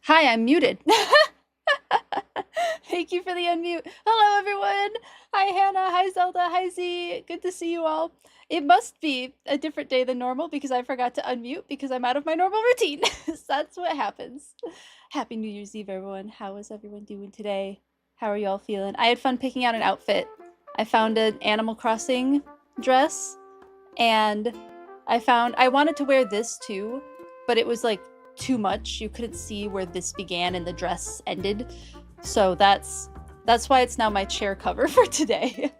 Hi, I'm muted. Thank you for the unmute. Hello, everyone. Hi, Hannah. Hi, Zelda. Hi, Z. Good to see you all. It must be a different day than normal because I forgot to unmute because I'm out of my normal routine. So that's what happens. Happy New Year's Eve, everyone. How is everyone doing today? How are you all feeling? I had fun picking out an outfit. I found an Animal Crossing dress, and I wanted to wear this too, but it was like too much. You couldn't see where this began and the dress ended. So that's why it's now my chair cover for today.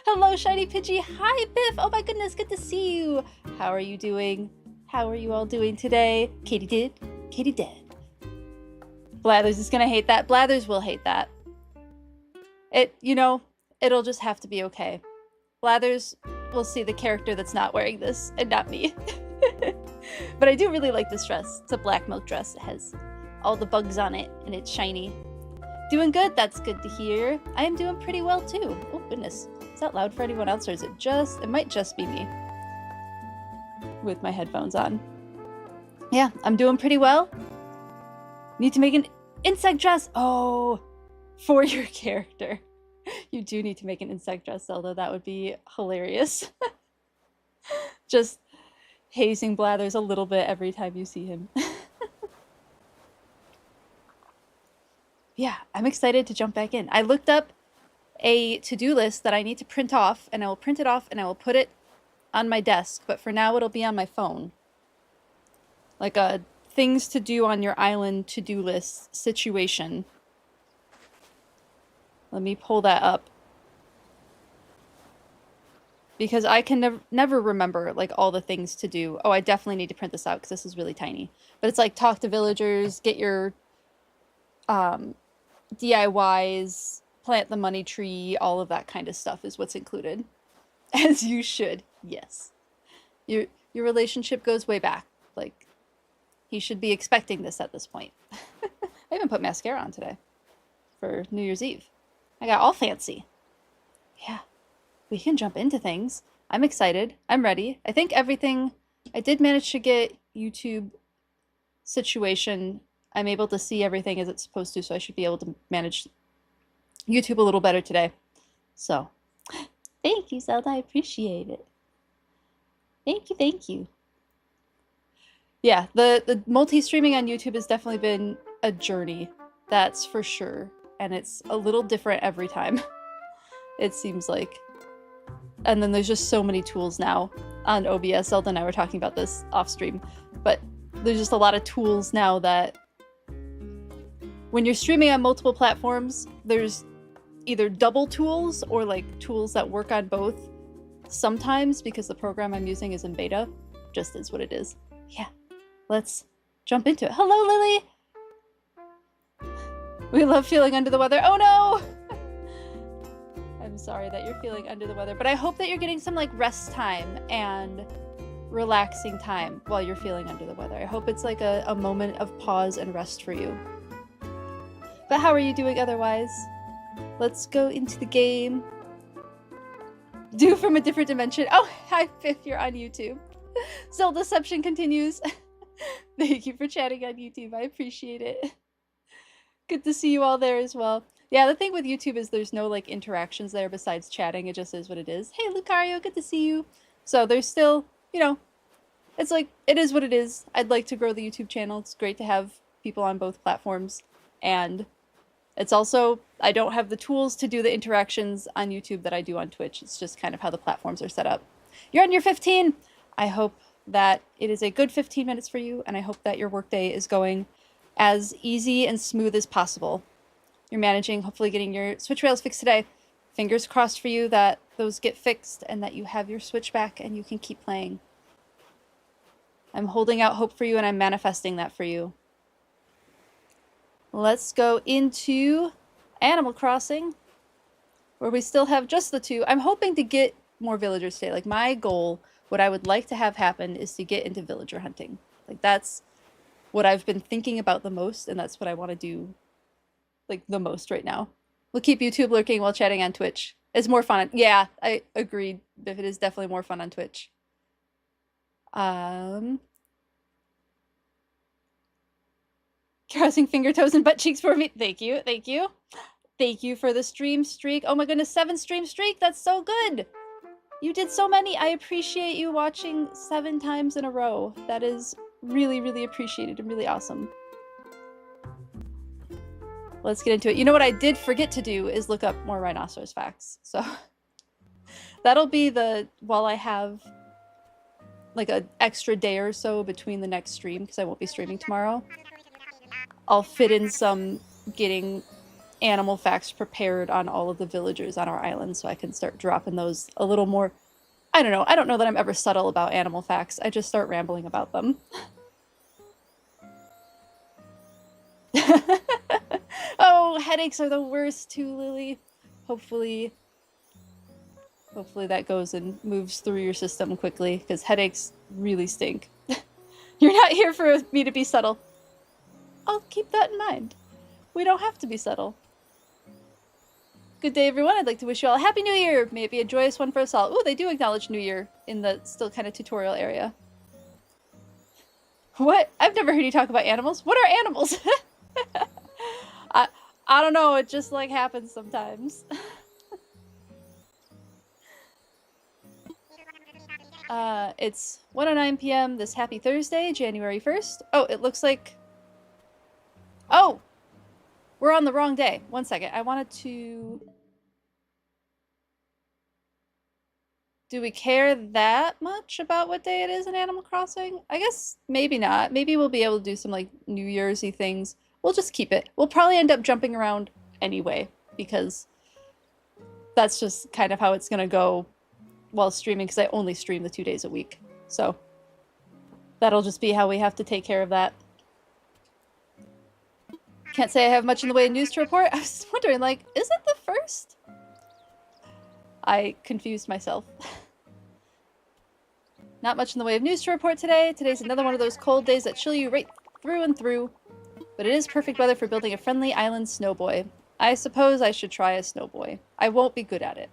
Hello, Shiny Pidgey. Hi, Biff. Oh my goodness, good to see you. How are you doing? How are you all doing today? Katie did. Katie did. Blathers is gonna hate that. Blathers will hate that. It'll just have to be okay. Blathers will see the character that's not wearing this and not me. But I do really like this dress. It's a black milk dress. It has all the bugs on it and it's shiny. Doing good? That's good to hear. I am doing pretty well too. Oh goodness. Is that loud for anyone else or is it might just be me with my headphones on. Yeah, I'm doing pretty well. Need to make an insect dress. Oh, for your character. You do need to make an insect dress, Zelda. That would be hilarious. Just hazing Blathers a little bit every time you see him. Yeah, I'm excited to jump back in. I looked up a to-do list that I need to print off, and I will print it off and I will put it on my desk, but for now it'll be on my phone. Like a things to do on your island to-do list situation. Let me pull that up. Because I can never remember like all the things to do. Oh, I definitely need to print this out because this is really tiny. But it's like talk to villagers, get your DIYs, plant the money tree, all of that kind of stuff is what's included. As you should, yes. Your relationship goes way back. Like, he should be expecting this at this point. I even put mascara on today for New Year's Eve. I got all fancy. Yeah. We can jump into things. I'm excited. I'm ready. I think everything... I did manage to get YouTube situation. I'm able to see everything as it's supposed to, so I should be able to manage YouTube a little better today. So, thank you, Zelda. I appreciate it. Thank you, thank you. Yeah, the multi-streaming on YouTube has definitely been a journey. That's for sure. And it's a little different every time. It seems like. And then there's just so many tools now on OBS. Zelda and I were talking about this off stream, but there's just a lot of tools now that when you're streaming on multiple platforms, there's either double tools or like tools that work on both. Sometimes, because the program I'm using is in beta, just is what it is. Yeah, let's jump into it. Hello, Lily! We love feeling under the weather. Oh no! I'm sorry that you're feeling under the weather, but I hope that you're getting some like rest time and relaxing time while you're feeling under the weather. I hope it's like a moment of pause and rest for you. But how are you doing otherwise? Let's go into the game. Do from a different dimension. Oh, hi, Biff, you're on YouTube. Zeldaception continues. Thank you for chatting on YouTube. I appreciate it. Good to see you all there as well. Yeah, the thing with YouTube is there's no like interactions there besides chatting. It just is what it is. Hey, Lucario, good to see you. So there's still, it's like, it is what it is. I'd like to grow the YouTube channel. It's great to have people on both platforms. And it's also, I don't have the tools to do the interactions on YouTube that I do on Twitch. It's just kind of how the platforms are set up. You're on your 15. I hope that it is a good 15 minutes for you, and I hope that your workday is going as easy and smooth as possible. You're managing, hopefully getting your Switch rails fixed today. Fingers crossed for you that those get fixed and that you have your Switch back and you can keep playing. I'm holding out hope for you and I'm manifesting that for you. Let's go into Animal Crossing, where we still have just the two. I'm hoping to get more villagers today. Like, my goal, what I would like to have happen, is to get into villager hunting. Like, that's what I've been thinking about the most, and that's what I want to do, like, the most right now. We'll keep YouTube lurking while chatting on Twitch. It's more fun. Yeah, I agreed. It is definitely more fun on Twitch. Crossing finger, toes, and butt cheeks for me. Thank you, thank you. Thank you for the stream streak. Oh my goodness, 7 stream streak. That's so good. You did so many. I appreciate you watching 7 times in a row. That is really, really appreciated and really awesome. Let's get into it. You know what I did forget to do is look up more rhinoceros facts. So that'll be while I have like an extra day or so between the next stream, because I won't be streaming tomorrow. I'll fit in some getting animal facts prepared on all of the villagers on our island, so I can start dropping those a little more. I don't know. I don't know that I'm ever subtle about animal facts. I just start rambling about them. Oh, headaches are the worst too, Lily. Hopefully that goes and moves through your system quickly, because headaches really stink. You're not here for me to be subtle. I'll keep that in mind. We don't have to be subtle. Good day, everyone. I'd like to wish you all a Happy New Year. May it be a joyous one for us all. Ooh, they do acknowledge New Year in the still kind of tutorial area. What? I've never heard you talk about animals. What are animals? I don't know. It just like happens sometimes. It's 1:09 p.m. this happy Thursday, January 1st. Oh, it looks like... Oh! We're on the wrong day. One second. I wanted to... Do we care that much about what day it is in Animal Crossing? I guess maybe not. Maybe we'll be able to do some like New Year's-y things. We'll just keep it. We'll probably end up jumping around anyway, because that's just kind of how it's gonna go while streaming, because I only stream the 2 days a week. So that'll just be how we have to take care of that. Can't say I have much in the way of news to report. I was wondering, like, is it the 1st? I confused myself. Not much in the way of news to report today. Today's another one of those cold days that chill you right through and through. But it is perfect weather for building a friendly island snowboy. I suppose I should try a snowboy. I won't be good at it.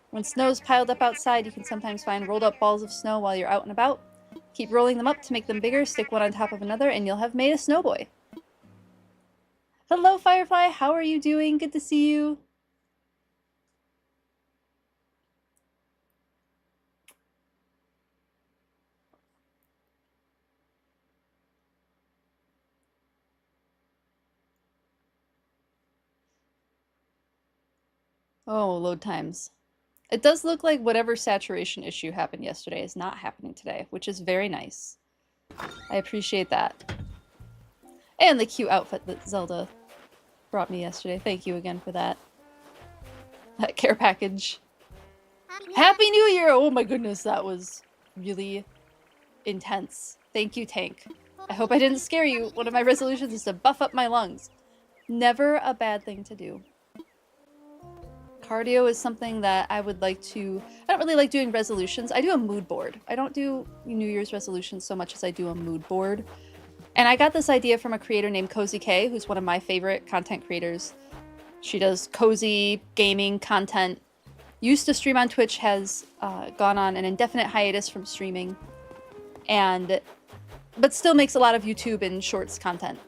When snow's piled up outside, you can sometimes find rolled up balls of snow while you're out and about. Keep rolling them up to make them bigger, stick one on top of another, and you'll have made a snowboy. Hello, Firefly. How are you doing? Good to see you. Oh, load times. It does look like whatever saturation issue happened yesterday is not happening today, which is very nice. I appreciate that. And the cute outfit that Zelda brought me yesterday. Thank you again for that. That care package. Happy New Year! Oh my goodness, that was really intense. Thank you, Tank. I hope I didn't scare you. One of my resolutions is to buff up my lungs. Never a bad thing to do. Cardio is something that I would like to... I don't really like doing resolutions. I do a mood board. I don't do New Year's resolutions so much as I do a mood board. And I got this idea from a creator named Cozy K, who's one of my favorite content creators. She does cozy gaming content. Used to stream on Twitch, has gone on an indefinite hiatus from streaming. But still makes a lot of YouTube and shorts content.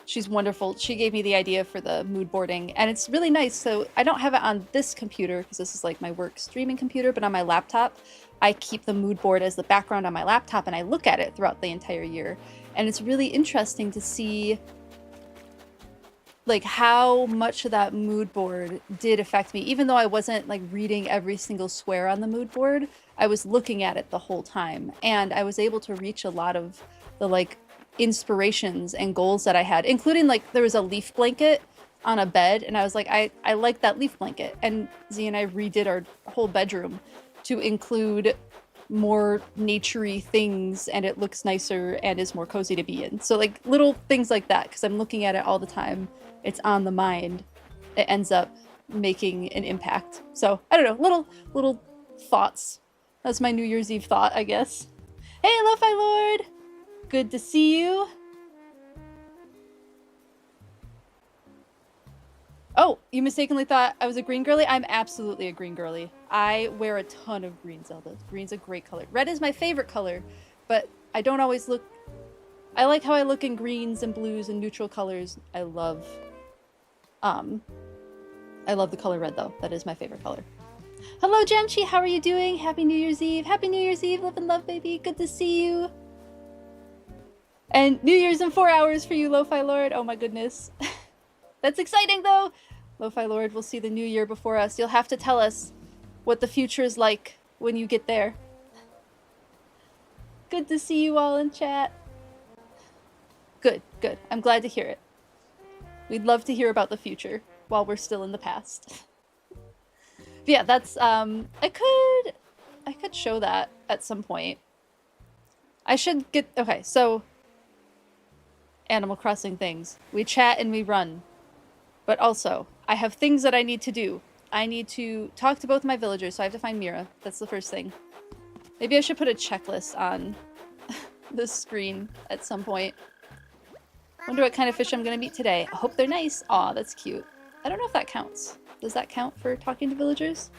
She's wonderful. She gave me the idea for the mood boarding, and it's really nice. So I don't have it on this computer because this is like my work streaming computer, but on my laptop, I keep the mood board as the background on my laptop, and I look at it throughout the entire year. And it's really interesting to see like how much of that mood board did affect me. Even though I wasn't like reading every single square on the mood board, I was looking at it the whole time, and I was able to reach a lot of the like inspirations and goals that I had, including like there was a leaf blanket on a bed, and I was like, I like that leaf blanket, and Z and I redid our whole bedroom to include more naturey things, and it looks nicer and is more cozy to be in. So like little things like that, because I'm looking at it all the time, it's on the mind, it ends up making an impact. So I don't know, little thoughts. That's my New Year's Eve thought, I guess. Hey, Lo-Fi Lord! Good to see you. Oh, you mistakenly thought I was a green girly? I'm absolutely a green girly. I wear a ton of green, Zelda. Green's a great color. Red is my favorite color, but I don't always I like how I look in greens and blues and neutral colors. I love the color red though. That is my favorite color. Hello, Jamchi. How are you doing? Happy New Year's Eve. Happy New Year's Eve. Live and love, baby. Good to see you. And New Year's in 4 hours for you, Lo-Fi Lord. Oh my goodness. That's exciting though. Lo-Fi Lord will see the new year before us. You'll have to tell us what the future is like when you get there. Good to see you all in chat. Good, good. I'm glad to hear it. We'd love to hear about the future while we're still in the past. But yeah, that's I could show that at some point. I should get okay, so Animal Crossing things. We chat and we run. But also, I have things that I need to do. I need to talk to both my villagers, so I have to find Mira. That's the first thing. Maybe I should put a checklist on the screen at some point. Wonder what kind of fish I'm gonna meet today. I hope they're nice. Aw, that's cute. I don't know if that counts. Does that count for talking to villagers?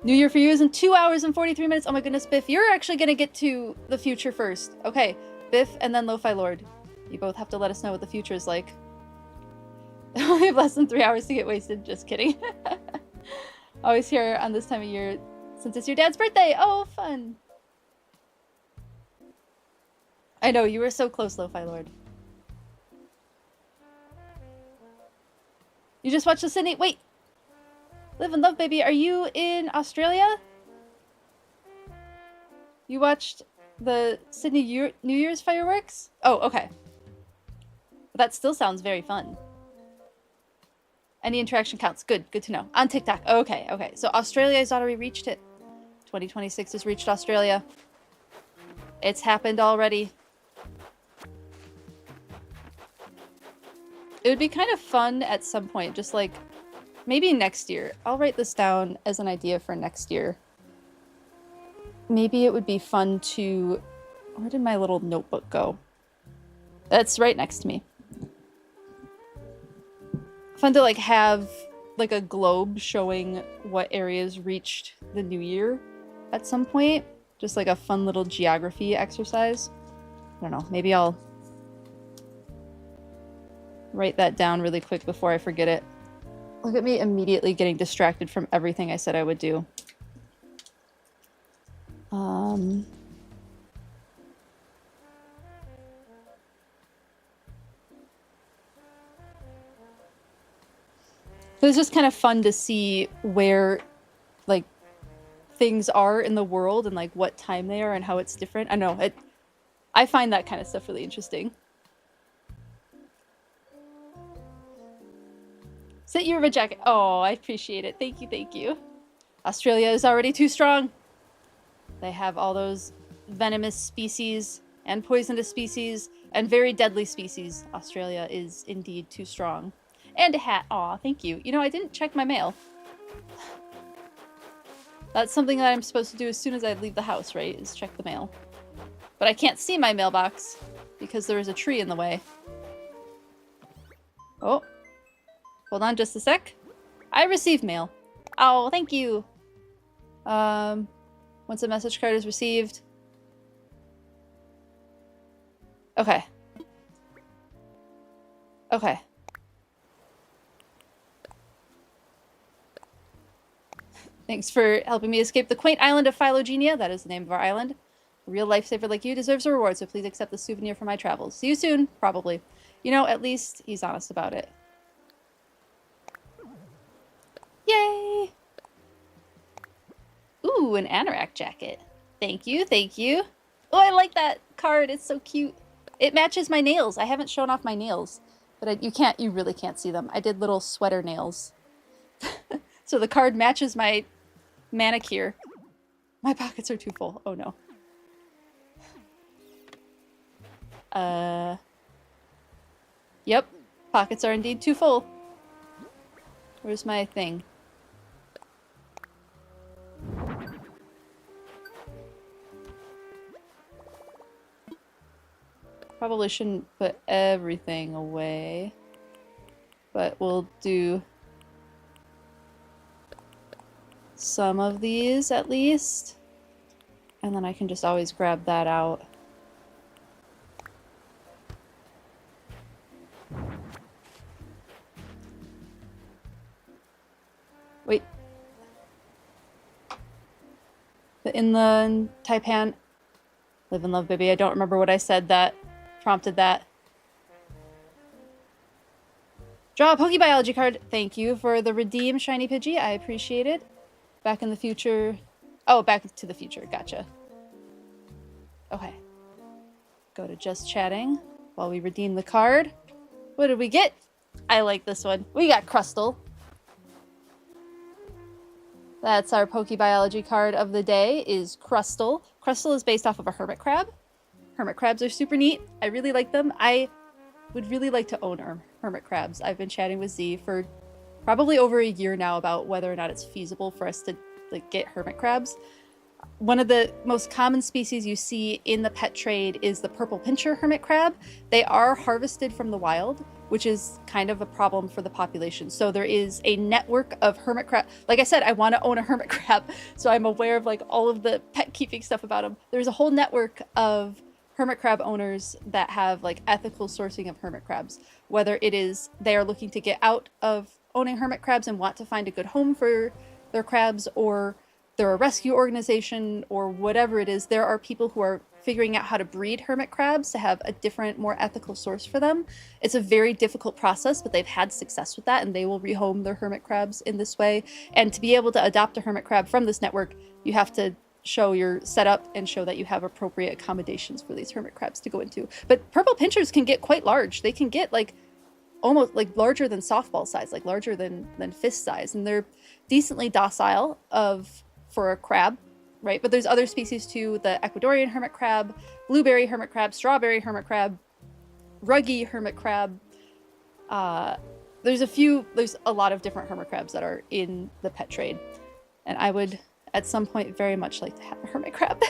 New Year for you is in 2 hours and 43 minutes. Oh my goodness, Biff, you're actually gonna get to the future first. Okay, Biff and then Lo-Fi Lord. You both have to let us know what the future is like. I only have less than 3 hours to get wasted. Just kidding. Always here on this time of year since it's your dad's birthday. Oh, fun. I know, you were so close, Lo-Fi Lord. You just watched the Sydney- wait! Live and love, baby. Are you in Australia? You watched the Sydney New Year's fireworks? Oh, okay. That still sounds very fun. Any interaction counts. Good, good to know. On TikTok. Okay, okay. So Australia has already reached it. 2026 has reached Australia. It's happened already. It would be kind of fun at some point, just like maybe next year. I'll write this down as an idea for next year. Maybe it would be fun to... Where did my little notebook go? That's right next to me. Fun to like have like a globe showing what areas reached the new year at some point. Just like a fun little geography exercise. I don't know, maybe I'll write that down really quick before I forget it. Look at me immediately getting distracted from everything I said I would do. It was just kind of fun to see where, like, things are in the world and, like, what time they are and how it's different. I know, I find that kind of stuff really interesting. Sit you a jacket. Oh, I appreciate it. Thank you, thank you. Australia is already too strong. They have all those venomous species and poisonous species and very deadly species. Australia is indeed too strong. And a hat. Aw, thank you. You know, I didn't check my mail. That's something that I'm supposed to do as soon as I leave the house, right? Is check the mail. But I can't see my mailbox because there is a tree in the way. Oh. Hold on just a sec. I received mail. Oh, thank you. Once a message card is received. Okay. Okay. Thanks for helping me escape the quaint island of Philogenia. That is the name of our island. A real lifesaver like you deserves a reward, so please accept the souvenir for my travels. See you soon, probably. You know, at least he's honest about it. Yay! Ooh, an anorak jacket. Thank you, thank you. Oh, I like that card. It's so cute. It matches my nails. I haven't shown off my nails, but you really can't see them. I did little sweater nails. So the card matches my manicure. My pockets are too full. Oh no. Yep. Pockets are indeed too full. Where's my thing? Probably shouldn't put everything away, but we'll do some of these at least. And And then I can just always grab that out. Wait. The inland taipan. Live and love, baby. I don't remember what I said that prompted that. Draw a Pokebiology card. Thank you for the redeem, Shiny Pidgey. I appreciate it. Back in the future. Oh, back to the future. Gotcha. Okay. Go to just chatting while we redeem the card. What did we get? I like this one. We got Crustle. That's our Pokebiology card of the day, is Crustle. Crustle is based off of a hermit crab. Hermit crabs are super neat. I really like them. I would really like to own hermit crabs. I've been chatting with Z for probably over a year now about whether or not it's feasible for us to get hermit crabs. One of the most common species you see in the pet trade is the purple pincher hermit crab. They are harvested from the wild, which is kind of a problem for the population. So there is a network of hermit crab. Like I said, I want to own a hermit crab, so I'm aware of all of the pet keeping stuff about them. There's a whole network of hermit crab owners that have ethical sourcing of hermit crabs, whether it is they are looking to get out of owning hermit crabs and want to find a good home for their crabs, or they're a rescue organization, or whatever it is. There are people who are figuring out how to breed hermit crabs to have a different, more ethical source for them. It's a very difficult process, but they've had success with that, and they will rehome their hermit crabs in this way. And to be able to adopt a hermit crab from this network, you have to show your setup and show that you have appropriate accommodations for these hermit crabs to go into. But purple pinchers can get quite large. They can get almost larger than softball size, larger than fist size, and they're decently docile for a crab, right? But there's other species too: the Ecuadorian hermit crab, blueberry hermit crab, strawberry hermit crab, ruggy hermit crab. There's a lot of different hermit crabs that are in the pet trade, and I would at some point very much like to have a hermit crab.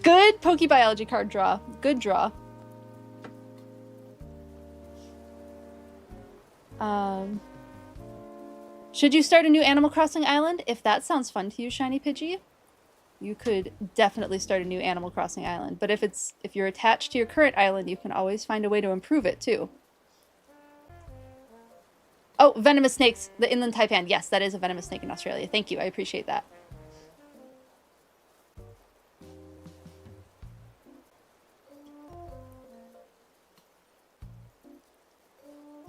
Good Pokebiology card draw. Good draw. Should you start a new Animal Crossing island? If that sounds fun to you, Shiny Pidgey, you could definitely start a new Animal Crossing island. But if you're attached to your current island, you can always find a way to improve it too. Oh, venomous snakes, the inland taipan. Yes, that is a venomous snake in Australia. Thank you, I appreciate that.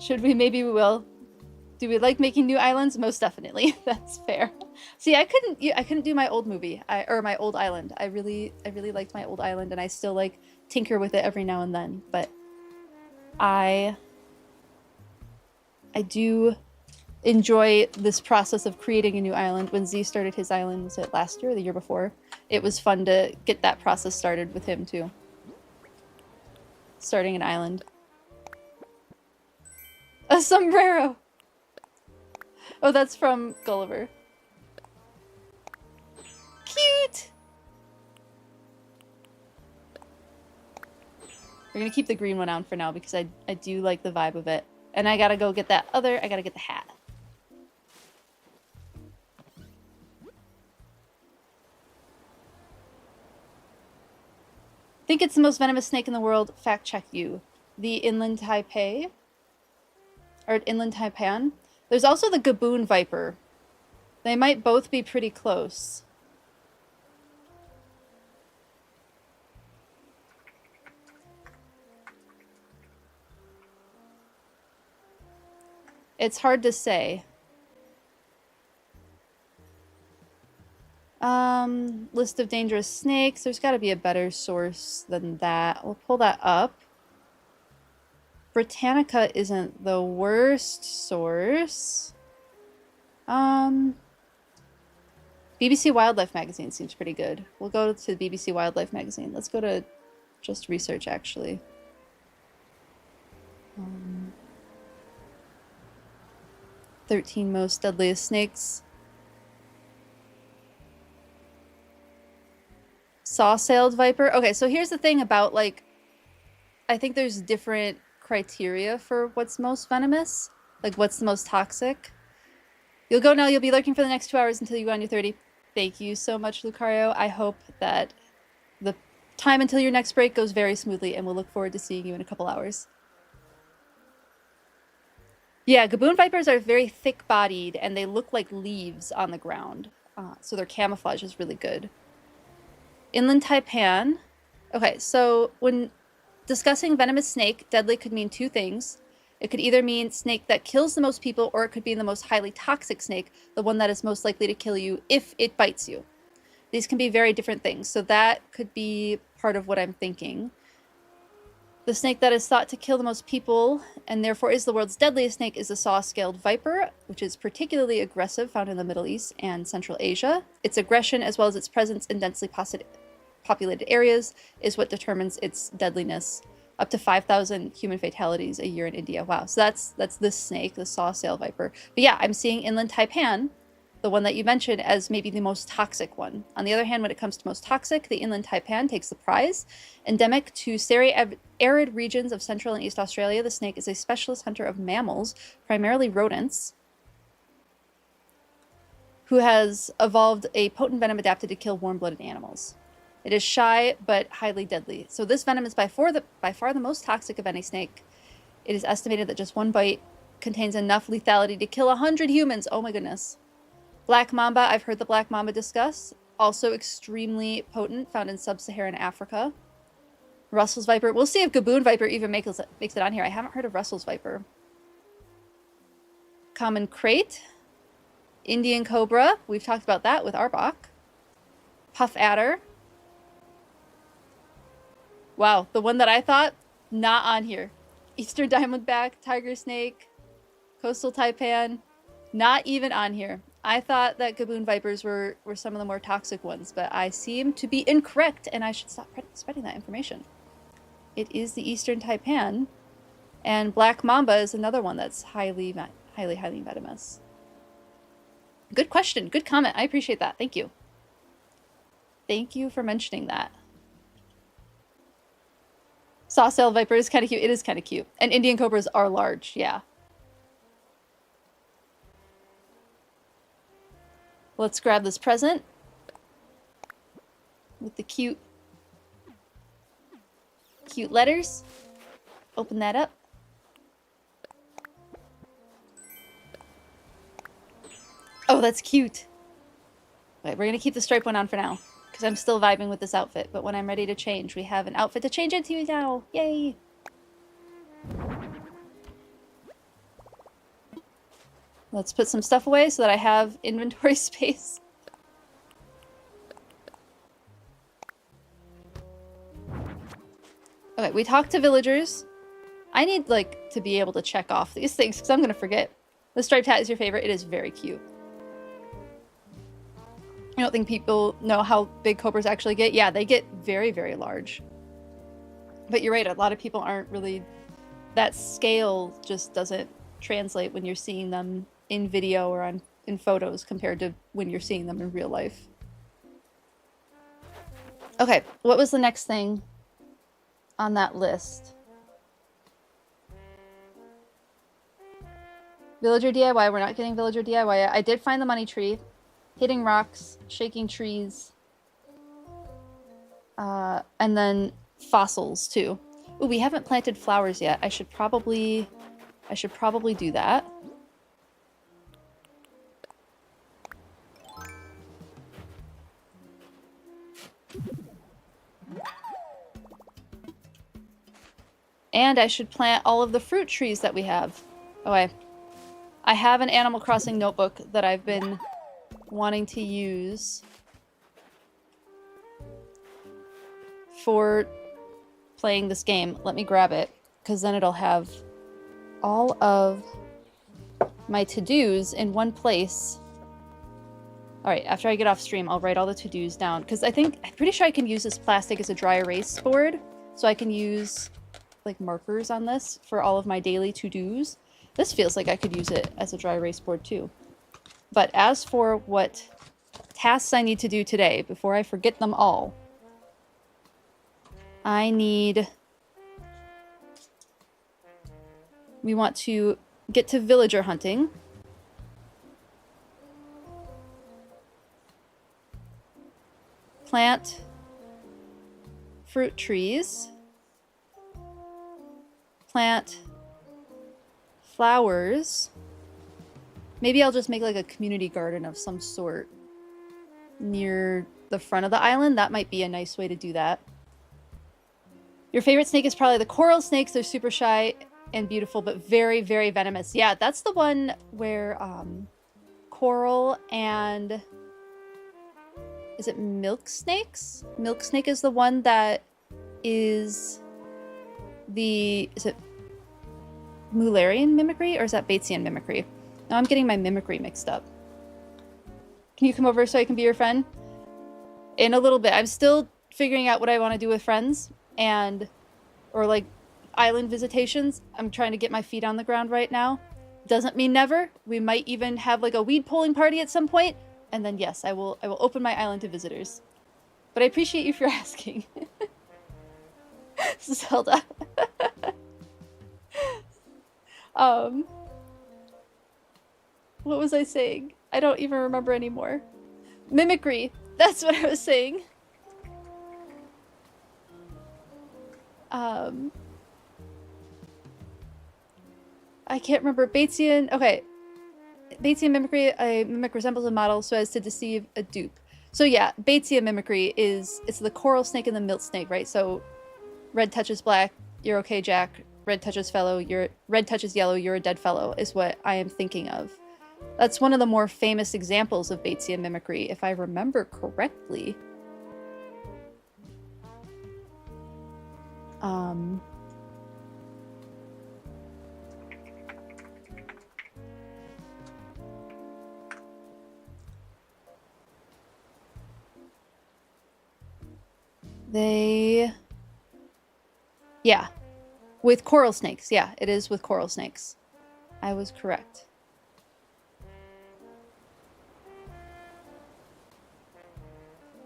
Should we? Maybe we will. Do we like making new islands? Most definitely. That's fair. See, I couldn't do my old movie, or my old island. I really liked my old island, and I still tinker with it every now and then. But I do enjoy this process of creating a new island. When Z started his island, was it last year or the year before? It was fun to get that process started with him too. Starting an island. A sombrero! Oh, that's from Gulliver. Cute! We're gonna keep the green one on for now because I do like the vibe of it. And I gotta go get I gotta get the hat. Think it's the most venomous snake in the world. Fact check you. The inland taipan? Or inland taipan? There's also the gaboon viper. They might both be pretty close. It's hard to say. List of dangerous snakes. There's got to be a better source than that. We'll pull that up. Britannica isn't the worst source. BBC Wildlife Magazine seems pretty good. We'll go to BBC Wildlife Magazine. Let's go to just research, actually. 13 most deadliest snakes. Saw-sailed viper. Okay, so here's the thing about, I think there's different criteria for what's most venomous. What's the most toxic. You'll go now, you'll be lurking for the next 2 hours until you go on your 30. Thank you so much, Lucario. I hope that the time until your next break goes very smoothly, and we'll look forward to seeing you in a couple hours. Yeah, gaboon vipers are very thick-bodied, and they look like leaves on the ground. So their camouflage is really good. Inland taipan. Okay, so when discussing venomous snake, deadly could mean two things. It could either mean snake that kills the most people, or it could be the most highly toxic snake, the one that is most likely to kill you if it bites you. These can be very different things, so that could be part of what I'm thinking. The snake that is thought to kill the most people, and therefore is the world's deadliest snake, is the saw-scaled viper, which is particularly aggressive, found in the Middle East and Central Asia. Its aggression, as well as its presence in densely populated areas, is what determines its deadliness. Up to 5,000 human fatalities a year in India. Wow, so that's this snake, the saw-scaled viper. But yeah, I'm seeing inland taipan, the one that you mentioned, as maybe the most toxic one. On the other hand, when it comes to most toxic, the inland taipan takes the prize. Endemic to semi-arid regions of Central and East Australia, the snake is a specialist hunter of mammals, primarily rodents, who has evolved a potent venom adapted to kill warm-blooded animals. It is shy, but highly deadly. So this venom is by far the most toxic of any snake. It is estimated that just one bite contains enough lethality to kill 100 humans. Oh my goodness. Black mamba, I've heard the black mamba discussed. Also extremely potent, found in sub-Saharan Africa. Russell's viper. We'll see if gaboon viper even makes it on here. I haven't heard of Russell's viper. Common crate. Indian cobra. We've talked about that with Arbok. Puff adder. Wow, the one that I thought, not on here. Eastern diamondback, tiger snake, coastal taipan, not even on here. I thought that gaboon vipers were some of the more toxic ones, but I seem to be incorrect, and I should stop spreading that information. It is the eastern taipan, and black mamba is another one that's highly venomous. Good question, good comment. I appreciate that. Thank you. Thank you for mentioning that. Sawsail viper is kind of cute. It is kind of cute. And Indian cobras are large, yeah. Let's grab this present with the cute letters. Open that up. Oh, that's cute. Wait, we're gonna keep the stripe one on for now, because I'm still vibing with this outfit, but when I'm ready to change, we have an outfit to change into now. Yay! Let's put some stuff away so that I have inventory space. Okay, we talked to villagers. I need, like, to be able to check off these things, because I'm gonna forget. The striped hat is your favorite. It is very cute. I don't think people know how big cobras actually get. Yeah, they get very, very large. But you're right, a lot of people aren't really... That scale just doesn't translate when you're seeing them in video or in photos compared to when you're seeing them in real life. Okay, what was the next thing on that list? Villager DIY. We're not getting villager DIY yet. I did find the money tree. Hitting rocks, shaking trees. And then fossils too. Ooh, we haven't planted flowers yet. I should probably do that. And I should plant all of the fruit trees that we have. Okay. I have an Animal Crossing notebook that I've been wanting to use for playing this game. Let me grab it, because then it'll have all of my to-dos in one place. Alright, after I get off stream, I'll write all the to-dos down, because I'm pretty sure I can use this plastic as a dry erase board, so I can use like markers on this for all of my daily to-dos. This feels like I could use it as a dry erase board too. But as for what tasks I need to do today, before I forget them all, we want to get to villager hunting. plant fruit trees, plant flowers. Maybe I'll just make like a community garden of some sort near the front of the island. That might be a nice way to do that. Your favorite snake is probably the coral snakes. They're super shy and beautiful, but very, very venomous. Yeah, that's the one where coral and... is it milk snakes? Milk snake is the one that is the... is it Mullerian mimicry or is that Batesian mimicry? Now I'm getting my mimicry mixed up. Can you come over so I can be your friend? In a little bit. I'm still figuring out what I want to do with friends and... or like island visitations. I'm trying to get my feet on the ground right now. Doesn't mean never. We might even have like a weed pulling party at some point. And then yes, I will open my island to visitors. But I appreciate you for asking. Zelda. What was I saying? I don't even remember anymore. Mimicry. That's what I was saying. I can't remember. Batesian. Okay. Batesian mimicry. A mimic resembles a model so as to deceive a dupe. So yeah, Batesian mimicry is, it's the coral snake and the milk snake, right? So red touches black, you're okay, Jack. Red touches red touches yellow, you're a dead fellow, is what I am thinking of. That's one of the more famous examples of Batesian mimicry, if I remember correctly. Yeah. With coral snakes. Yeah, it is with coral snakes. I was correct.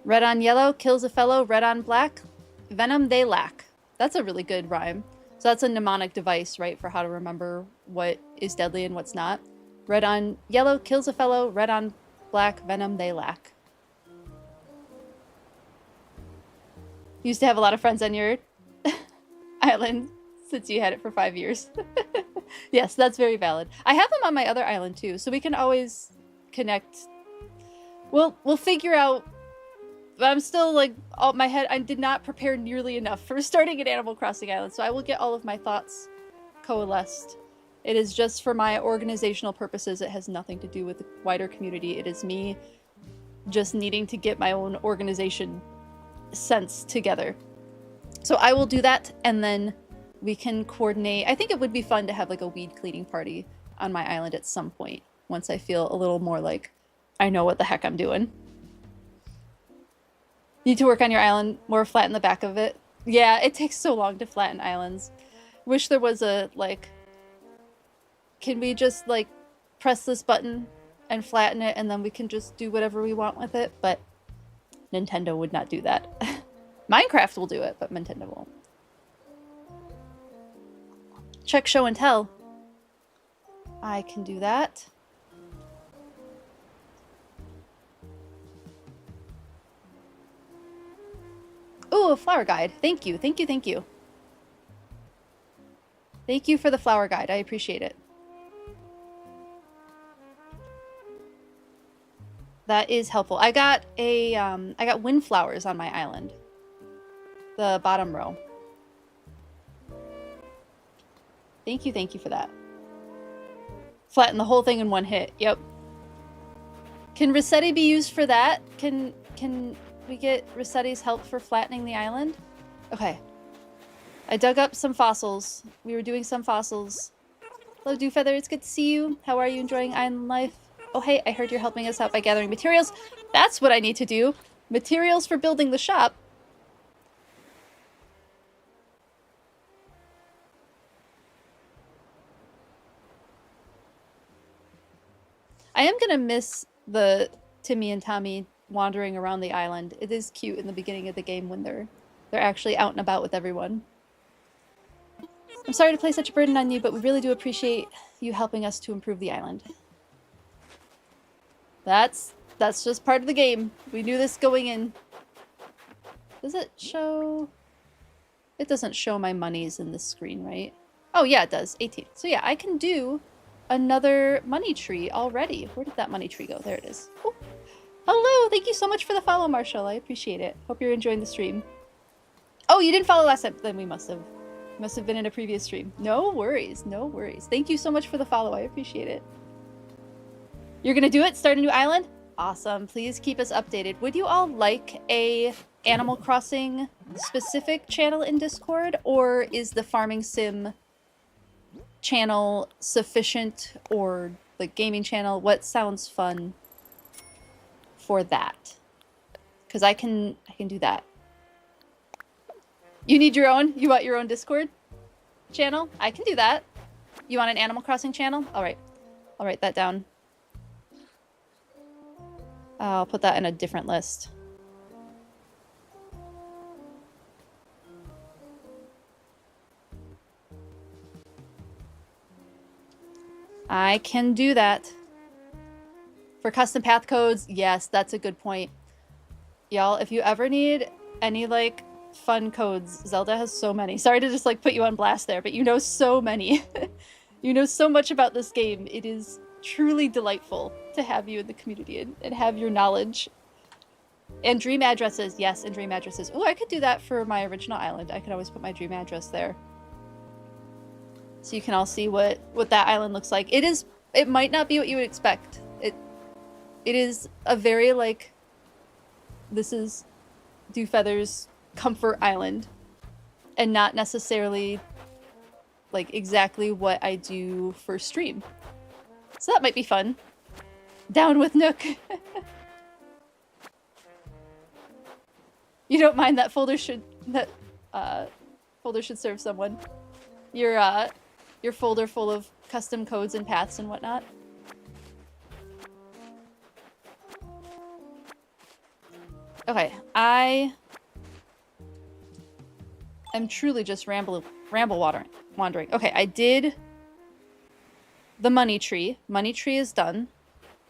Red on yellow kills a fellow, red on black, venom they lack. That's a really good rhyme. So that's a mnemonic device, right, for how to remember what is deadly and what's not. Red on yellow kills a fellow, red on black, venom they lack. You used to have a lot of friends on your island since you had it for 5 years. Yes, that's very valid. I have them on my other island too, so we can always connect. We'll figure out. I'm still like, my head, I did not prepare nearly enough for starting an Animal Crossing island, so I will get all of my thoughts coalesced. It is just for my organizational purposes. It has nothing to do with the wider community. It is me just needing to get my own organization sense together. So I will do that, and then we can coordinate. I think it would be fun to have like a weed cleaning party on my island at some point, once I feel a little more like I know what the heck I'm doing. You need to work on your island more, flatten the back of it. Yeah, it takes so long to flatten islands. Wish there was a, like, can we just, like, press this button and flatten it, and then we can just do whatever we want with it? But Nintendo would not do that. Minecraft will do it, but Nintendo won't. Check show and tell. I can do that. Ooh, a flower guide. Thank you, thank you, thank you. Thank you for the flower guide. I appreciate it. That is helpful. I got a, I got windflowers on my island. The bottom row. Thank you for that. Flatten the whole thing in one hit. Yep. Can Rossetti be used for that? Can we get Rossetti's help for flattening the island? Okay. I dug up some fossils. We were doing some fossils. Hello, Dewfeather. It's good to see you. How are you enjoying island life? Oh, hey, I heard you're helping us out by gathering materials. That's what I need to do. Materials for building the shop. I am gonna miss the Timmy and Tommy wandering around the island. It is cute in the beginning of the game when they're actually out and about with everyone. I'm sorry to place such a burden on you, but we really do appreciate you helping us to improve the island. That's just part of the game. We knew this going in. Does it show? It doesn't show my monies in this screen, right? Oh yeah, it does. 18. So yeah, I can do another money tree already. Where did that money tree go? There it is. Oh. Hello! Thank you so much for the follow, Marshall. I appreciate it. Hope you're enjoying the stream. Oh, you didn't follow last time. Then we must have been in a previous stream. No worries. No worries. Thank you so much for the follow. I appreciate it. You're gonna do it? Start a new island? Awesome. Please keep us updated. Would you all like a Animal Crossing specific channel in Discord, or is the Farming Sim channel sufficient, or like gaming channel? What sounds fun for that? Because I can do that. You need your own? You want your own Discord channel? I can do that. You want an Animal Crossing channel? All right. I'll write that down. I'll put that in a different list. I can do that. For custom path codes, yes, that's a good point. Y'all, if you ever need any, like, fun codes, Zelda has so many. Sorry to just, like, put you on blast there, but you know so many. You know so much about this game. It is truly delightful to have you in the community and have your knowledge. And dream addresses, yes, and dream addresses. Oh, I could do that for my original island. I could always put my dream address there. So you can all see what that island looks like. It might not be what you would expect. It is a very, like, this is Dewfeather's comfort island, and not necessarily, like, exactly what I do for stream. So that might be fun. Down with Nook. You don't mind that folder should serve someone. Your folder full of custom codes and paths and whatnot. Okay, I am truly just ramble wandering. Okay, I did the money tree. Money tree is done.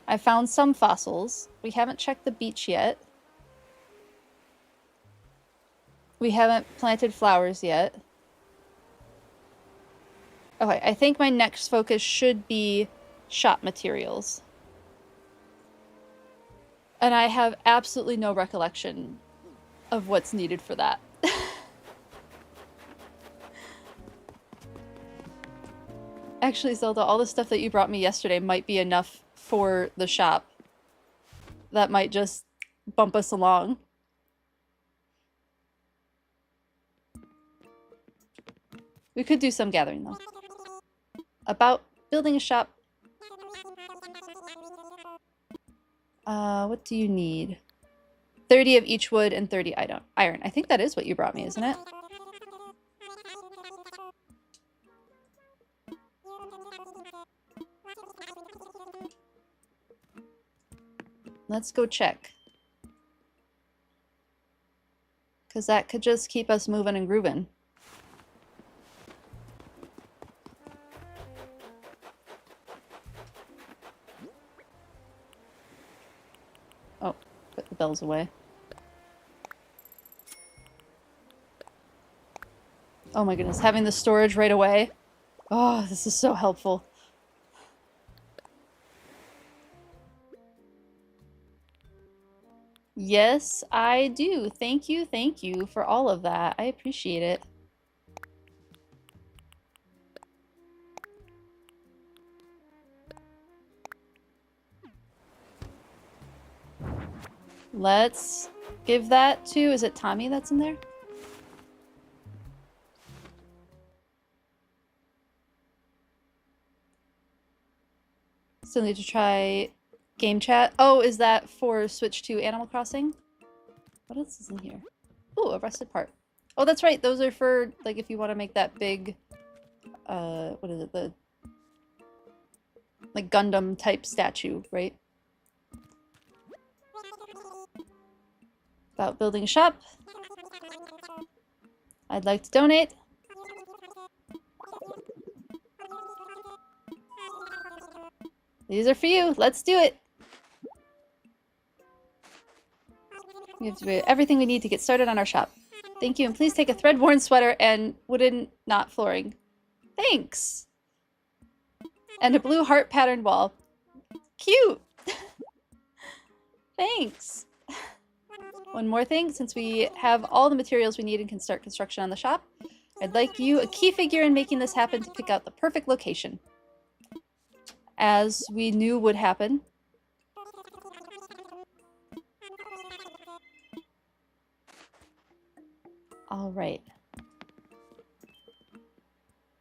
I found some fossils. We haven't checked the beach yet. We haven't planted flowers yet. Okay, I think my next focus should be shop materials. And I have absolutely no recollection of what's needed for that. Actually, Zelda, all the stuff that you brought me yesterday might be enough for the shop. That might just bump us along. We could do some gathering, though. About building a shop. What do you need? 30 of each wood and 30 iron. I think that is what you brought me, isn't it? Let's go check. Because that could just keep us moving and grooving. Oh, put the bells away. Oh my goodness, having the storage right away. Oh, this is so helpful. Yes, I do. Thank you for all of that. I appreciate it. Let's give that to, is it Tommy that's in there? Still need to try game chat. Oh, is that for switch to Animal Crossing? What else is in here? Oh, a rusted part. Oh, that's right. Those are for, like, if you want to make that big, what is it? The, like, Gundam type statue, right? About building a shop. I'd like to donate. These are for you. Let's do it. We have to do everything we need to get started on our shop. Thank you, and please take a thread-worn sweater and wooden knot flooring. Thanks! And a blue heart patterned wall. Cute! Thanks! One more thing, since we have all the materials we need and can start construction on the shop, I'd like you, a key figure in making this happen, to pick out the perfect location. As we knew would happen. Alright.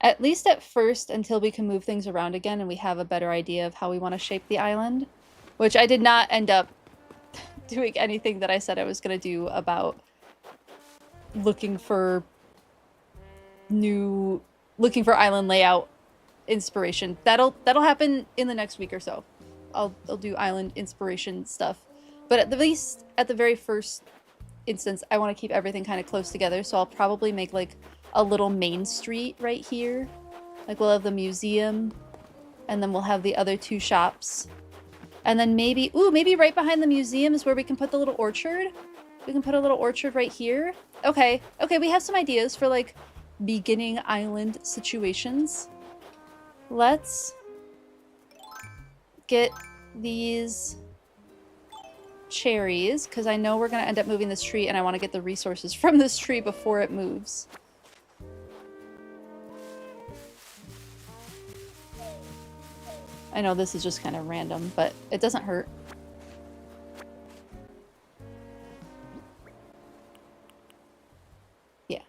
At least at first, until we can move things around again and we have a better idea of how we want to shape the island. Which I did not end up doing anything that I said I was going to do about looking for island layout inspiration. That'll happen in the next week or so. I'll do island inspiration stuff. But at least at the very first instance, I want to keep everything kind of close together, so I'll probably make like a little main street right here. Like we'll have the museum, and then we'll have the other two shops. And then maybe right behind the museum is where we can put the little orchard. We can put a little orchard right here. Okay, we have some ideas for like beginning island situations. Let's get these cherries, because I know we're going to end up moving this tree, and I want to get the resources from this tree before it moves. I know this is just kind of random, but it doesn't hurt. Yeah.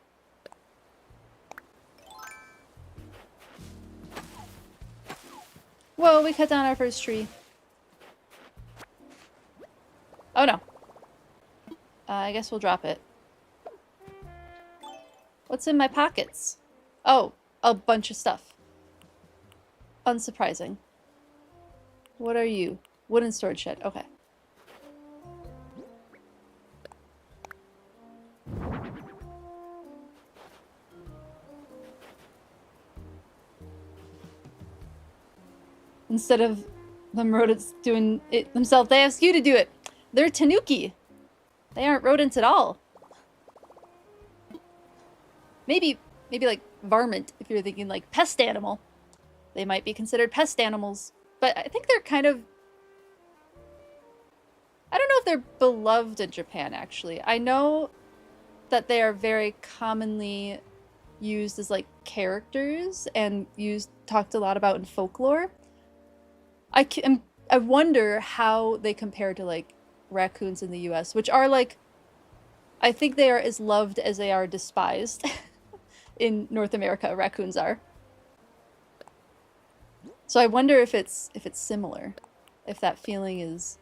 Whoa, we cut down our first tree. Oh no. I guess we'll drop it. What's in my pockets? Oh, a bunch of stuff. Unsurprising. What are you? Wooden storage shed. Okay. Instead of them rodents doing it themselves, they ask you to do it. They're tanuki. They aren't rodents at all. Maybe like varmint, if you're thinking like pest animal. They might be considered pest animals. But I think they're kind of... I don't know if they're beloved in Japan, actually. I know that they are very commonly used as like characters and talked a lot about in folklore. I wonder how they compare to like raccoons in the US, which are like, I think they are as loved as they are despised. In North America, raccoons are. So I wonder if it's similar, if that feeling is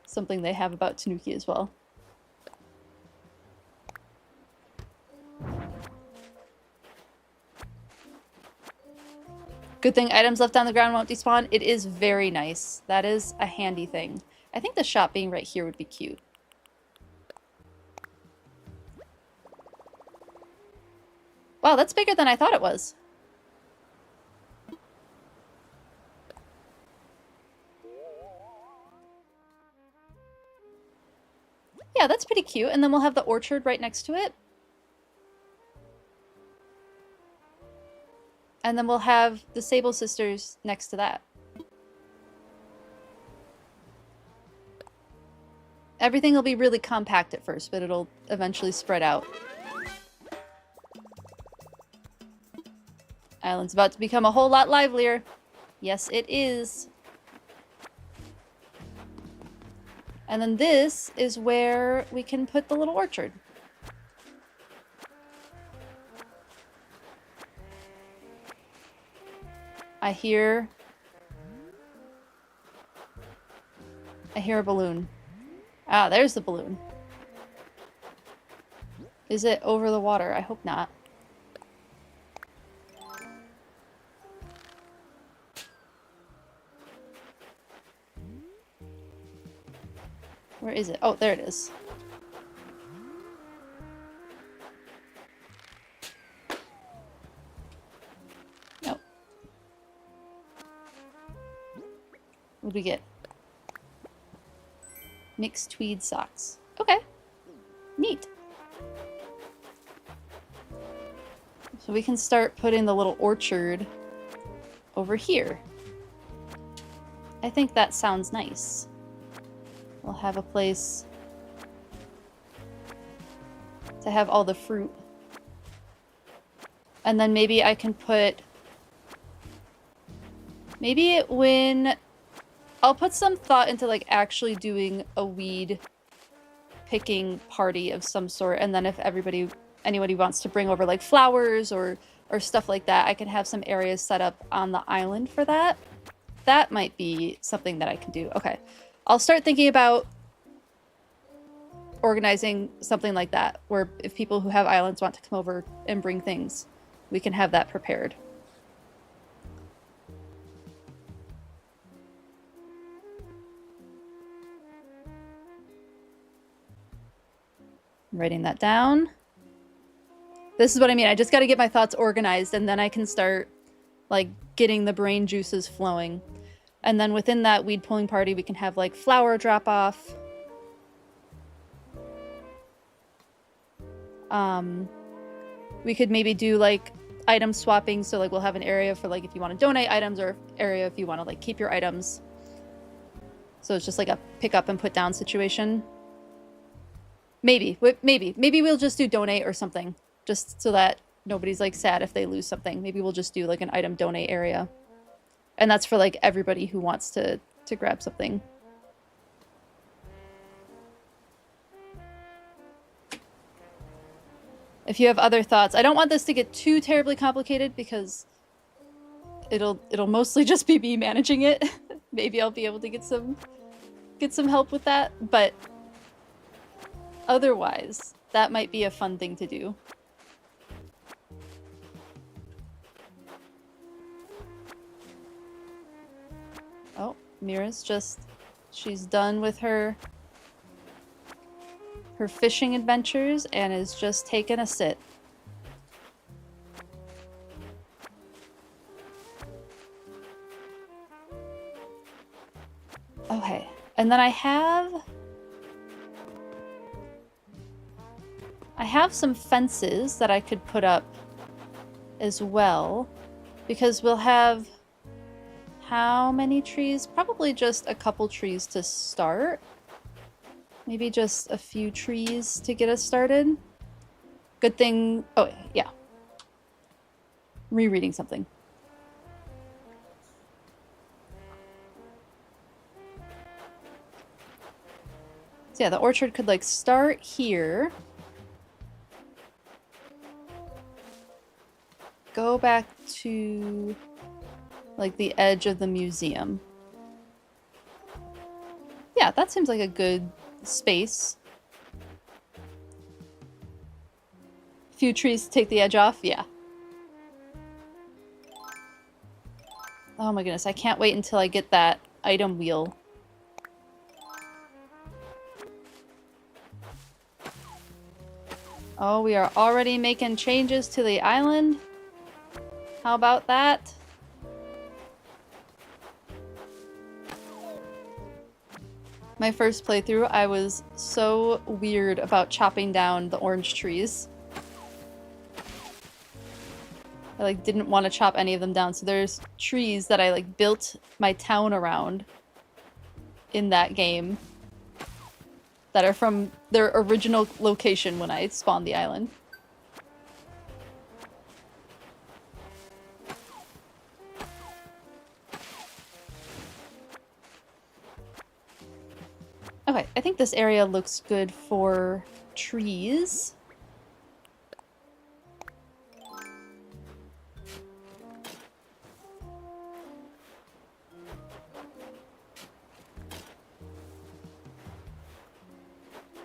something they have about tanuki as well. Good thing items left on the ground won't despawn. It is very nice. That is a handy thing. I think the shop being right here would be cute. Wow, that's bigger than I thought it was. Yeah, that's pretty cute. And then we'll have the orchard right next to it. And then we'll have the Sable Sisters next to that. Everything will be really compact at first, but it'll eventually spread out. Island's about to become a whole lot livelier. Yes, it is. And then this is where we can put the little orchard. I hear a balloon. Ah, there's the balloon. Is it over the water? I hope not. Where is it? Oh, there it is. Nope. What do we get? Mixed tweed socks. Okay. Neat. So we can start putting the little orchard over here. I think that sounds nice. We'll have a place to have all the fruit. And then maybe I can put... Maybe when... I'll put some thought into like actually doing a weed picking party of some sort, and then if anybody wants to bring over like flowers or stuff like that, I can have some areas set up on the island for that. That might be something that I can do. Okay. I'll start thinking about organizing something like that, where if people who have islands want to come over and bring things, we can have that prepared. I'm writing that down. This is what I mean. I just got to get my thoughts organized, and then I can start like getting the brain juices flowing. And then within that weed pulling party, we can have like flower drop off. We could maybe do like item swapping. So like we'll have an area for like if you want to donate items, or area if you want to like keep your items. So it's just like a pick up and put down situation. Maybe we'll just do donate or something, just so that nobody's like sad if they lose something. Maybe we'll just do like an item donate area. And that's for like everybody who wants to grab something. If you have other thoughts, I don't want this to get too terribly complicated because it'll mostly just be me managing it. Maybe I'll be able to get some help with that, but otherwise, that might be a fun thing to do. Oh, Mira's she's done with her fishing adventures and is just taking a sit. Okay, and then I have some fences that I could put up as well, because we'll have how many trees? Probably just a couple trees to start. Maybe just a few trees to get us started. Good thing... Oh, yeah. Rereading something. So yeah, the orchard could like start here. Go back to like the edge of the museum. Yeah, that seems like a good space. Few trees to take the edge off, yeah. Oh my goodness, I can't wait until I get that item wheel. Oh, we are already making changes to the island. How about that? My first playthrough, I was so weird about chopping down the orange trees. I like didn't want to chop any of them down, so there's trees that I like built my town around in that game that are from their original location when I spawned the island. Okay, I think this area looks good for trees.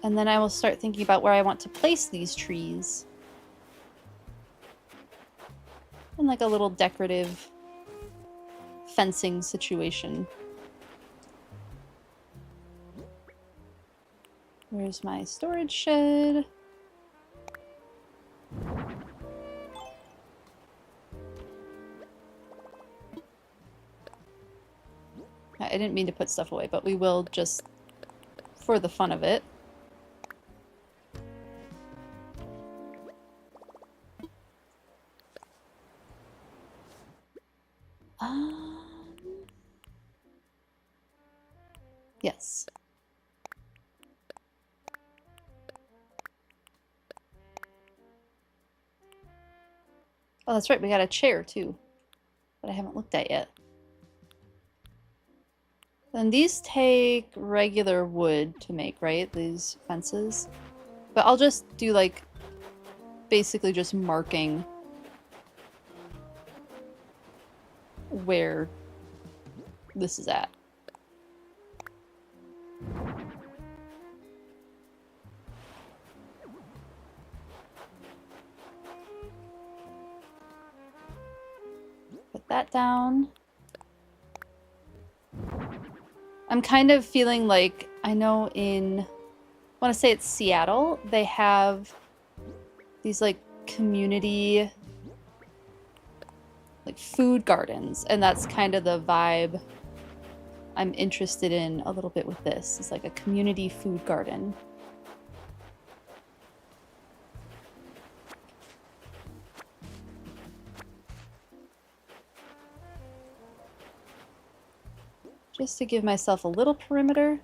And then I will start thinking about where I want to place these trees. In like a little decorative fencing situation. Where's my storage shed? I didn't mean to put stuff away, but we will just for the fun of it. Yes. Oh, that's right. We got a chair too, that I haven't looked at yet. Then these take regular wood to make, right? These fences. But I'll just do like basically just marking where this is at. Put that down. I'm kind of feeling like, I know I want to say it's Seattle, they have these like community like food gardens, and that's kind of the vibe I'm interested in a little bit with this. It's like a community food garden. Just to give myself a little perimeter.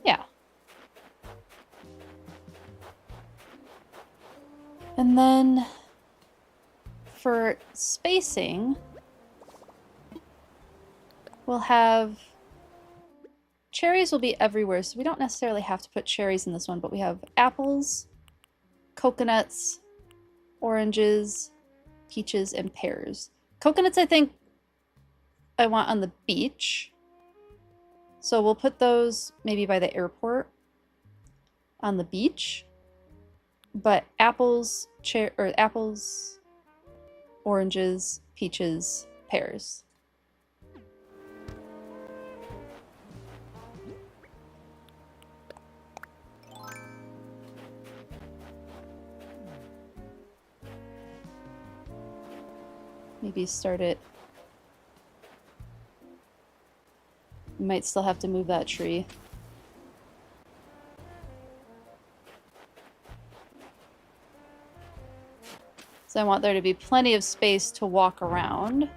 Yeah. And then for spacing, we'll have cherries will be everywhere, so we don't necessarily have to put cherries in this one, but we have apples, coconuts, oranges, peaches, and pears. Coconuts, I think I want on the beach. So we'll put those maybe by the airport on the beach. But apples, oranges, peaches, pears. Maybe start it. We might still have to move that tree. So I want there to be plenty of space to walk around.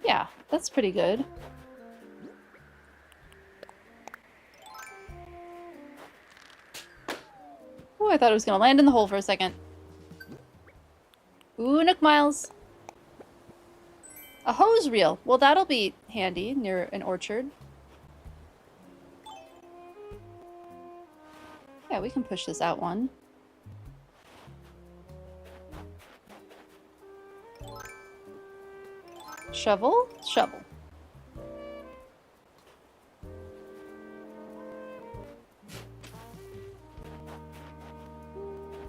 Yeah, that's pretty good. Oh, I thought it was gonna land in the hole for a second. Ooh, Nook Miles. A hose reel. Well, that'll be handy near an orchard. Yeah, we can push this out one. Shovel? Shovel.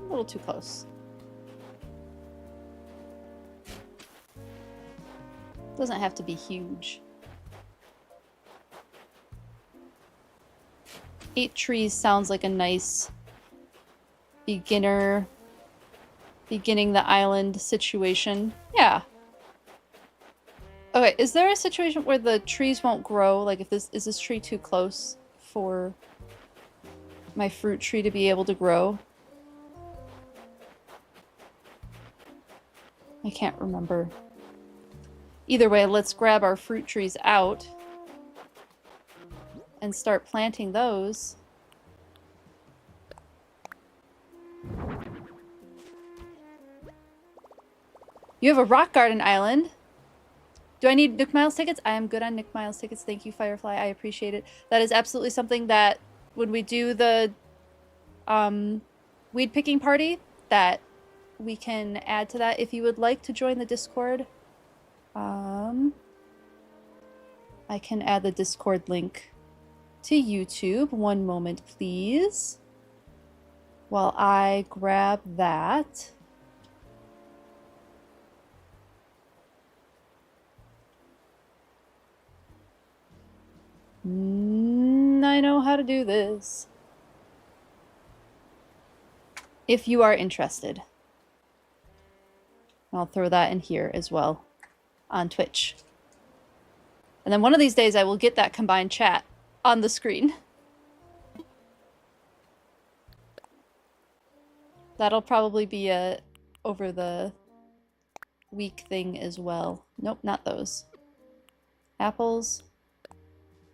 A little too close. Doesn't have to be huge. 8 trees sounds like a nice beginning the island situation. Yeah. Okay, is there a situation where the trees won't grow? Like, is this tree too close for my fruit tree to be able to grow? I can't remember. Either way, let's grab our fruit trees out and start planting those. You have a rock garden island. Do I need Nook Miles tickets? I am good on Nook Miles tickets. Thank you, Firefly. I appreciate it. That is absolutely something that when we do the weed picking party, that we can add to that. If you would like to join the Discord, I can add the Discord link to YouTube. One moment, please. While I grab that. I know how to do this. if you are interested. I'll throw that in here as well on Twitch. And then one of these days I will get that combined chat on the screen. That'll probably be a over the week thing as well. Nope, not those. Apples,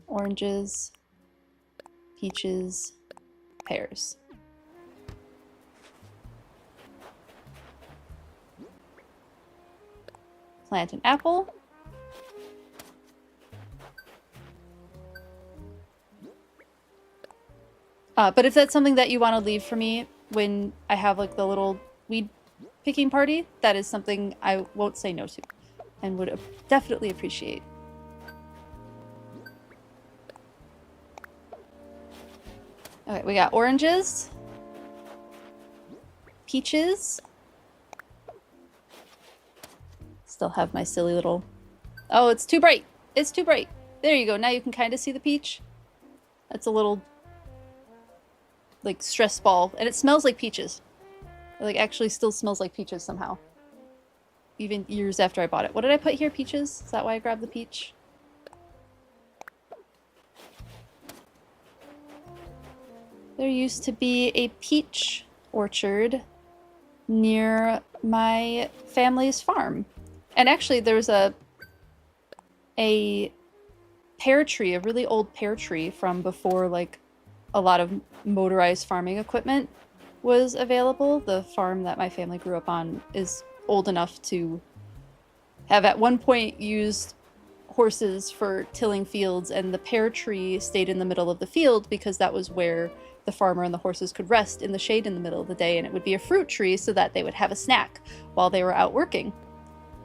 oranges, peaches, pears. Plant an apple. But if that's something that you want to leave for me when I have like the little weed picking party, that is something I won't say no to and would definitely appreciate. Okay, we got oranges, peaches. Still have my silly little... Oh, it's too bright. It's too bright. There you go. Now you can kind of see the peach. That's a little, like, stress ball. And it smells like peaches. It, like, actually still smells like peaches somehow. Even years after I bought it. What did I put here? Peaches? Is that why I grabbed the peach? There used to be a peach orchard near my family's farm. And actually there was a pear tree, a really old pear tree from before like a lot of motorized farming equipment was available. The farm that my family grew up on is old enough to have at one point used horses for tilling fields, and the pear tree stayed in the middle of the field because that was where the farmer and the horses could rest in the shade in the middle of the day, and it would be a fruit tree so that they would have a snack while they were out working,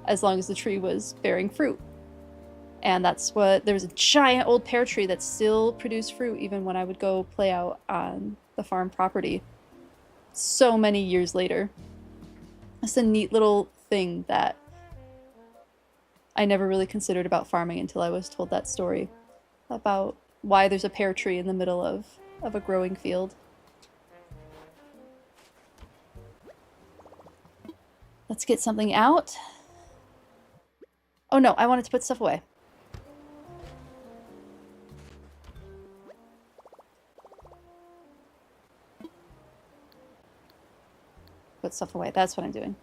as long as the tree was bearing fruit. And that's what, there was a giant old pear tree that still produced fruit even when I would go play out on the farm property so many years later. It's a neat little thing that I never really considered about farming until I was told that story about why there's a pear tree in the middle of a growing field. Let's get something out. Oh no, I wanted to put stuff away. Put stuff away, that's what I'm doing.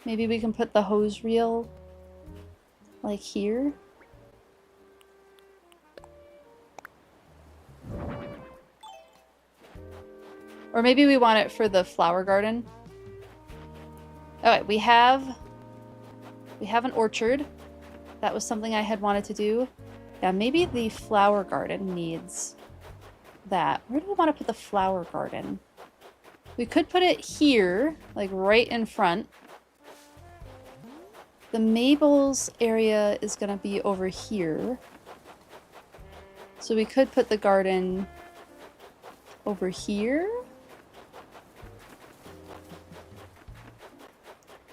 Maybe we can put the hose reel like here. Or maybe we want it for the flower garden. Alright, we have an orchard. That was something I had wanted to do. Yeah, maybe the flower garden needs that. Where do we want to put the flower garden? We could put it here, like right in front. The Mabel's area is going to be over here. So we could put the garden over here.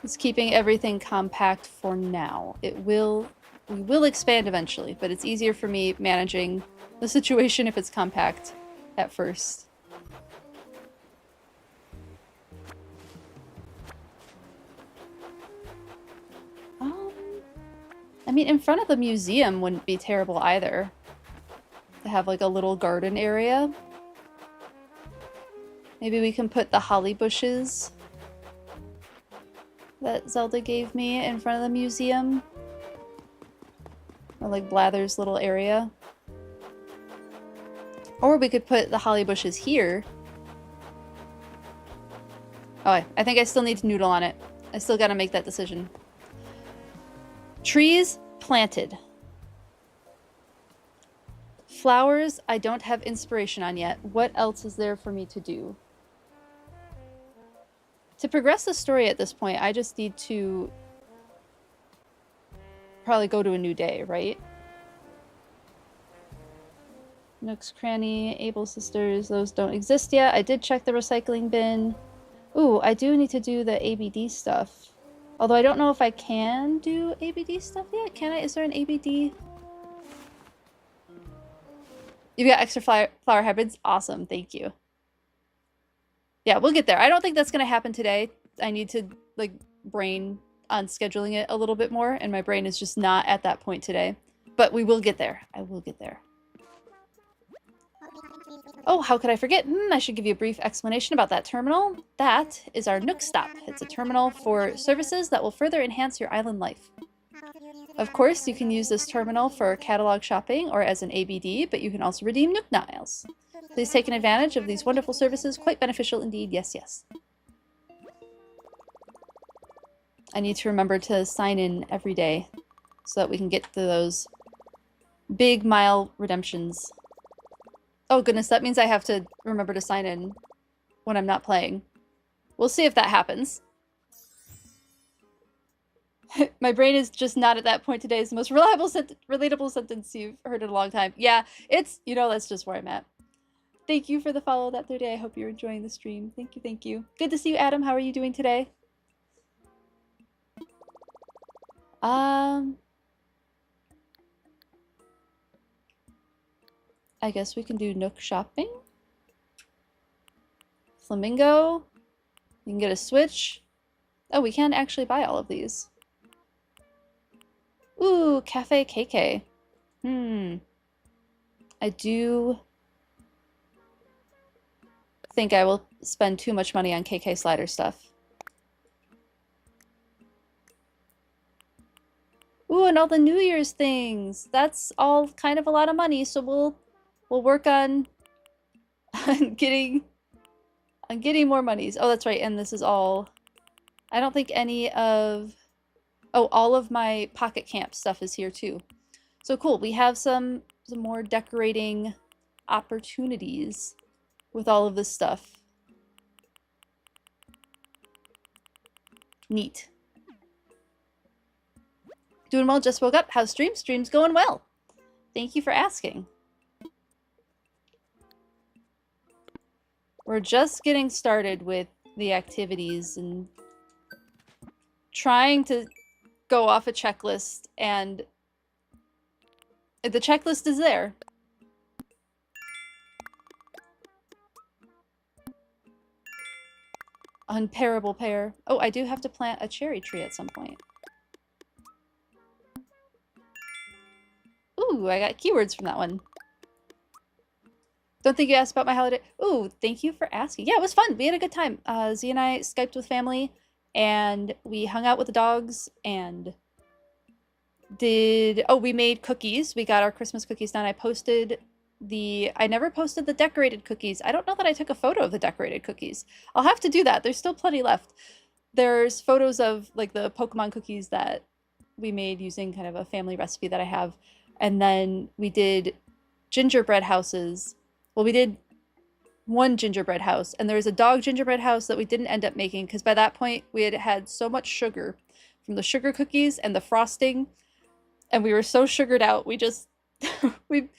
It's keeping everything compact for now. We will expand eventually, but it's easier for me managing the situation if it's compact at first. I mean, in front of the museum wouldn't be terrible either. To have like a little garden area. Maybe we can put the holly bushes that Zelda gave me in front of the museum. Or like Blather's little area. Or we could put the holly bushes here. Oh, I think I still need to noodle on it. I still gotta make that decision. Trees planted. Flowers I don't have inspiration on yet. What else is there for me to do? To progress the story at this point, I just need to probably go to a new day, right? Nook's Cranny, Able Sisters, those don't exist yet. I did check the recycling bin. Ooh, I do need to do the ABD stuff. Although I don't know if I can do ABD stuff yet. Can I? Is there an ABD? You've got extra flower hybrids? Awesome, thank you. Yeah, we'll get there. I don't think that's gonna happen today. I need to, like, brain on scheduling it a little bit more, and my brain is just not at that point today. But we will get there. I will get there. Oh, how could I forget? I should give you a brief explanation about that terminal. That is our Nook Stop. It's a terminal for services that will further enhance your island life. Of course, you can use this terminal for catalog shopping or as an ABD, but you can also redeem Nook Miles. Please take advantage of these wonderful services. Quite beneficial indeed. Yes, yes. I need to remember to sign in every day so that we can get to those big mile redemptions. Oh goodness, that means I have to remember to sign in when I'm not playing. We'll see if that happens. My brain is just not at that point today. It's the most relatable sentence you've heard in a long time. Yeah, it's, you know, that's just where I'm at. Thank you for the follow that third day. I hope you're enjoying the stream. Thank you, thank you. Good to see you, Adam. How are you doing today? I guess we can do Nook shopping. Flamingo. You can get a Switch. Oh, we can actually buy all of these. Ooh, Cafe KK. I do think I will spend too much money on KK slider stuff. Ooh, and all the New Year's things. That's all kind of a lot of money, so we'll work on getting more monies. Oh, that's right, and this is all. I don't think any of. Oh, all of my Pocket Camp stuff is here too. So cool. We have some more decorating opportunities with all of this stuff. Neat. Doing well, just woke up. How's stream? Stream's going well. Thank you for asking. We're just getting started with the activities and trying to go off a checklist, and the checklist is there. Unpairable pair. Oh, I do have to plant a cherry tree at some point. Ooh, I got keywords from that one. Don't think you asked about my holiday. Ooh, thank you for asking. Yeah, it was fun. We had a good time. Z and I Skyped with family, and we hung out with the dogs, and we made cookies. We got our Christmas cookies done. I never posted the decorated cookies. I don't know that I took a photo of the decorated cookies. I'll have to do that. There's still plenty left. There's photos of, like, the Pokemon cookies that we made using kind of a family recipe that I have. And then we did gingerbread houses. Well, we did one gingerbread house, and there was a dog gingerbread house that we didn't end up making because by that point we had had so much sugar from the sugar cookies and the frosting, and we were so sugared out, we just we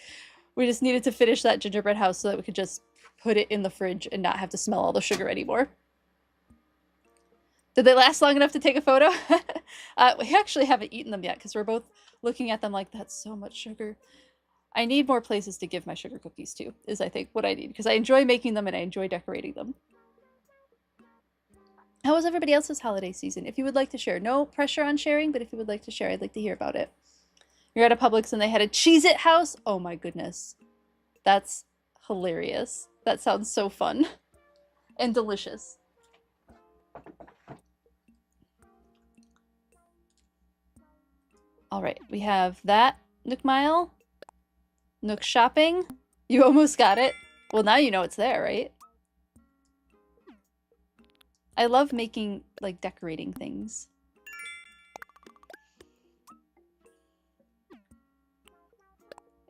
just needed to finish that gingerbread house so that we could just put it in the fridge and not have to smell all the sugar anymore. Did they last long enough to take a photo? We actually haven't eaten them yet because we're both looking at them like, that's so much sugar. I need more places to give my sugar cookies to, is I think what I need, because I enjoy making them and I enjoy decorating them. How was everybody else's holiday season? If you would like to share. No pressure on sharing, but if you would like to share, I'd like to hear about it. You're at a Publix and they had a Cheez-It house? Oh my goodness. That's hilarious. That sounds so fun. And delicious. Alright, we have that Nook Mile. Nook Shopping. You almost got it. Well, now you know it's there, right? I love making, like, decorating things.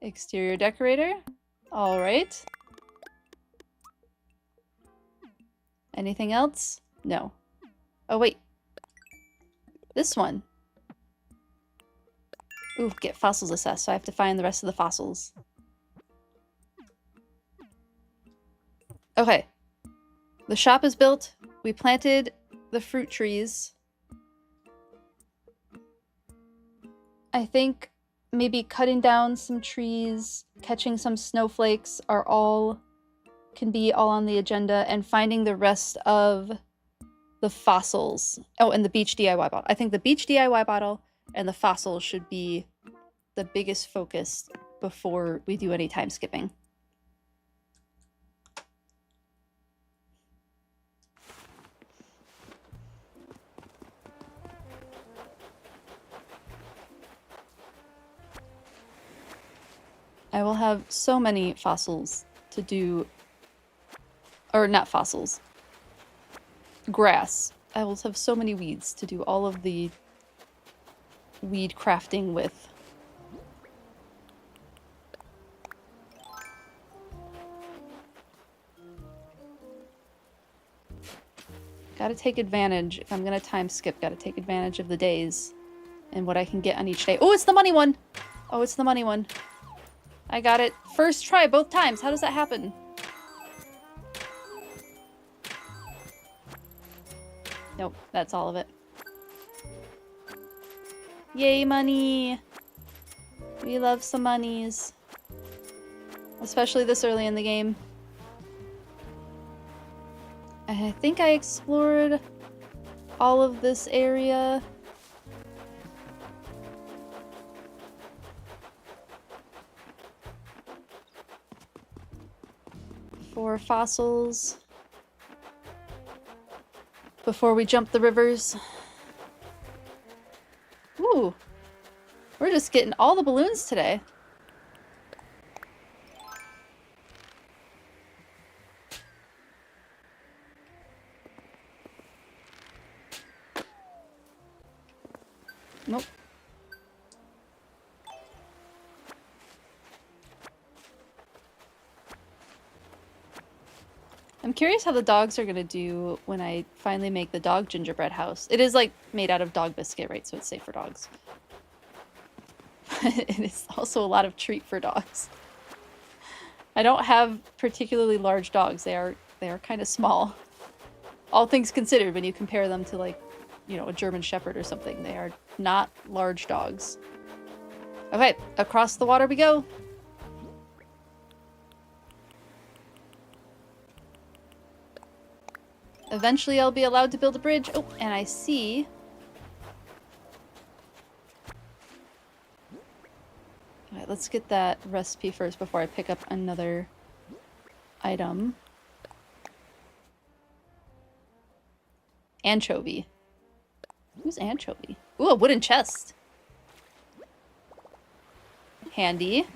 Exterior decorator. Alright. Anything else? No. Oh, wait. This one. Ooh, get fossils assessed, so I have to find the rest of the fossils. Okay. The shop is built. We planted the fruit trees. I think maybe cutting down some trees, catching some snowflakes can be all on the agenda, and finding the rest of the fossils. Oh, and the beach DIY bottle. I think the beach DIY bottle and the fossils should be the biggest focus before we do any time skipping. I will have so many fossils to do, or not fossils, grass. I will have so many weeds to do all of the weed crafting with. Gotta take advantage. If I'm gonna time skip, gotta take advantage of the days and what I can get on each day. Oh, it's the money one! Oh, it's the money one. I got it. First try both times. How does that happen? Nope, that's all of it. Yay, money! We love some monies. Especially this early in the game. I think I explored all of this area. For fossils. Before we jump the rivers. Ooh. We're just getting all the balloons today. Nope. I'm curious how the dogs are gonna do when I finally make the dog gingerbread house. It is like made out of dog biscuit, right? So it's safe for dogs. It is also a lot of treat for dogs. I don't have particularly large dogs. They are kind of small. All things considered, when you compare them to, like, you know, a German Shepherd or something, they are not large dogs. Okay, across the water we go. Eventually I'll be allowed to build a bridge. Oh, and I see... Alright, let's get that recipe first before I pick up another item. Anchovy. Who's anchovy? Ooh, a wooden chest. Handy.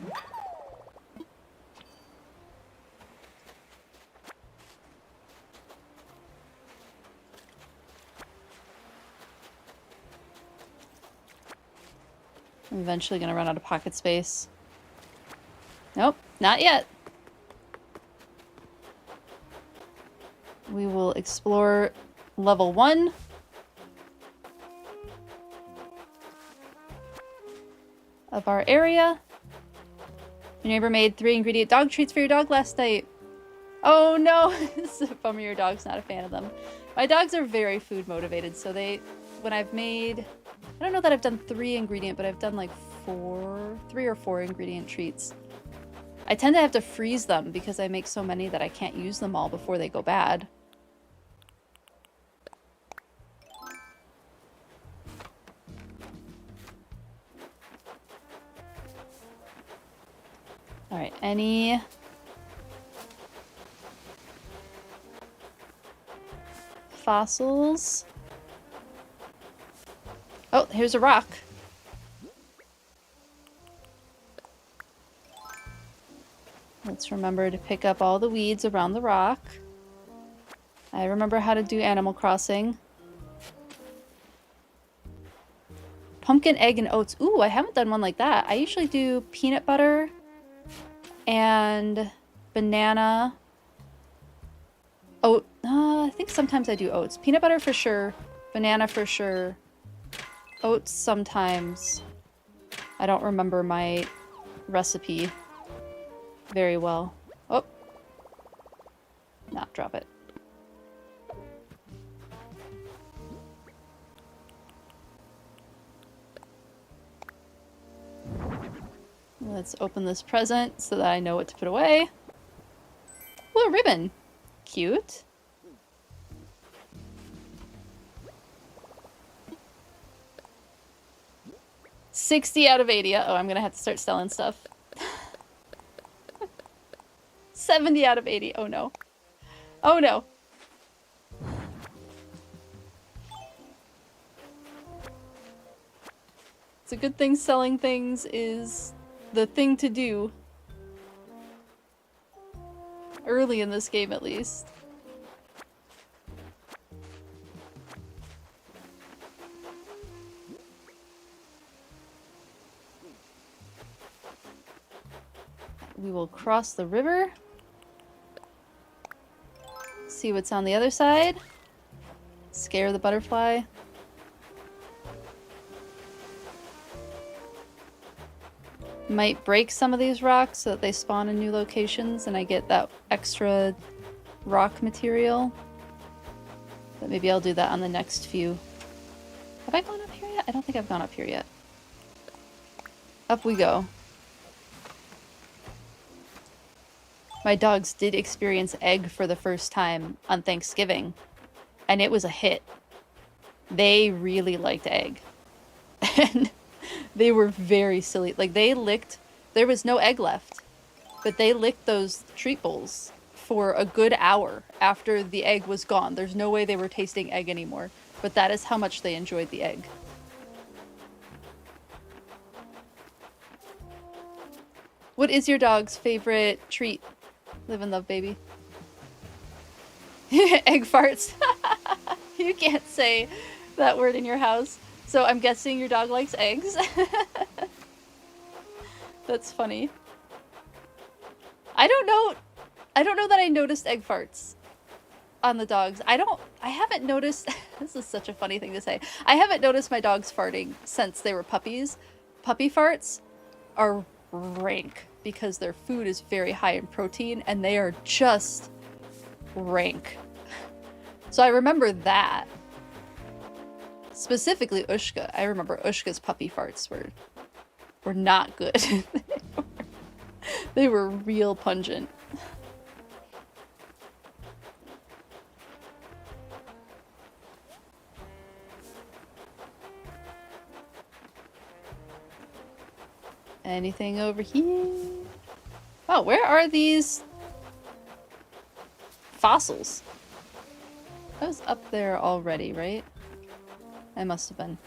I'm eventually gonna run out of pocket space. Nope, not yet. We will explore level 1. Of our area. Your neighbor made 3-ingredient dog treats for your dog last night. Oh no! This is a bummer your dog's not a fan of them. My dogs are very food motivated, so when I've made... I don't know that I've done 3-ingredient, but I've done like 3 or 4 ingredient treats. I tend to have to freeze them because I make so many that I can't use them all before they go bad. Alright, any... fossils? Oh, here's a rock. Let's remember to pick up all the weeds around the rock. I remember how to do Animal Crossing. Pumpkin, egg, and oats. Ooh, I haven't done one like that. I usually do peanut butter and banana. Oat. I think sometimes I do oats. Peanut butter for sure. Banana for sure. Oats sometimes. I don't remember my recipe very well. Oh. Not drop it. Let's open this present so that I know what to put away. Ooh, a ribbon. Cute. $60 out of 80. Oh, I'm gonna have to start selling stuff. 70 out of 80. Oh no. Oh no. It's a good thing selling things is the thing to do. Early in this game, at least. We will cross the river. See what's on the other side. Scare the butterfly. Might break some of these rocks so that they spawn in new locations and I get that extra rock material. But maybe I'll do that on the next few. Have I gone up here yet? I don't think I've gone up here yet. Up we go. My dogs did experience egg for the first time on Thanksgiving, and it was a hit. They really liked egg. And they were very silly. Like, they licked... There was no egg left, but they licked those treat bowls for a good hour after the egg was gone. There's no way they were tasting egg anymore, but that is how much they enjoyed the egg. What is your dog's favorite treat? Live and love, baby. Egg farts. You can't say that word in your house. So I'm guessing your dog likes eggs. That's funny. I don't know that I noticed egg farts on the dogs. I haven't noticed, this is such a funny thing to say. I haven't noticed my dogs farting since they were puppies. Puppy farts are rank because their food is very high in protein and they are just rank. So I remember that. Specifically Ushka. I remember Ushka's puppy farts were not good. They were real pungent. Anything over here? Oh, where are these fossils? I was up there already, right? I must have been.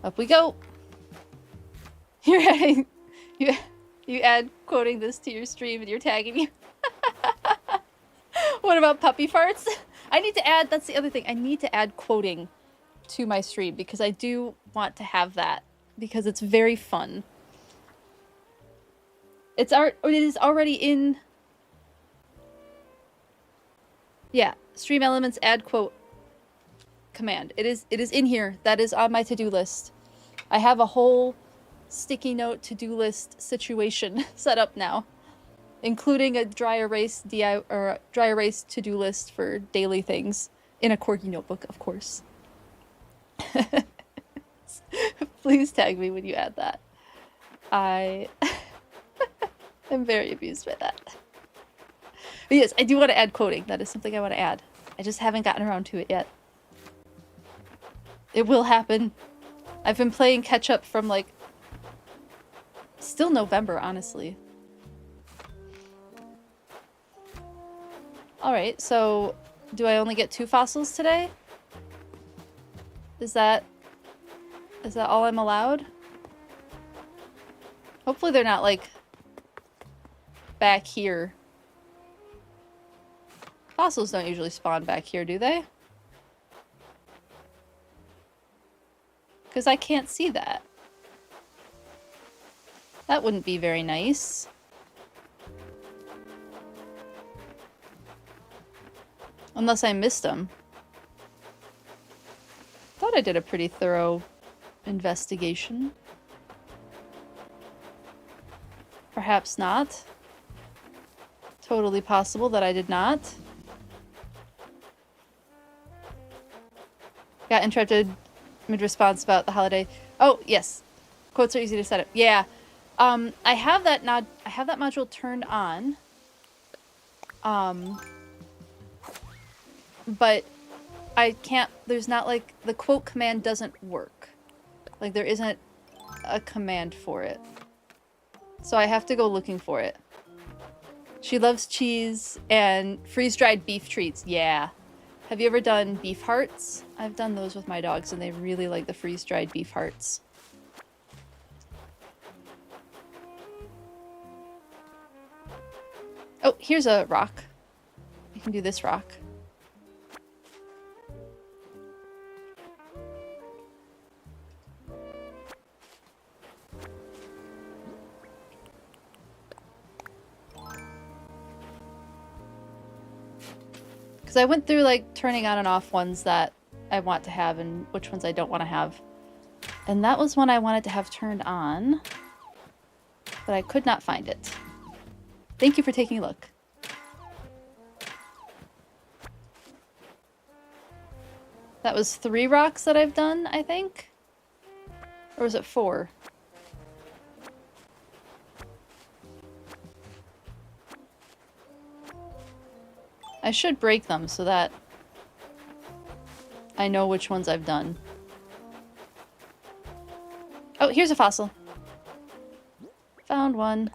Up we go! You're adding... You add quoting this to your stream and you're tagging you. What about puppy farts? I need to add... That's the other thing. I need to add quoting to my stream because I do want to have that because it's very fun. It is already in... Yeah, stream elements add quote command. It is in here. That is on my to-do list. I have a whole sticky note to-do list situation set up now, including a dry erase to-do list for daily things in a corgi notebook, of course. Please tag me when you add that. I am very amused by that. But yes, I do want to add quoting. That is something I want to add. I just haven't gotten around to it yet. It will happen. I've been playing catch up from like still November, honestly. Alright, so do I only get 2 fossils today? Is that all I'm allowed? Hopefully they're not like back here. Fossils don't usually spawn back here, do they? Because I can't see that. That wouldn't be very nice. Unless I missed them. Thought I did a pretty thorough investigation. Perhaps not. Totally possible that I did not. Got interrupted mid-response about the holiday. Oh, yes. Quotes are easy to set up. Yeah. I have that module turned on. But I can't, there's not like, the quote command doesn't work. Like there isn't a command for it. So I have to go looking for it. She loves cheese and freeze-dried beef treats. Yeah. Have you ever done beef hearts? I've done those with my dogs and they really like the freeze-dried beef hearts. Oh, here's a rock. You can do this rock. Because I went through like turning on and off ones that I want to have and which ones I don't want to have. And that was one I wanted to have turned on, but I could not find it. Thank you for taking a look. That was 3 rocks that I've done, I think? Or was it 4? I should break them so that I know which ones I've done. Oh, here's a fossil. Found one.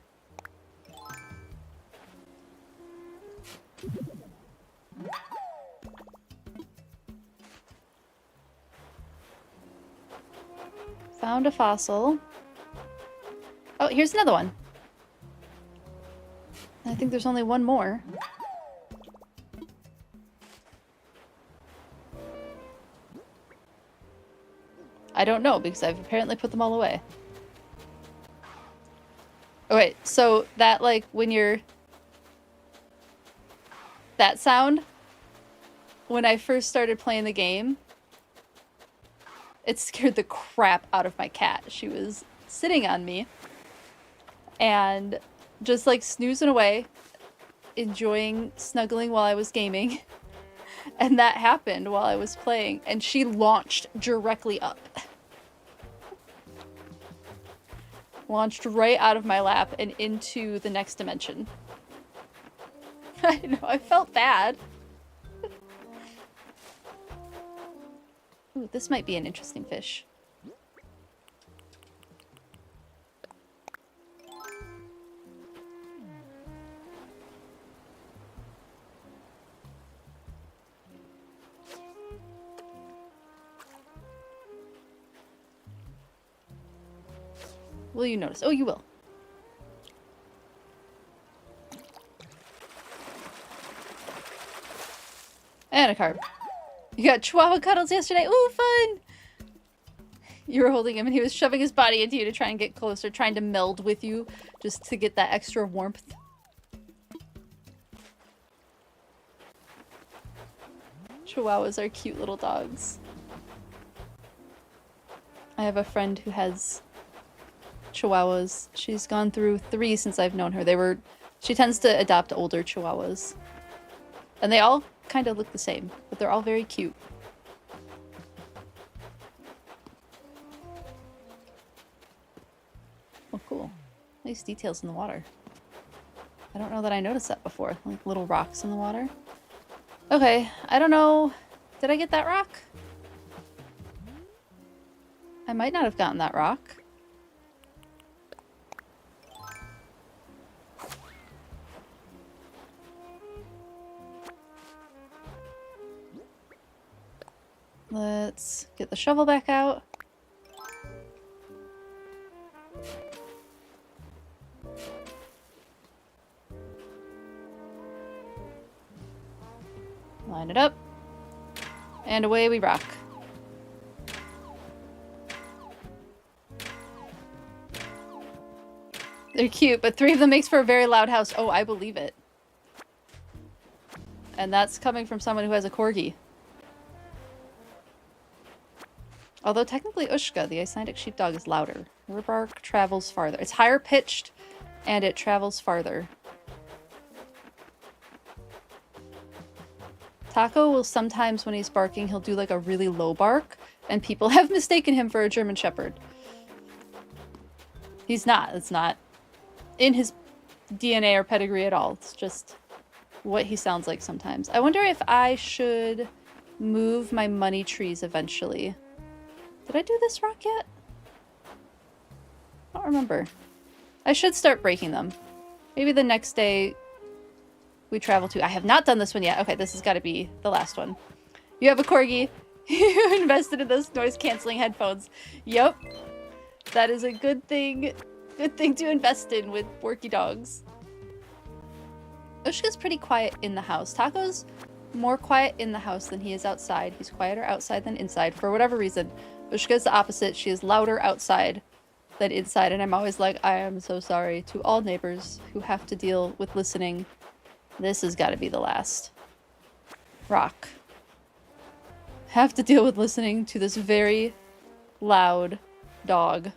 Found a fossil. Oh, here's another one. I think there's only one more. I don't know, because I've apparently put them all away. Oh wait, so that, like, when you're... That sound? When I first started playing the game, it scared the crap out of my cat. She was sitting on me and just, like, snoozing away, enjoying snuggling while I was gaming. And that happened while I was playing, and she launched directly up. Launched right out of my lap and into the next dimension. I know, I felt bad. Ooh, this might be an interesting fish. Will you notice? Oh, you will. And a carp. You got Chihuahua cuddles yesterday. Ooh, fun! You were holding him and he was shoving his body into you to try and get closer, trying to meld with you just to get that extra warmth. Chihuahuas are cute little dogs. I have a friend who has Chihuahuas. She's gone through 3 since I've known her. She tends to adopt older Chihuahuas. And they all kind of look the same, but they're all very cute. Oh, cool. Nice details in the water. I don't know that I noticed that before. Like little rocks in the water. Okay, I don't know. Did I get that rock? I might not have gotten that rock. Let's get the shovel back out. Line it up. And away we rock. They're cute, but 3 of them makes for a very loud house. Oh, I believe it. And that's coming from someone who has a corgi. Although technically Ushka, the Icelandic sheepdog, is louder. Her bark travels farther. It's higher pitched, and it travels farther. Taco will sometimes, when he's barking, he'll do like a really low bark, and people have mistaken him for a German Shepherd. He's not. It's not in his DNA or pedigree at all. It's just what he sounds like sometimes. I wonder if I should move my money trees eventually. Did I do this rock yet? I don't remember. I should start breaking them. Maybe the next day we travel to. I have not done this one yet. Okay, this has got to be the last one. You have a corgi. You invested in those noise-canceling headphones. Yep. That is a good thing. Good thing to invest in with Borky dogs. Ushka's pretty quiet in the house. Taco's more quiet in the house than he is outside. He's quieter outside than inside for whatever reason. Ushka's the opposite. She is louder outside than inside, and I'm always like, I am so sorry to all neighbors who have to deal with listening. This has got to be the last rock. Have to deal with listening to this very loud dog.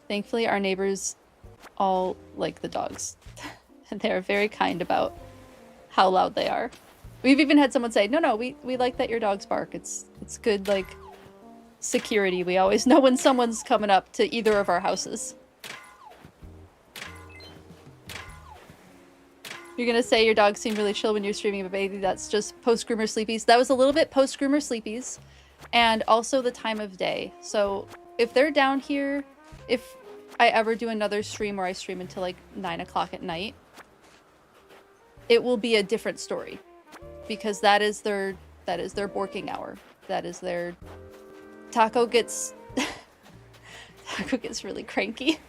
Thankfully, our neighbors all like the dogs. And they're very kind about how loud they are. We've even had someone say, no, we like that your dogs bark. It's good, like, security. We always know when someone's coming up to either of our houses. You're gonna say your dogs seem really chill when you're streaming, but baby, that's just post-groomer sleepies. That was a little bit post-groomer sleepies, and also the time of day. So if they're down here, if I ever do another stream where I stream until like 9 o'clock at night, it will be a different story, because that is their borking hour. That is their... Taco gets really cranky.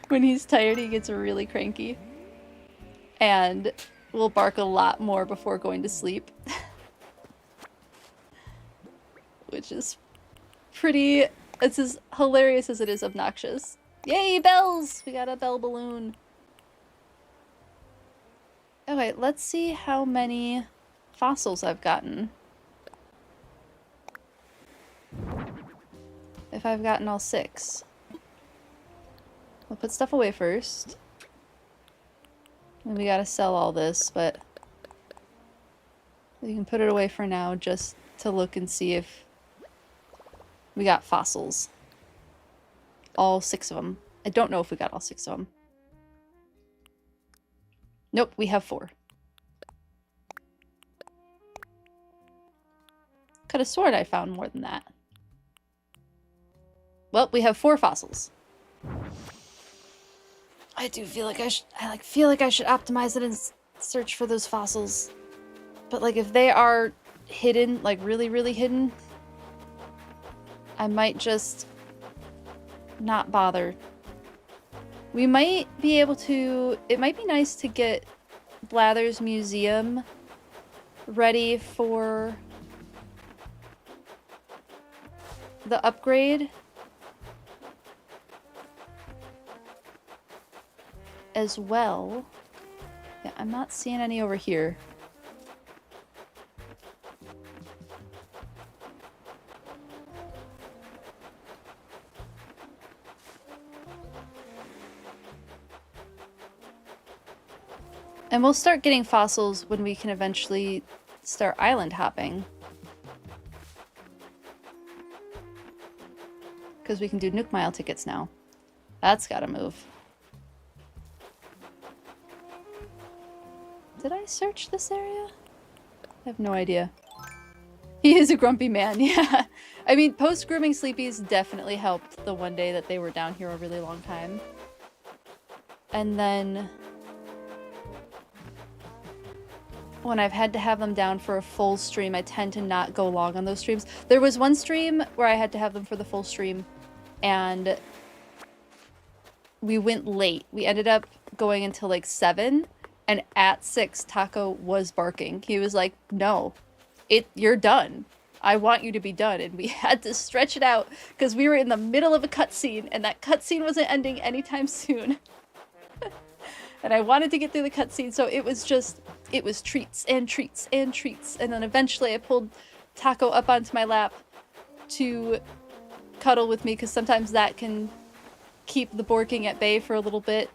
When he's tired, he gets really cranky. And will bark a lot more before going to sleep. Which is pretty... It's as hilarious as it is obnoxious. Yay, bells! We got a bell balloon. Okay, let's see how many fossils I've gotten. If I've gotten all 6. We'll put stuff away first. And we gotta sell all this, but we can put it away for now just to look and see if we got fossils. All 6 of them. I don't know if we got all 6 of them. Nope, we have 4. Could have sworn I found more than that. Well, we have 4 fossils. I do feel like I should optimize it and search for those fossils. But like if they are hidden, like really, really hidden, I might just not bother. We might be able to... It might be nice to get Blather's museum ready for the upgrade as well. Yeah, I'm not seeing any over here. And we'll start getting fossils when we can eventually start island hopping. Because we can do Nook Mile tickets now. That's gotta move. Did I search this area? I have no idea. He is a grumpy man, yeah. I mean, post-grooming sleepies definitely helped the one day that they were down here a really long time. And then... when I've had to have them down for a full stream, I tend to not go long on those streams. There was one stream where I had to have them for the full stream, and we went late. We ended up going until like 7, and at 6, Taco was barking. He was like, no, you're done. I want you to be done. And we had to stretch it out because we were in the middle of a cutscene, and that cutscene wasn't ending anytime soon. And I wanted to get through the cutscene, so it was treats and treats and treats. And then eventually I pulled Taco up onto my lap to cuddle with me, because sometimes that can keep the borking at bay for a little bit.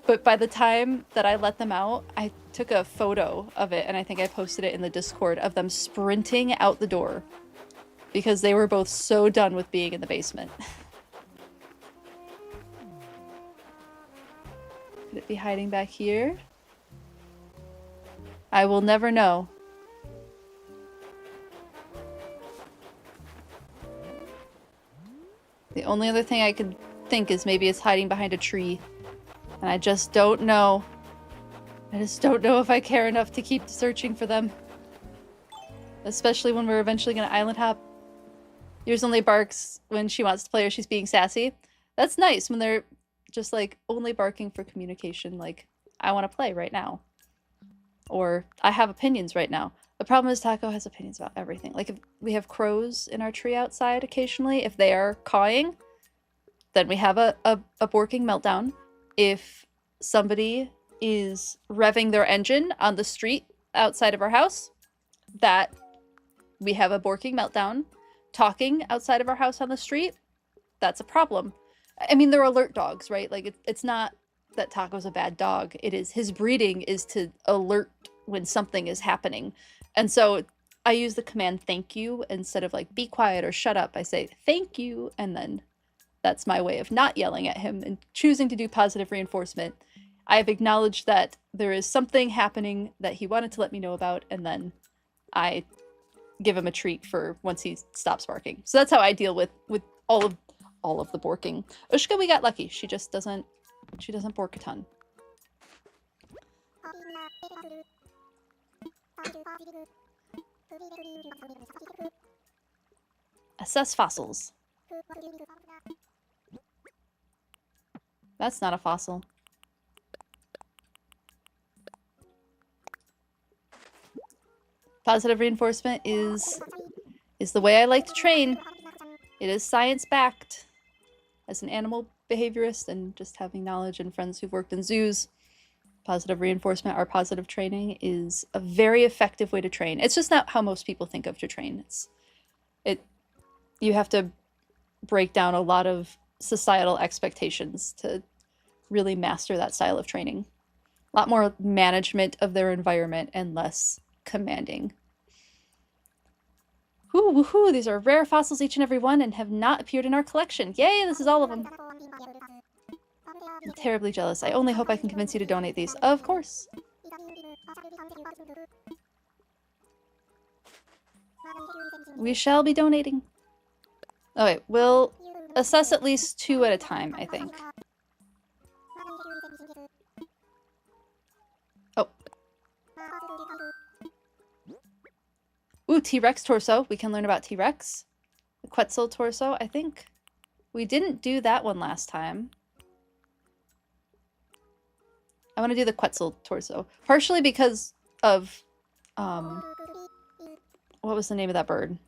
But by the time that I let them out, took a photo of it, and I think I posted it in the Discord, of them sprinting out the door because they were both so done with being in the basement. Could it be hiding back here? I will never know. The only other thing I could think is maybe it's hiding behind a tree. And I just don't know. I just don't know if I care enough to keep searching for them. Especially when we're eventually going to island hop. Yours only barks when she wants to play or she's being sassy. That's nice when they're just like only barking for communication, like, I want to play right now. Or I have opinions right now. The problem is Taco has opinions about everything. Like, if we have crows in our tree outside occasionally, if they are cawing, then we have a borking meltdown. If somebody is revving their engine on the street outside of our house, that we have a borking meltdown. Talking outside of our house on the street, that's a problem. I mean, they're alert dogs, right? Like, it's not that Taco's a bad dog. It is, his breeding is to alert when something is happening. And so I use the command thank you instead of like be quiet or shut up. I say thank you, and then that's my way of not yelling at him and choosing to do positive reinforcement. I have acknowledged that there is something happening that he wanted to let me know about, and then I give him a treat for once he stops barking. So that's how I deal with all of the borking. Ushka, we got lucky. She just doesn't bork a ton. Assess fossils. That's not a fossil. Positive reinforcement is the way I like to train. It is science-backed. As an animal behaviorist and just having knowledge and friends who've worked in zoos, positive reinforcement or positive training is a very effective way to train. It's just not how most people think of to train. You have to break down a lot of societal expectations to really master that style of training. A lot more management of their environment and less commanding. Whoo, woohoo, these are rare fossils, each and every one, and have not appeared in our collection. Yay, this is all of them. I'm terribly jealous. I only hope I can convince you to donate these. Of course. We shall be donating. Okay, we'll assess at least 2 at a time, I think. Oh. Ooh, T-Rex torso. We can learn about T-Rex. The Quetzal torso, I think. We didn't do that one last time. I want to do the Quetzal torso. Partially because of, what was the name of that bird?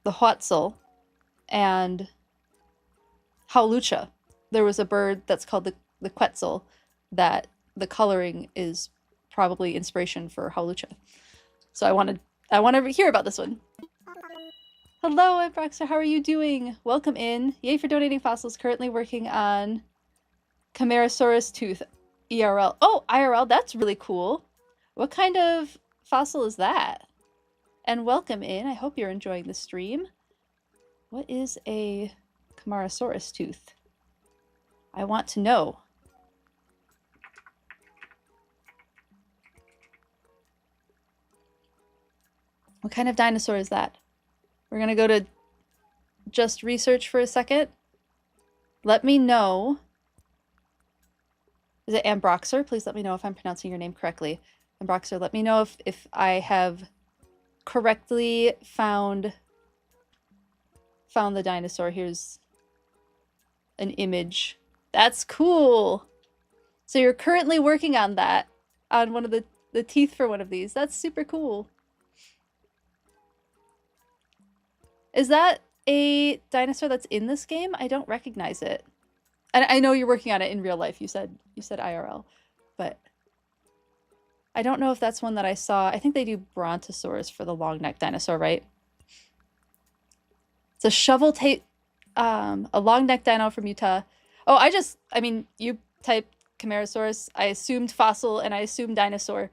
The Huatzal and Howlucha. There was a bird that's called the Quetzal that the coloring is probably inspiration for Howlucha. So I want to hear about this one. Hello, Ambroxer, how are you doing? Welcome in. Yay for donating fossils. Currently working on Camarasaurus tooth ERL. Oh, IRL, that's really cool. What kind of fossil is that? And welcome in. I hope you're enjoying the stream. What is a Camarasaurus tooth? I want to know. What kind of dinosaur is that? We're gonna go to just research for a second. Let me know. Is it Ambroxer? Please let me know if I'm pronouncing your name correctly. Ambroxer, let me know if I have correctly found the dinosaur. Here's an image. That's cool. So you're currently working on that, on one of the teeth for one of these. That's super cool. Is that a dinosaur that's in this game? I don't recognize it. And I know you're working on it in real life. You said IRL, but I don't know if that's one that I saw. I think they do Brontosaurus for the long neck dinosaur, right? It's a a long neck dino from Utah. Oh, I mean, you typed Camarasaurus, I assumed fossil, and I assumed dinosaur.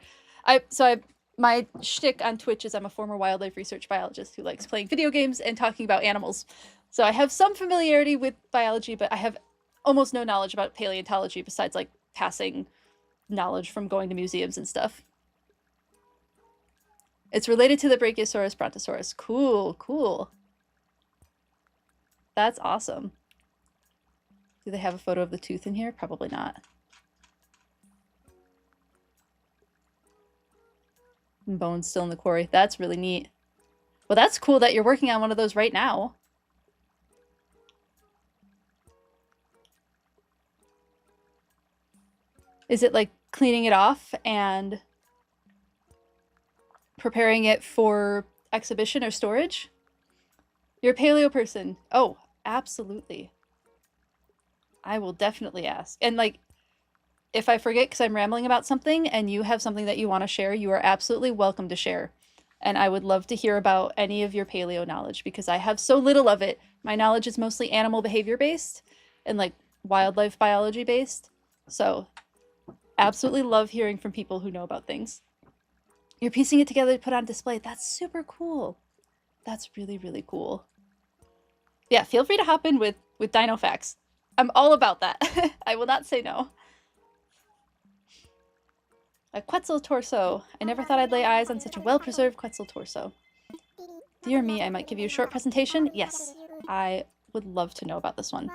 My shtick on Twitch is I'm a former wildlife research biologist who likes playing video games and talking about animals. So I have some familiarity with biology, but I have almost no knowledge about paleontology besides like passing knowledge from going to museums and stuff. It's related to the Brachiosaurus brontosaurus. Cool, cool. That's awesome. Do they have a photo of the tooth in here? Probably not. Bones still in the quarry. That's really neat. Well, that's cool that you're working on one of those right now. Is it like cleaning it off and preparing it for exhibition or storage? You're a paleo person. Oh, absolutely. I will definitely ask. And like, if I forget because I'm rambling about something and you have something that you want to share, you are absolutely welcome to share. And I would love to hear about any of your paleo knowledge because I have so little of it. My knowledge is mostly animal behavior based and like wildlife biology based. So absolutely love hearing from people who know about things. You're piecing it together to put on display. That's super cool. That's really, really cool. Yeah, feel free to hop in with dino facts. I'm all about that. I will not say no. A Quetzal torso. I never thought I'd lay eyes on such a well-preserved Quetzal torso. Dear me, I might give you a short presentation. Yes, I would love to know about this one.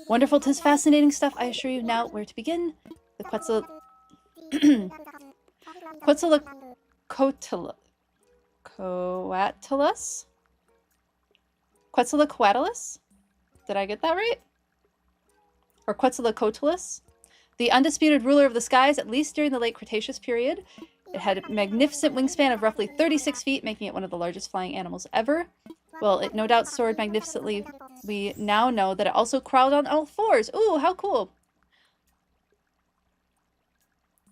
Wonderful, 'tis fascinating stuff, I assure you. Now, where to begin? The Quetzal... Quetzalcoatlus? Quetzalcoatlus? Did I get that right? Or Quetzalcoatlus? The undisputed ruler of the skies, at least during the late Cretaceous period. It had a magnificent wingspan of roughly 36 feet, making it one of the largest flying animals ever. Well, it no doubt soared magnificently. We now know that it also crawled on all fours. Ooh, how cool.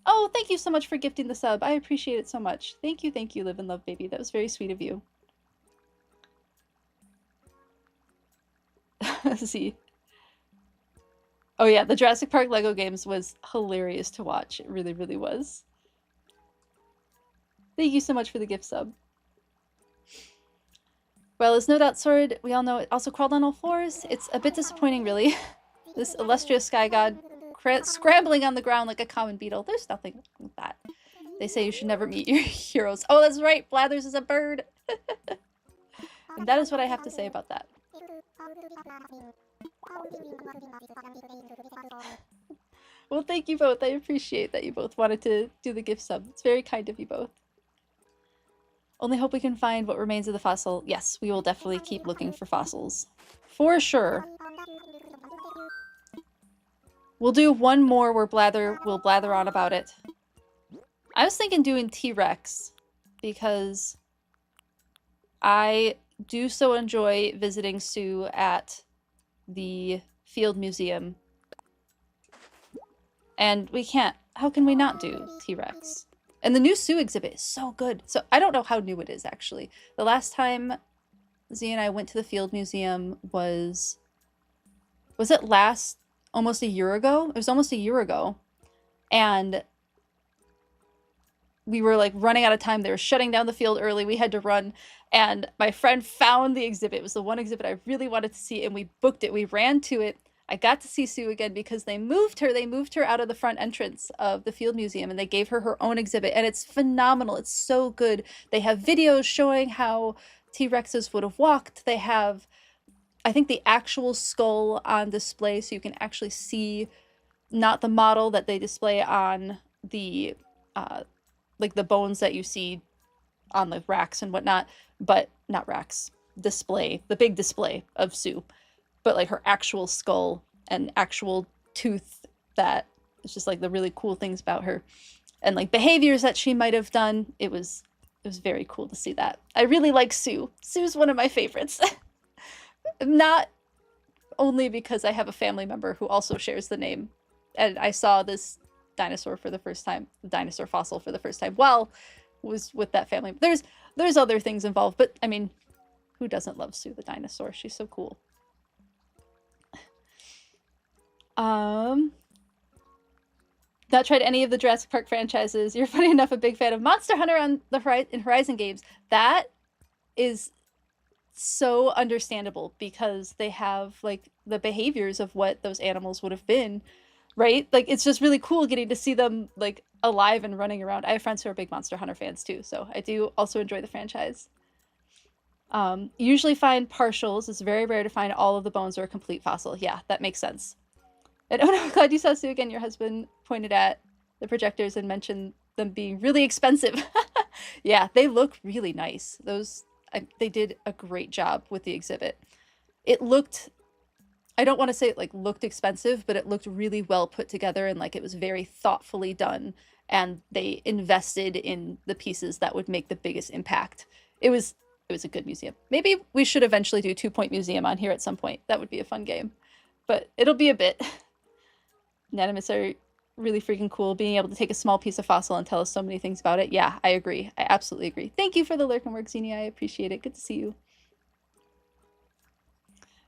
Oh, thank you so much for gifting the sub. I appreciate it so much. Thank you, Live and Love Baby. That was very sweet of you. Let's see. Oh yeah, the Jurassic Park Lego games was hilarious to watch. It really, really was. Thank you so much for the gift sub. Well, as no doubt soared, we all know it also crawled on all fours. It's a bit disappointing, really. This illustrious sky god scrambling on the ground like a common beetle. There's nothing wrong with that. They say you should never meet your heroes. Oh, that's right. Blathers is a bird. And that is what I have to say about that. Well, thank you both. I appreciate that you both wanted to do the gift sub. It's very kind of you both. Only hope we can find what remains of the fossil. Yes, we will definitely keep looking for fossils. For sure. We'll do one more where we'll blather on about it. I was thinking doing T-Rex because I do so enjoy visiting Sue at the Field Museum. And we can't, how can we not do T-Rex? And the new Sue exhibit is so good. So I don't know how new it is, actually. The last time Z and I went to the Field Museum was it almost a year ago? It was almost a year ago. And we were like running out of time. They were shutting down the field early. We had to run. And my friend found the exhibit. It was the one exhibit I really wanted to see. And we booked it. We ran to it. I got to see Sue again because they moved her. They moved her out of the front entrance of the Field Museum and they gave her her own exhibit. And it's phenomenal. It's so good. They have videos showing how T-Rexes would have walked. They have, I think, the actual skull on display so you can actually see not the model that they display on the like the bones that you see on the racks and whatnot, but not racks, display, the big display of Sue, but like her actual skull and actual tooth. That it's just like the really cool things about her and like behaviors that she might have done. It was very cool to see that. I really like Sue. Sue's one of my favorites. Not only because I have a family member who also shares the name and I saw this dinosaur for the first time, the dinosaur fossil for the first time while was with that family. There's other things involved, but I mean, who doesn't love Sue the dinosaur? She's so cool. Not tried any of the Jurassic Park franchises. You're funny enough a big fan of Monster Hunter on the Horizon games. That is so understandable because they have like the behaviors of what those animals would have been, right? Like it's just really cool getting to see them like alive and running around. I have friends who are big Monster Hunter fans too, so I do also enjoy the franchise. Usually find partials. It's very rare to find all of the bones or a complete fossil. Yeah, that makes sense. And oh no, glad you saw Sue again. Your husband pointed at the projectors and mentioned them being really expensive. Yeah, they look really nice. They did a great job with the exhibit. It looked, I don't want to say it like looked expensive, but it looked really well put together and like it was very thoughtfully done. And they invested in the pieces that would make the biggest impact. It was a good museum. Maybe we should eventually do 2-Point Museum on here at some point. That would be a fun game. But it'll be a bit. Anatomists are really freaking cool. Being able to take a small piece of fossil and tell us so many things about it. Yeah, I agree. I absolutely agree. Thank you for the lurk and work, Xenia. I appreciate it. Good to see you.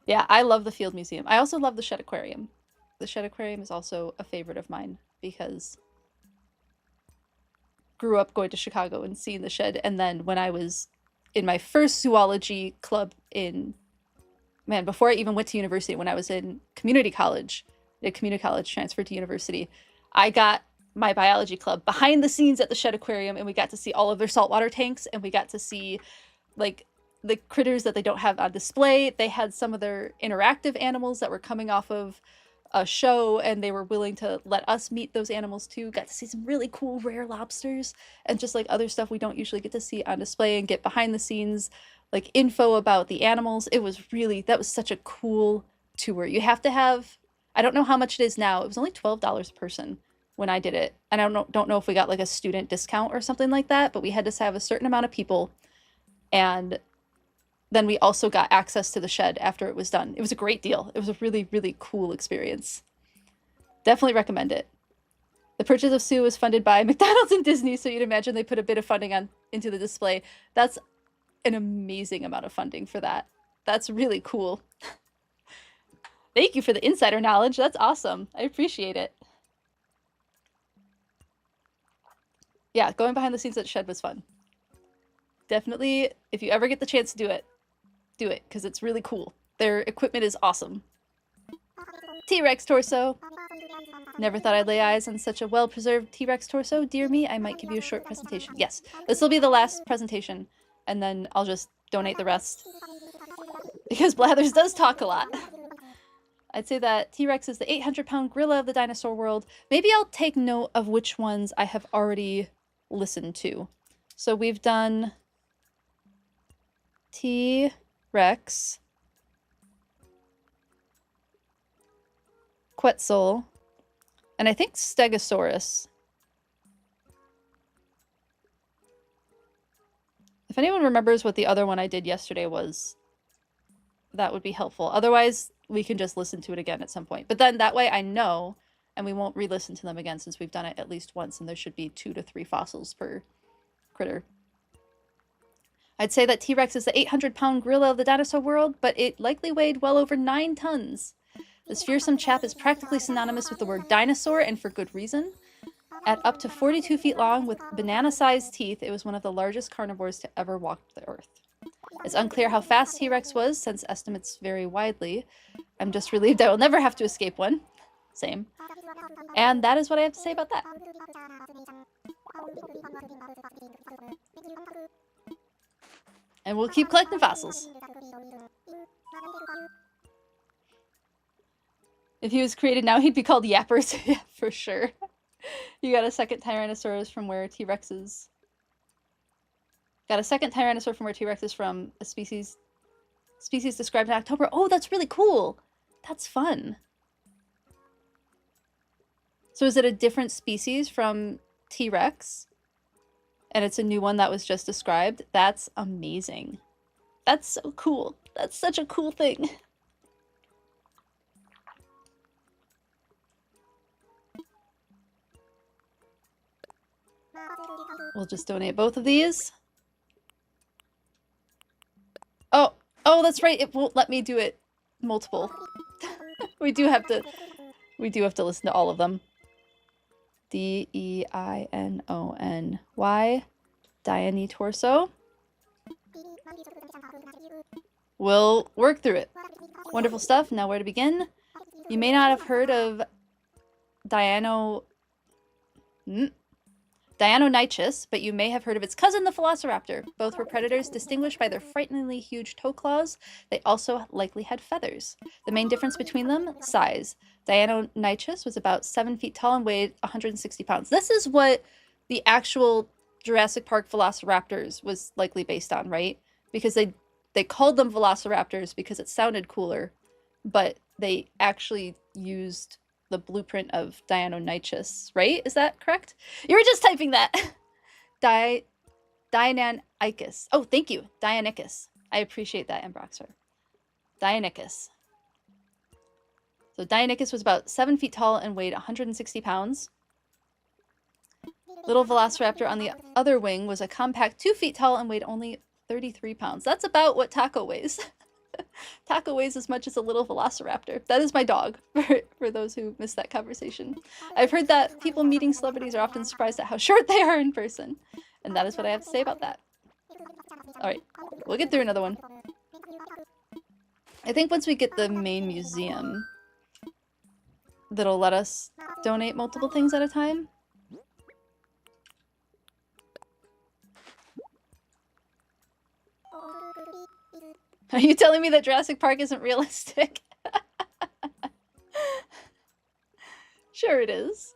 Yeah, I love the Field Museum. I also love the Shed Aquarium. The Shed Aquarium is also a favorite of mine because grew up going to Chicago and seeing the shed. And then when I was in my first zoology club before I even went to university, when I was in community college, transferred to university, I got my biology club behind the scenes at the Shed Aquarium, and we got to see all of their saltwater tanks, and we got to see like the critters that they don't have on display. They had some of their interactive animals that were coming off of a show, and they were willing to let us meet those animals too. Got to see some really cool rare lobsters and just like other stuff we don't usually get to see on display, and get behind the scenes like info about the animals. That was such a cool tour. You have to have, I don't know how much it is now. It was only $12 a person when I did it. And I don't know if we got like a student discount or something like that, but we had to have a certain amount of people. And then we also got access to the shed after it was done. It was a great deal. It was a really, really cool experience. Definitely recommend it. The purchase of Sue was funded by McDonald's and Disney, so you'd imagine they put a bit of funding into the display. That's an amazing amount of funding for that. That's really cool. Thank you for the insider knowledge. That's awesome. I appreciate it. Yeah, going behind the scenes at Shed was fun. Definitely, if you ever get the chance to do it, because it's really cool. Their equipment is awesome. T-Rex torso. Never thought I'd lay eyes on such a well-preserved T-Rex torso. Dear me, I might give you a short presentation. Yes, this will be the last presentation, and then I'll just donate the rest. Because Blathers does talk a lot. I'd say that T-Rex is the 800-pound gorilla of the dinosaur world. Maybe I'll take note of which ones I have already listened to. So we've done T-Rex, Quetzal, and I think Stegosaurus. If anyone remembers what the other one I did yesterday was, that would be helpful. Otherwise, we can just listen to it again at some point. But then that way I know, and we won't re-listen to them again since we've done it at least once, and there should be 2 to 3 fossils per critter. I'd say that T-Rex is the 800-pound gorilla of the dinosaur world, but it likely weighed well over 9 tons. This fearsome chap is practically synonymous with the word dinosaur, and for good reason. At up to 42 feet long with banana-sized teeth, it was one of the largest carnivores to ever walk the earth. It's unclear how fast T-Rex was, since estimates vary widely. I'm just relieved I will never have to escape one. Same. And that is what I have to say about that. And we'll keep collecting fossils. If he was created now, he'd be called Yappers. Yeah, for sure. You got a second Tyrannosaurus from where T-Rex is. Got a second Tyrannosaur from where T-Rex is from. A species described in October. Oh, that's really cool. That's fun. So is it a different species from T-Rex? And it's a new one that was just described? That's amazing. That's so cool. That's such a cool thing. We'll just donate both of these. Oh, that's right. It won't let me do it multiple. we do have to listen to all of them. D-E-I-N-O-N-Y. Dione torso. We'll work through it. Wonderful stuff. Now where to begin? You may not have heard of Deinonychus, but you may have heard of its cousin, the velociraptor. Both were predators distinguished by their frighteningly huge toe claws. They also likely had feathers. The main difference between them? Size. Deinonychus was about 7 feet tall and weighed 160 pounds. This is what the actual Jurassic Park velociraptors was likely based on, right? Because they called them velociraptors because it sounded cooler, but they actually used the blueprint of Deinonychus, right? Is that correct? You were just typing that. Deinonychus. Oh, thank you. Deinonychus. I appreciate that, Ambroxer. Deinonychus. So Deinonychus was about 7 feet tall and weighed 160 pounds. Little Velociraptor on the other wing was a compact 2 feet tall and weighed only 33 pounds. That's about what Taco weighs. Taco weighs as much as a little velociraptor. That is my dog, for those who missed that conversation. I've heard that people meeting celebrities are often surprised at how short they are in person. And that is what I have to say about that. Alright, we'll get through another one. I think once we get the main museum, that'll let us donate multiple things at a time. Are you telling me that Jurassic Park isn't realistic? Sure it is.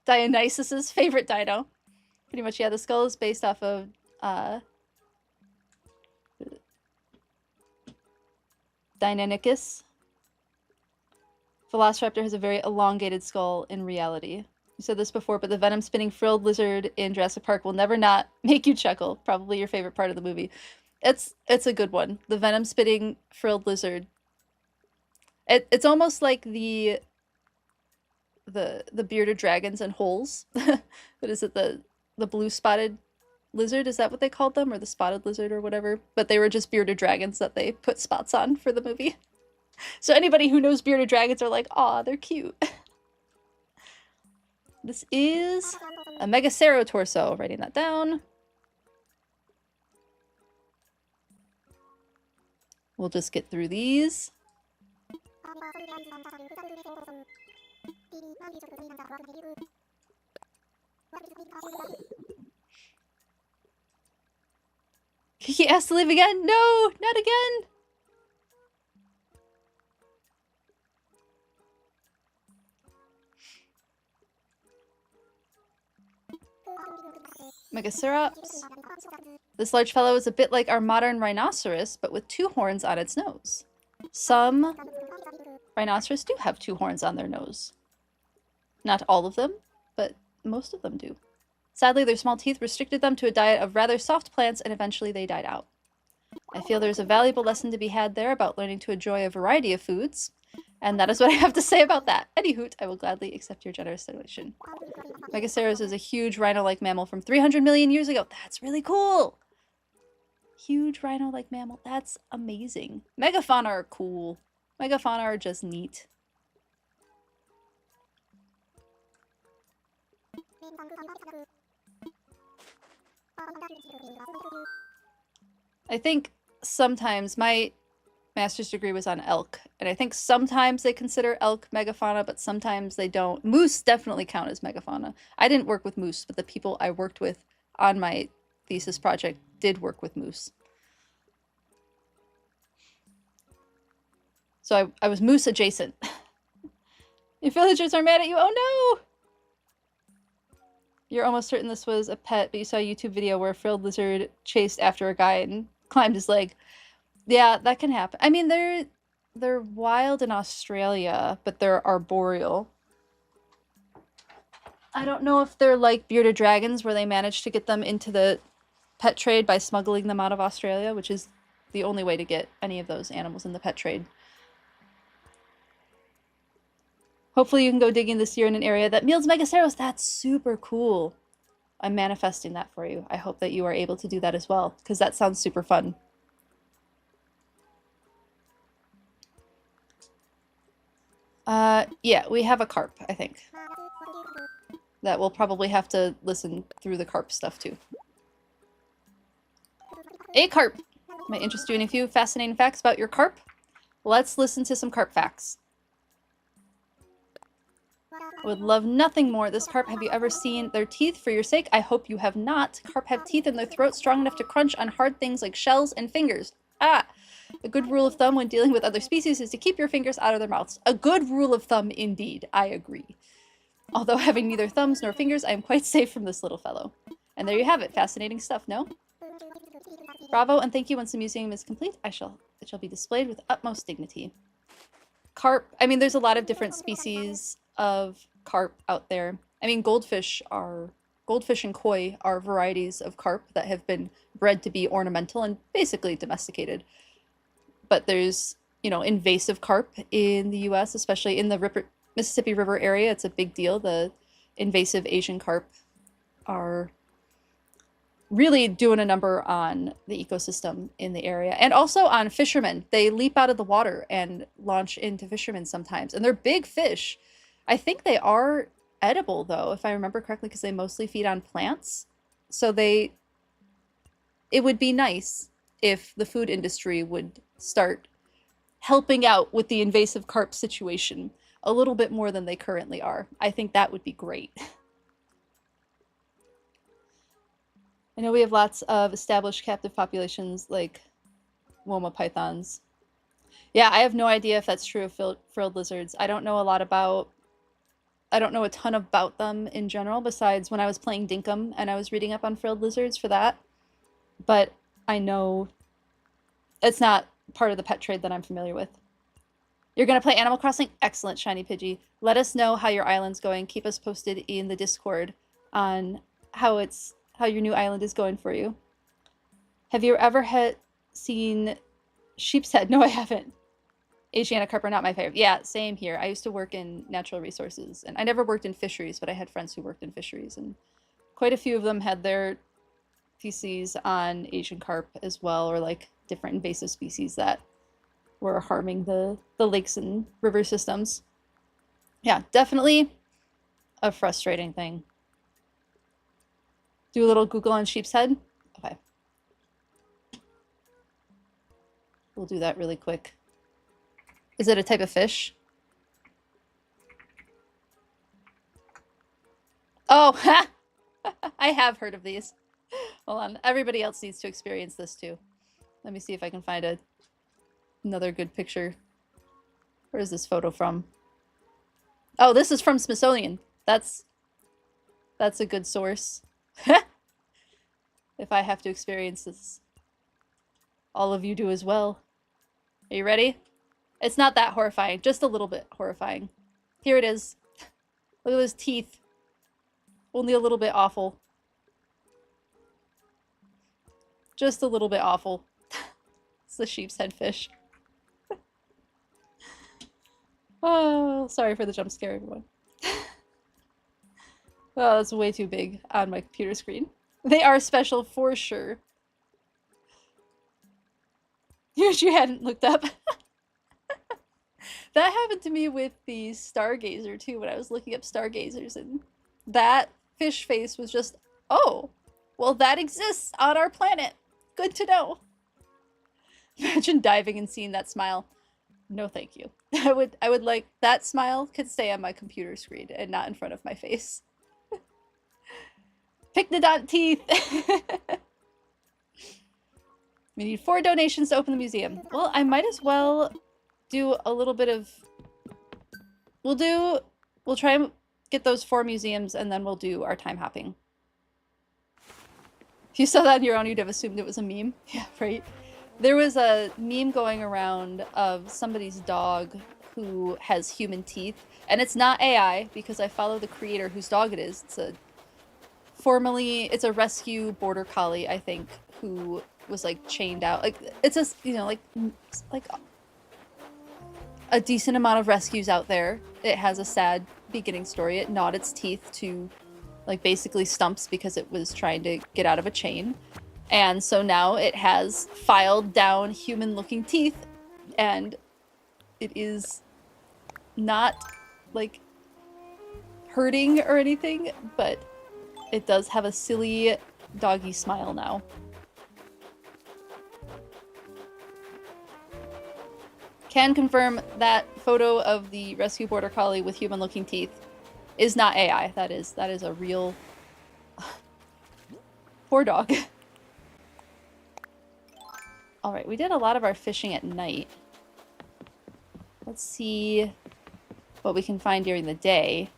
Dionysus's favorite dino. Pretty much, yeah, the skull is based off of, Deinonychus. Velociraptor has a very elongated skull in reality. You said this before, but the venom-spitting frilled lizard in Jurassic Park will never not make you chuckle. Probably your favorite part of the movie. It's a good one. The venom-spitting frilled lizard. It's almost like the bearded dragons and holes. What is it? The blue spotted lizard? Is that what they called them? Or the spotted lizard or whatever? But they were just bearded dragons that they put spots on for the movie. So anybody who knows bearded dragons are like, aw, they're cute. This is a Megacerotorso. Writing that down. We'll just get through these. Kiki asked to leave again? No, not again! Megacerops. This large fellow is a bit like our modern rhinoceros, but with 2 horns on its nose. Some rhinoceros do have 2 horns on their nose. Not all of them, but most of them do. Sadly, their small teeth restricted them to a diet of rather soft plants, and eventually they died out. I feel there's a valuable lesson to be had there about learning to enjoy a variety of foods, and that is what I have to say about that. Anyhoot, I will gladly accept your generous donation. Megaceros is a huge rhino-like mammal from 300 million years ago. That's really cool! Huge rhino-like mammal. That's amazing. Megafauna are cool. Megafauna are just neat. I think sometimes my master's degree was on elk, and I think sometimes they consider elk megafauna, but sometimes they don't. Moose definitely count as megafauna. I didn't work with moose, but the people I worked with on my thesis project did work with moose. So I was moose adjacent. Your villagers are mad at you. Oh no! You're almost certain this was a pet, but you saw a YouTube video where a frilled lizard chased after a guy and climbed his leg. Yeah, that can happen. I mean, they're wild in Australia, but they're arboreal. I don't know if they're like bearded dragons, where they managed to get them into the pet trade by smuggling them out of Australia, which is the only way to get any of those animals in the pet trade. Hopefully you can go digging this year in an area that yields Megaceros. That's super cool. I'm manifesting that for you. I hope that you are able to do that as well, because that sounds super fun. Yeah, we have a carp, I think. that we'll probably have to listen through the carp stuff too. A carp! Might interest you in a few fascinating facts about your carp. Let's listen to some carp facts. I would love nothing more. This carp, have you ever seen their teeth? For your sake, I hope you have not. Carp have teeth in their throat strong enough to crunch on hard things like shells and fingers. Ah! A good rule of thumb when dealing with other species is to keep your fingers out of their mouths. A good rule of thumb indeed, I agree. Although having neither thumbs nor fingers, I am quite safe from this little fellow. And there you have it. Fascinating stuff, no? Bravo, and thank you. Once the museum is complete, it shall be displayed with utmost dignity. Carp, I mean, there's a lot of different species of carp out there. I mean, goldfish and koi are varieties of carp that have been bred to be ornamental and basically domesticated. But there's, you know, invasive carp in the US, especially in the Mississippi River area. It's a big deal. The invasive Asian carp are really doing a number on the ecosystem in the area, and also on fishermen. They leap out of the water and launch into fishermen sometimes, and they're big fish. I think they are edible, though, if I remember correctly, because they mostly feed on plants. So it would be nice if the food industry would start helping out with the invasive carp situation a little bit more than they currently are. I think that would be great. I know we have lots of established captive populations like Woma pythons. Yeah, I have no idea if that's true of frilled lizards. I don't know a ton about them in general, besides when I was playing Dinkum and I was reading up on frilled lizards for that. But I know it's not part of the pet trade that I'm familiar with. You're going to play Animal Crossing? Excellent, Shiny Pidgey. Let us know how your island's going. Keep us posted in the Discord on how your new island is going for you. Have you ever seen sheep's head? No, I haven't. Asiana carp are not my favorite. Yeah, same here. I used to work in natural resources, and I never worked in fisheries, but I had friends who worked in fisheries, and quite a few of them had their theses on Asian carp as well, or like different invasive species that were harming the lakes and river systems. Yeah, definitely a frustrating thing. Do a little Google on sheep's head? Okay. We'll do that really quick. Is it a type of fish? Oh, ha! I have heard of these. Hold on. Everybody else needs to experience this too. Let me see if I can find another good picture. Where is this photo from? Oh, this is from Smithsonian. That's a good source. If I have to experience this, all of you do as well. Are you ready? It's not that horrifying, just a little bit horrifying. Here it is. Look at those teeth. Only a little bit awful. Just a little bit awful. It's the sheep's head fish. Oh, sorry for the jump scare, everyone. Oh, that's way too big on my computer screen. They are special for sure. Here's you hadn't looked up. That happened to me with the Stargazer too, when I was looking up Stargazers, and that fish face was just, oh, well, that exists on our planet. Good to know. Imagine diving and seeing that smile. No, thank you. I would like that smile could stay on my computer screen and not in front of my face. Picnodont teeth. We need 4 donations to open the museum. Well, I might as well do a little bit of... We'll try and get those 4 museums, and then we'll do our time hopping. If you saw that on your own, you'd have assumed it was a meme. Yeah, right? There was a meme going around of somebody's dog who has human teeth, and it's not AI, because I follow the creator whose dog it is. It's a rescue border collie, I think, who was like chained out. Like, it's a, you know, like a decent amount of rescues out there. It has a sad beginning story. It gnawed its teeth to like basically stumps because it was trying to get out of a chain. And so now it has filed down human looking teeth, and it is not like hurting or anything, but it does have a silly doggy smile now. Can confirm that photo of the rescue border collie with human-looking teeth is not AI. That is a real poor dog. All right, we did a lot of our fishing at night. Let's see what we can find during the day.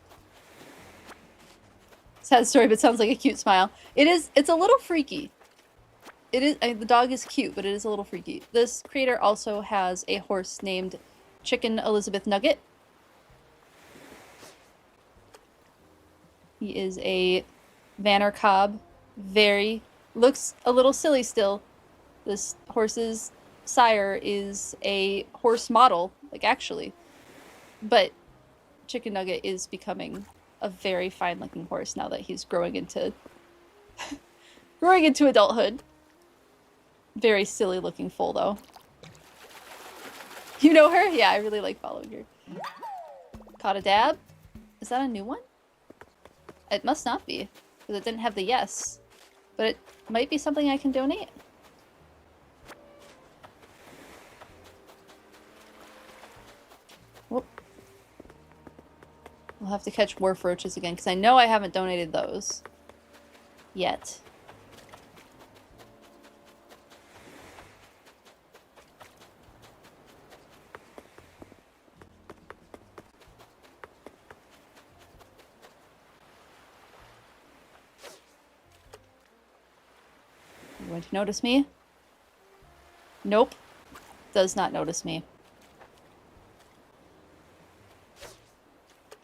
Sad story, but sounds like a cute smile. It's a little freaky. It is, the dog is cute, but it is a little freaky. This creator also has a horse named Chicken Elizabeth Nugget. He is a Vanner Cobb. Looks a little silly still. This horse's sire is a horse model, like actually. But Chicken Nugget is becoming a very fine-looking horse now that he's growing into adulthood. Very silly-looking foal, though. You know her? Yeah, I really like following her. Caught a dab? Is that a new one? It must not be, because it didn't have the yes. But it might be something I can donate. Whoop. We'll have to catch wharf roaches again, because I know I haven't donated those yet. You going to notice me? Nope. Does not notice me.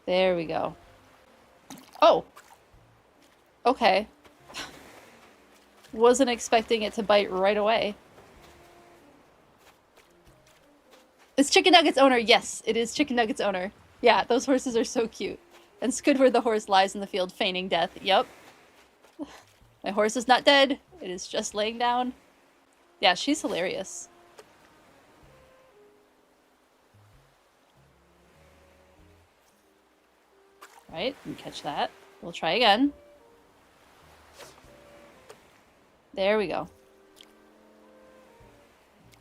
There we go. Oh! Okay. Wasn't expecting it to bite right away. Is Chicken Nugget's owner? Yes, it is Chicken Nugget's owner. Yeah, those horses are so cute. And Squidward the horse lies in the field feigning death. Yep. My horse is not dead. It is just laying down. Yeah, she's hilarious. Right, and catch that. We'll try again. There we go.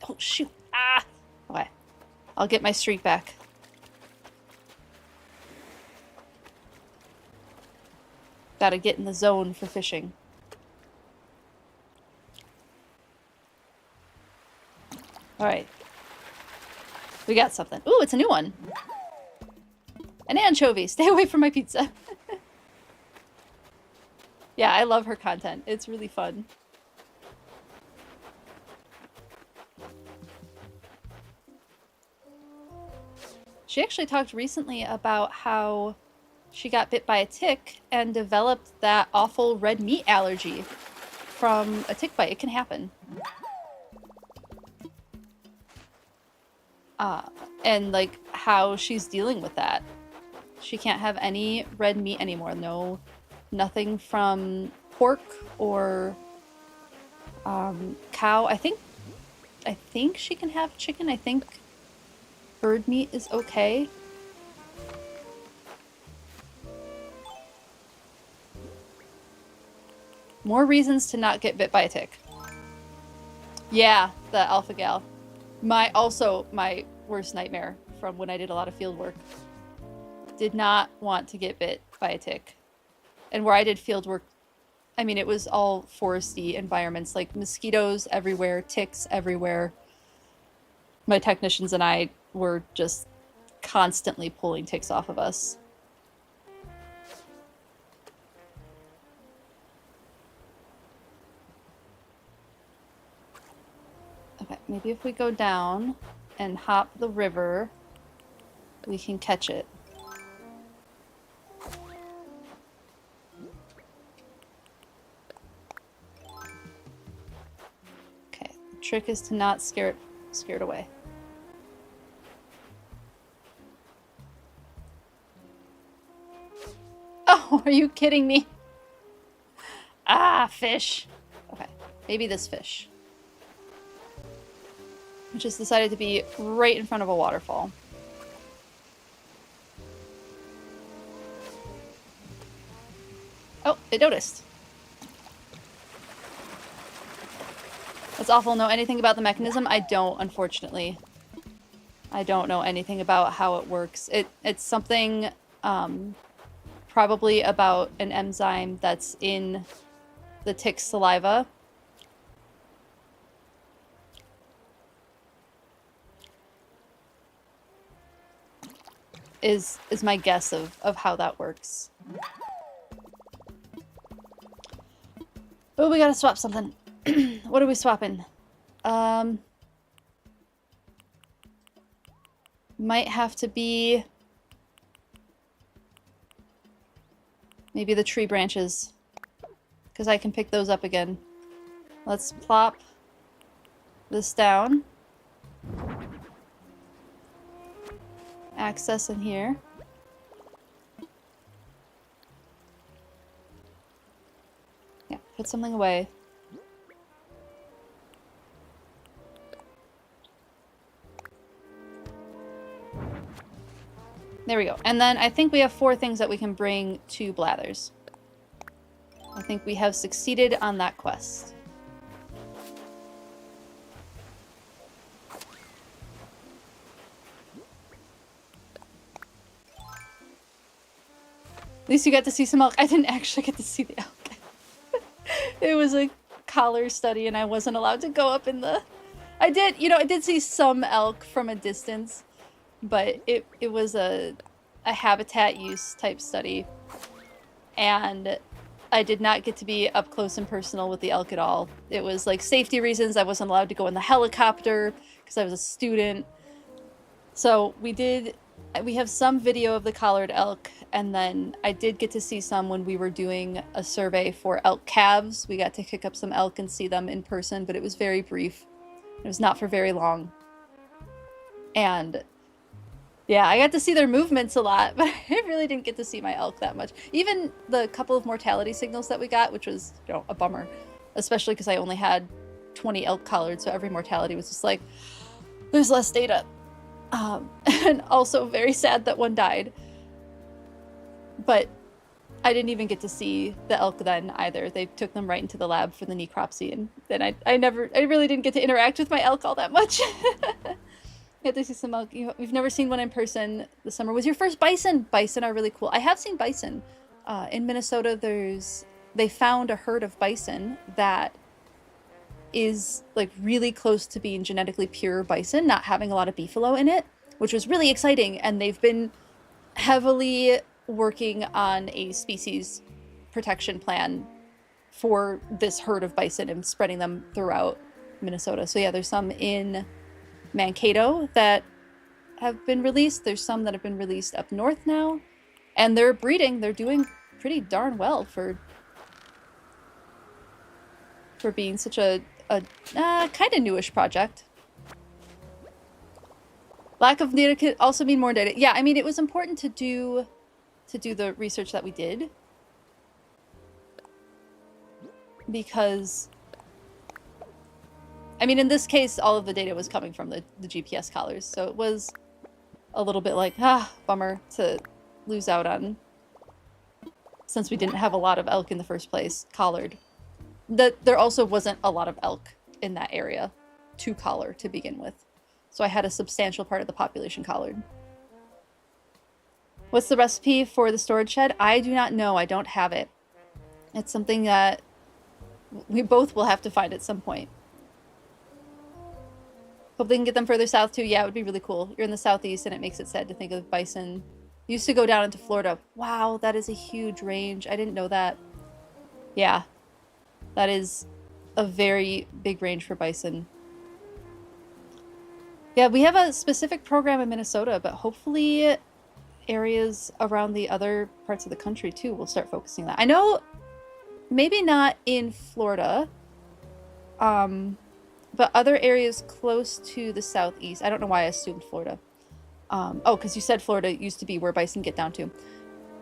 Oh, shoot. Ah! Okay. I'll get my streak back. Gotta get in the zone for fishing. Alright. We got something. Ooh, it's a new one. An anchovy. Stay away from my pizza. Yeah, I love her content. It's really fun. She actually talked recently about how she got bit by a tick and developed that awful red meat allergy from a tick bite. It can happen. And like how she's dealing with that. She can't have any red meat anymore. No, nothing from pork or cow. I think she can have chicken. I think bird meat is okay. More reasons to not get bit by a tick. Yeah, the alpha gal. My worst nightmare from when I did a lot of field work. Did not want to get bit by a tick. And where I did field work, I mean, it was all foresty environments, like mosquitoes everywhere, ticks everywhere. My technicians and I were just constantly pulling ticks off of us. Okay, maybe if we go down and hop the river, we can catch it. Okay, the trick is to not scare it away. Oh, are you kidding me? Ah, fish. Okay, maybe this fish. Just decided to be right in front of a waterfall. It noticed. That's awful. Know anything about the mechanism? I don't, unfortunately. I don't know anything about how it works. It's something probably about an enzyme that's in the tick's saliva. Is my guess of how that works. Oh, we gotta swap something. What are we swapping? Might have to be maybe the tree branches, because I can pick those up again. Let's plop this down. Access in here. Yeah, put something away. There we go. And then I think we have 4 things that we can bring to Blathers. I think we have succeeded on that quest. At least you got to see some elk. I didn't actually get to see the elk. It was a collar study and I wasn't allowed to go up in the... I did see some elk from a distance, but it was a habitat use type study. And I did not get to be up close and personal with the elk at all. It was like safety reasons. I wasn't allowed to go in the helicopter because I was a student. So we have some video of the collared elk, and then I did get to see some when we were doing a survey for elk calves. We got to kick up some elk and see them in person, but it was very brief. It was not for very long. And yeah, I got to see their movements a lot, but I really didn't get to see my elk that much. Even the couple of mortality signals that we got, which was, a bummer, especially because I only had 20 elk collared, so every mortality was just like, there's less data. And also very sad that one died. But I didn't even get to see the elk then either. They took them right into the lab for the necropsy, and then I really didn't get to interact with my elk all that much. Get to see some elk. We've never seen one in person this summer. Was your first bison? Bison are really cool. I have seen bison. In Minnesota, they found a herd of bison that is like really close to being genetically pure bison, not having a lot of beefalo in it, which was really exciting. And they've been heavily working on a species protection plan for this herd of bison and spreading them throughout Minnesota. So yeah, there's some in Mankato that have been released. There's some that have been released up north now, and they're breeding. They're doing pretty darn well for being such a kind of newish project. Lack of data could also mean more data. Yeah, I mean, it was important to do the research that we did, because I mean, in this case, all of the data was coming from the GPS collars, so it was a little bit like, bummer to lose out on, since we didn't have a lot of elk in the first place, collared. There also wasn't a lot of elk in that area to collar to begin with, so I had a substantial part of the population collared. What's the recipe for the storage shed? I do not know. I don't have it. It's something that we both will have to find at some point. Hope they can get them further south too. Yeah, it would be really cool. You're in the southeast and it makes it sad to think of bison. Used to go down into Florida. Wow, that is a huge range. I didn't know that. Yeah, that is a very big range for bison. Yeah, we have a specific program in Minnesota, but hopefully areas around the other parts of the country too will start focusing on that. I know maybe not in Florida, but other areas close to the southeast. I don't know why I assumed Florida. Oh, because you said Florida used to be where bison get down to.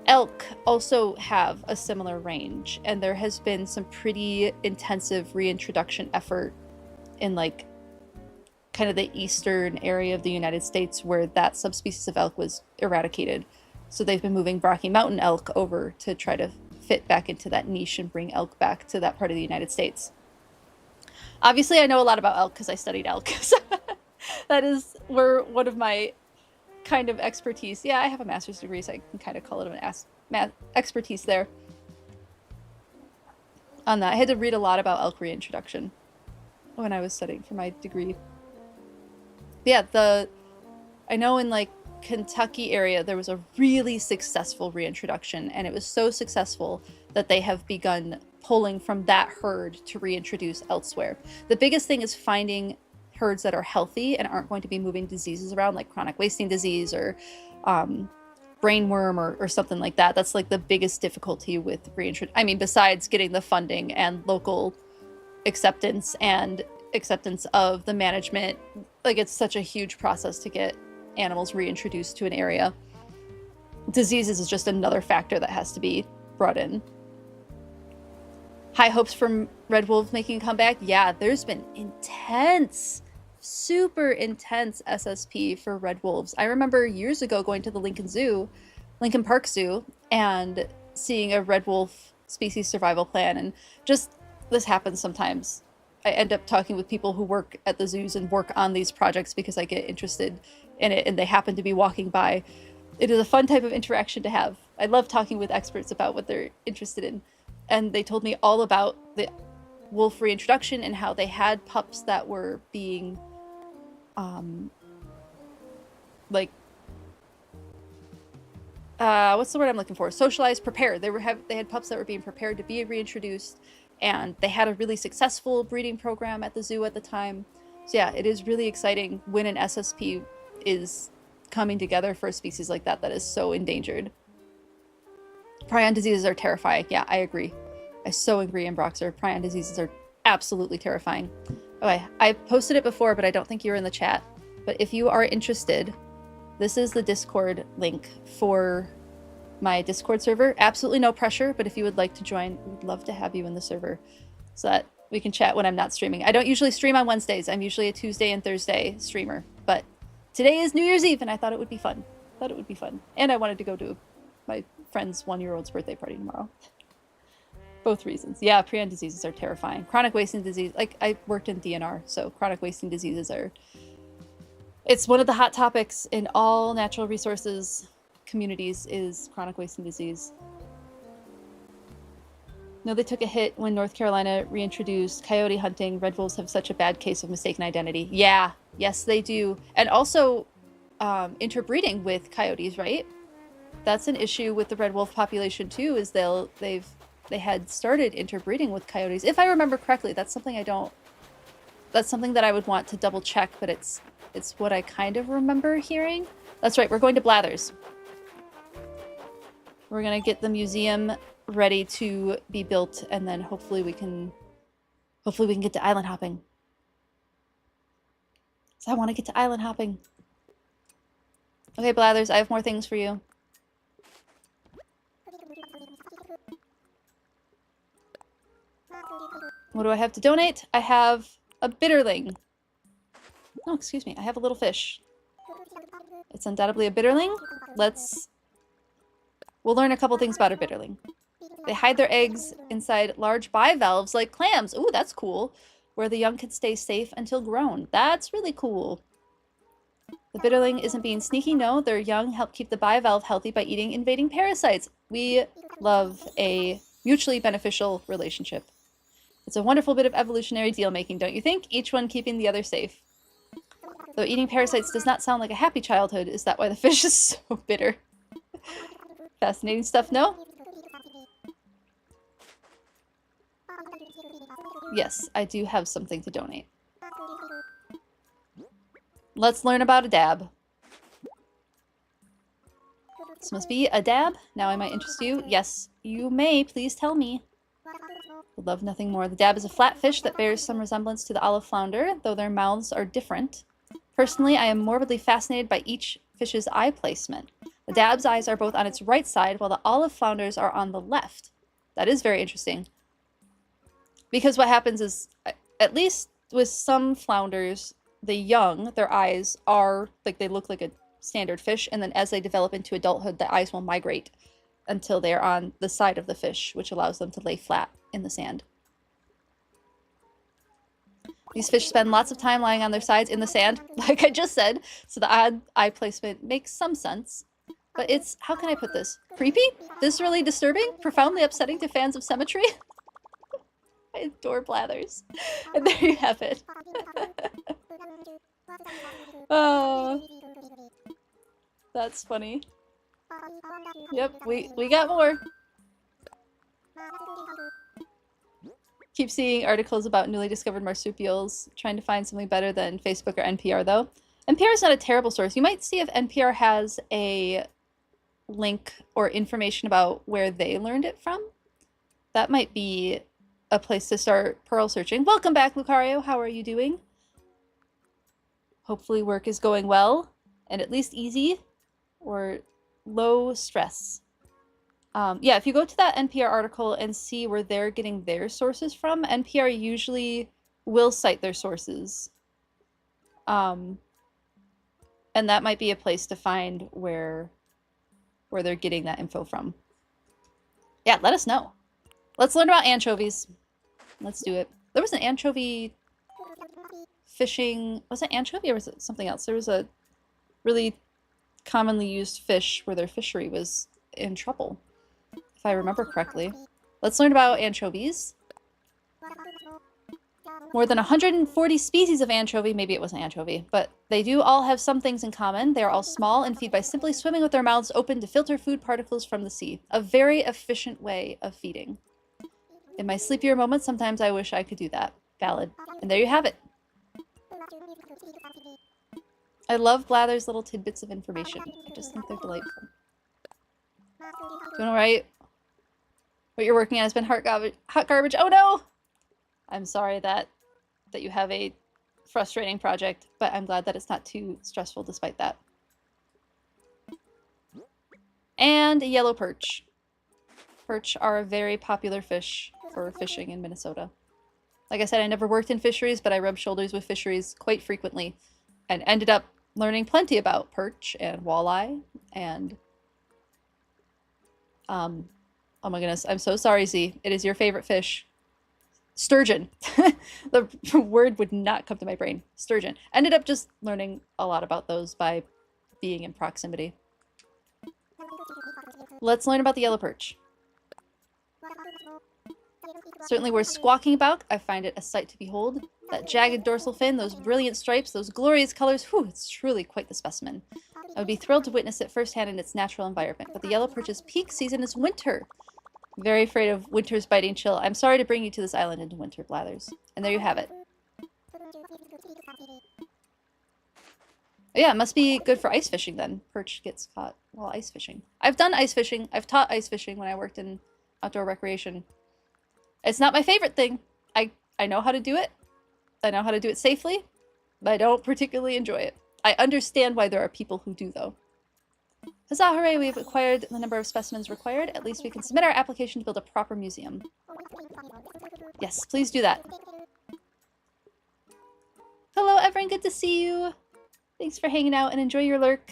Elk also have a similar range, and there has been some pretty intensive reintroduction effort in like kind of the eastern area of the United States where that subspecies of elk was eradicated. So they've been moving Rocky Mountain elk over to try to fit back into that niche and bring elk back to that part of the United States. Obviously, I know a lot about elk because I studied elk. So that is where one of my kind of expertise. Yeah, I have a master's degree, so I can kind of call it an expertise there. On that, I had to read a lot about elk reintroduction when I was studying for my degree. Yeah, I know in like Kentucky area there was a really successful reintroduction, and it was so successful that they have begun pulling from that herd to reintroduce elsewhere. The biggest thing is finding herds that are healthy and aren't going to be moving diseases around, like chronic wasting disease or brain worm or something like that. That's like the biggest difficulty with reintroduction. I mean, besides getting the funding and local acceptance and acceptance of the management, like it's such a huge process to get animals reintroduced to an area. Diseases is just another factor that has to be brought in. High hopes from red wolves making a comeback. Yeah, there's been intense, super intense SSP for red wolves. I remember years ago going to the Lincoln Park Zoo, and seeing a red wolf species survival plan. And just, this happens sometimes. I end up talking with people who work at the zoos and work on these projects because I get interested in it and they happen to be walking by. It is a fun type of interaction to have. I love talking with experts about what they're interested in. And they told me all about the wolf reintroduction and how they had pups that were being what's the word I'm looking for? Socialized, prepared. They had pups that were being prepared to be reintroduced, and they had a really successful breeding program at the zoo at the time. So yeah, it is really exciting when an SSP is coming together for a species like that that is so endangered. Prion diseases are terrifying. Yeah, I agree. I so agree, Embroxer. Prion diseases are absolutely terrifying. Okay, I posted it before, but I don't think you were in the chat. But if you are interested, this is the Discord link for my Discord server. Absolutely no pressure, but if you would like to join, we'd love to have you in the server so that we can chat when I'm not streaming. I don't usually stream on Wednesdays. I'm usually a Tuesday and Thursday streamer, but today is New Year's Eve and I thought it would be fun. And I wanted to go to my friend's 1-year-old's birthday party tomorrow. Both reasons. Yeah, prion diseases are terrifying. Chronic wasting disease, like I worked in DNR, so chronic wasting diseases are, it's one of the hot topics in all natural resources communities is chronic wasting disease. No, they took a hit when North Carolina reintroduced coyote hunting. Red wolves have such a bad case of mistaken identity. Yeah, yes they do. And also interbreeding with coyotes, right? That's an issue with the red wolf population too, is they had started interbreeding with coyotes. If I remember correctly, that's something that I would want to double check, but it's what I kind of remember hearing. That's right, we're going to Blathers. We're gonna get the museum ready to be built, and then hopefully we can get to island hopping. So I want to get to island hopping. Okay, Blathers, I have more things for you. What do I have to donate? I have a bitterling. Oh, excuse me. I have a little fish. It's undoubtedly a bitterling. We'll learn a couple things about a bitterling. They hide their eggs inside large bivalves like clams. Ooh, that's cool. Where the young can stay safe until grown. That's really cool. The bitterling isn't being sneaky. No, their young help keep the bivalve healthy by eating invading parasites. We love a mutually beneficial relationship. It's a wonderful bit of evolutionary deal-making, don't you think? Each one keeping the other safe. Though eating parasites does not sound like a happy childhood, is that why the fish is so bitter? Fascinating stuff, no? Yes, I do have something to donate. Let's learn about a dab. This must be a dab. Now I might interest you. Yes, you may. Please tell me. Would love nothing more. The dab is a flat fish that bears some resemblance to the olive flounder, though their mouths are different. Personally, I am morbidly fascinated by each fish's eye placement. The dab's eyes are both on its right side, while the olive flounders are on the left. That is very interesting. Because what happens is, at least with some flounders, the young, their eyes are, like, they look like a standard fish, and then as they develop into adulthood, the eyes will migrate until they're on the side of the fish, which allows them to lay flat in the sand. These fish spend lots of time lying on their sides in the sand, like I just said, so the odd eye placement makes some sense. But it's, how can I put this? Creepy? Viscerally disturbing? Profoundly upsetting to fans of symmetry? I adore blathers. And there you have it. Oh, that's funny. Yep, we got more. Keep seeing articles about newly discovered marsupials, trying to find something better than Facebook or NPR, though. NPR is not a terrible source. You might see if NPR has a link or information about where they learned it from. That might be a place to start pearl searching. Welcome back, Lucario. How are you doing? Hopefully work is going well and at least easy or low stress. Yeah, if you go to that NPR article and see where they're getting their sources from, NPR usually will cite their sources. And that might be a place to find where they're getting that info from. Yeah, let us know. Let's learn about anchovies. Let's do it. There was an anchovy fishing... Was it anchovy or was it something else? There was a really commonly used fish where their fishery was in trouble, if I remember correctly. Let's learn about anchovies. More than 140 species of anchovy, maybe it wasn't anchovy, but they do all have some things in common. They are all small and feed by simply swimming with their mouths open to filter food particles from the sea. A very efficient way of feeding. In my sleepier moments, sometimes I wish I could do that. Valid. And there you have it. I love Blather's little tidbits of information. I just think they're delightful. Doing alright? What you're working on has been hot garbage. Oh no! I'm sorry that you have a frustrating project, but I'm glad that it's not too stressful despite that. And a yellow perch. Perch are a very popular fish for fishing in Minnesota. Like I said, I never worked in fisheries, but I rubbed shoulders with fisheries quite frequently and ended up learning plenty about perch and walleye and... oh my goodness, I'm so sorry, Z. It is your favorite fish. Sturgeon. The word would not come to my brain. Sturgeon. Ended up just learning a lot about those by being in proximity. Let's learn about the yellow perch. Certainly worth squawking about. I find it a sight to behold. That jagged dorsal fin, those brilliant stripes, those glorious colors. Whew, it's truly quite the specimen. I would be thrilled to witness it firsthand in its natural environment, but the yellow perch's peak season is winter. Very afraid of winter's biting chill. I'm sorry to bring you to this island into winter, Blathers. And there you have it. Yeah, it must be good for ice fishing then. Perch gets caught while ice fishing. I've done ice fishing. I've taught ice fishing when I worked in outdoor recreation. It's not my favorite thing. I know how to do it. I know how to do it safely, but I don't particularly enjoy it. I understand why there are people who do, though. Huzzah, hooray, we've acquired the number of specimens required. At least we can submit our application to build a proper museum. Yes, please do that. Hello, Everin, good to see you. Thanks for hanging out and enjoy your lurk.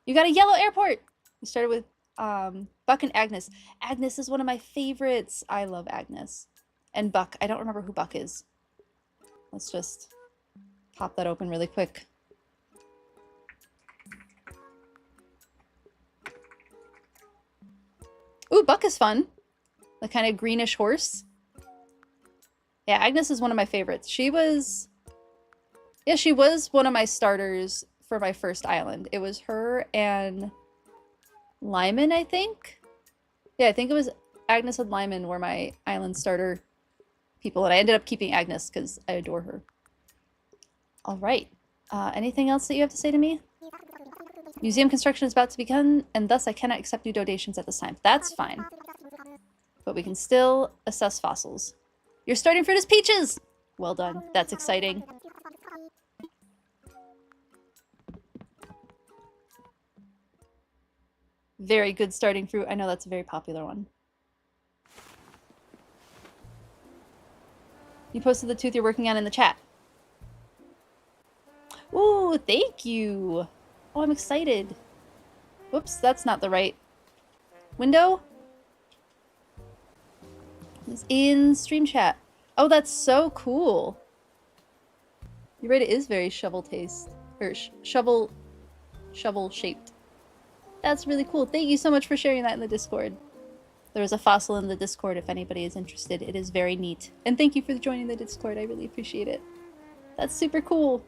You got a yellow airport! We started with Buck and Agnes. Agnes is one of my favorites. I love Agnes. And Buck. I don't remember who Buck is. Let's just pop that open really quick. Ooh, Buck is fun. The kind of greenish horse. Yeah, Agnes is one of my favorites. She was... Yeah, she was one of my starters for my first island. It was her and Lyman, I think? Yeah, I think it was Agnes and Lyman were my island starter people, and I ended up keeping Agnes because I adore her. Alright. Anything else that you have to say to me? Museum construction is about to begin, and thus I cannot accept new donations at this time. That's fine. But we can still assess fossils. Your starting fruit is peaches! Well done. That's exciting. Very good starting fruit. I know that's a very popular one. You posted the tooth you're working on in the chat. Ooh, thank you. Oh, I'm excited. Whoops, that's not the right window. It's in stream chat. Oh, that's so cool. You're right, it is very shovel taste. Or shovel shaped. That's really cool. Thank you so much for sharing that in the Discord. There is a fossil in the Discord if anybody is interested. It is very neat. And thank you for joining the Discord. I really appreciate it. That's super cool.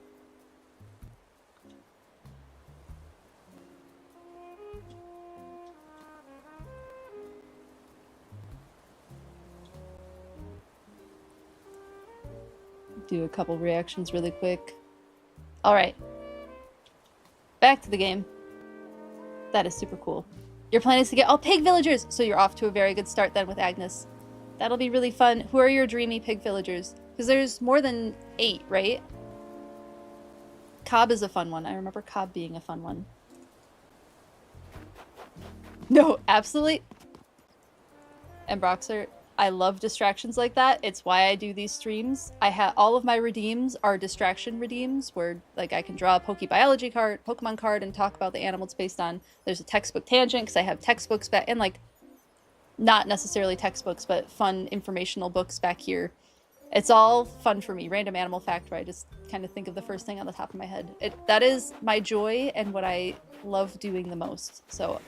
Do a couple reactions really quick. Alright. Back to the game. That is super cool. Your plan is to get all pig villagers, so you're off to a very good start then with Agnes. That'll be really fun. Who are your dreamy pig villagers? Because there's more than 8, right? Cobb is a fun one. I remember Cobb being a fun one. No, absolutely. And Broxer, I love distractions like that. It's why I do these streams. I have all of my redeems are distraction redeems where like I can draw a Pokemon card and talk about the animal it's based on. There's a textbook tangent because I have textbooks back and like not necessarily textbooks, but fun informational books back here. It's all fun for me. Random animal fact where I just kind of think of the first thing on the top of my head. That is my joy and what I love doing the most. So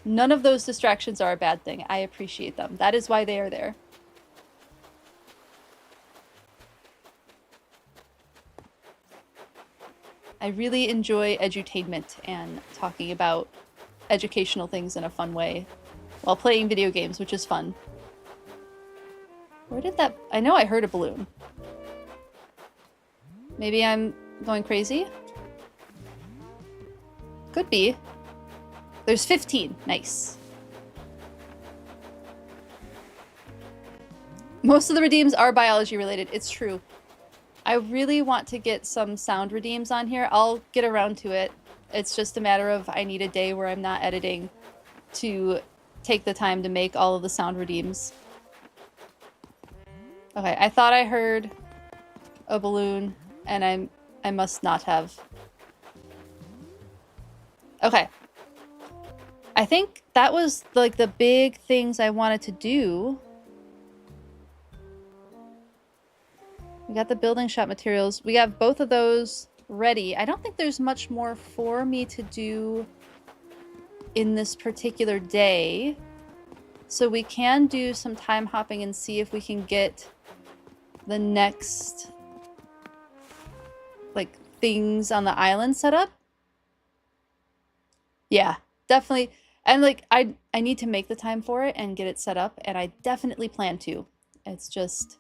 none of those distractions are a bad thing. I appreciate them. That is why they are there. I really enjoy edutainment and talking about educational things in a fun way while playing video games, which is fun. Where did that... I know I heard a balloon. Maybe I'm going crazy? Could be. There's 15. Nice. Most of the redeems are biology related. It's true. I really want to get some sound redeems on here. I'll get around to it. It's just a matter of I need a day where I'm not editing to take the time to make all of the sound redeems. Okay, I thought I heard a balloon, and I must not have. Okay. I think that was like the big things I wanted to do. We got the building shop materials. We have both of those ready. I don't think there's much more for me to do in this particular day. So we can do some time hopping and see if we can get the next like things on the island set up. Yeah, definitely. And like I need to make the time for it and get it set up, and I definitely plan to. It's just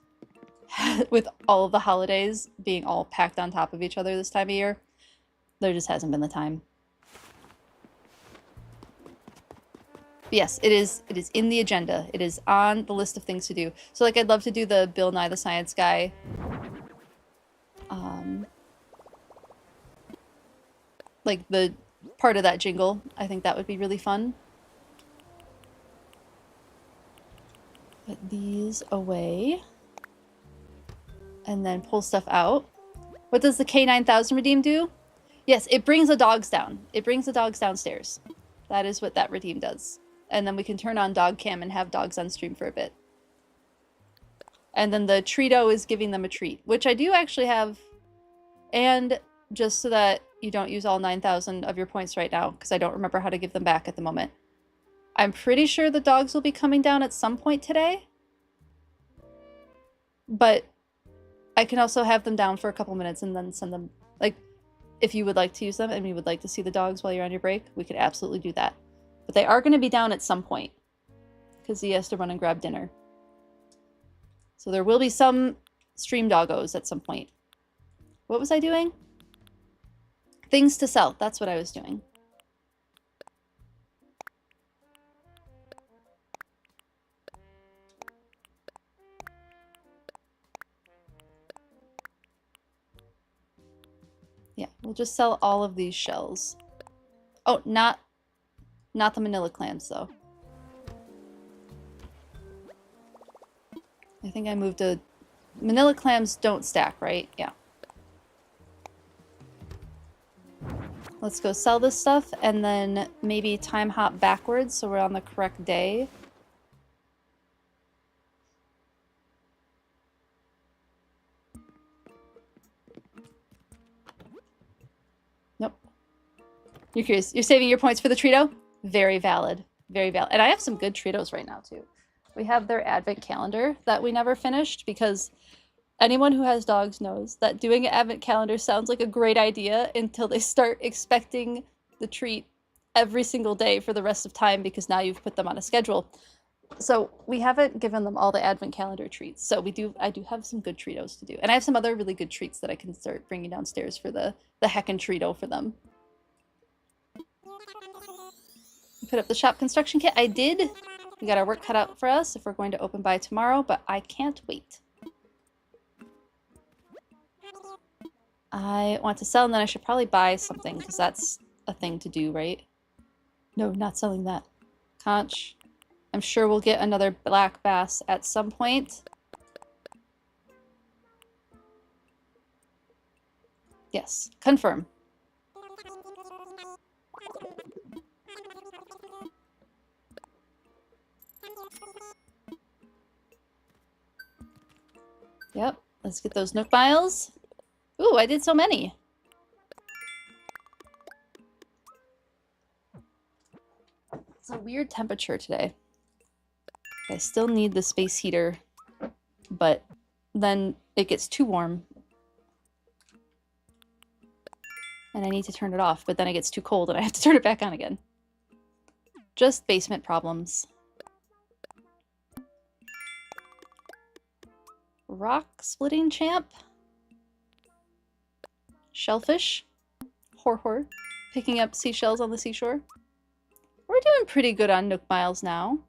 with all of the holidays being all packed on top of each other this time of year, there just hasn't been the time. But yes, it is in the agenda. It is on the list of things to do. So like I'd love to do the Bill Nye the Science Guy. Like the part of that jingle. I think that would be really fun. Put these away. And then pull stuff out. What does the K9000 redeem do? Yes, it brings the dogs down. It brings the dogs downstairs. That is what that redeem does. And then we can turn on dog cam and have dogs on stream for a bit. And then the Treato is giving them a treat, which I do actually have. And just so that you don't use all 9,000 of your points right now, because I don't remember how to give them back at the moment. I'm pretty sure the dogs will be coming down at some point today. But I can also have them down for a couple minutes and then send them, like, if you would like to use them and you would like to see the dogs while you're on your break, we could absolutely do that. But they are going to be down at some point because he has to run and grab dinner. So there will be some stream doggos at some point. What was I doing? Things to sell. That's what I was doing. Yeah, we'll just sell all of these shells. Oh, not the manila clams, though. I think I moved a... Manila clams don't stack, right? Yeah. Let's go sell this stuff, and then maybe time hop backwards so we're on the correct day. You're curious. You're saving your points for the Trito? Very valid. Very valid. And I have some good Tritos right now, too. We have their advent calendar that we never finished because anyone who has dogs knows that doing an advent calendar sounds like a great idea until they start expecting the treat every single day for the rest of time because now you've put them on a schedule. So we haven't given them all the advent calendar treats. So I do have some good Tritos to do. And I have some other really good treats that I can start bringing downstairs for the heckin' Trito for them. Put up the shop construction kit. I did. We got our work cut out for us if we're going to open by tomorrow, but I can't wait. I want to sell, and then I should probably buy something because that's a thing to do, right? No, not selling that. Conch. I'm sure we'll get another black bass at some point. Yes, confirm. Yep, let's get those Nook Miles. Ooh, I did so many. It's a weird temperature today. I still need the space heater, but then it gets too warm. And I need to turn it off, but then it gets too cold and I have to turn it back on again. Just basement problems. Rock splitting champ. Shellfish. Hor. Picking up seashells on the seashore. We're doing pretty good on Nook Miles now.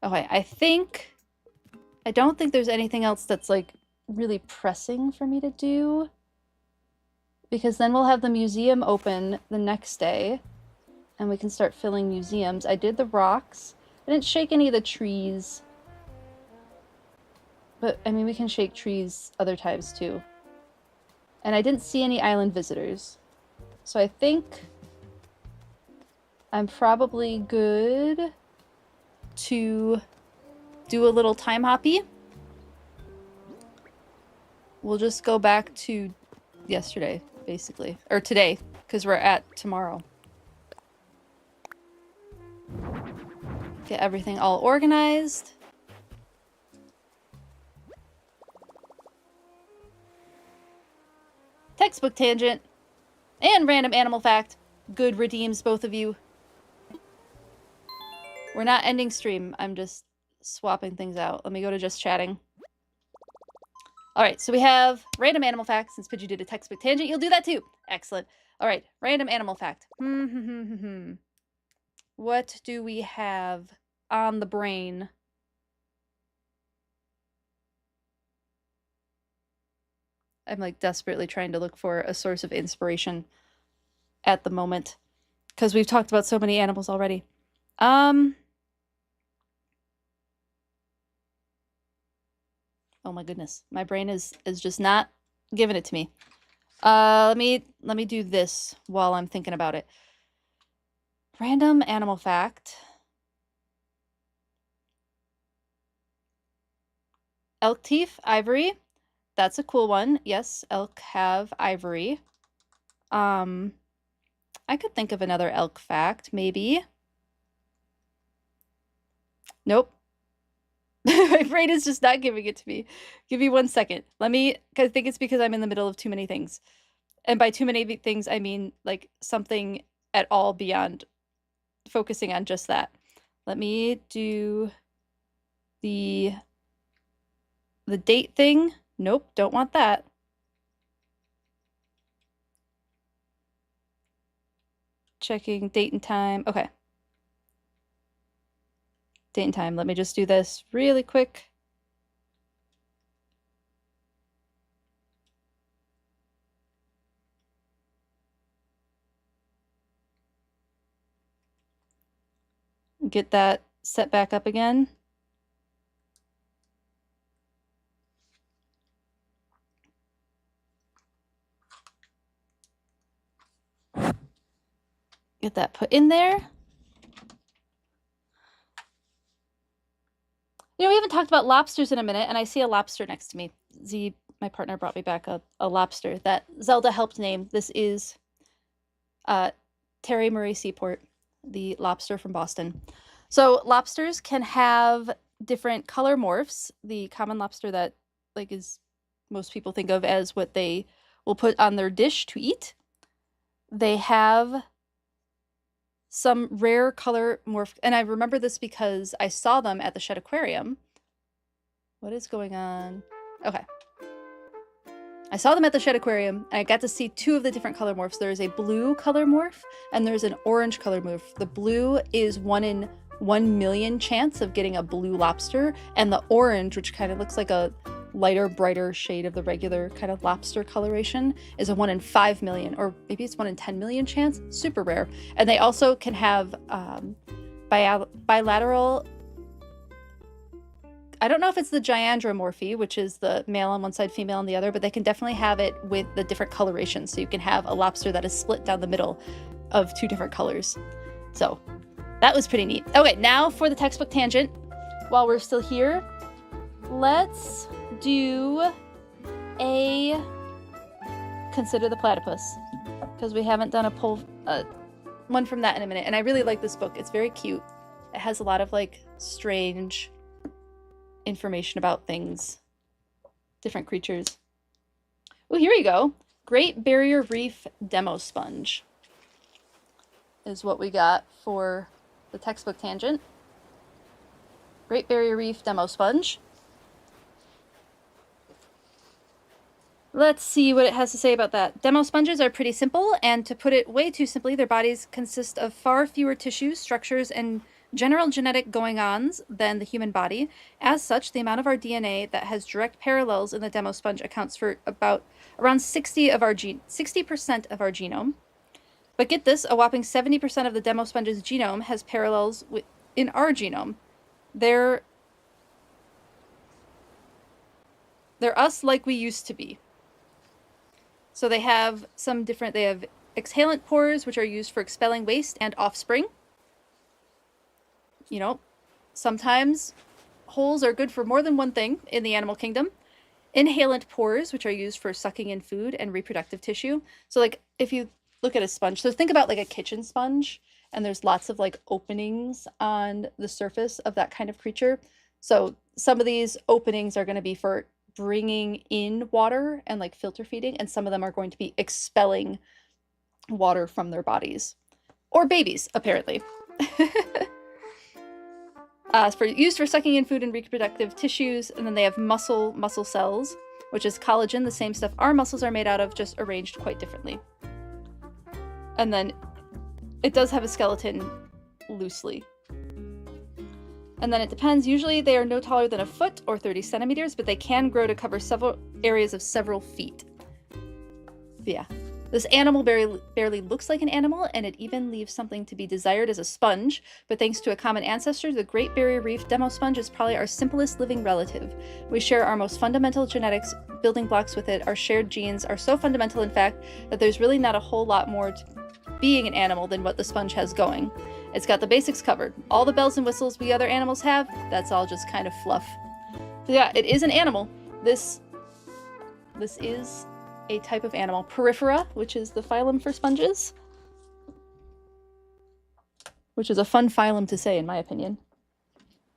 Okay, I don't think there's anything else that's like really pressing for me to do. Because then we'll have the museum open the next day. And we can start filling museums. I did the rocks. I didn't shake any of the trees. But, I mean, we can shake trees other times, too. And I didn't see any island visitors. So I think I'm probably good to do a little time hoppy. We'll just go back to yesterday, basically. Or today, because we're at tomorrow. Get everything all organized. Textbook tangent. And random animal fact. Good redeems, both of you. We're not ending stream. I'm just swapping things out. Let me go to just chatting. Alright, so we have random animal fact. Since Pidgey did a textbook tangent, you'll do that too. Excellent. Alright, random animal fact. What do we have on the brain? I'm like desperately trying to look for a source of inspiration at the moment. Because we've talked about so many animals already. Oh my goodness. My brain is just not giving it to me. Let me do this while I'm thinking about it. Random animal fact. Elk teeth, ivory. That's a cool one. Yes, elk have ivory. I could think of another elk fact, maybe. Nope. My brain is just not giving it to me. Give me 1 second. I think it's because I'm in the middle of too many things. And by too many things, I mean like something at all beyond focusing on just that. Let me do the date thing. Nope, don't want that. Checking date and time. Okay. Date and time. Let me just do this really quick. Get that set back up again. Get that put in there. You know, we haven't talked about lobsters in a minute, and I see a lobster next to me. Z, my partner, brought me back a lobster that Zelda helped name. This is Terry Murray Seaport, the lobster from Boston. So lobsters can have different color morphs. The common lobster that like is most people think of as what they will put on their dish to eat. They have some rare color morph, and I remember this because I saw them at the Shed Aquarium. What is going on? Okay. I saw them at the Shed Aquarium, and I got to see two of the different color morphs. There is a blue color morph, and there's an orange color morph. The blue is 1 in 1 million chance of getting a blue lobster, and the orange, which kind of looks like a lighter, brighter shade of the regular kind of lobster coloration, is a 1 in 5 million, or maybe it's 1 in 10 million chance. Super rare. And they also can have bilateral, I don't know if it's the gyandromorphy, which is the male on one side, female on the other, but they can definitely have it with the different colorations. So you can have a lobster that is split down the middle of 2 different colors. So that was pretty neat. Okay, now for the textbook tangent. While we're still here, let's do a Consider the Platypus, because we haven't done one from that in a minute. And I really like this book. It's very cute. It has a lot of like strange information about things, different creatures. Oh, here you go. Great Barrier Reef Demo Sponge is what we got for the textbook tangent. Great Barrier Reef Demo Sponge. Let's see what it has to say about that. Demo sponges are pretty simple, and to put it way too simply, their bodies consist of far fewer tissues, structures, and general genetic going-ons than the human body. As such, the amount of our DNA that has direct parallels in the demo sponge accounts for around 60% of our genome. But get this, a whopping 70% of the demo sponge's genome has parallels in our genome. They're us like we used to be. So they have they have exhalant pores, which are used for expelling waste and offspring. You know, sometimes holes are good for more than one thing in the animal kingdom. Inhalant pores, which are used for sucking in food and reproductive tissue. So like if you look at a sponge, so think about like a kitchen sponge, and there's lots of like openings on the surface of that kind of creature. So some of these openings are going to be for bringing in water and like filter feeding, and some of them are going to be expelling water from their bodies. Or babies, apparently. Used for sucking in food and reproductive tissues. And then they have muscle cells, which is collagen, the same stuff our muscles are made out of, just arranged quite differently. And then it does have a skeleton loosely. And then it depends. Usually they are no taller than a foot or 30 centimeters, but they can grow to cover several areas of several feet. Yeah. This animal barely looks like an animal, and it even leaves something to be desired as a sponge, but thanks to a common ancestor, the Great Barrier Reef demo sponge is probably our simplest living relative. We share our most fundamental genetics building blocks with it. Our shared genes are so fundamental, in fact, that there's really not a whole lot more to being an animal than what the sponge has going. It's got the basics covered. All the bells and whistles we other animals have, that's all just kind of fluff. So yeah, it is an animal. This is a type of animal. Porifera, which is the phylum for sponges. Which is a fun phylum to say, in my opinion.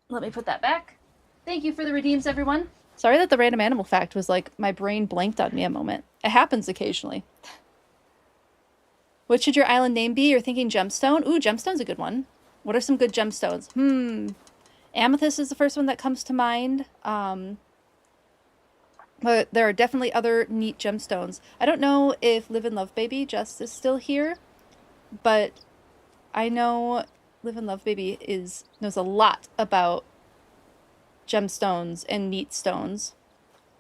Let me put that back. Thank you for the redeems, everyone. Sorry that the random animal fact was like, my brain blanked on me a moment. It happens occasionally. What should your island name be? You're thinking gemstone? Ooh, gemstone's a good one. What are some good gemstones? Amethyst is the first one that comes to mind. But there are definitely other neat gemstones. I don't know if Live and Love Baby Jess is still here, but I know Live and Love Baby knows a lot about gemstones and neat stones.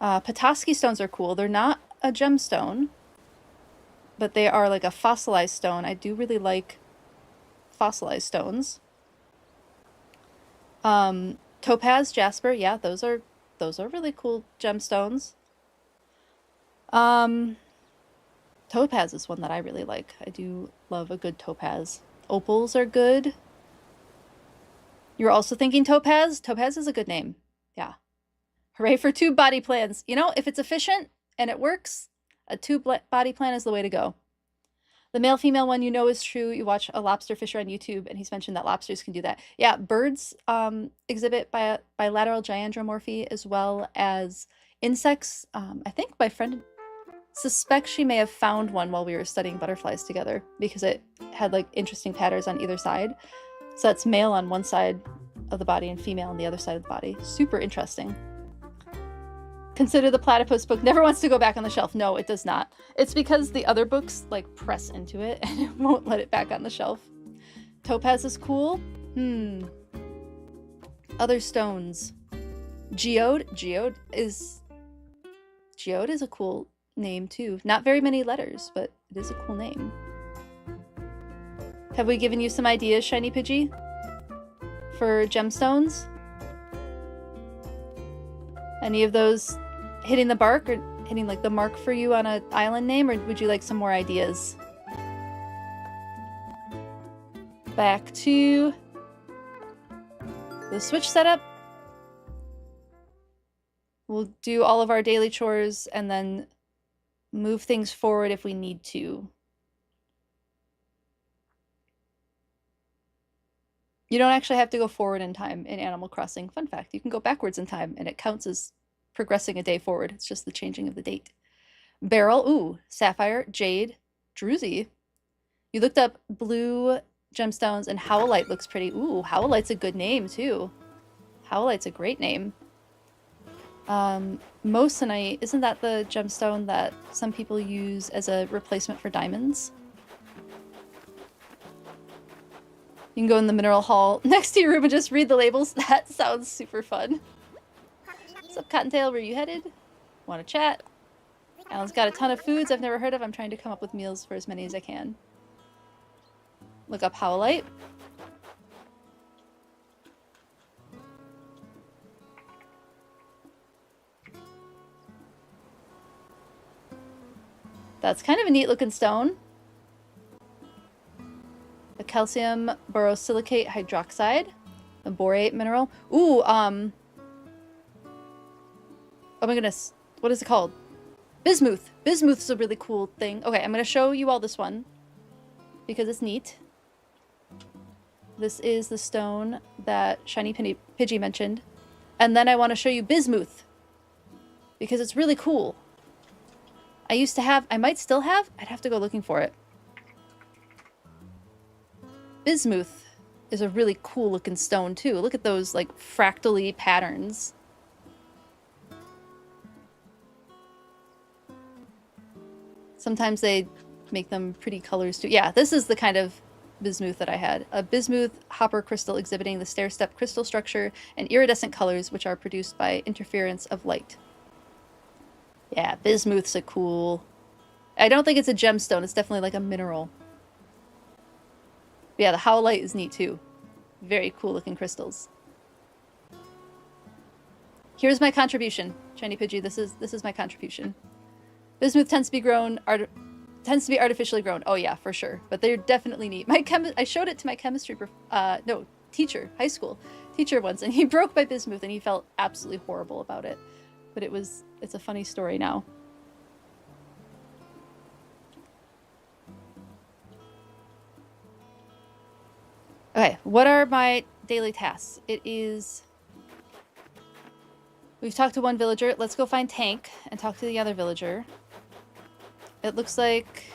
Petoskey stones are cool. They're not a gemstone, but they are like a fossilized stone. I do really like fossilized stones. Topaz, jasper, yeah, those are really cool gemstones. Topaz is one that I really like. I do love a good topaz. Opals are good. You're also thinking topaz? Topaz is a good name. Yeah. Hooray for tube body plans. You know, if it's efficient and it works, a tube body plan is the way to go. The male-female one you know is true. You watch a lobster fisher on YouTube, and he's mentioned that lobsters can do that. Yeah, birds exhibit bilateral gyandromorphy as well as insects. I think my friend suspects she may have found one while we were studying butterflies together because it had like interesting patterns on either side. So that's male on one side of the body and female on the other side of the body. Super interesting. Consider the platypus book never wants to go back on the shelf. No, it does not. It's because the other books like press into it and it won't let it back on the shelf. Topaz is cool. Other stones. Geode. Geode is a cool name too. Not very many letters, but it is a cool name. Have we given you some ideas, Shiny Pidgey? For gemstones? Any of those hitting the bark or hitting like the mark for you on an island name, or would you like some more ideas? Back to the Switch setup. We'll do all of our daily chores and then move things forward if we need to. You don't actually have to go forward in time in Animal Crossing. Fun fact, you can go backwards in time and it counts as progressing a day forward. It's just the changing of the date. Beryl, ooh, sapphire, jade, druzy. You looked up blue gemstones and howlite looks pretty. Ooh, howlite's a good name too. Howlite's a great name. Moissanite, isn't that the gemstone that some people use as a replacement for diamonds? You can go in the mineral hall next to your room and just read the labels. That sounds super fun. What's up, Cottontail? Where you headed? Want to chat? Alan's got a ton of foods I've never heard of. I'm trying to come up with meals for as many as I can. Look up howlite. That's kind of a neat looking stone. A calcium borosilicate hydroxide. A borate mineral. Ooh, oh my goodness. What is it called? Bismuth. Bismuth's a really cool thing. Okay, I'm going to show you all this one because it's neat. This is the stone that Shiny Pidgey mentioned. And then I want to show you bismuth because it's really cool. I used to have, I might still have, I'd have to go looking for it. Bismuth is a really cool looking stone too. Look at those like fractally patterns. Sometimes they make them pretty colors too. Yeah, this is the kind of bismuth that I had. A bismuth hopper crystal exhibiting the stair-step crystal structure and iridescent colors which are produced by interference of light. Yeah, bismuth's a cool... I don't think it's a gemstone. It's definitely like a mineral. But yeah, the howlite is neat too. Very cool looking crystals. Here's my contribution, Shiny Pidgey. This is my contribution. Bismuth tends to be grown, artificially grown. Oh yeah, for sure. But they're definitely neat. I showed it to my chemistry, teacher, high school teacher once, and he broke my bismuth, and he felt absolutely horrible about it. But it's a funny story now. Okay, what are my daily tasks? It is... We've talked to one villager. Let's go find Tank and talk to the other villager. It looks like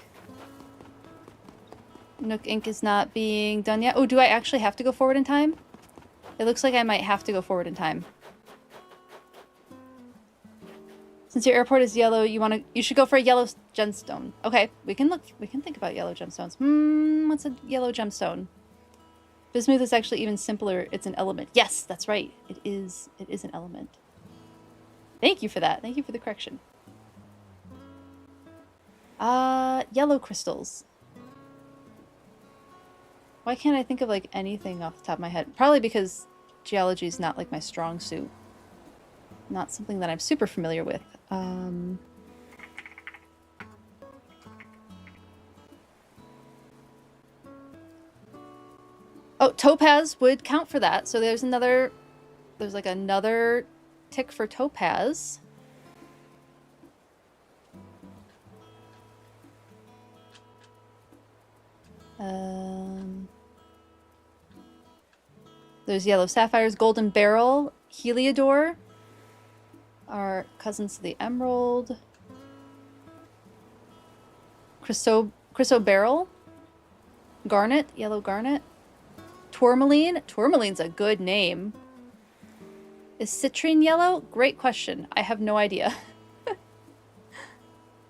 Nook Inc. is not being done yet. Oh, do I actually have to go forward in time? It looks like I might have to go forward in time. Since your airport is yellow, you should go for a yellow gemstone. Okay, we can think about yellow gemstones. What's a yellow gemstone? Bismuth is actually even simpler. It's an element. Yes, that's right. It is an element. Thank you for that. Thank you for the correction. Yellow crystals. Why can't I think of like anything off the top of my head? Probably because geology is not like my strong suit. Not something that I'm super familiar with. Oh, topaz would count for that. So there's like another tick for topaz. There's yellow sapphires, golden beryl, heliodor are cousins to the emerald. Chrysoberyl, garnet, yellow garnet. Tourmaline, tourmaline's a good name. Is citrine yellow? Great question. I have no idea.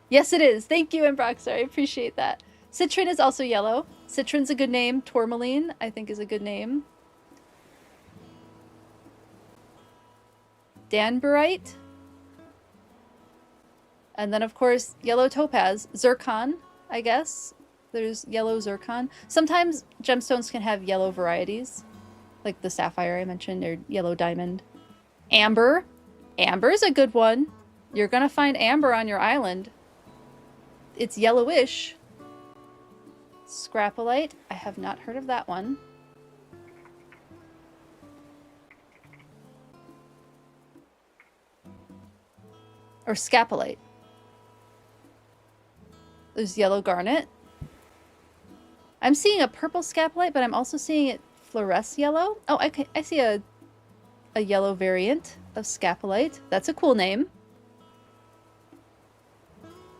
Yes, it is. Thank you, Embroxer. I appreciate that. Citrine is also yellow. Citrine's a good name. Tourmaline, I think, is a good name. Danburite. And then, of course, yellow topaz. Zircon, I guess. There's yellow zircon. Sometimes gemstones can have yellow varieties, like the sapphire I mentioned, or yellow diamond. Amber. Amber's a good one. You're gonna find amber on your island. It's yellowish. Scrapolite. I have not heard of that one. Or scapolite. There's yellow garnet. I'm seeing a purple scapolite, but I'm also seeing it fluoresce yellow. Oh, I see a yellow variant of scapolite. That's a cool name.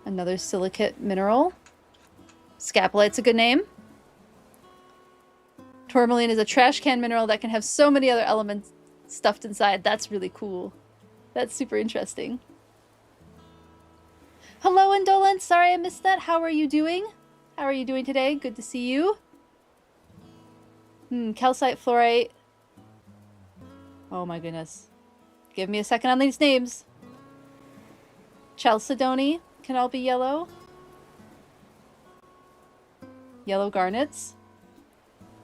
Another silicate mineral. Scapolite's a good name. Tourmaline is a trash can mineral that can have so many other elements stuffed inside. That's really cool. That's super interesting. Hello, Indolent. Sorry I missed that. How are you doing? How are you doing today? Good to see you. Calcite, fluorite. Oh my goodness. Give me a second on these names. Chalcedony can all be yellow. Yellow garnets.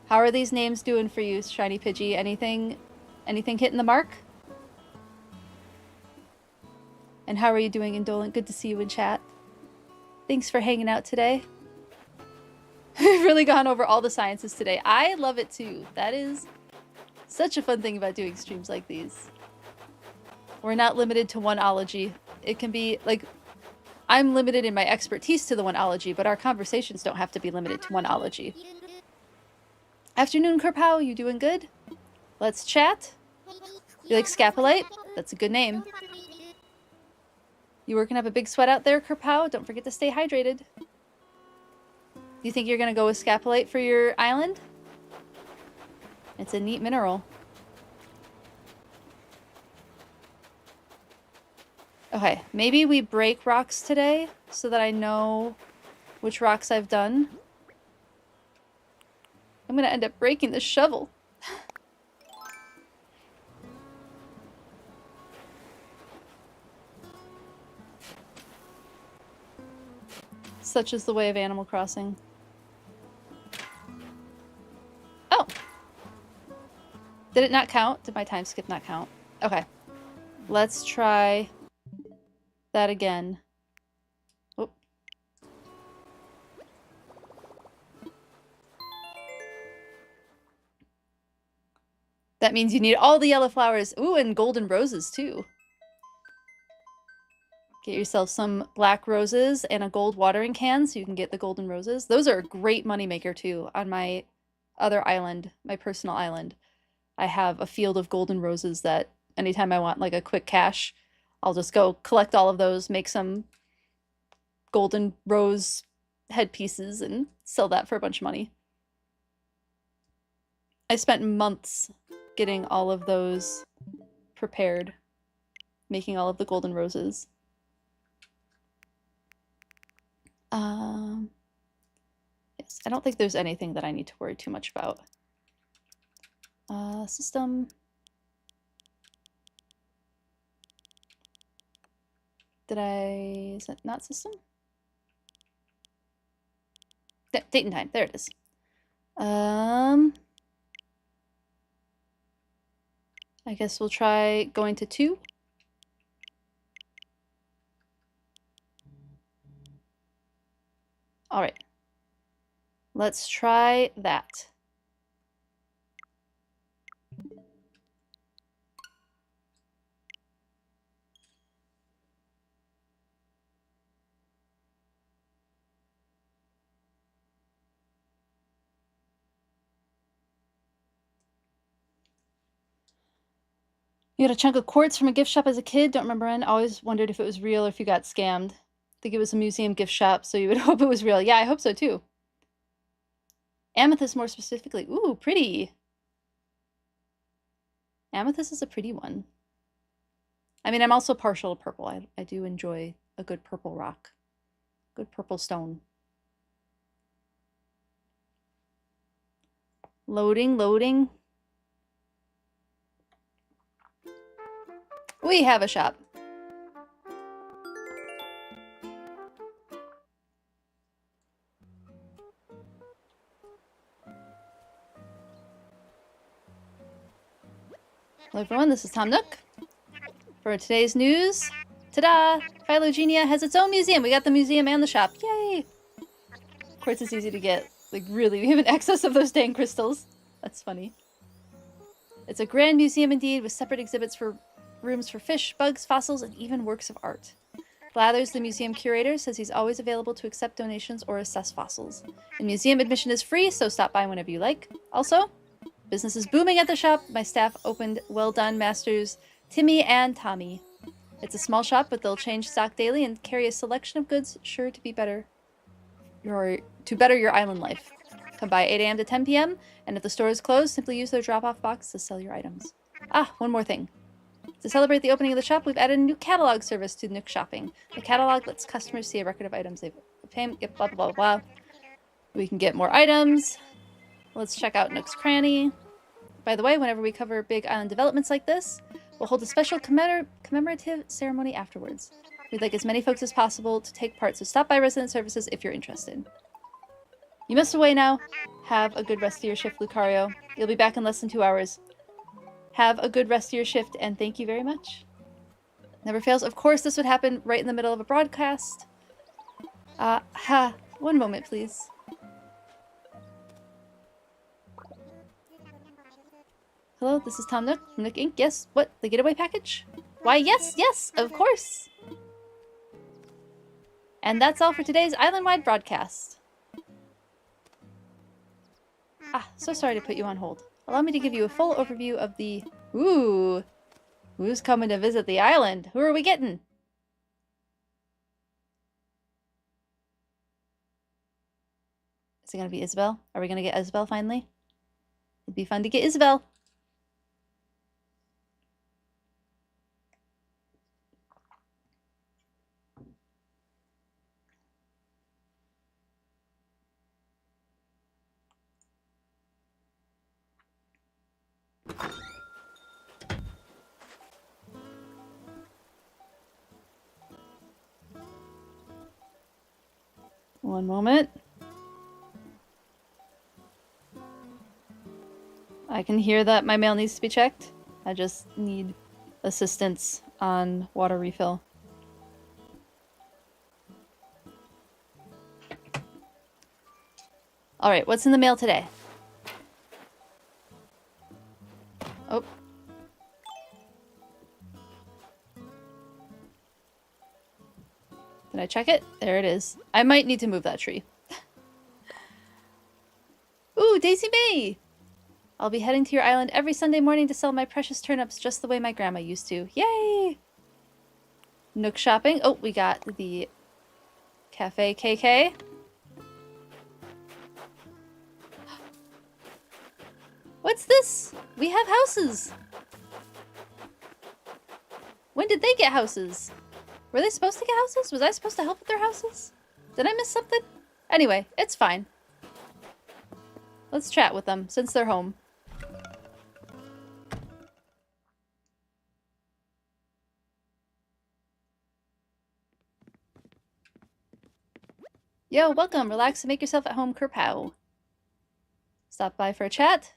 How are these names doing for you, Shiny Pidgey? Anything hitting the mark? And how are you doing, Indolent? Good to see you in chat. Thanks for hanging out today. We've really gone over all the sciences today. I love it too. That is such a fun thing about doing streams like these. We're not limited to one ology. It can be, like, I'm limited in my expertise to the one ology, but our conversations don't have to be limited to one ology. Afternoon, Kerpow. You doing good? Let's chat. You like scapolite? That's a good name. You working up a big sweat out there, Kerpow? Don't forget to stay hydrated. Do you think you're going to go with scapolite for your island? It's a neat mineral. Okay, maybe we break rocks today so that I know which rocks I've done. I'm going to end up breaking the shovel. Such is the way of Animal Crossing. Oh! Did it not count? Did my time skip not count? Okay. Let's try that again. Oop. That means you need all the yellow flowers. Ooh, and golden roses too. Get yourself some black roses and a gold watering can so you can get the golden roses. Those are a great moneymaker too. On my other island, my personal island, I have a field of golden roses that anytime I want like a quick cash, I'll just go collect all of those, make some golden rose headpieces and sell that for a bunch of money. I spent months getting all of those prepared, making all of the golden roses. Yes, I don't think there's anything that I need to worry too much about. System. Is it not system? Date and time, there it is. I guess we'll try going to 2. All right. Let's try that. You got a chunk of quartz from a gift shop as a kid. Don't remember when. Always wondered if it was real or if you got scammed. Think it was a museum gift shop, so you would hope it was real. Yeah, I hope so too. Amethyst more specifically. Ooh, pretty. Amethyst is a pretty one. I mean, I'm also partial to purple. I do enjoy a good purple rock. Good purple stone. Loading, loading. We have a shop. Hello everyone, this is Tom Nook. For today's news, ta-da! Phylogenia has its own museum. We got the museum and the shop. Yay! Of course it's easy to get. Like really, we have an excess of those dang crystals. That's funny. It's a grand museum indeed, with separate exhibits for rooms for fish, bugs, fossils, and even works of art. Blathers, the museum curator, says he's always available to accept donations or assess fossils. And museum admission is free, so stop by whenever you like. Also, business is booming at the shop. My staff opened Well Done Masters Timmy and Tommy. It's a small shop, but they'll change stock daily and carry a selection of goods sure to better your island life. Come by 8 a.m. to 10 p.m., and if the store is closed, simply use their drop-off box to sell your items. Ah, one more thing. To celebrate the opening of the shop, we've added a new catalog service to Nook Shopping. The catalog lets customers see a record of items they've obtained, blah, blah, blah, blah. We can get more items. Let's check out Nook's Cranny. By the way, whenever we cover big island developments like this, we'll hold a special commemorative ceremony afterwards. We'd like as many folks as possible to take part, so stop by Resident Services if you're interested. You must away now. Have a good rest of your shift, Lucario. You'll be back in less than 2 hours. Have a good rest of your shift, and thank you very much. Never fails. Of course, this would happen right in the middle of a broadcast. One moment, please. Hello, this is Tom Nook from Nook Inc. Yes, what? The getaway package? Why, yes, of course! And that's all for today's island-wide broadcast. So sorry to put you on hold. Allow me to give you a full overview of the... Ooh! Who's coming to visit the island? Who are we getting? Is it gonna be Isabel? Are we gonna get Isabel finally? It'd be fun to get Isabel. One moment. I can hear that my mail needs to be checked. I just need assistance on water refill. Alright, what's in the mail today? Oh. Did I check it? There it is. I might need to move that tree. Ooh, Daisy May! I'll be heading to your island every Sunday morning to sell my precious turnips just the way my grandma used to. Yay! Nook shopping. Oh, we got the Cafe KK. What's this? We have houses! When did they get houses? Were they supposed to get houses? Was I supposed to help with their houses? Did I miss something? Anyway, it's fine. Let's chat with them, since they're home. Yo, welcome. Relax and make yourself at home, Kerpow. Stop by for a chat.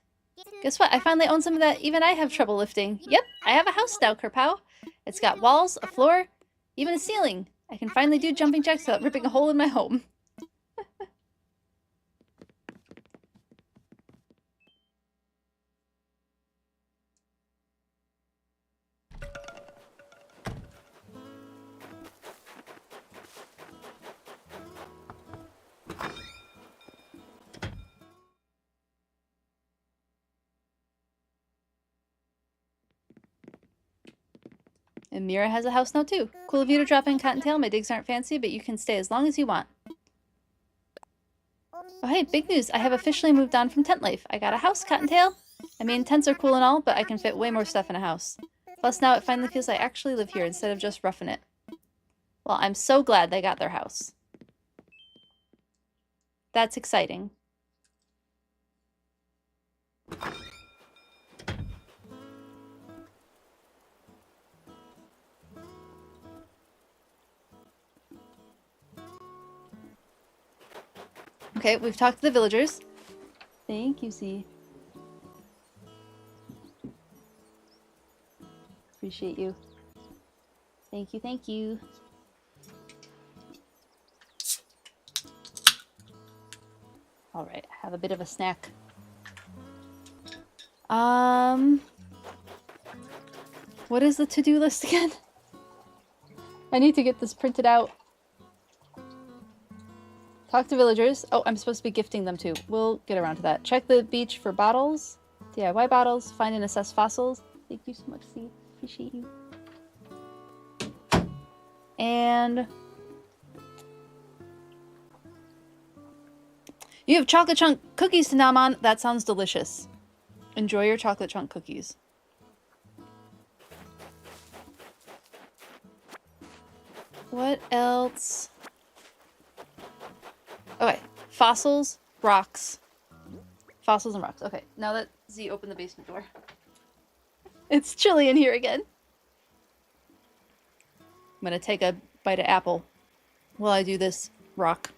Guess what? I finally own some of that even I have trouble lifting. Yep, I have a house now, Kerpow. It's got walls, a floor, even a ceiling. I can finally do jumping jacks without ripping a hole in my home. And Mira has a house now too. Cool of you to drop in, Cottontail. My digs aren't fancy, but you can stay as long as you want. Oh hey, big news. I have officially moved on from tent life. I got a house, Cottontail. I mean, tents are cool and all, but I can fit way more stuff in a house. Plus now it finally feels I actually live here instead of just roughing it. Well, I'm so glad they got their house. That's exciting. Okay, we've talked to the villagers. Thank you, Z. Appreciate you. Thank you, thank you. All right, have a bit of a snack. What is the to-do list again? I need to get this printed out. Talk to villagers. Oh, I'm supposed to be gifting them too. We'll get around to that. Check the beach for bottles. DIY bottles. Find and assess fossils. Thank you so much, Steve. Appreciate you. And... you have chocolate chunk cookies to nom on. That sounds delicious. Enjoy your chocolate chunk cookies. What else? Okay, fossils, rocks. Fossils and rocks. Okay, now that Z opened the basement door. It's chilly in here again. I'm gonna take a bite of apple while I do this rock.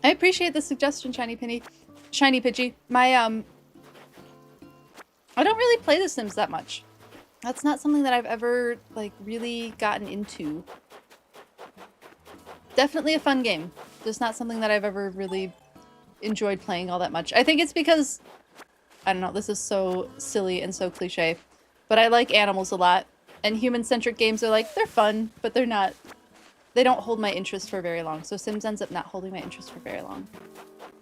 I appreciate the suggestion, Shiny Pidgey. My, I don't really play The Sims that much. That's not something that I've ever, like, really gotten into. Definitely a fun game. Just not something that I've ever really enjoyed playing all that much. I think it's because, I don't know, this is so silly and so cliche, but I like animals a lot. And human-centric games are like, they're fun, but they're not... they don't hold my interest for very long, so Sims ends up not holding my interest for very long.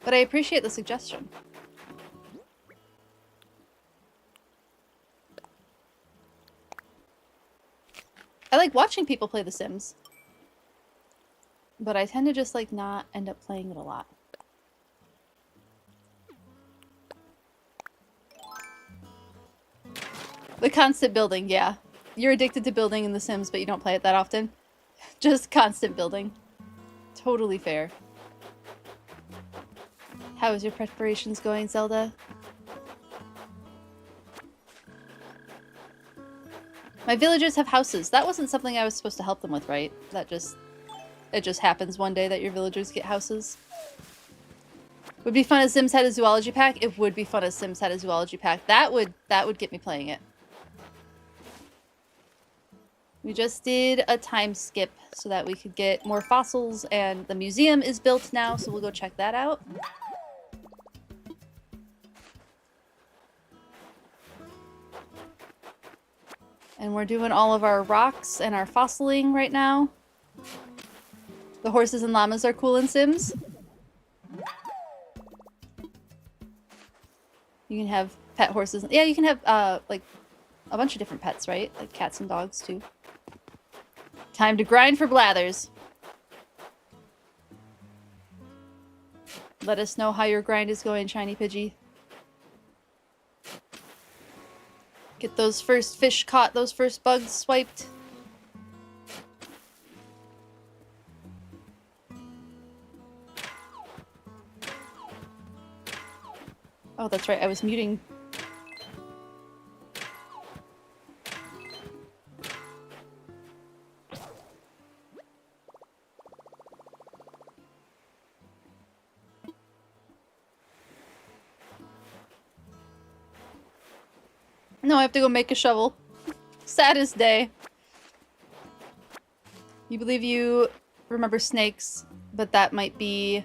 But I appreciate the suggestion. I like watching people play The Sims. But I tend to just, like, not end up playing it a lot. The constant building, yeah. You're addicted to building in The Sims, but you don't play it that often. Just constant building. Totally fair. How is your preparations going, Zelda? My villagers have houses. That wasn't something I was supposed to help them with, right? It just happens one day that your villagers get houses. Would be fun if Sims had a zoology pack. It would be fun if Sims had a zoology pack. That would get me playing it. We just did a time skip so that we could get more fossils, and the museum is built now, so we'll go check that out. And we're doing all of our rocks and our fossiling right now. The horses and llamas are cool in Sims. You can have pet horses. Yeah, you can have, like, a bunch of different pets, right? Like cats and dogs, too. Time to grind for Blathers. Let us know how your grind is going, Shiny Pidgey. Get those first fish caught, those first bugs swiped. Oh, that's right, I was muting. No, I have to go make a shovel. Saddest day. You believe you remember snakes, but that might be...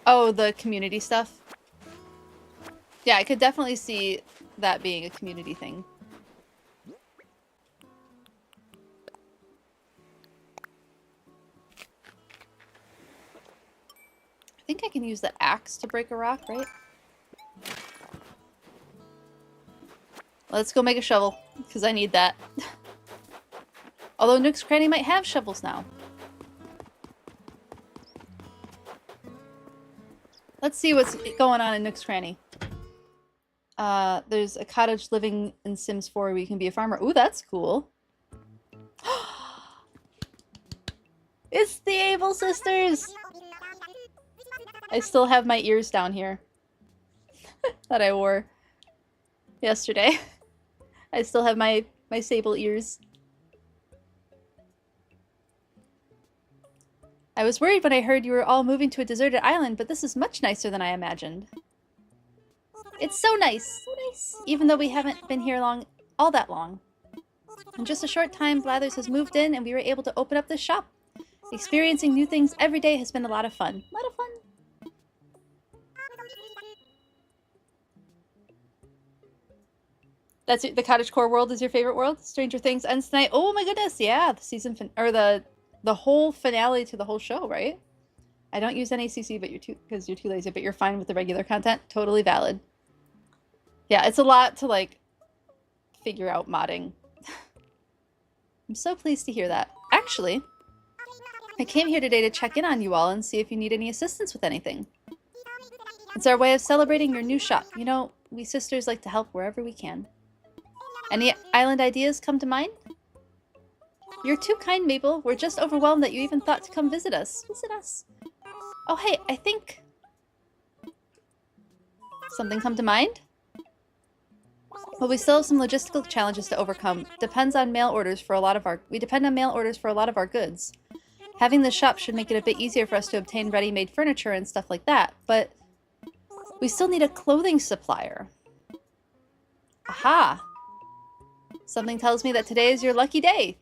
Oh, the community stuff? Yeah, I could definitely see that being a community thing. I think I can use the axe to break a rock, right? Let's go make a shovel, because I need that. Although Nook's Cranny might have shovels now. Let's see what's going on in Nook's Cranny. There's a cottage living in Sims 4 where you can be a farmer. Ooh, that's cool. It's the Able sisters! I still have my ears down here that I wore yesterday. I still have my sable ears. I was worried when I heard you were all moving to a deserted island, but this is much nicer than I imagined. It's so nice! So nice! Even though we haven't been here all that long. In just a short time, Blathers has moved in and we were able to open up this shop. Experiencing new things every day has been a lot of fun. A lot of fun! That's the cottagecore world is your favorite world? Stranger Things ends tonight. Oh my goodness, yeah, the season or the whole finale to the whole show, right? I don't use any CC, but because you're too lazy, but you're fine with the regular content. Totally valid. Yeah, it's a lot to like figure out modding. I'm so pleased to hear that. Actually, I came here today to check in on you all and see if you need any assistance with anything. It's our way of celebrating your new shop. You know, we sisters like to help wherever we can. Any island ideas come to mind? You're too kind, Mabel. We're just overwhelmed that you even thought to come visit us. Visit us. Oh, hey, I think... Something come to mind? Well, we still have some logistical challenges to overcome. We depend on mail orders for a lot of our goods. Having this shop should make it a bit easier for us to obtain ready-made furniture and stuff like that, but we still need a clothing supplier. Aha! Something tells me that today is your lucky day.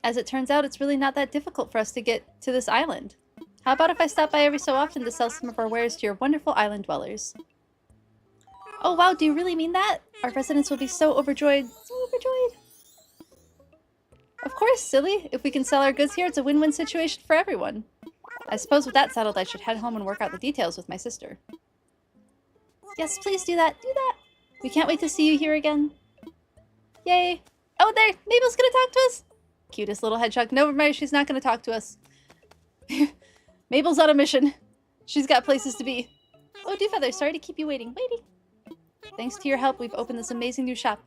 As it turns out, it's really not that difficult for us to get to this island. How about if I stop by every so often to sell some of our wares to your wonderful island dwellers? Oh wow, do you really mean that? Our residents will be so overjoyed. So overjoyed. Of course, silly. If we can sell our goods here, it's a win-win situation for everyone. I suppose with that settled, I should head home and work out the details with my sister. Yes, please do that. Do that. We can't wait to see you here again. Yay. Oh, there! Mabel's gonna talk to us! Cutest little hedgehog. Never mind, she's not gonna talk to us. Mabel's on a mission. She's got places to be. Oh, Dewfeather, sorry to keep you waiting. Thanks to your help, we've opened this amazing new shop.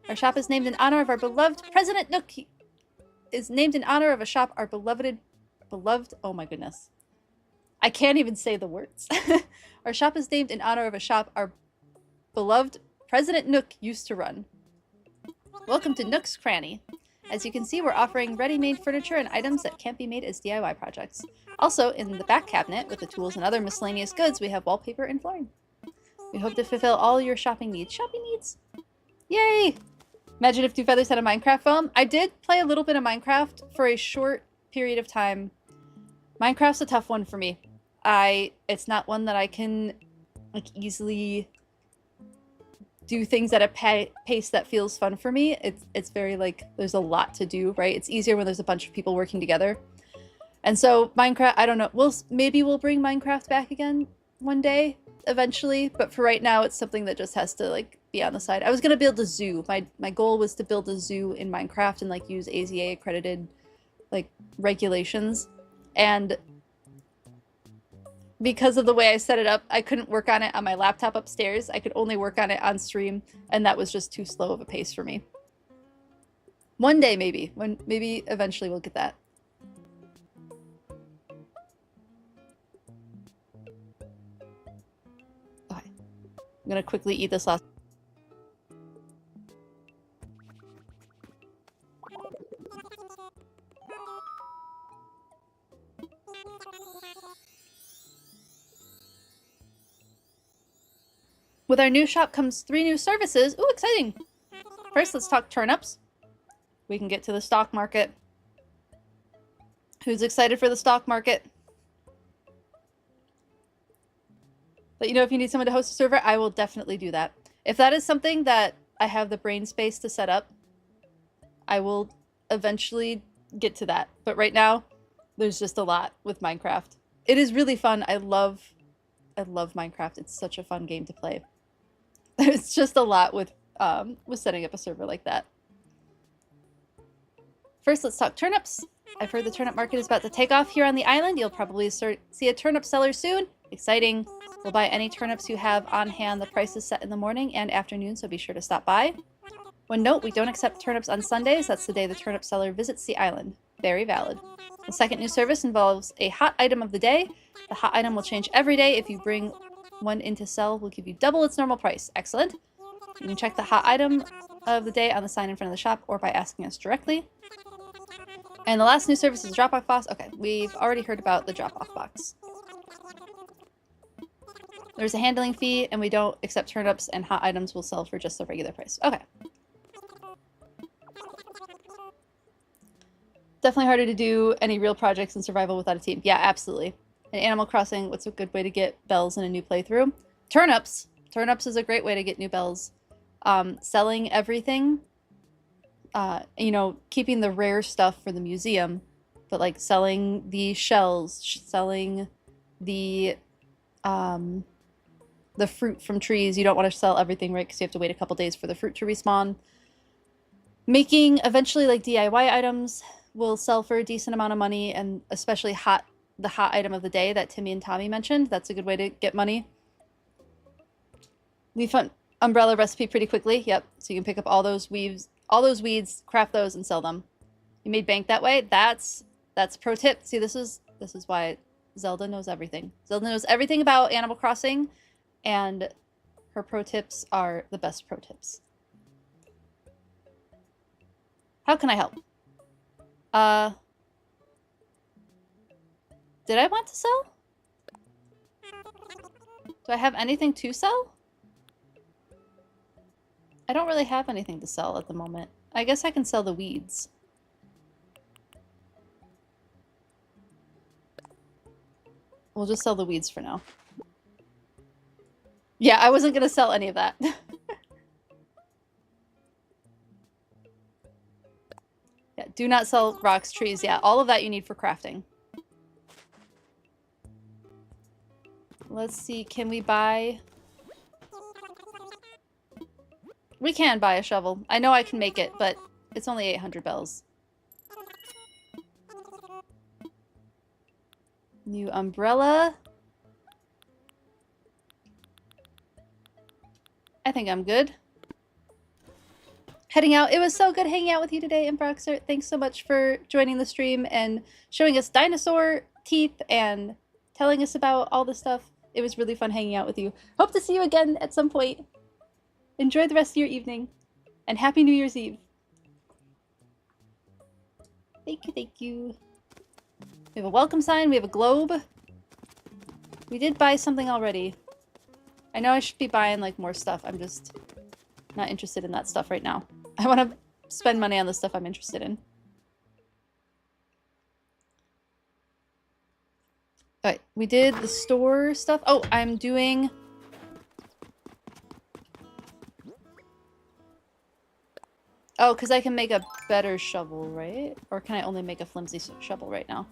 Our shop is named in honor of our beloved President Nook. Is named in honor of a shop our beloved, oh my goodness. I can't even say the words. Our shop is named in honor of a shop our beloved President Nook used to run. Welcome to Nook's Cranny. As you can see, we're offering ready-made furniture and items that can't be made as DIY projects. Also, in the back cabinet, with the tools and other miscellaneous goods, we have wallpaper and flooring. We hope to fulfill all your shopping needs. Yay! Imagine if Dewfeathers had a Minecraft phone. I did play a little bit of Minecraft for a short period of time. Minecraft's a tough one for me. It's not one that I can like easily do things at a pace that feels fun for me. It's very like there's a lot to do, right? It's easier when there's a bunch of people working together. And so Minecraft, I don't know. Maybe we'll bring Minecraft back again one day eventually, but for right now it's something that just has to like be on the side. I was gonna build a zoo. My goal was to build a zoo in Minecraft and like use AZA accredited like regulations, and because of the way I set it up, I couldn't work on it on my laptop upstairs. I could only work on it on stream, and that was just too slow of a pace for me. One day, maybe. Maybe eventually we'll get that. Okay. I'm gonna quickly eat this last... With our new shop comes 3 new services. Ooh, exciting! First, let's talk turnips. We can get to the stock market. Who's excited for the stock market? But you know, if you need someone to host a server, I will definitely do that. If that is something that I have the brain space to set up, I will eventually get to that. But right now, there's just a lot with Minecraft. It is really fun. I love Minecraft. It's such a fun game to play. It's just a lot with setting up a server like that. First, let's talk turnips. I've heard the turnip market is about to take off here on the island. You'll probably see a turnip seller soon. Exciting. We'll buy any turnips you have on hand. The price is set in the morning and afternoon, so be sure to stop by. One note, we don't accept turnips on Sundays. That's the day the turnip seller visits the island. Very valid. The second new service involves a hot item of the day. The hot item will change every day. If you bring one in to sell, we'll give you double its normal price. Excellent. You can check the hot item of the day on the sign in front of the shop or by asking us directly. And the last new service is drop-off box. Okay, we've already heard about the drop-off box. There's a handling fee, and we don't accept turnips, and hot items will sell for just the regular price. Okay. Definitely harder to do any real projects in survival without a team. Yeah, absolutely. In Animal Crossing, what's a good way to get bells in a new playthrough? Turnips. Turnips is a great way to get new bells. Selling everything. You know, keeping the rare stuff for the museum, but like selling the shells, selling the fruit from trees. You don't want to sell everything, right? Because you have to wait a couple days for the fruit to respawn. Making eventually like DIY items will sell for a decent amount of money, and especially the hot item of the day that Timmy and Tommy mentioned. That's a good way to get money. We found umbrella recipe pretty quickly. Yep. So you can pick up all those weeds, craft those, and sell them. You made bank that way. That's pro tip. See, this is why Zelda knows everything. Zelda knows everything about Animal Crossing, and her pro tips are the best pro tips. How can I help? Did I want to sell? Do I have anything to sell? I don't really have anything to sell at the moment. I guess I can sell the weeds. We'll just sell the weeds for now. Yeah, I wasn't gonna sell any of that. Yeah, do not sell rocks, trees. Yeah, all of that you need for crafting. Let's see, can we buy... We can buy a shovel. I know I can make it, but it's only 800 bells. New umbrella. I think I'm good. Heading out. It was so good hanging out with you today, Imbroxer. Thanks so much for joining the stream and showing us dinosaur teeth and telling us about all this stuff. It was really fun hanging out with you. Hope to see you again at some point. Enjoy the rest of your evening, and Happy New Year's Eve. Thank you, thank you. We have a welcome sign, we have a globe. We did buy something already. I know I should be buying, like, more stuff. I'm just not interested in that stuff right now. I want to spend money on the stuff I'm interested in. Alright, we did the store stuff. Oh, I'm doing... Oh, because I can make a better shovel, right? Or can I only make a flimsy shovel right now?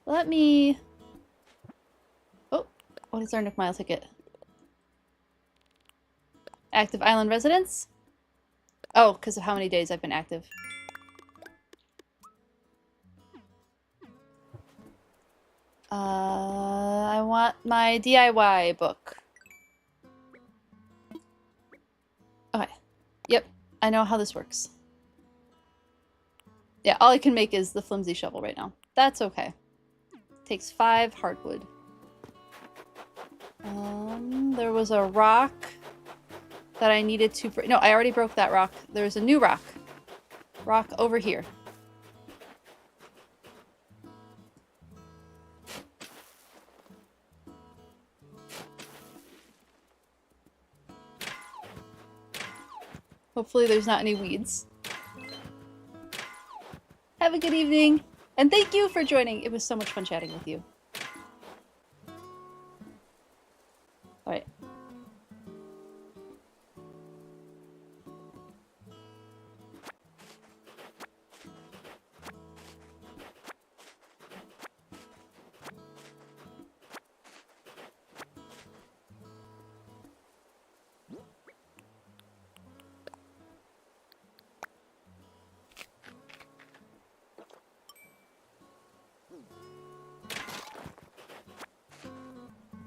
Let me... Oh, what is our Nook Mile ticket? Active island residence? Oh, because of how many days I've been active. I want my DIY book. Okay. Yep, I know how this works. Yeah, all I can make is the flimsy shovel right now. That's okay. Takes 5 hardwood. There was a rock that I needed to... No, I already broke that rock. There's a new rock. Rock over here. Hopefully there's not any weeds. Have a good evening, and thank you for joining. It was so much fun chatting with you. All right.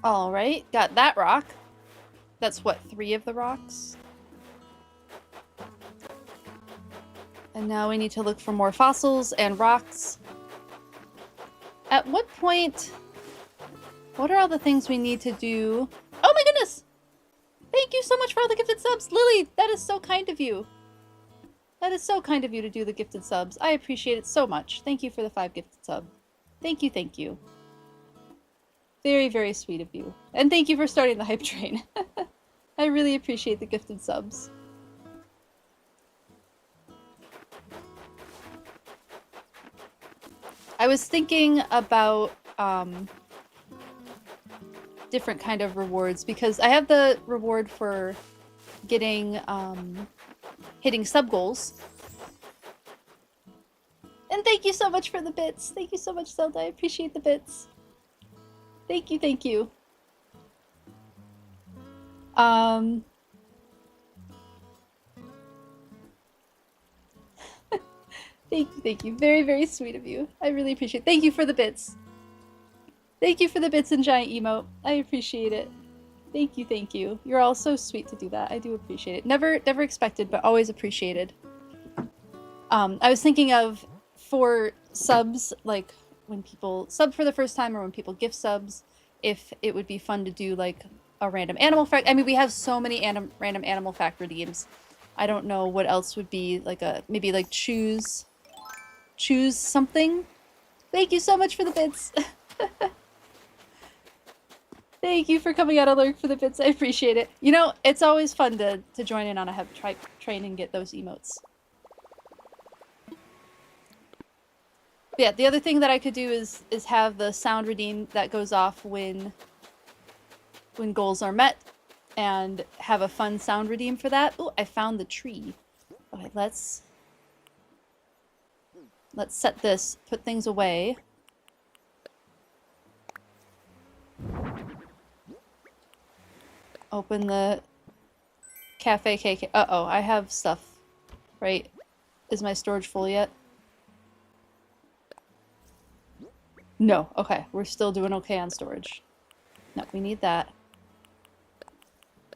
All right, got that rock. That's what, 3 of the rocks? And now we need to look for more fossils and rocks. At what point... What are all the things we need to do? Oh my goodness! Thank you so much for all the gifted subs! Lily, that is so kind of you. That is so kind of you to do the gifted subs. I appreciate it so much. Thank you for the 5 gifted sub. Thank you, thank you. Very, very sweet of you. And thank you for starting the hype train. I really appreciate the gifted subs. I was thinking about different kind of rewards because I have the reward for getting hitting sub goals. And thank you so much for the bits. Thank you so much, Zelda. I appreciate the bits. Thank you, thank you. Thank you. Very, very sweet of you. I really appreciate it. Thank you for the bits. Thank you for the bits and giant emote. I appreciate it. Thank you, thank you. You're all so sweet to do that. I do appreciate it. Never expected, but always appreciated. I was thinking of for subs, like when people sub for the first time or when people gift subs, if it would be fun to do like a random animal fact. I mean, we have so many random animal fact redeems. I don't know what else would be like maybe like choose something. Thank you so much for the bits. Thank you for coming out of lurk for the bits. I appreciate it. You know, it's always fun to join in on a hype train and get those emotes. Yeah, the other thing that I could do is have the sound redeem that goes off when goals are met, and have a fun sound redeem for that. Oh, I found the tree. Okay, let's set this, put things away. Open the cafe cake. Uh-oh, I have stuff. Right? Is my storage full yet? No. Okay, we're still doing okay on storage. No, we need that.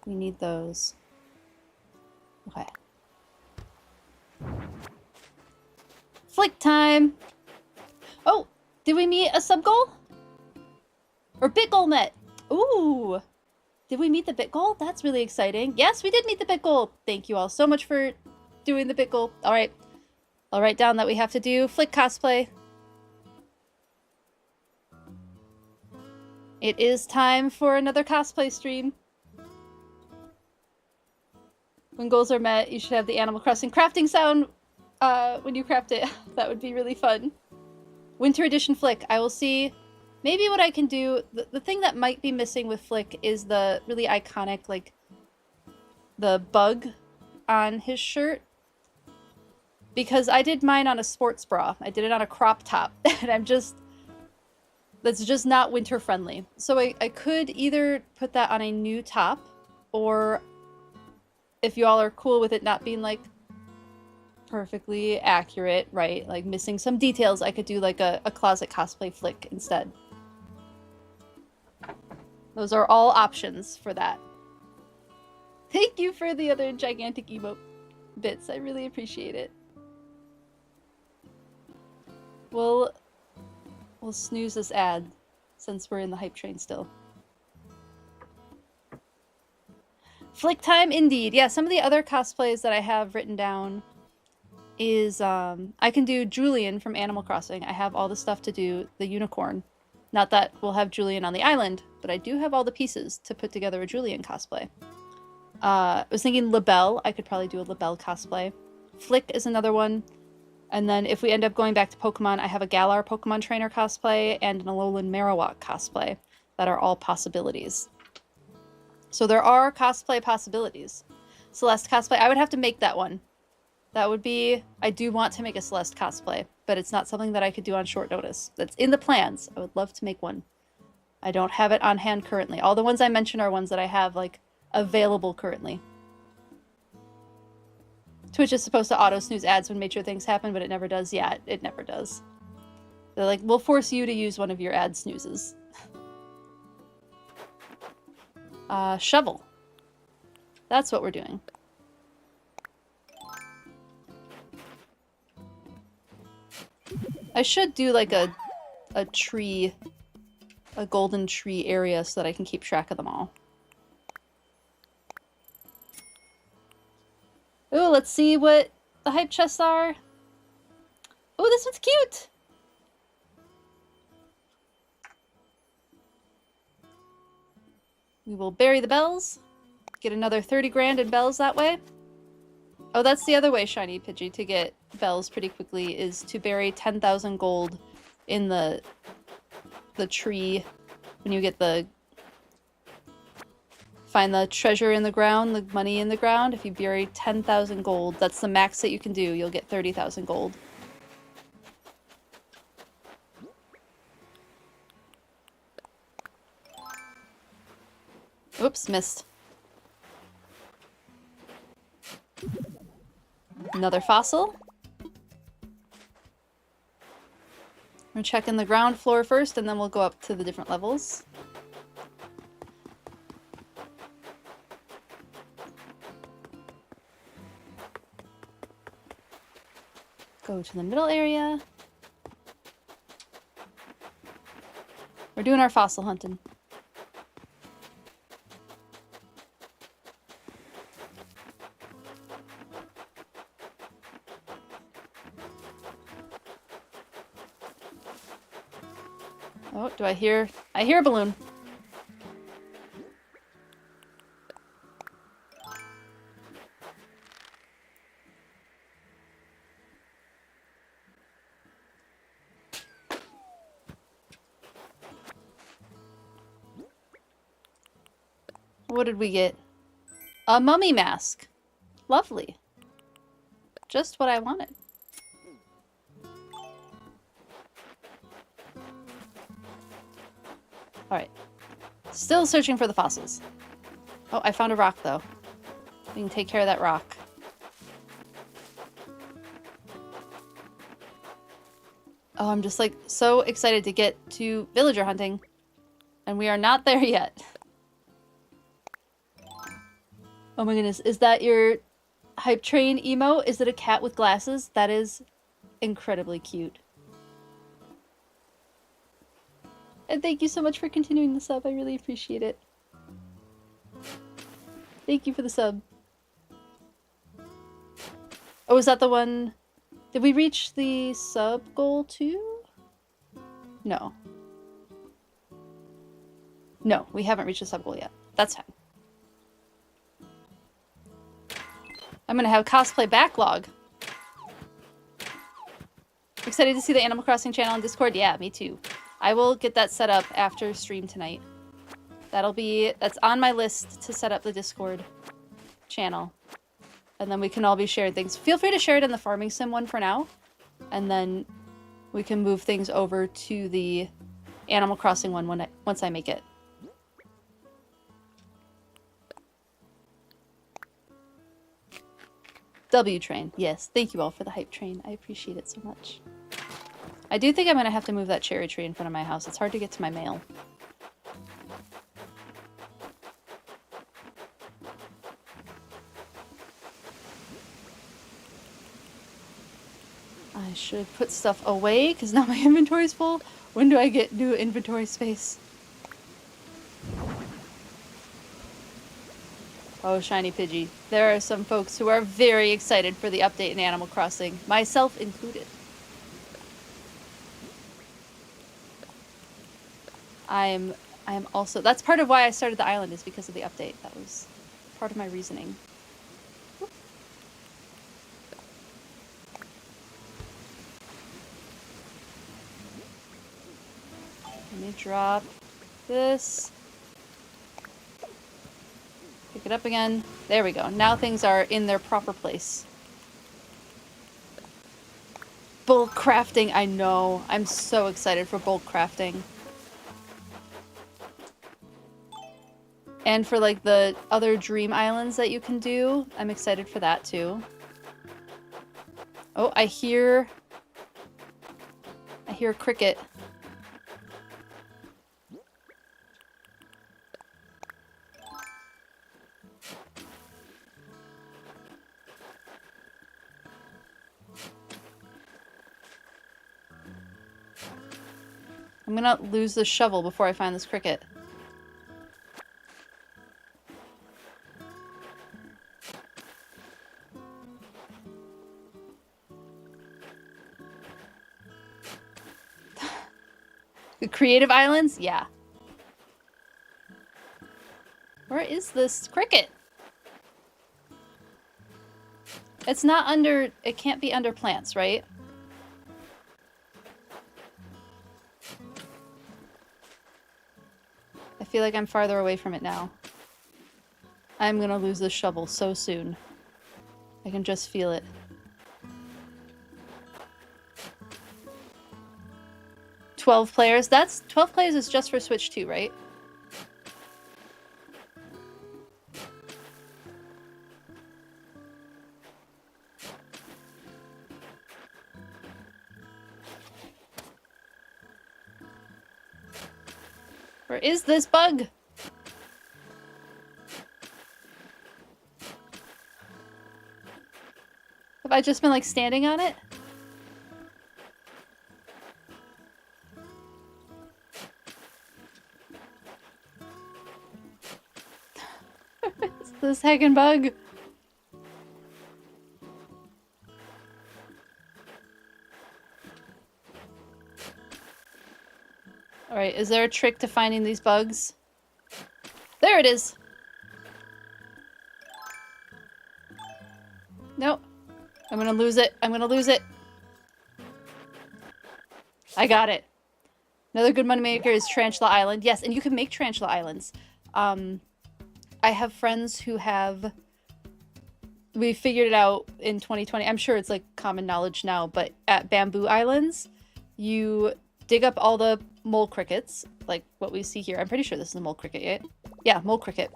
We need those. Okay. Flick time! Oh! Did we meet a sub goal? Or bit goal met? Ooh! Did we meet the bit goal? That's really exciting. Yes, we did meet the bit goal! Thank you all so much for doing the bit goal. Alright. I'll write down that we have to do Flick cosplay. It is time for another cosplay stream. When goals are met, you should have the Animal Crossing crafting sound when you craft it. That would be really fun. Winter Edition Flick. I will see maybe what I can do. The thing that might be missing with Flick is the really iconic, like, the bug on his shirt. Because I did mine on a sports bra. I did it on a crop top. And that's just not winter friendly. So I could either put that on a new top, or if you all are cool with it not being like perfectly accurate, right? Like missing some details, I could do like a closet cosplay Flick instead. Those are all options for that. Thank you for the other gigantic emote bits. I really appreciate it. We'll snooze this ad since we're in the hype train still. Flick time indeed. Yeah, some of the other cosplays that I have written down is I can do Julian from Animal Crossing. I have all the stuff to do the unicorn. Not that we'll have Julian on the island, but I do have all the pieces to put together a Julian cosplay. I was thinking Labelle. I could probably do a Labelle cosplay. Flick is another one. And then if we end up going back to Pokemon, I have a Galar Pokemon Trainer cosplay and an Alolan Marowak cosplay that are all possibilities. So there are cosplay possibilities. Celeste cosplay, I would have to make that one. That would be, I do want to make a Celeste cosplay, but it's not something that I could do on short notice. That's in the plans. I would love to make one. I don't have it on hand currently. All the ones I mentioned are ones that I have, like, available currently. Twitch is supposed to auto-snooze ads when major things happen, but it never does. Yeah, it never does. They're like, we'll force you to use one of your ad snoozes. Shovel. That's what we're doing. I should do like a tree, a golden tree area so that I can keep track of them all. Ooh, let's see what the hype chests are. Ooh, this one's cute! We will bury the bells. Get another 30 grand in bells that way. Oh, that's the other way, Shiny Pidgey, to get bells pretty quickly, is to bury 10,000 gold in the tree when you get the... Find the treasure in the ground, the money in the ground. If you bury 10,000 gold, that's the max that you can do. You'll get 30,000 gold. Oops, missed. Another fossil. We're checking the ground floor first, and then we'll go up to the different levels. Go to the middle area. We're doing our fossil hunting. Oh, do I hear a balloon. What did we get? A mummy mask. Lovely. Just what I wanted. Alright. Still searching for the fossils. Oh, I found a rock, though. We can take care of that rock. Oh, I'm just, like, so excited to get to villager hunting. And we are not there yet. Oh my goodness, is that your hype train emo? Is it a cat with glasses? That is incredibly cute. And thank you so much for continuing the sub. I really appreciate it. Thank you for the sub. Oh, is that the one? Did we reach the sub goal too? No. No, we haven't reached the sub goal yet. That's fine. I'm gonna have cosplay backlog. Excited to see the Animal Crossing channel on Discord? Yeah, me too. I will get that set up after stream tonight. That's on my list to set up the Discord channel. And then we can all be sharing things. Feel free to share it in the Farming Sim one for now. And then we can move things over to the Animal Crossing one once I make it. W train. Yes, thank you all for the hype train. I appreciate it so much. I do think I'm going to have to move that cherry tree in front of my house. It's hard to get to my mail. I should put stuff away because now my inventory's full. When do I get new inventory space? Oh, Shiny Pidgey. There are some folks who are very excited for the update in Animal Crossing, myself included. I am also... That's part of why I started the island, is because of the update. That was part of my reasoning. Let me drop this. Pick it up again. There we go. Now things are in their proper place. Bulk crafting, I know. I'm so excited for bulk crafting. And for like the other dream islands that you can do, I'm excited for that too. Oh, I hear a cricket. I'm gonna lose the shovel before I find this cricket. The creative islands? Yeah. Where is this cricket? It's not under... It can't be under plants, right? I feel like I'm farther away from it now. I'm gonna lose this shovel so soon. I can just feel it. "12 players? That's... 12 players is just for Switch 2, right? Where is this bug? Have I just been, like, standing on it? It's this heckin' bug. Alright, is there a trick to finding these bugs? There it is! Nope. I'm gonna lose it. I'm gonna lose it. I got it. Another good moneymaker is Tarantula Island. Yes, and you can make Tarantula Islands. I have friends who have... We figured it out in 2020. I'm sure it's like common knowledge now, but at Bamboo Islands, you dig up all the mole crickets, like what we see here. I'm pretty sure this is a mole cricket, right? Yeah, mole cricket.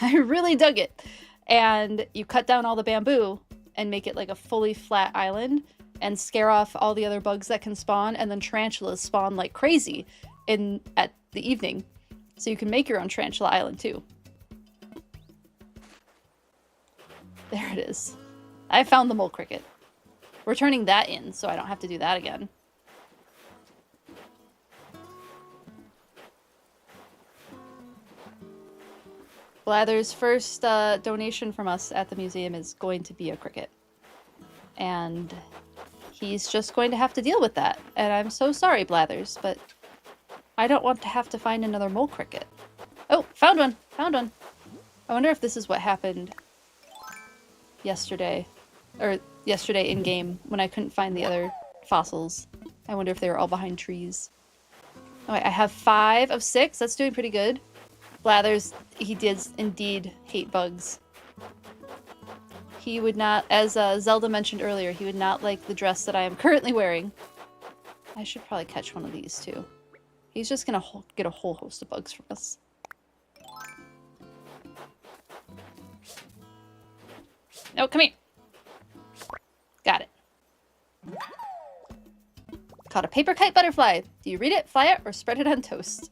I really dug it. And you cut down all the bamboo and make it like a fully flat island and scare off all the other bugs that can spawn, and then tarantulas spawn like crazy at the evening. So you can make your own Tarantula Island too. There it is. I found the mole cricket. We're turning that in, so I don't have to do that again. Blather's first donation from us at the museum is going to be a cricket. And he's just going to have to deal with that. And I'm so sorry, Blathers, but I don't want to have to find another mole cricket. Oh, found one! Found one! I wonder if this is what happened yesterday. Or yesterday in-game, when I couldn't find the other fossils. I wonder if they were all behind trees. Alright, I have 5 of 6. That's doing pretty good. Blathers, he did indeed hate bugs. He would not, as Zelda mentioned earlier, he would not like the dress that I am currently wearing. I should probably catch one of these too. He's just gonna get a whole host of bugs from us. No, come here. Got it. Caught a paper kite butterfly. Do you read it, fly it, or spread it on toast?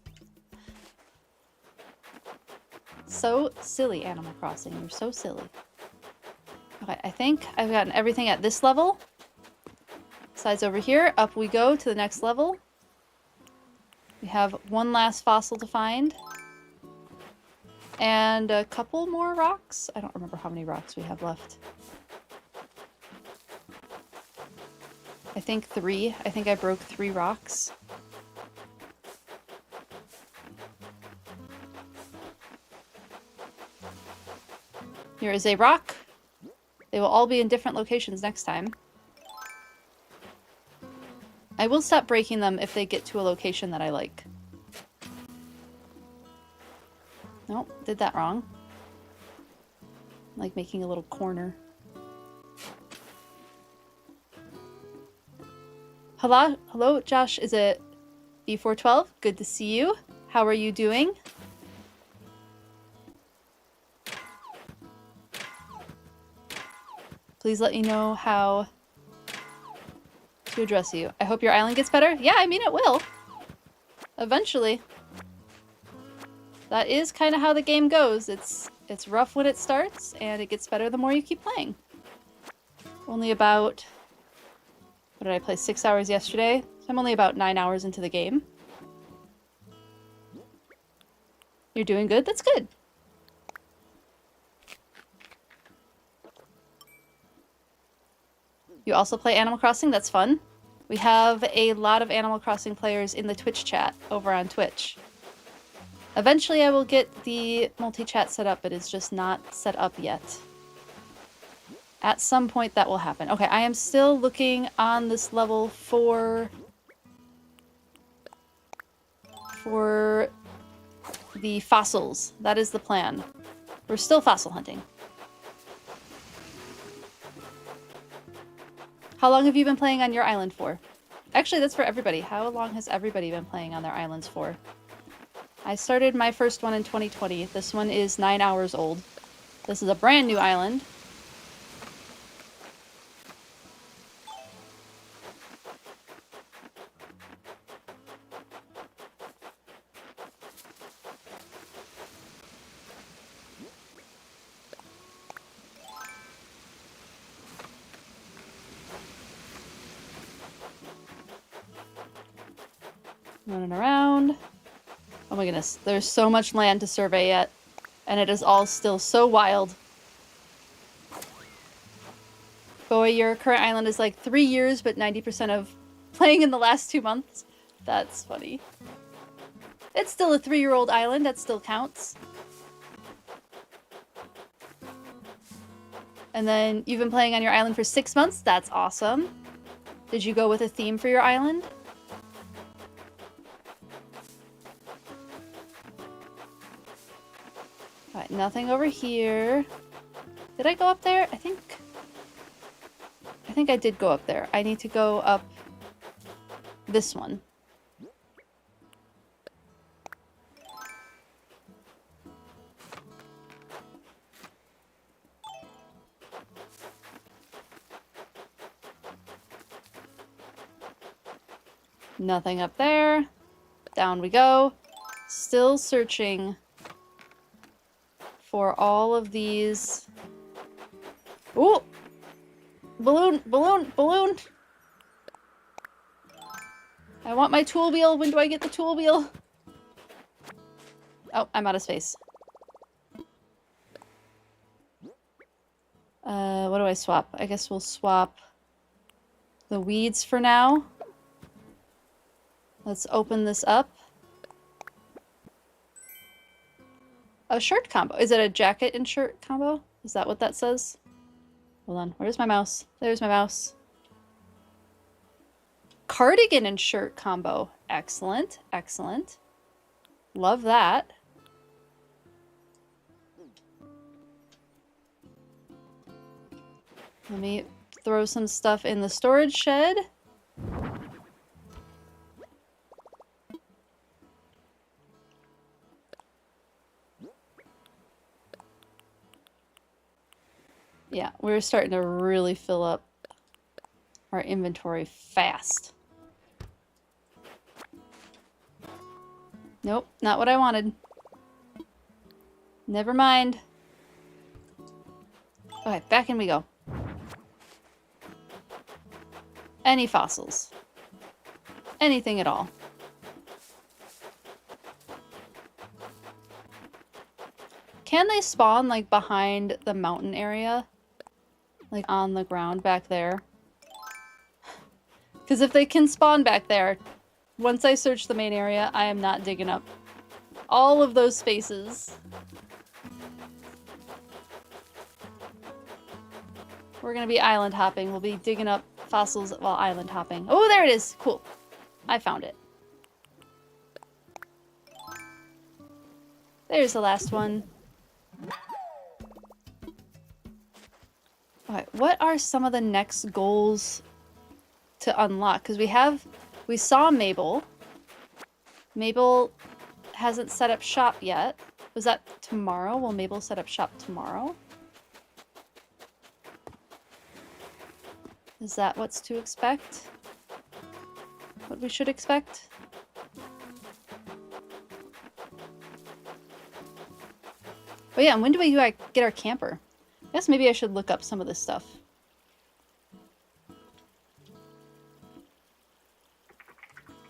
So silly, Animal Crossing. You're so silly. Okay, I think I've gotten everything at this level. Besides over here, up we go to the next level. We have one last fossil to find. And a couple more rocks. I don't remember how many rocks we have left. I think 3. I think I broke 3 rocks. Here is a rock. They will all be in different locations next time. I will stop breaking them if they get to a location that I like. Nope, did that wrong. Like making a little corner. Hello, Josh. Is it B412? Good to see you. How are you doing? Please let me know how to address you. I hope your island gets better. Yeah, I mean it will. Eventually. That is kind of how the game goes. It's rough when it starts, and it gets better the more you keep playing. Only about... What did I play? 6 hours yesterday? So I'm only about 9 hours into the game. You're doing good? That's good. You also play Animal Crossing? That's fun. We have a lot of Animal Crossing players in the Twitch chat over on Twitch. Eventually I will get the multi-chat set up, but it's just not set up yet. At some point that will happen. Okay, I am still looking on this level for the fossils. That is the plan. We're still fossil hunting. How long have you been playing on your island for? Actually, that's for everybody. How long has everybody been playing on their islands for? I started my first one in 2020. This one is 9 hours old. This is a brand new island. Running around. Oh my goodness, there's so much land to survey yet, and it is all still so wild. Boy, your current island is like 3 years, but 90% of playing in the last 2 months. That's funny. It's still a 3-year-old island, that still counts. And then you've been playing on your island for 6 months? That's awesome. Did you go with a theme for your island? Alright, nothing over here. Did I go up there? I think I did go up there. I need to go up this one. Nothing up there. Down we go. Still searching for all of these. Ooh! Balloon! Balloon! Balloon! I want my tool wheel. When do I get the tool wheel? Oh, I'm out of space. What do I swap? I guess we'll swap the weeds for now. Let's open this up. A shirt combo. Is it a jacket and shirt combo? Is that what that says? Hold on. Where's my mouse? There's my mouse. Cardigan and shirt combo. Excellent. Excellent. Love that. Let me throw some stuff in the storage shed. Yeah, we're starting to really fill up our inventory fast. Nope, not what I wanted. Never mind. Okay, back in we go. Any fossils. Anything at all. Can they spawn, like, behind the mountain area? Like, on the ground back there? Because if they can spawn back there, once I search the main area, I am not digging up all of those spaces. We're gonna be island hopping. We'll be digging up fossils while island hopping. Oh, there it is! Cool. I found it. There's the last one. Okay, what are some of the next goals to unlock? Because we saw Mabel. Mabel hasn't set up shop yet. Was that tomorrow? Will Mabel set up shop tomorrow? Is that what's to expect? What we should expect? Oh yeah, and when do we get our camper? I guess maybe I should look up some of this stuff.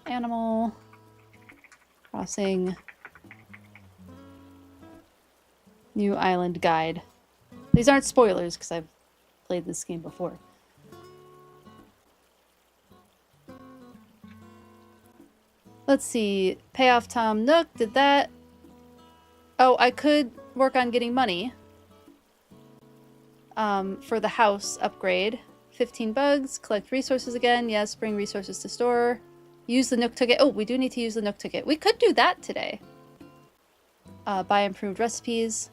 Animal Crossing New Island Guide. These aren't spoilers because I've played this game before. Let's see. Pay off Tom Nook. Did that. Oh, I could work on getting money for the house upgrade. 15 bugs. Collect resources again. Yes, bring resources to store. Use the Nook ticket. Oh, we do need to use the Nook ticket. We could do that today. Buy improved recipes.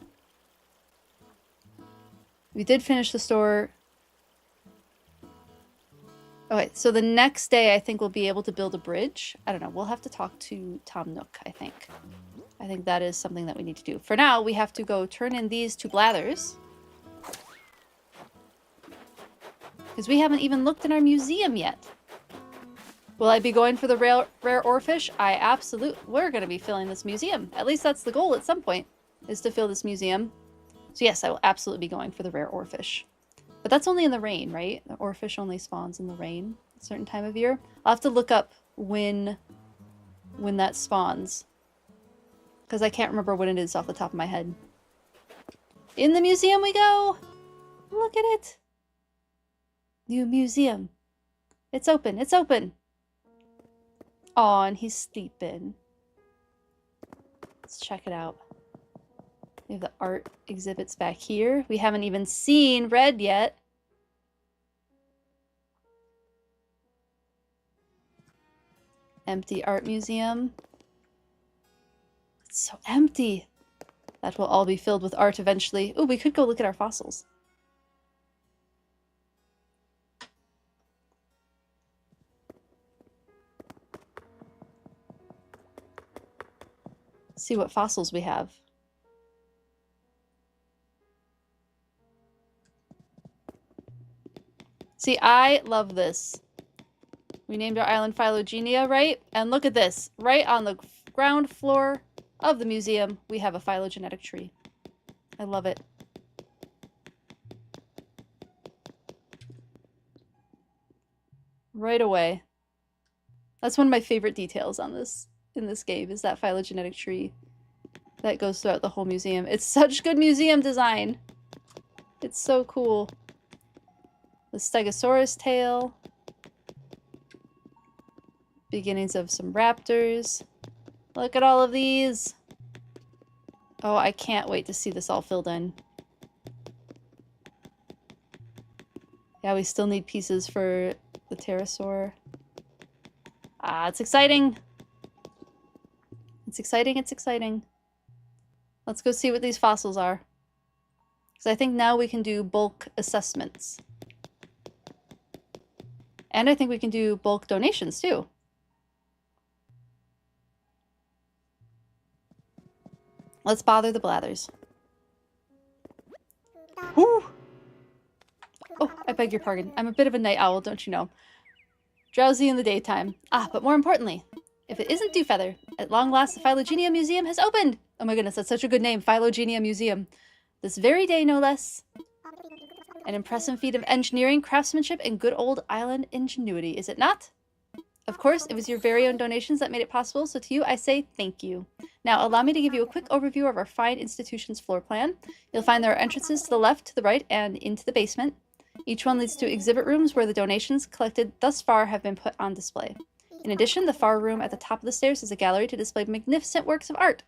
We did finish the store. Okay, so the next day I think we'll be able to build a bridge. I don't know. We'll have to talk to Tom Nook, I think. I think that is something that we need to do. For now, we have to go turn in these two blathers. Because we haven't even looked in our museum yet. Will I be going for the rare oarfish? We're going to be filling this museum. At least that's the goal at some point, is to fill this museum. So yes, I will absolutely be going for the rare oarfish. But that's only in the rain, right? The oarfish only spawns in the rain a certain time of year. I'll have to look up when that spawns. Because I can't remember when it is off the top of my head. In the museum we go! Look at it! New museum. It's open, it's open! Aw, and he's sleeping. Let's check it out. We have the art exhibits back here. We haven't even seen Red yet. Empty art museum. It's so empty. That will all be filled with art eventually. Oh, we could go look at our fossils. See what fossils we have. See, I love this. We named our island Phylogenia, right? And look at this. Right on the ground floor of the museum, we have a phylogenetic tree. I love it. Right away. That's one of my favorite details on this in this game, is that phylogenetic tree that goes throughout the whole museum. It's such good museum design. It's so cool. The Stegosaurus tail. Beginnings of some raptors. Look at all of these. Oh, I can't wait to see this all filled in. Yeah, we still need pieces for the pterosaur. Ah, it's exciting. It's exciting, it's exciting. Let's go see what these fossils are. Because I think now we can do bulk assessments. And I think we can do bulk donations too. Let's bother the blathers. Whew. Oh, I beg your pardon. I'm a bit of a night owl, don't you know? Drowsy in the daytime. Ah, but more importantly, if it isn't Dewfeather, at long last the Phylogenia Museum has opened! Oh my goodness, that's such a good name, Phylogenia Museum. This very day, no less. An impressive feat of engineering, craftsmanship, and good old island ingenuity, is it not? Of course, it was your very own donations that made it possible, so to you I say thank you. Now, allow me to give you a quick overview of our fine institution's floor plan. You'll find there are entrances to the left, to the right, and into the basement. Each one leads to exhibit rooms where the donations collected thus far have been put on display. In addition, the far room at the top of the stairs is a gallery to display magnificent works of art.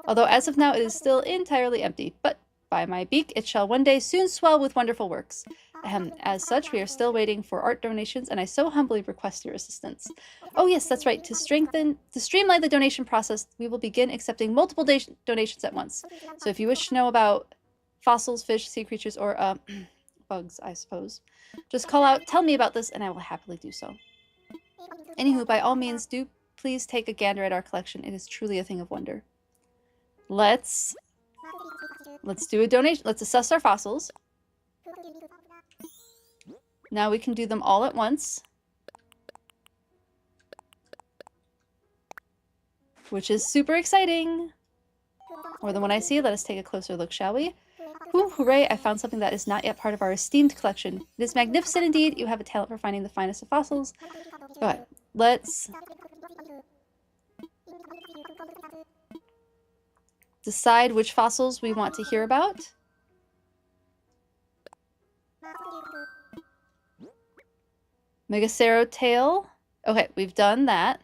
Although as of now it is still entirely empty, but By my beak, it shall one day soon swell with wonderful works. As such, we are still waiting for art donations, and I so humbly request your assistance. Oh yes, that's right. To streamline the donation process, we will begin accepting multiple donations at once. So if you wish to know about fossils, fish, sea creatures, or bugs, I suppose, just call out, tell me about this, and I will happily do so. Anywho, by all means, do please take a gander at our collection. It is truly a thing of wonder. Let's do a donation. Let's assess our fossils. Now we can do them all at once, which is super exciting. More than what I see. Let us take a closer look, shall we? Ooh, hooray, I found something that is not yet part of our esteemed collection. It is magnificent indeed. You have a talent for finding the finest of fossils. Okay, let's decide which fossils we want to hear about. Megacero tail. Okay, we've done that.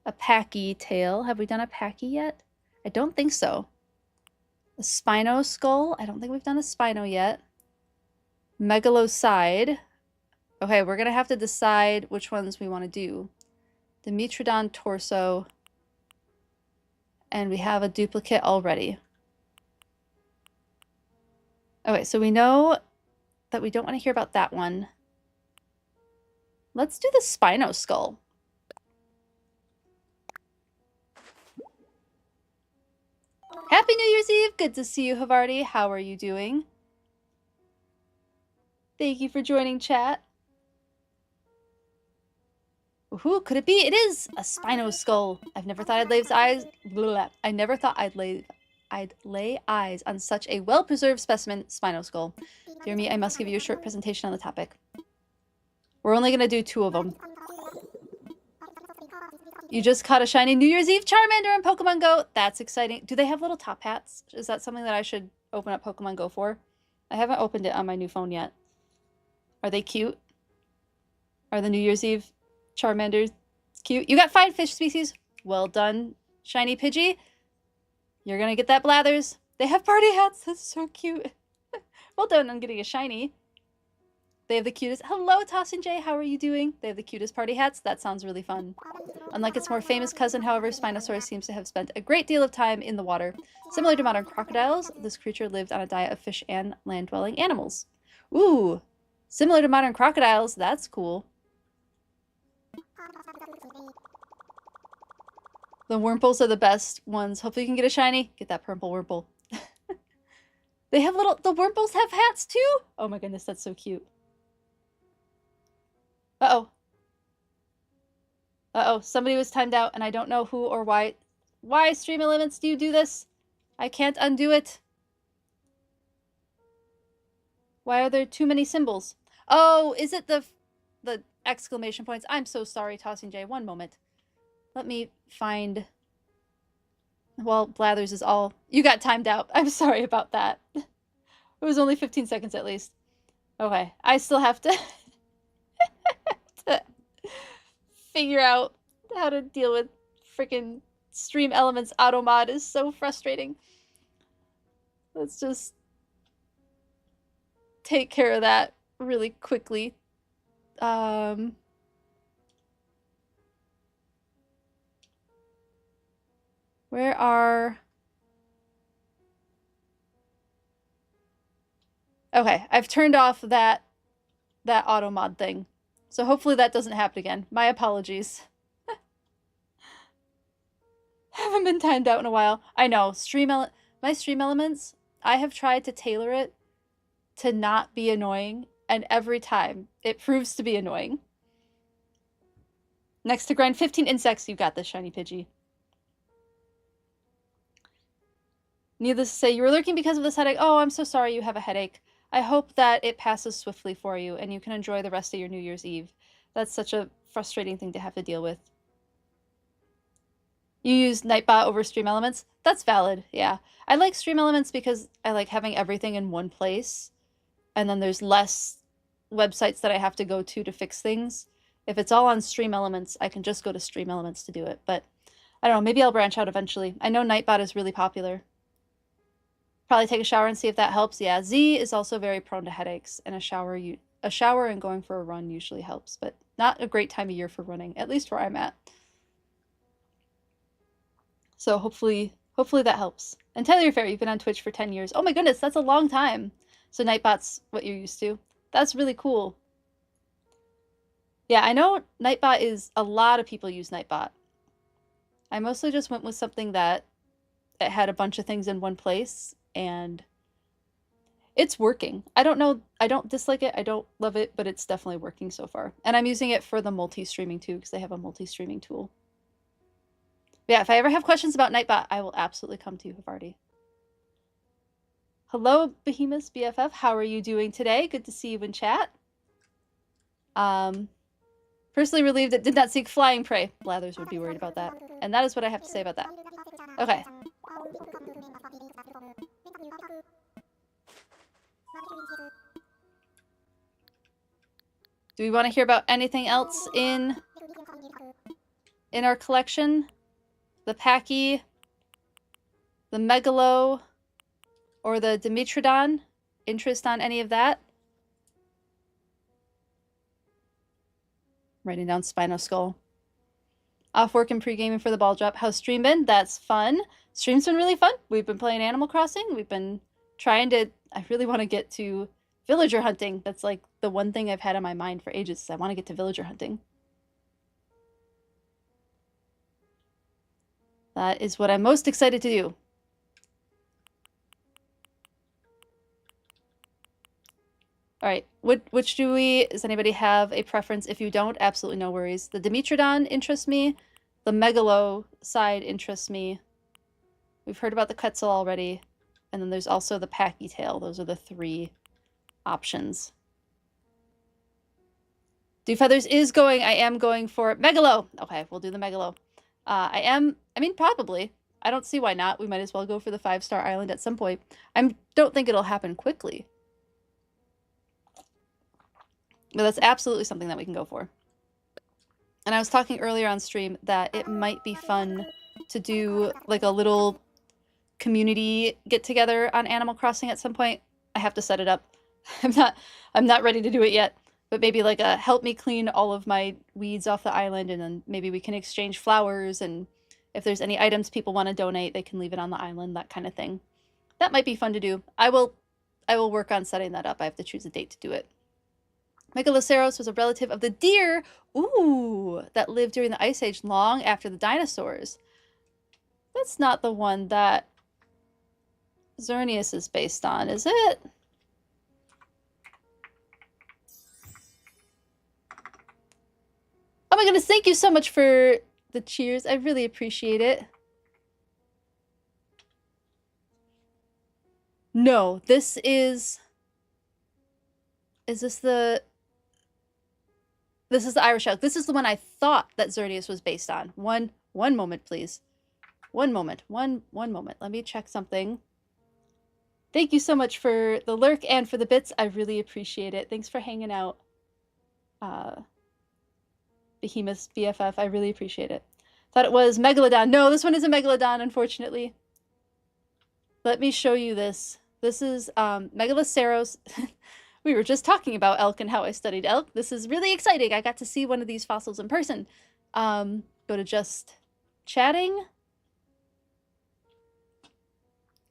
A packy tail. Have we done a packy yet? I don't think so. A spino skull. I don't think we've done a spino yet. Megalocide. Okay, we're gonna have to decide which ones we want to do. Dimetrodon torso. And we have a duplicate already. Okay, so we know that we don't want to hear about that one. Let's do the spino skull. Happy New Year's Eve! Good to see you, Havarti. How are you doing? Thank you for joining chat. Who could it be? It is a spino skull. I've never thought I'd lay eyes. Blah, I never thought I'd lay eyes on such a well-preserved specimen, spino skull. Dear me, I must give you a short presentation on the topic. We're only gonna do 2 of them. You just caught a shiny New Year's Eve Charmander in Pokemon Go. That's exciting. Do they have little top hats? Is that something that I should open up Pokemon Go for? I haven't opened it on my new phone yet. Are they cute? Are the New Year's Eve Charmanders cute? You got 5 fish species. Well done, shiny Pidgey. You're gonna get that Blathers. They have party hats. That's so cute. Well done on getting a shiny. They have the cutest. Hello, Tossin J. How are you doing? They have the cutest party hats. That sounds really fun. Unlike its more famous cousin, however, Spinosaurus seems to have spent a great deal of time in the water. Similar to modern crocodiles, this creature lived on a diet of fish and land-dwelling animals. Ooh, similar to modern crocodiles. That's cool. The Wurmples are the best ones. Hopefully you can get a shiny. Get that purple Wurmple. They have the Wurmples have hats too? Oh my goodness, that's so cute. Uh-oh. Uh-oh, somebody was timed out and I don't know who or why. Why, Stream Elements, do you do this? I can't undo it. Why are there too many symbols? Oh, is it the exclamation points? I'm so sorry, Tossing J. One moment. Let me find... Well, Blathers is all... You got timed out. I'm sorry about that. It was only 15 seconds at least. Okay, I still have to... to figure out how to deal with freaking Stream Elements auto mod is so frustrating. Let's just take care of that really quickly. Where are... Okay, I've turned off that auto mod thing. So hopefully that doesn't happen again. My apologies. Haven't been timed out in a while. I know, my Stream Elements, I have tried to tailor it to not be annoying, and every time it proves to be annoying. Next to grind 15 insects, you got this, shiny Pidgey. Needless to say, you were lurking because of this headache. Oh, I'm so sorry you have a headache. I hope that it passes swiftly for you and you can enjoy the rest of your New Year's Eve. That's such a frustrating thing to have to deal with. You use Nightbot over Stream Elements? That's valid, yeah. I like Stream Elements because I like having everything in one place. And then there's less websites that I have to go to fix things. If it's all on Stream Elements, I can just go to Stream Elements to do it. But I don't know, maybe I'll branch out eventually. I know Nightbot is really popular. Probably take a shower and see if that helps. Yeah, Z is also very prone to headaches, and a shower and going for a run usually helps, but not a great time of year for running, at least where I'm at. So hopefully that helps. And Tyler Fair, you've been on Twitch for 10 years. Oh my goodness, that's a long time. So Nightbot's what you're used to. That's really cool. Yeah, I know Nightbot is, a lot of people use Nightbot. I mostly just went with something that it had a bunch of things in one place, and it's working. I don't know, I don't dislike it, I don't love it, but it's definitely working so far. And I'm using it for the multi-streaming too, because they have a multi-streaming tool. Yeah, if I ever have questions about Nightbot, I will absolutely come to you, Havarti. Hello, Behemoth BFF. How are you doing today? Good to see you in chat. Personally relieved it did not seek flying prey. Blathers would be worried about that. And that is what I have to say about that. Okay. Do we want to hear about anything else in our collection? The Pachy, the Megalo, or the Dimetrodon? Interest on any of that? Writing down Spinoskull. Off work and pre-gaming for the ball drop. How's stream been? That's fun. Stream's been really fun. We've been playing Animal Crossing. We've been trying to... I really want to get to villager hunting. That's like the one thing I've had on my mind for ages. I want to get to villager hunting. That is what I'm most excited to do. All right, which does anybody have a preference? If you don't, absolutely no worries. The Dimetrodon interests me. The Megalo side interests me. We've heard about the Quetzal already. And then there's also the Pachy tail. Those are the 3 options. Dew Feathers is going. I am going for Megalo. Okay, we'll do the Megalo. I mean, probably. I don't see why not. We might as well go for the 5-star island at some point. I don't think it'll happen quickly. But that's absolutely something that we can go for. And I was talking earlier on stream that it might be fun to do like a little community get-together on Animal Crossing at some point. I have to set it up. I'm not ready to do it yet. But maybe like a help me clean all of my weeds off the island, and then maybe we can exchange flowers, and if there's any items people want to donate, they can leave it on the island, that kind of thing. That might be fun to do. I will work on setting that up. I have to choose a date to do it. Megaloceros was a relative of the deer, ooh, that lived during the Ice Age long after the dinosaurs. That's not the one that Xerneas is based on, is it? Oh my goodness, thank you so much for the cheers. I really appreciate it. No, this is... Is this the... This is the Irish elk. This is the one I thought that Xerneas was based on. One moment, please. One moment. One moment. Let me check something. Thank you so much for the lurk and for the bits. I really appreciate it. Thanks for hanging out. Behemoth BFF. I really appreciate it. Thought it was Megalodon. No, this one isn't Megalodon, unfortunately. Let me show you this. This is Megaloceros. We were just talking about elk and how I studied elk. This is really exciting. I got to see one of these fossils in person. Go to just chatting.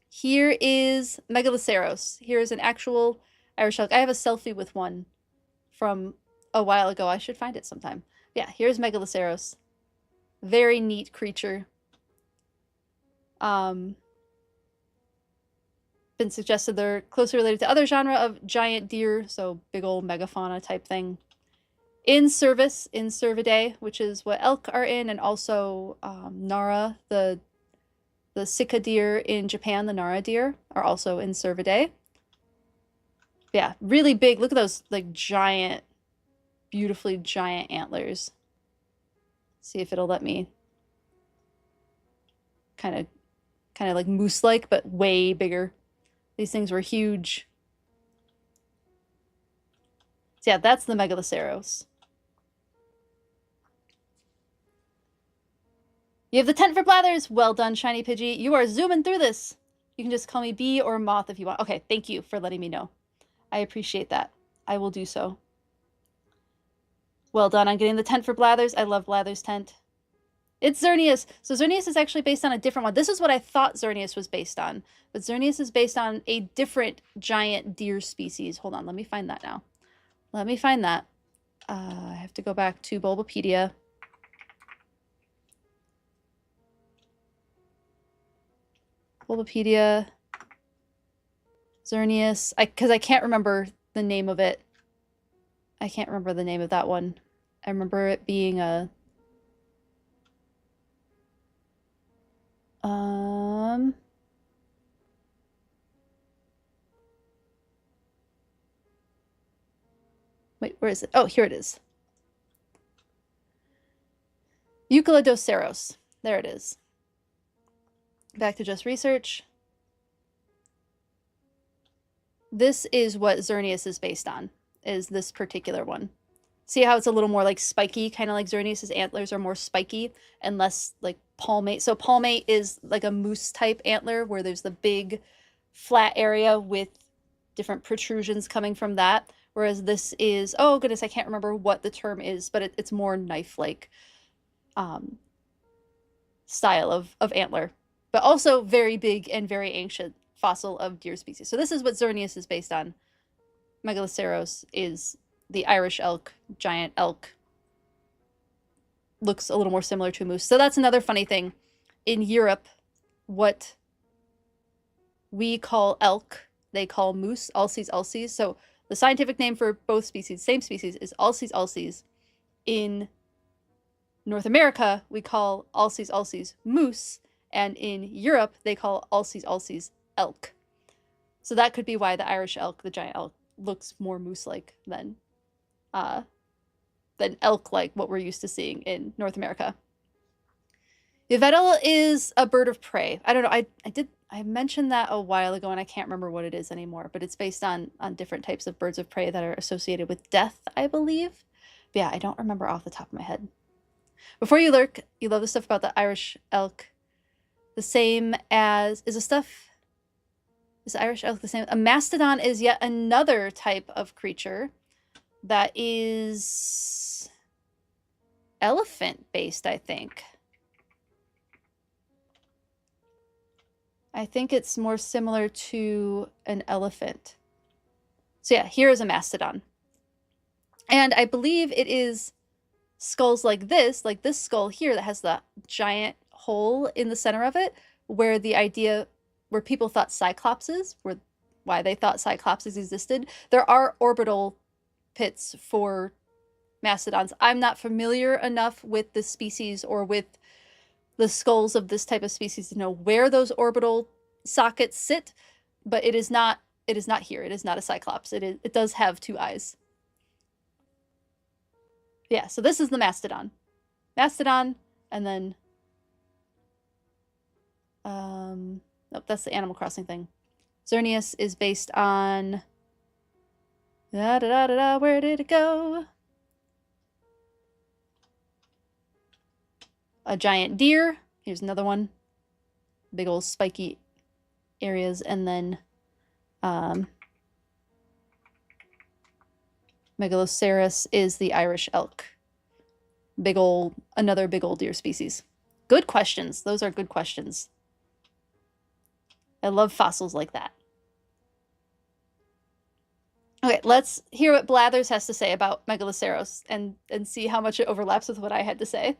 Here is Megaloceros. Here is an actual Irish elk. I have a selfie with one from a while ago. I should find it sometime. Yeah, here's Megaloceros. Very neat creature. Been suggested they're closely related to other genre of giant deer, so big old megafauna type thing. In service, in Cervidae, which is what elk are in, and also Nara, the Sika deer in Japan, the Nara deer, are also in Cervidae. Yeah, really big. Look at those like giant, beautifully giant antlers. See if it'll let me kind of like moose-like, but way bigger. These things were huge. So yeah, that's the Megaloceros. You have the tent for Blathers. Well done, Shiny Pidgey. You are zooming through this. You can just call me bee or moth if you want. Okay, thank you for letting me know. I appreciate that. I will do so. Well done on getting the tent for Blathers. I love Blathers' tent. It's Xerneas. So Xerneas is actually based on a different one. This is what I thought Xerneas was based on. But Xerneas is based on a different giant deer species. Hold on, let me find that now. Let me find that. I have to go back to Bulbapedia. Bulbapedia. Xerneas. Because I can't remember the name of it. I can't remember the name of that one. I remember it being a... Wait, where is it? Oh, here it is. Eucalidoceros. There it is. Back to just research. This is what Xerneas is based on, is this particular one. See how it's a little more like spiky, kind of like Xerneas' antlers are more spiky and less like palmate. So palmate is like a moose type antler where there's the big flat area with different protrusions coming from that. Whereas this is, oh goodness, I can't remember what the term is, but it's more knife-like style of antler. But also very big and very ancient fossil of deer species. So this is what Xerneas is based on. Megaloceros is the Irish elk, giant elk. Looks a little more similar to a moose. So that's another funny thing. In Europe, what we call elk, they call moose, Alces alces. So the scientific name for both species, same species, is Alces alces. In North America, we call Alces alces moose. And in Europe, they call Alces alces elk. So that could be why the Irish elk, the giant elk, looks more moose-like than elk-like, what we're used to seeing in North America. Yvettal is a bird of prey. I don't know. I mentioned that a while ago, and I can't remember what it is anymore. But it's based on different types of birds of prey that are associated with death, I believe. But yeah, I don't remember off the top of my head. Before you lurk, you love the stuff about the Irish elk. The same as is the Irish elk the same? A mastodon is yet another type of creature that is elephant-based, I think. I think it's more similar to an elephant. So yeah, here is a mastodon. And I believe it is skulls like this skull here that has the giant hole in the center of it, where people thought cyclopses, why they thought cyclopses existed. There are orbital pits for mastodons. I'm not familiar enough with the species or with the skulls of this type of species to know where those orbital sockets sit, but it is not here. It is not a cyclops. It does have two eyes. Yeah, so this is the mastodon. Mastodon, and then nope, that's the Animal Crossing thing. Xerneas is based on where did it go? A giant deer. Here's another one. Big old spiky areas, and then Megaloceros is the Irish elk. Another big old deer species. Good questions. Those are good questions. I love fossils like that. Okay, let's hear what Blathers has to say about Megaloceros and see how much it overlaps with what I had to say.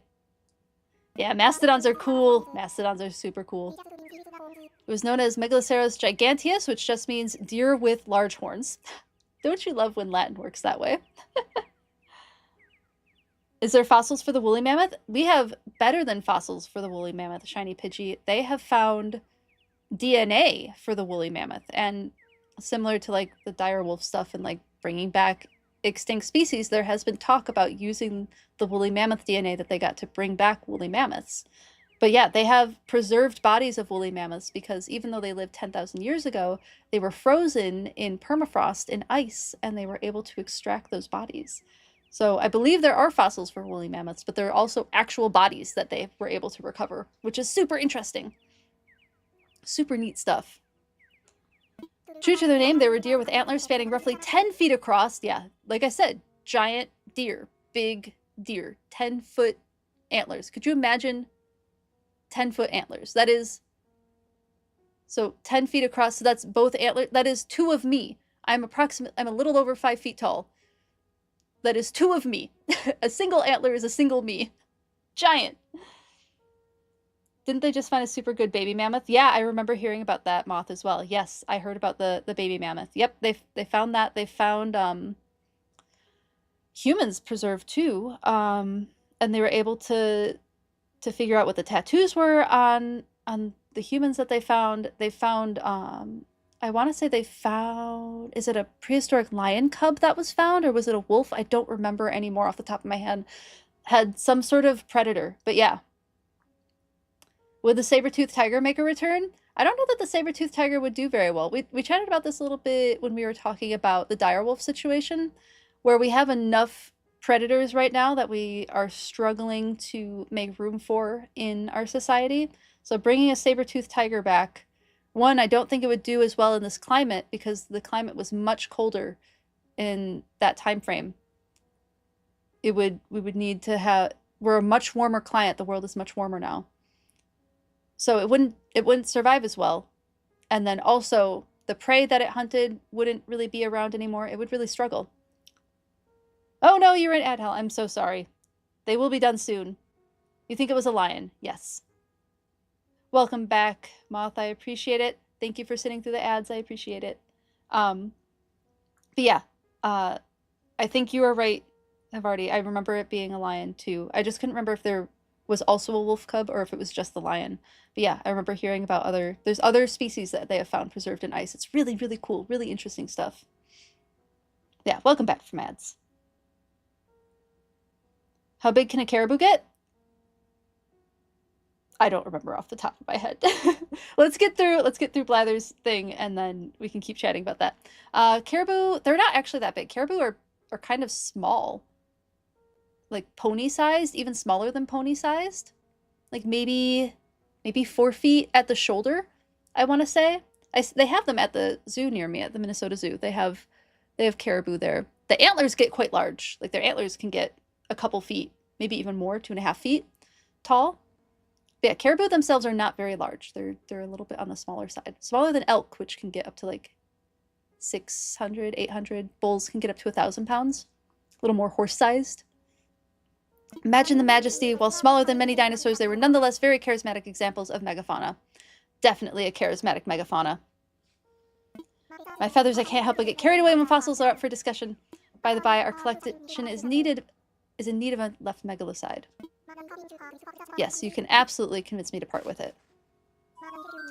Yeah, mastodons are cool. Mastodons are super cool. It was known as Megaloceros giganteus, which just means deer with large horns. Don't you love when Latin works that way? Is there fossils for the woolly mammoth? We have better than fossils for the woolly mammoth, Shiny Pidgey. They have found DNA for the woolly mammoth, and similar to like the direwolf stuff and like bringing back extinct species, there has been talk about using the woolly mammoth DNA that they got to bring back woolly mammoths. But yeah, they have preserved bodies of woolly mammoths because even though they lived 10,000 years ago, they were frozen in permafrost in ice, and they were able to extract those bodies. So I believe there are fossils for woolly mammoths, but there are also actual bodies that they were able to recover, which is super interesting. Super neat stuff. True to their name, they were deer with antlers spanning roughly 10 feet across. Yeah, like I said, giant deer, big deer, 10-foot antlers. Could you imagine 10-foot antlers? That is, so 10 feet across, so that's both antlers. That is two of me. I'm a little over 5 feet tall. That is two of me. A single antler is a single me. Giant. Didn't they just find a super good baby mammoth? Yeah, I remember hearing about that moth as well. Yes, I heard about the baby mammoth. Yep, they found that. They found humans preserved too. And they were able to figure out what the tattoos were on the humans that they found. They found I want to say they found, is it a prehistoric lion cub that was found, or was it a wolf? I don't remember anymore off the top of my head. Had some sort of predator, but yeah. Would the saber-toothed tiger make a return? I don't know that the saber-toothed tiger would do very well. We chatted about this a little bit when we were talking about the direwolf situation, where we have enough predators right now that we are struggling to make room for in our society. So bringing a saber-toothed tiger back, one, I don't think it would do as well in this climate because the climate was much colder in that time frame. We would need to have, we're a much warmer climate. The world is much warmer now. So it wouldn't survive as well. And then also the prey that it hunted wouldn't really be around anymore. It would really struggle. Oh no, you're in ad hell. I'm so sorry. They will be done soon. You think it was a lion? Yes. Welcome back, Moth. I appreciate it. Thank you for sitting through the ads. I appreciate it. But yeah, I think you are right, Havarti. I remember it being a lion too. I just couldn't remember if there was also a wolf cub or if it was just the lion. But yeah, I remember hearing about there's other species that they have found preserved in ice. It's really, really cool, really interesting stuff. Yeah, welcome back from ads. How big can a caribou get? I don't remember off the top of my head. Let's get through Blather's thing and then we can keep chatting about that. Caribou, they're not actually that big. Caribou are kind of small. Like pony-sized, even smaller than pony-sized. Like maybe 4 feet at the shoulder, I want to say. They have them at the zoo near me, at the Minnesota Zoo. They have caribou there. The antlers get quite large. Like their antlers can get a couple feet, maybe even more, 2.5 feet tall. But yeah, caribou themselves are not very large. They're a little bit on the smaller side. Smaller than elk, which can get up to like 600, 800. Bulls can get up to 1,000 pounds. A little more horse-sized. Imagine the majesty. While smaller than many dinosaurs, they were nonetheless very charismatic examples of megafauna. Definitely a charismatic megafauna. My feathers, I can't help but get carried away when fossils are up for discussion. By the by, our collection is in need of a left megalocide. Yes, you can absolutely convince me to part with it.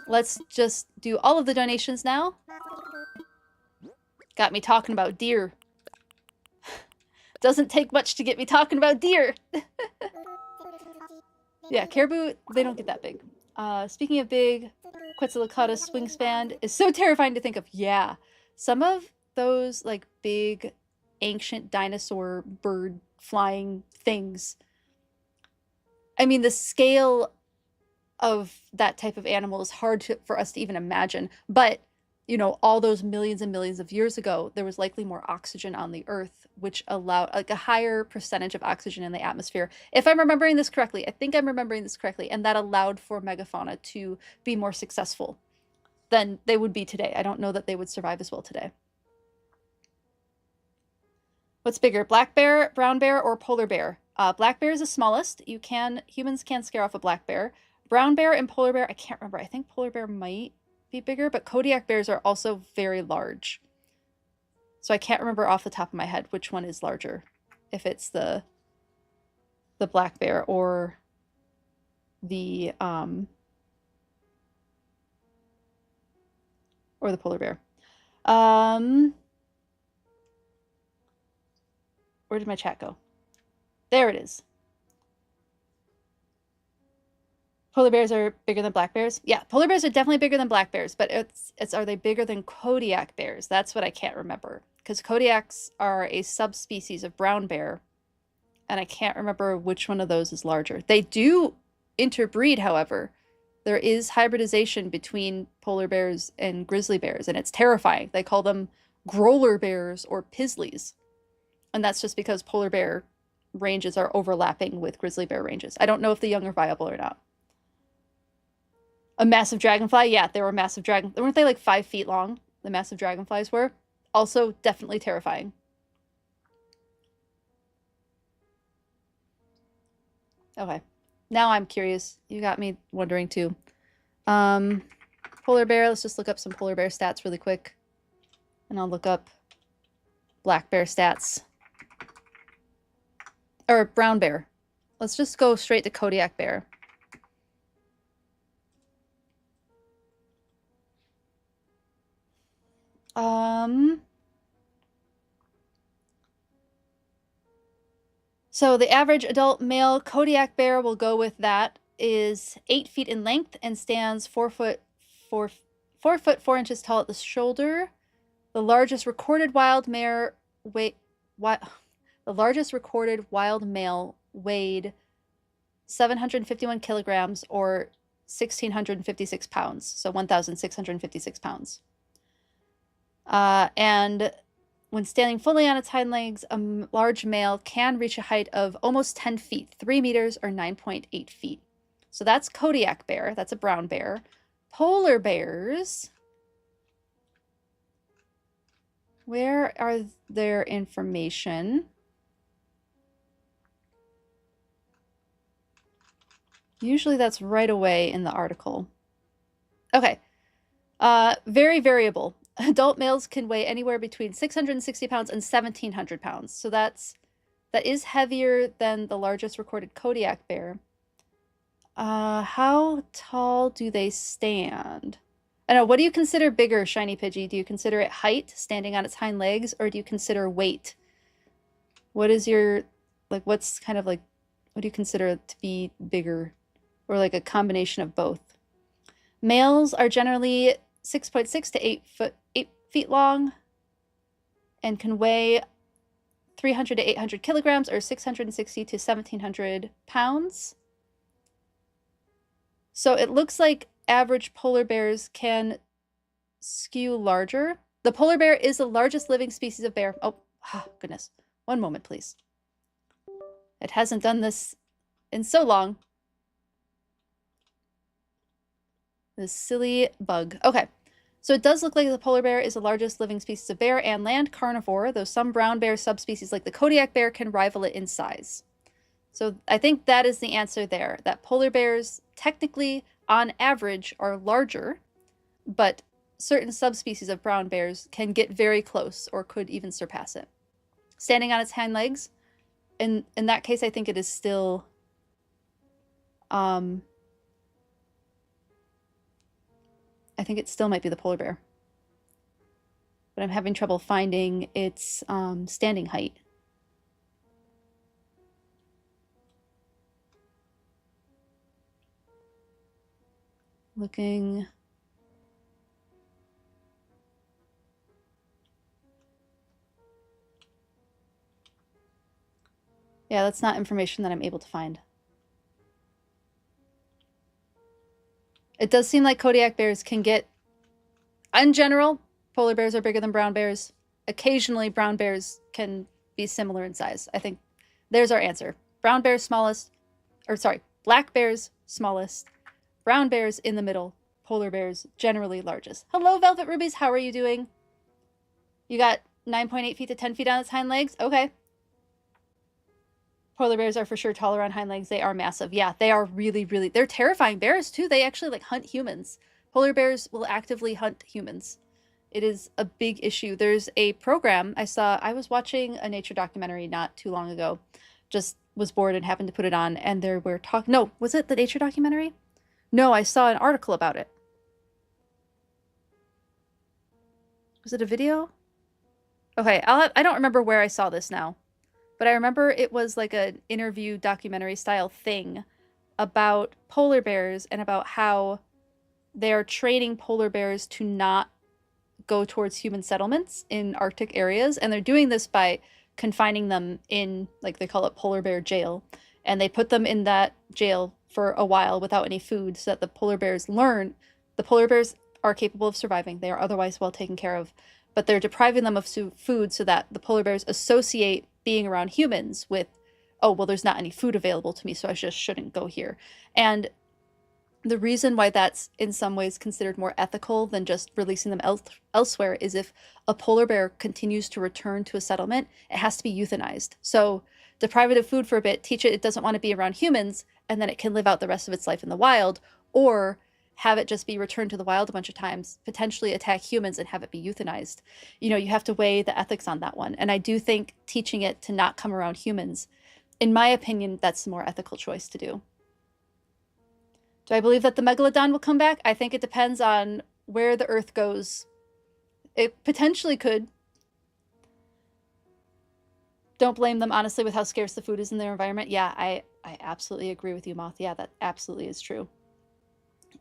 Let's just do all of the donations now. Got me talking about deer. Doesn't take much to get me talking about deer. Yeah, caribou, they don't get that big. Speaking of big, Quetzalcoatlus wingspan is so terrifying to think of. Yeah, some of those like big ancient dinosaur bird flying things. I mean, the scale of that type of animal is hard for us to even imagine. But, you know, all those millions and millions of years ago, there was likely more oxygen on the earth, which allowed like a higher percentage of oxygen in the atmosphere. If I'm remembering this correctly, I think I'm remembering this correctly. And that allowed for megafauna to be more successful than they would be today. I don't know that they would survive as well today. What's bigger, black bear, brown bear, or polar bear? Black bear is the smallest. Humans can scare off a black bear. Brown bear and polar bear, I can't remember. I think polar bear might be bigger, but Kodiak bears are also very large. So I can't remember off the top of my head which one is larger. If it's the black bear or the polar bear. Where did my chat go? There it is. Polar bears are bigger than black bears? Yeah, polar bears are definitely bigger than black bears, but are they bigger than Kodiak bears? That's what I can't remember. Because Kodiaks are a subspecies of brown bear, and I can't remember which one of those is larger. They do interbreed, however. There is hybridization between polar bears and grizzly bears, and it's terrifying. They call them growler bears or pisleys. And that's just because polar bear ranges are overlapping with grizzly bear ranges. I don't know if the young are viable or not. A massive dragonfly? Yeah, they were massive dragon. Weren't they like 5 feet long? The massive dragonflies were. Also, definitely terrifying. Okay. Now I'm curious. You got me wondering too. Polar bear. Let's just look up some polar bear stats really quick. And I'll look up black bear stats. Or brown bear. Let's just go straight to Kodiak bear. So the average adult male Kodiak bear, will go with that, is 8 feet in length and stands 4 foot 4 inches tall at the shoulder. The largest recorded wild male weighed 751 kilograms or 1,656 pounds. So 1,656 pounds. And when standing fully on its hind legs, a large male can reach a height of almost 10 feet, 3 meters or 9.8 feet. So that's Kodiak bear. That's a brown bear. Polar bears. Where are their information? Usually that's right away in the article. Okay. Very variable. Adult males can weigh anywhere between 660 pounds and 1,700 pounds. So that is heavier than the largest recorded Kodiak bear. How tall do they stand? I don't know. What do you consider bigger, Shiny Pidgey? Do you consider it height, standing on its hind legs, or do you consider weight? What is your, like, what's kind of like, what do you consider to be bigger? Or like a combination of both? Males are generally 6.6 to 8 feet long and can weigh 300 to 800 kilograms or 660 to 1,700 pounds. So it looks like average polar bears can skew larger. The polar bear is the largest living species of bear. Oh, goodness. One moment, please. It hasn't done this in so long. This silly bug. Okay. So it does look like the polar bear is the largest living species of bear and land carnivore, though some brown bear subspecies like the Kodiak bear can rival it in size. So I think that is the answer there, that polar bears technically, on average, are larger, but certain subspecies of brown bears can get very close or could even surpass it. Standing on its hind legs, in that case, I think it is still... I think it still might be the polar bear. But I'm having trouble finding its standing height. Looking. Yeah, that's not information that I'm able to find. It does seem like Kodiak bears can get, in general, polar bears are bigger than brown bears. Occasionally, brown bears can be similar in size. I think there's our answer. Brown bears smallest, or sorry, black bears smallest, brown bears in the middle, polar bears generally largest. Hello, Velvet Rubies. How are you doing? You got 9.8 feet to 10 feet on its hind legs? Okay. Polar bears are for sure taller on hind legs. They are massive. Yeah, they are really, really... They're terrifying bears, too. They actually, like, hunt humans. Polar bears will actively hunt humans. It is a big issue. There's a program I saw... I was watching a nature documentary not too long ago. Just was bored and happened to put it on, and there were talking... No, was it the nature documentary? No, I saw an article about it. Was it a video? Okay, I don't remember where I saw this now. But I remember it was like an interview documentary style thing about polar bears and about how they're training polar bears to not go towards human settlements in Arctic areas. And they're doing this by confining them in, like they call it, polar bear jail. And they put them in that jail for a while without any food so that the polar bears learn. The polar bears are capable of surviving. They are otherwise well taken care of. But they're depriving them of food so that the polar bears associate being around humans with, oh, well, there's not any food available to me, so I just shouldn't go here. And the reason why that's in some ways considered more ethical than just releasing them elsewhere is if a polar bear continues to return to a settlement, it has to be euthanized. So deprive it of food for a bit, teach it doesn't want to be around humans, and then it can live out the rest of its life in the wild, or have it just be returned to the wild a bunch of times, potentially attack humans and have it be euthanized. You know, you have to weigh the ethics on that one. And I do think teaching it to not come around humans, in my opinion, that's the more ethical choice to do. Do I believe that the megalodon will come back? I think it depends on where the Earth goes. It potentially could. Don't blame them, honestly, with how scarce the food is in their environment. Yeah, I absolutely agree with you, Moth. Yeah, that absolutely is true.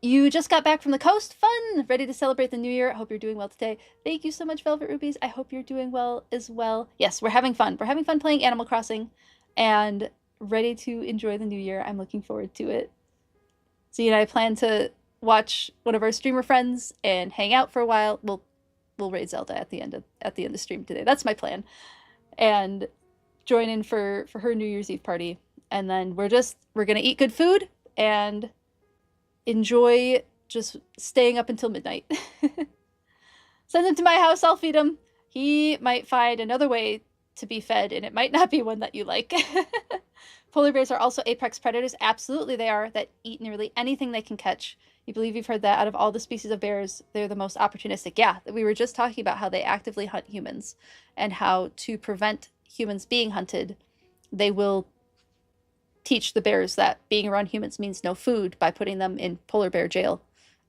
You just got back from the coast? Fun! Ready to celebrate the new year? I hope you're doing well today. Thank you so much, Velvet Rubies. I hope you're doing well as well. Yes, we're having fun. We're having fun playing Animal Crossing and ready to enjoy the new year. I'm looking forward to it. So, you know, I plan to watch one of our streamer friends and hang out for a while. We'll raid Zelda at the end of stream today. That's my plan. And join in for her New Year's Eve party. And then we're gonna eat good food and enjoy just staying up until midnight. Send him to my house, I'll feed him. He might find another way to be fed, and it might not be one that you like. Polar bears are also apex predators. Absolutely they are, that eat nearly anything they can catch. You believe you've heard that? Out of all the species of bears, they're the most opportunistic. Yeah, we were just talking about how they actively hunt humans and how to prevent humans being hunted, they will teach the bears that being around humans means no food by putting them in polar bear jail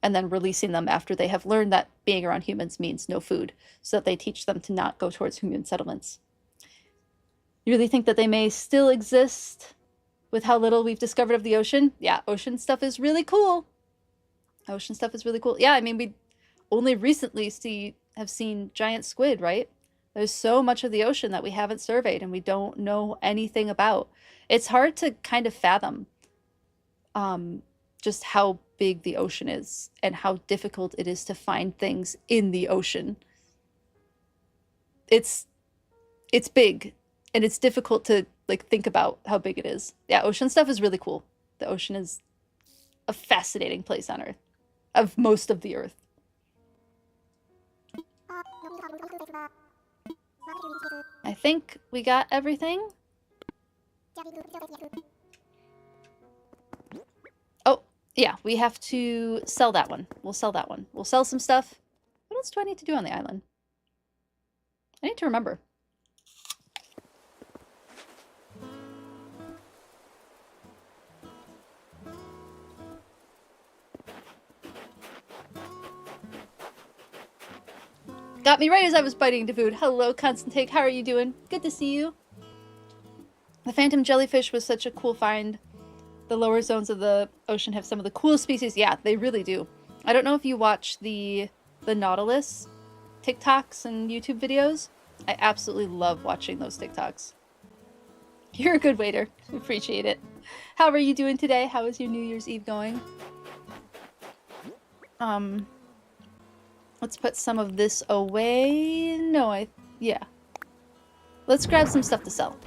and then releasing them after they have learned that being around humans means no food, so that they teach them to not go towards human settlements. You really think that they may still exist with how little we've discovered of the ocean? Yeah, ocean stuff is really cool. Ocean stuff is really cool. Yeah, I mean, we only recently have seen giant squid, right? There's so much of the ocean that we haven't surveyed and we don't know anything about. It's hard to kind of fathom just how big the ocean is and how difficult it is to find things in the ocean. It's big and it's difficult to like think about how big it is. Yeah, ocean stuff is really cool. The ocean is a fascinating place on Earth, of most of the Earth. I think we got everything. Oh, yeah, we have to sell that one. We'll sell that one. We'll sell some stuff. What else do I need to do on the island? I need to remember. Got me right as I was biting into food. Hello, Constant Take. How are you doing? Good to see you. The phantom jellyfish was such a cool find. The lower zones of the ocean have some of the coolest species. Yeah, they really do. I don't know if you watch the Nautilus TikToks and YouTube videos. I absolutely love watching those TikToks. You're a good waiter. Appreciate it. How are you doing today? How is your New Year's Eve going? Let's put some of this away. No, yeah. Let's grab some stuff to sell.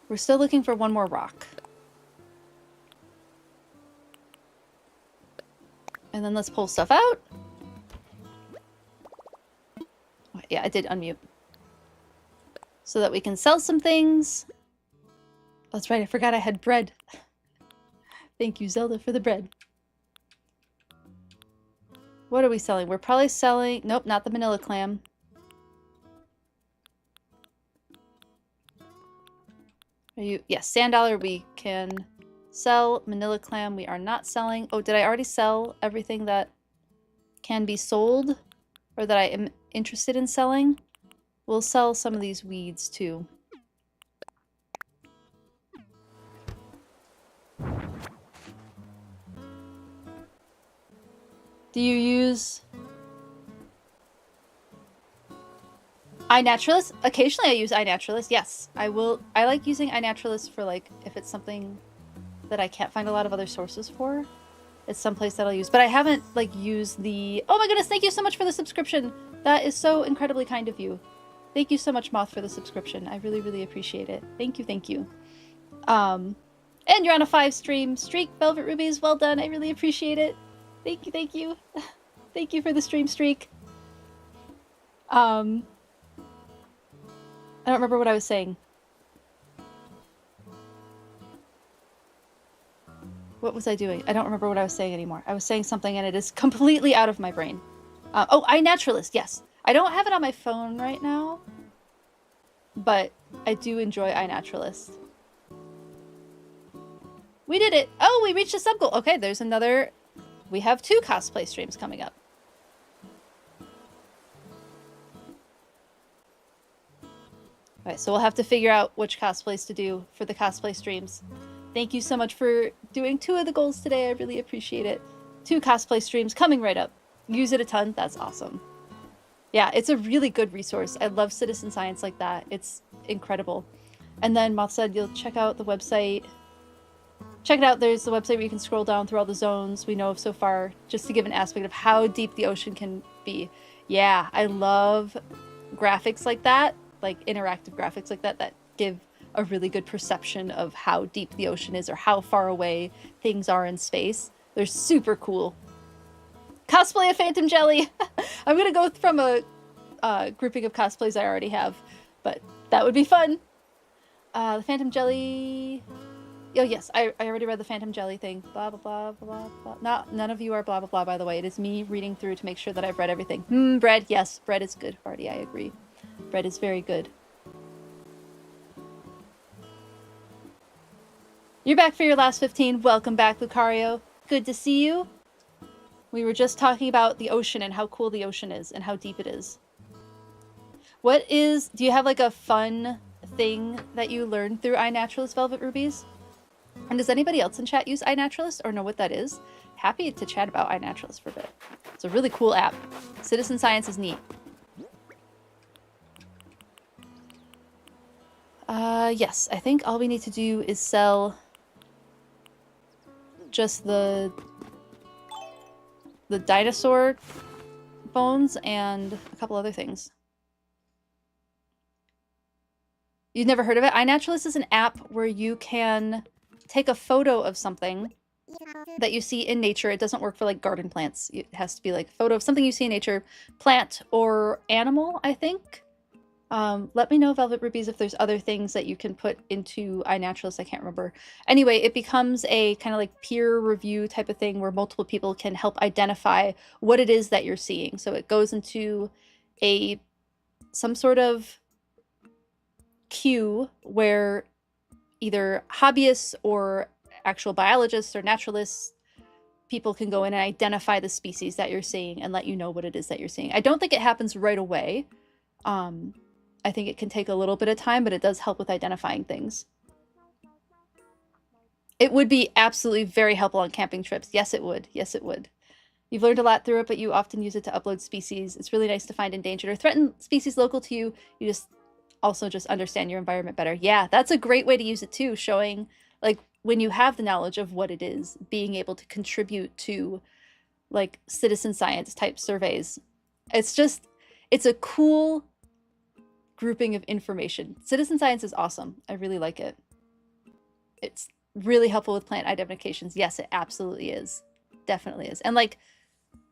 We're still looking for one more rock. And then let's pull stuff out. Yeah, I did unmute. So that we can sell some things. That's right, I forgot I had bread. Thank you, Zelda, for the bread. What are we selling? We're probably selling... Nope, not the manila clam. Are you... Yes, sand dollar we can sell. Manila clam we are not selling. Oh, did I already sell everything that can be sold? Or that I am interested in selling? We'll sell some of these weeds, too. Do you use... iNaturalist. Occasionally I use iNaturalist. Yes, I will. I like using iNaturalist for like if it's something that I can't find a lot of other sources for. It's someplace that I'll use. But I haven't like used the... Oh my goodness, thank you so much for the subscription. That is so incredibly kind of you. Thank you so much, Moth, for the subscription. I really, really appreciate it. Thank you, thank you. And you're on a 5-stream streak, Velvet Rubies. Well done. I really appreciate it. Thank you, thank you. Thank you for the stream streak. I don't remember what I was saying. What was I doing? I don't remember what I was saying anymore. I was saying something and it is completely out of my brain. Oh, iNaturalist, yes. I don't have it on my phone right now, but I do enjoy iNaturalist. We did it! Oh, we reached a sub goal! Okay, there's another... We have 2 cosplay streams coming up. Alright, so we'll have to figure out which cosplays to do for the cosplay streams. Thank you so much for doing 2 of the goals today. I really appreciate it. 2 cosplay streams coming right up. Use it a ton. That's awesome. Yeah, it's a really good resource. I love citizen science like that. It's incredible. And then Moth said you'll check out the website. Check it out. There's the website where you can scroll down through all the zones we know of so far, just to give an aspect of how deep the ocean can be. Yeah, I love graphics like that, like interactive graphics like that, that give a really good perception of how deep the ocean is or how far away things are in space. They're super cool. Cosplay a Phantom Jelly! I'm gonna go from a grouping of cosplays I already have, but that would be fun. The Phantom Jelly... Oh yes, I already read the Phantom Jelly thing. Blah, blah, blah, blah, blah. No, none of you are blah, blah, blah, by the way. It is me reading through to make sure that I've read everything. Bread, yes, bread is good, Hardy, I agree. Bread is very good. You're back for your last 15. Welcome back, Lucario. Good to see you. We were just talking about the ocean and how cool the ocean is and how deep it is. Do you have like a fun thing that you learned through iNaturalist, Velvet Rubies? And does anybody else in chat use iNaturalist or know what that is? Happy to chat about iNaturalist for a bit. It's a really cool app. Citizen science is neat. Yes, I think all we need to do is sell just the dinosaur bones and a couple other things. You've never heard of it? iNaturalist is an app where you can take a photo of something that you see in nature. It doesn't work for like garden plants. It has to be like a photo of something you see in nature, plant or animal, I think. Let me know, Velvet Rubies, if there's other things that you can put into iNaturalist. I can't remember. Anyway, it becomes a kind of like peer review type of thing where multiple people can help identify what it is that you're seeing. So it goes into some sort of queue where either hobbyists or actual biologists or naturalists, people can go in and identify the species that you're seeing and let you know what it is that you're seeing. I don't think it happens right away. I think it can take a little bit of time, but it does help with identifying things. It would be absolutely very helpful on camping trips. Yes, it would. Yes, it would. You've learned a lot through it, but you often use it to upload species. It's really nice to find endangered or threatened species local to you. You just understand your environment better. Yeah, that's a great way to use it too, showing like when you have the knowledge of what it is, being able to contribute to like citizen science type surveys. It's a cool grouping of information. Citizen science is awesome. I really like it. It's really helpful with plant identifications. Yes, it absolutely is. Definitely is. And like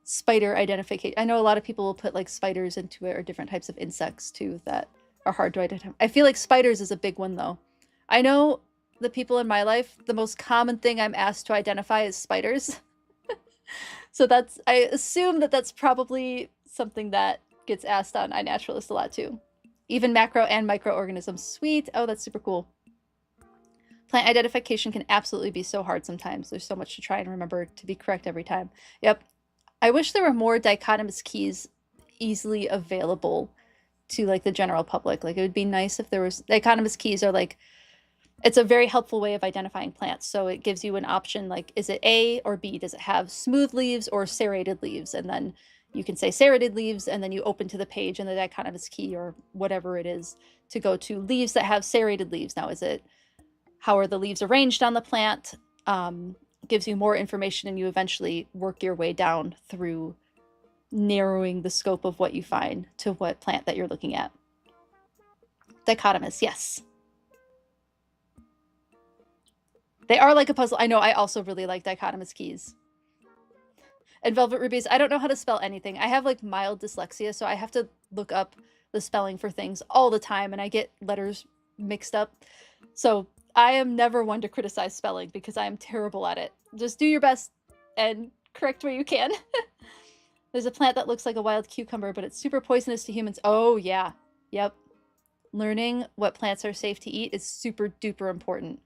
spider identification. I know a lot of people will put like spiders into it or different types of insects too that are hard to identify. I feel like spiders is a big one though. I know the people in my life, the most common thing I'm asked to identify is spiders. So I assume that that's probably something that gets asked on iNaturalist a lot too. Even macro and microorganisms. Sweet. Oh, that's super cool. Plant identification can absolutely be so hard sometimes. There's so much to try and remember to be correct every time. Yep. I wish there were more dichotomous keys easily available to like the general public. Like it would be nice if there was dichotomous keys are like, it's a very helpful way of identifying plants. So it gives you an option like, is it A or B? Does it have smooth leaves or serrated leaves? And then you can say serrated leaves, and then you open to the page and the dichotomous key or whatever it is to go to leaves that have serrated leaves. Now, how are the leaves arranged on the plant? Gives you more information, and you eventually work your way down through narrowing the scope of what you find to what plant that you're looking at. Dichotomous, yes. They are like a puzzle. I know, I also really like dichotomous keys. And Velvet Rubies, I don't know how to spell anything. I have like mild dyslexia, so I have to look up the spelling for things all the time, and I get letters mixed up. So I am never one to criticize spelling because I am terrible at it. Just do your best and correct where you can. There's a plant that looks like a wild cucumber, but it's super poisonous to humans. Oh, yeah. Yep. Learning what plants are safe to eat is super duper important.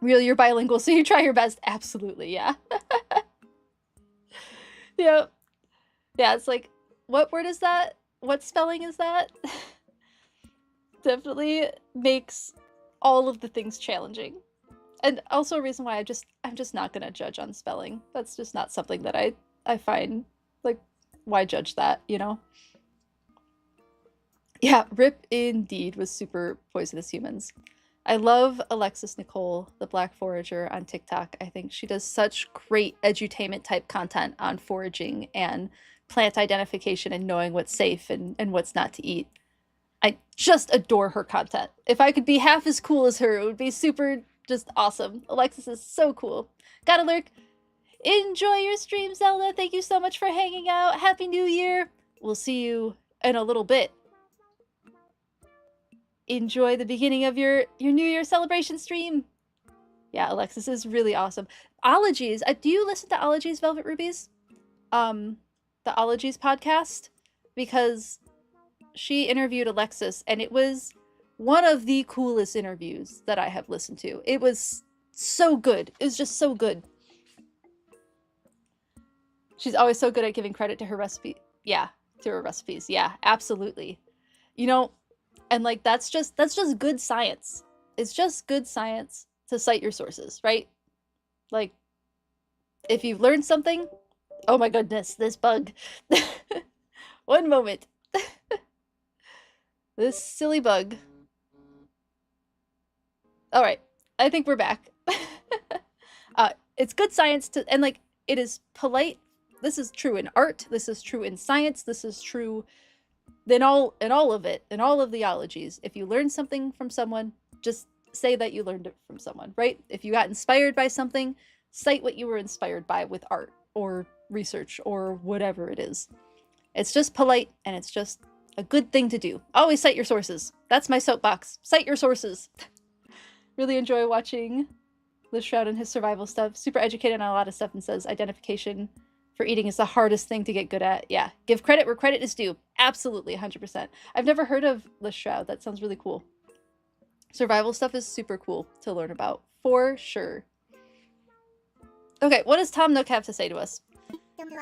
Really, you're bilingual, so you try your best. Absolutely, yeah. Yep. Yeah, it's like, what word is that? What spelling is that? Definitely makes all of the things challenging. And also a reason why I'm just not gonna judge on spelling. That's just not something that I find, like, why judge that, you know? Yeah, Rip indeed was super poisonous humans. I love Alexis Nicole, the Black Forager, on TikTok. I think she does such great edutainment type content on foraging and plant identification and knowing what's safe and what's not to eat. I just adore her content. If I could be half as cool as her, it would be super just awesome. Alexis is so cool. Gotta lurk. Enjoy your stream, Zelda. Thank you so much for hanging out. Happy New Year. We'll see you in a little bit. Enjoy the beginning of your New Year celebration stream. Yeah, Alexis is really awesome. Ologies. Do you listen to Ologies, Velvet Rubies? The Ologies podcast? Because she interviewed Alexis, and it was one of the coolest interviews that I have listened to. It was so good. It was just so good. She's always so good at giving credit to her recipe. Yeah, to her recipes. Yeah, absolutely. You know, and like that's just good science. It's just good science to cite your sources, right? Like, if you've learned something, oh my goodness, this bug. One moment. This silly bug. All right, I think we're back. It's good science to, and like, it is polite. This is true in art. This is true in science. This is true in all of it, in all of the ologies. If you learn something from someone, just say that you learned it from someone, right? If you got inspired by something, cite what you were inspired by with art or research or whatever it is. It's just polite, and it's just a good thing to do. Always cite your sources. That's my soapbox. Cite your sources. Really enjoy watching Liz Shroud and his survival stuff. Super educated on a lot of stuff, and says identification for eating is the hardest thing to get good at. Yeah, give credit where credit is due. Absolutely, 100%. I've never heard of Liz Shroud. That sounds really cool. Survival stuff is super cool to learn about, for sure. Okay, what does Tom Nook have to say to us?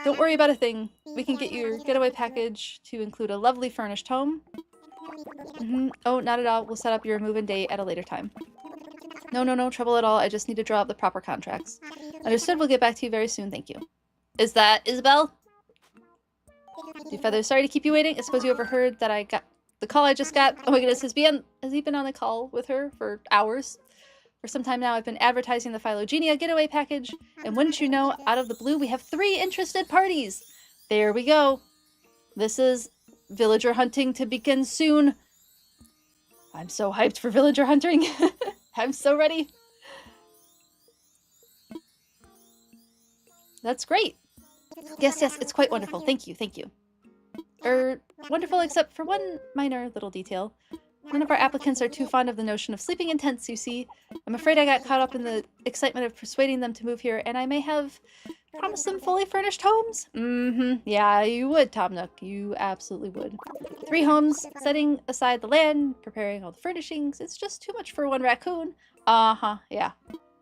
Don't worry about a thing. We can get your getaway package to include a lovely furnished home. Oh, not at all. We'll set up your move-in date at a later time. No trouble at all. I just need to draw up the proper contracts. Understood. We'll get back to you very soon. Thank you. Is that Isabel? Dew Feathers, sorry to keep you waiting. I suppose you overheard that I got the call I just got. Oh my goodness, has he been on the call with her for hours? For some time now, I've been advertising the Phylogenia getaway package, and wouldn't you know, out of the blue, we have 3 interested parties. There we go. This is villager hunting to begin soon. I'm so hyped for villager hunting. I'm so ready. That's great. Yes, it's quite wonderful. Thank you. Wonderful except for one minor little detail. None of our applicants are too fond of the notion of sleeping in tents, you see. I'm afraid I got caught up in the excitement of persuading them to move here, and I may have promised them fully furnished homes. Yeah, you would, Tom Nook. You absolutely would. 3 homes, setting aside the land, preparing all the furnishings. It's just too much for one raccoon. Yeah.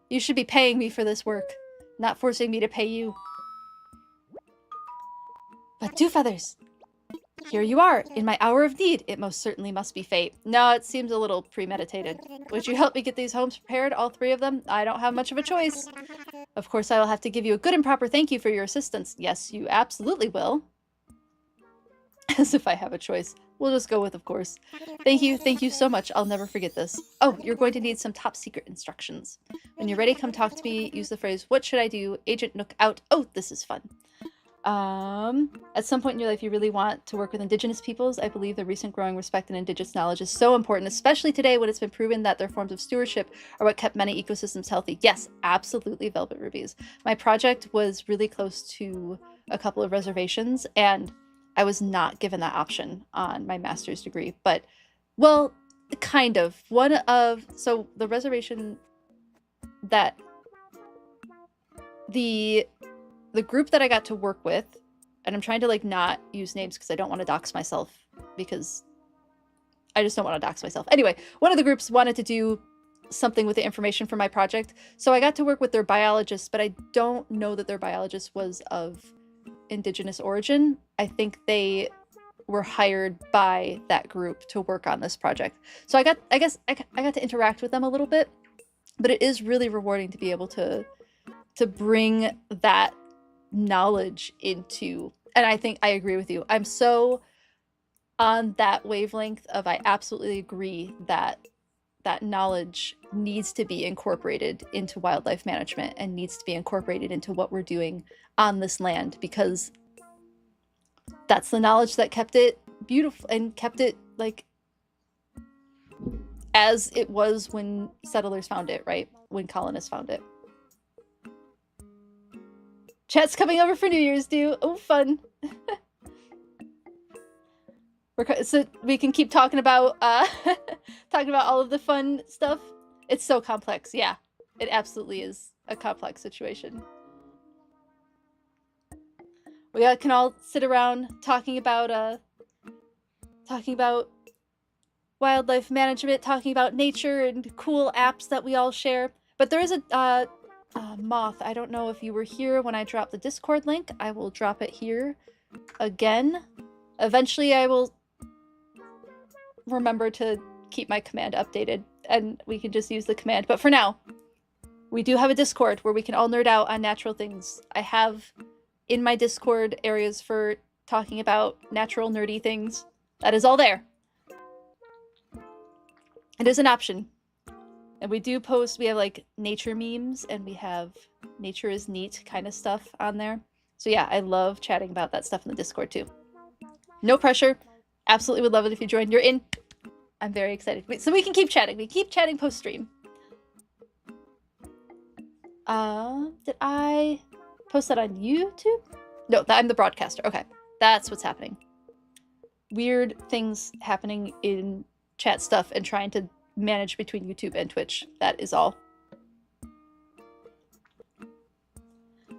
You should be paying me for this work, not forcing me to pay you. But Dew Feathers, Here you are, in my hour of need. It most certainly must be fate. No, it seems a little premeditated. Would you help me get these homes prepared, all 3 of them? I don't have much of a choice. Of course, I will have to give you a good and proper thank you for your assistance. Yes, you absolutely will. As if I have a choice. We'll just go with, of course. Thank you so much. I'll never forget this. Oh, you're going to need some top secret instructions. When you're ready, come talk to me. Use the phrase, what should I do? Agent Nook out. Oh, this is fun. At some point in your life, you really want to work with Indigenous peoples. I believe the recent growing respect in Indigenous knowledge is so important, especially today when it's been proven that their forms of stewardship are what kept many ecosystems healthy. Yes, absolutely, Velvet Rubies. My project was really close to a couple of reservations, and I was not given that option on my master's degree, but, well, kind of. So the reservation that the group that I got to work with, and I'm trying to, like, not use names because I don't want to dox myself, because I just don't want to dox myself. Anyway, one of the groups wanted to do something with the information for my project, so I got to work with their biologist, but I don't know that their biologist was of Indigenous origin. I think they were hired by that group to work on this project. So I got to interact with them a little bit, but it is really rewarding to be able to bring that knowledge into, and I think I agree with you. I'm so on that wavelength of, I absolutely agree that that knowledge needs to be incorporated into wildlife management and needs to be incorporated into what we're doing on this land, because that's the knowledge that kept it beautiful and kept it, like, as it was when settlers found it, right? When colonists found it. Chat's coming over for New Year's, dude. Oh, fun. So we can keep talking about talking about all of the fun stuff. It's so complex. Yeah, it absolutely is a complex situation. We can all sit around talking about wildlife management, talking about nature and cool apps that we all share. But there is a moth. I don't know if you were here when I dropped the Discord link. I will drop it here again. Eventually I will remember to keep my command updated and we can just use the command. But for now, we do have a Discord where we can all nerd out on natural things. I have in my Discord areas for talking about natural nerdy things. That is all there. It is an option. And we do post, we have like nature memes and we have nature is neat kind of stuff on there. So yeah, I love chatting about that stuff in the Discord too. No pressure. Absolutely would love it if you joined. You're in. I'm very excited. So we can keep chatting. We keep chatting post-stream. Did I post that on YouTube? No, I'm the broadcaster. Okay, that's what's happening. Weird things happening in chat stuff and trying to manage between YouTube and Twitch. That is all.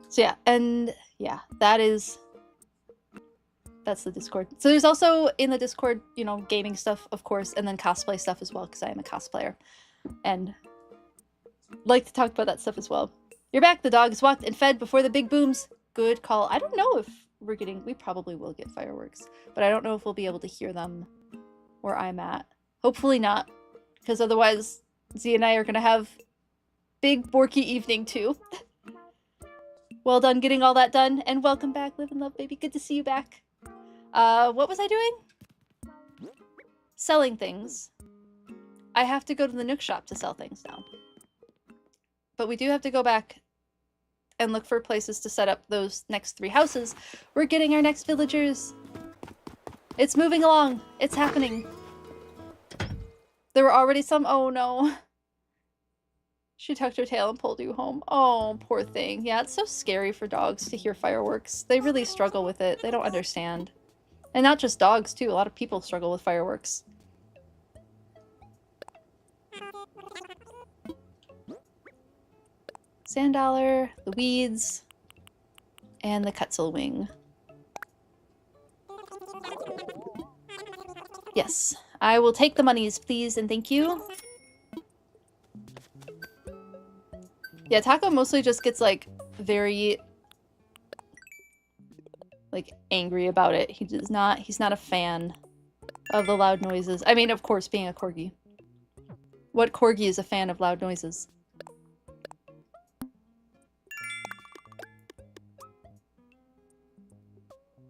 So yeah, and yeah, that's the Discord. So there's also in the Discord, you know, gaming stuff, of course, and then cosplay stuff as well, because I am a cosplayer and like to talk about that stuff as well. You're back. The dog is walked and fed before the big booms. Good call. I don't know if we probably will get fireworks, but I don't know if we'll be able to hear them where I'm at. Hopefully not, because otherwise Z and I are going to have big Borky evening too. Well done getting all that done, and welcome back, Live and Love Baby. Good to see you back. What was I doing? Selling things. I have to go to the Nook shop to sell things now. But we do have to go back and look for places to set up those next 3 houses. We're getting our next villagers. It's moving along. It's happening. There were already some. Oh no. She tucked her tail and pulled you home. Oh, poor thing. Yeah, it's so scary for dogs to hear fireworks. They really struggle with it. They don't understand. And not just dogs, too. A lot of people struggle with fireworks. Sand dollar, the weeds, and the Kutzel wing. Yes, I will take the monies, please, and thank you. Yeah, Taco mostly just gets, like, very... like angry about it. He's not a fan of the loud noises. I mean, of course, being a corgi. What corgi is a fan of loud noises?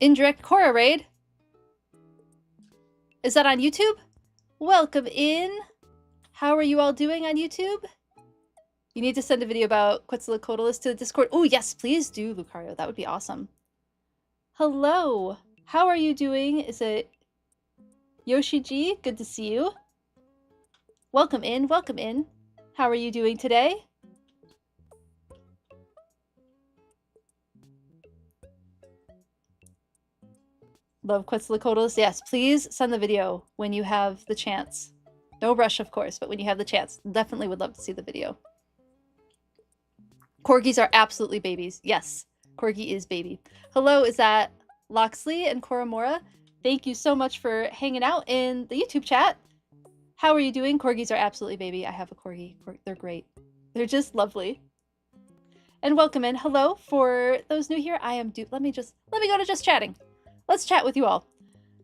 Indirect Korra raid? Is that on YouTube? Welcome in. How are you all doing on YouTube? You need to send a video about Quetzalcoatlus to the Discord. Oh, yes, please do, Lucario. That would be awesome. Hello. How are you doing? Is it Yoshi G? Good to see you. Welcome in. Welcome in. How are you doing today? Love Quetzalcoatlus. Yes, please send the video when you have the chance. No rush, of course, but when you have the chance, definitely would love to see the video. Corgis are absolutely babies. Yes, Corgi is baby. Hello, is that Loxley and Koramora? Thank you so much for hanging out in the YouTube chat. How are you doing? Corgis are absolutely baby. I have a corgi. They're great. They're just lovely. And welcome in. Hello, for those new here, I am let me go to just chatting. Let's chat with you all.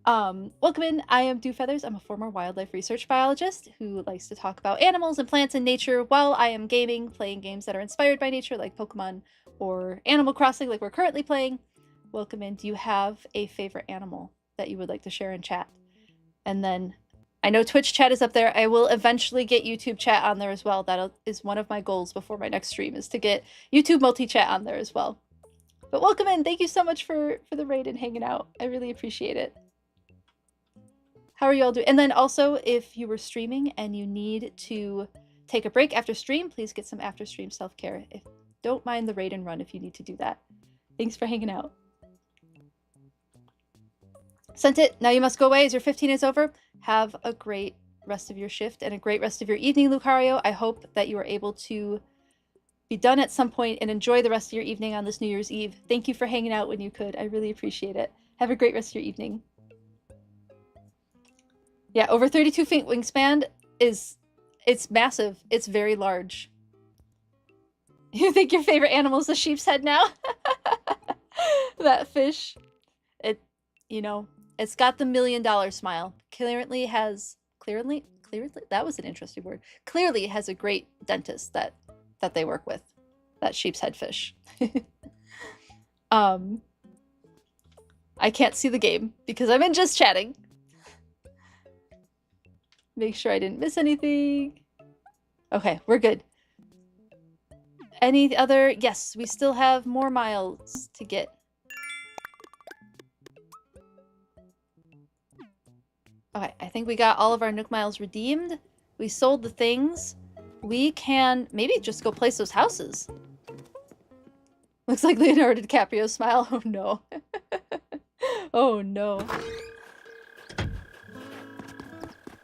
Welcome in. I am Dewfeathers. I'm a former wildlife research biologist who likes to talk about animals and plants and nature while I am gaming, playing games that are inspired by nature like Pokemon or Animal Crossing like we're currently playing. Welcome in. Do you have a favorite animal that you would like to share in chat? And then I know Twitch chat is up there. I will eventually get YouTube chat on there as well. That is one of my goals before my next stream, is to get YouTube multi-chat on there as well. But welcome in. Thank you so much for the raid and hanging out. I really appreciate it. How are you all doing? And then also, if you were streaming and you need to take a break after stream, please get some after stream self-care. Don't mind the raid and run if you need to do that. Thanks for hanging out. Sent it. Now you must go away as your 15 is over. Have a great rest of your shift and a great rest of your evening, Lucario. I hope that you are able to be done at some point and enjoy the rest of your evening on this New Year's Eve. Thank you for hanging out when you could. I really appreciate it. Have a great rest of your evening. Yeah, over 32 feet wingspan it's massive. It's very large. You think your favorite animal is the sheep's head now? That fish. It's got the $1 million smile. Clearly, that was an interesting word. Clearly has a great dentist that they work with. That sheep's head fish. I can't see the game because I'm in just chatting. Make sure I didn't miss anything. Okay, we're good. Any other? Yes, we still have more miles to get. Okay, I think we got all of our Nook miles redeemed. We sold the things. We can maybe just go place those houses. Looks like Leonardo DiCaprio's smile. Oh no. Oh no.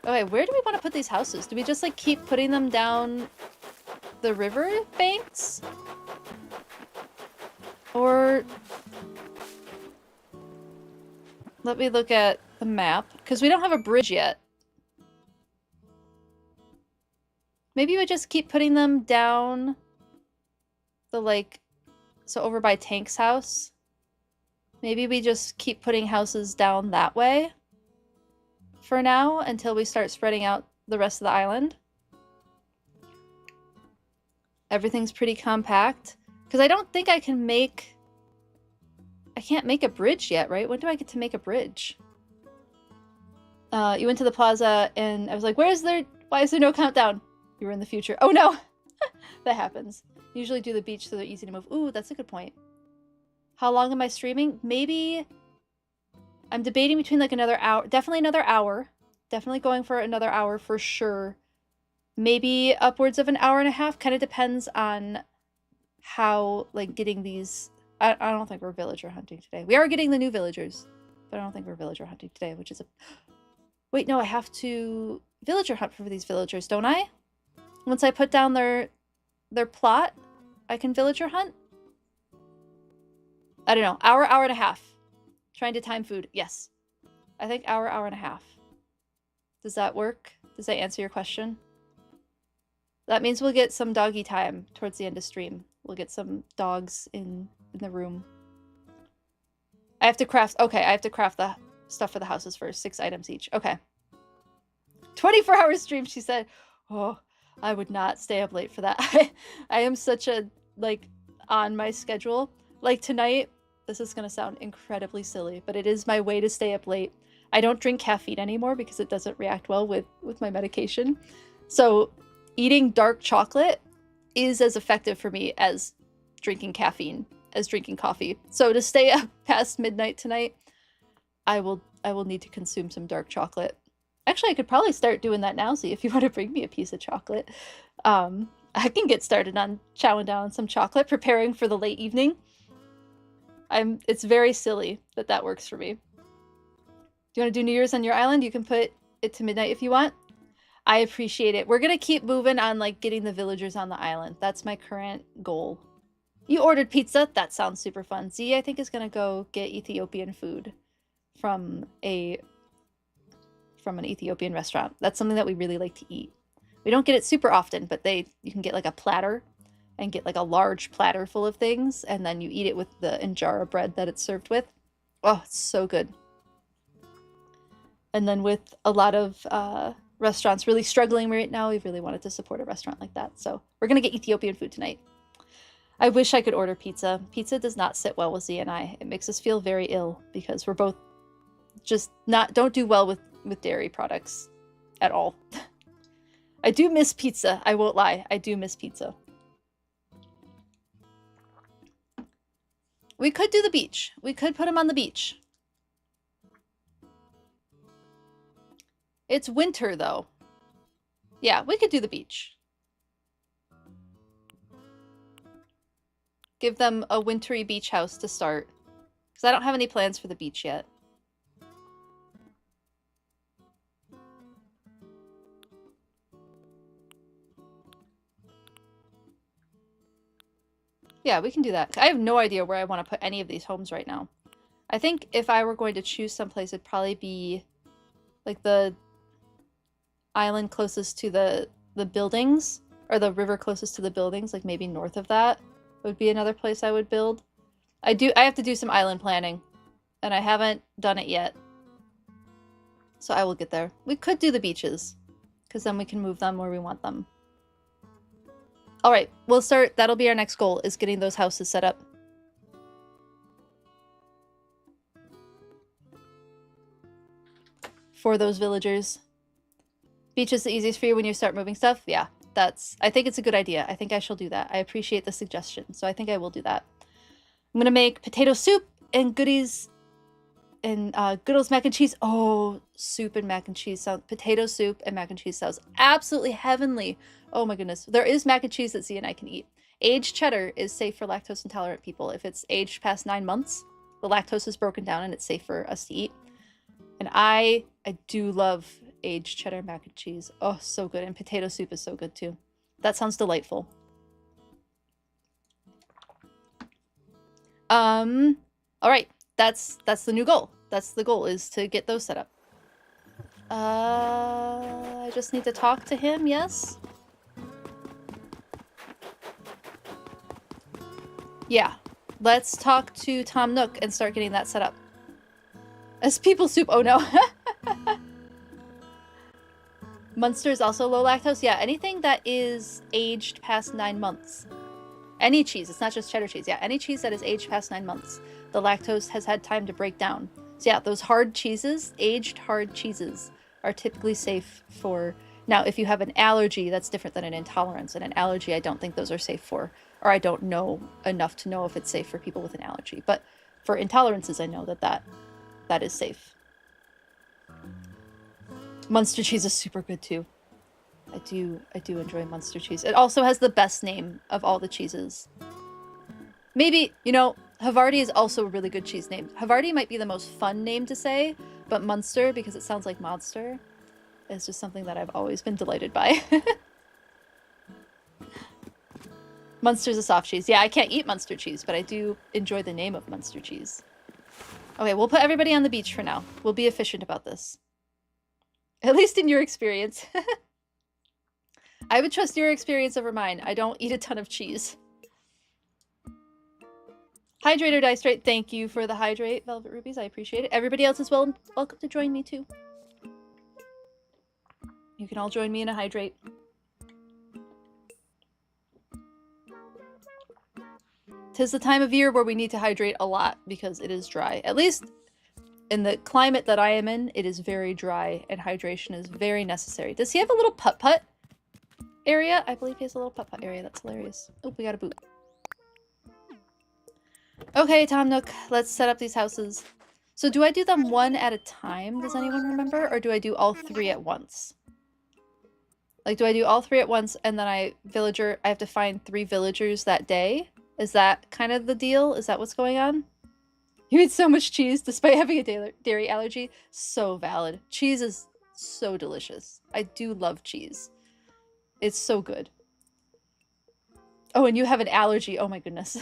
Okay, where do we want to put these houses? Do we just like keep putting them down the river banks? Or let me look at the map, because we don't have a bridge yet. Maybe we just keep putting them down the so over by Tank's house. Maybe we just keep putting houses down that way for now until we start spreading out the rest of the island. Everything's pretty compact. Because I don't think I can make... I can't make a bridge yet, right? When do I get to make a bridge? You went to the plaza and I was like, why is there no countdown? You were in the future. Oh no! That happens. Usually do the beach so they're easy to move. Ooh, that's a good point. How long am I streaming? Maybe... I'm debating between like another hour. Definitely another hour. Definitely going for another hour for sure. Maybe upwards of an hour and a half. Kind of depends on how, like, getting these... I don't think we're villager hunting today. We are getting the new villagers. But I don't think we're villager hunting today, which is a... Wait, no, I have to villager hunt for these villagers, don't I? Once I put down their plot, I can villager hunt? I don't know. Hour and a half. Trying to time food. Yes. I think hour and a half. Does that work? Does that answer your question? That means we'll get some doggy time towards the end of stream. We'll get some dogs in the room. I have to craft, okay, I have to craft the stuff for the houses first. 6 items each. Okay. 24-hour stream, she said. Oh, I would not stay up late for that. I am such a, like, on my schedule. Like tonight, this is going to sound incredibly silly, but it is my way to stay up late. I don't drink caffeine anymore because it doesn't react well with my medication. So eating dark chocolate is as effective for me as drinking caffeine, as drinking coffee. So to stay up past midnight tonight, I will need to consume some dark chocolate. Actually, I could probably start doing that now, see if you want to bring me a piece of chocolate. I can get started on chowing down on some chocolate, preparing for the late evening. It's very silly that that works for me. Do you want to do New Year's on your island? You can put it to midnight if you want. I appreciate it. We're gonna keep moving on, like, getting the villagers on the island. That's my current goal. You ordered pizza? That sounds super fun. Z, I think, is gonna go get Ethiopian food from an Ethiopian restaurant. That's something that we really like to eat. We don't get it super often, but you can get like a platter and get like a large platter full of things, and then you eat it with the injera bread that it's served with. Oh, it's so good. And then with a lot of restaurants really struggling right now, we really wanted to support a restaurant like that. So we're gonna get Ethiopian food tonight. I wish I could order pizza. Pizza does not sit well with Z and I. It makes us feel very ill because we're both just don't do well with dairy products at all. I do miss pizza. I won't lie. I do miss pizza. We could do the beach. We could put him on the beach. It's winter, though. Yeah, we could do the beach. Give them a wintry beach house to start. Because I don't have any plans for the beach yet. Yeah, we can do that. I have no idea where I want to put any of these homes right now. I think if I were going to choose someplace, it'd probably be like the island closest to the buildings, or the river closest to the buildings, like maybe north of that would be another place I would build. I have to do some island planning, and I haven't done it yet. So I will get there. We could do the beaches, because then we can move them where we want them. All right, we'll start. That'll be our next goal, is getting those houses set up. For those villagers. Beach is the easiest for you when you start moving stuff? Yeah, I think it's a good idea. I think I shall do that. I appreciate the suggestion, so I think I will do that. I'm gonna make potato soup and goodies and Goodall's mac and cheese. Oh, soup and mac and cheese potato soup and mac and cheese sounds absolutely heavenly. Oh my goodness. There is mac and cheese that Z and I can eat. Aged cheddar is safe for lactose intolerant people. If it's aged past 9 months, the lactose is broken down and it's safe for us to eat. And I do love aged cheddar mac and cheese. Oh, so good. And potato soup is so good too. That sounds delightful. All right. That's the new goal. That's the goal, is to get those set up. I just need to talk to him, yes? Yeah. Let's talk to Tom Nook and start getting that set up. As people soup, oh no. Munster is also low lactose. Yeah, anything that is aged past 9 months. Any cheese, it's not just cheddar cheese. Yeah, any cheese that is aged past 9 months. The lactose has had time to break down. So yeah, those hard cheeses, aged hard cheeses, are typically safe for... Now, if you have an allergy, that's different than an intolerance. And an allergy, I don't think those are safe for, or I don't know enough to know if it's safe for people with an allergy. But for intolerances, I know that is safe. Munster cheese is super good too. I do enjoy Munster cheese. It also has the best name of all the cheeses. Maybe, you know, Havarti is also a really good cheese name. Havarti might be the most fun name to say, but Munster, because it sounds like monster, is just something that I've always been delighted by. Munster's a soft cheese. Yeah, I can't eat Munster cheese, but I do enjoy the name of Munster cheese. Okay, we'll put everybody on the beach for now. We'll be efficient about this. At least in your experience. I would trust your experience over mine. I don't eat a ton of cheese. Hydrate or die straight. Thank you for the hydrate, Velvet Rubies. I appreciate it. Everybody else is welcome to join me too. You can all join me in a hydrate. 'Tis the time of year where we need to hydrate a lot because it is dry. At least in the climate that I am in, it is very dry and hydration is very necessary. Does he have a little putt-putt area? I believe he has a little putt-putt area. That's hilarious. Oh, we got a boot. Okay, Tom Nook, let's set up these houses. So do I do them one at a time? Does anyone remember? Or do I do all three at once? Like, do I do all three at once and then I have to find 3 villagers that day? Is that kind of the deal? Is that what's going on? You eat so much cheese despite having a dairy allergy. So valid. Cheese is so delicious. I do love cheese. It's so good. Oh, and you have an allergy. Oh my goodness.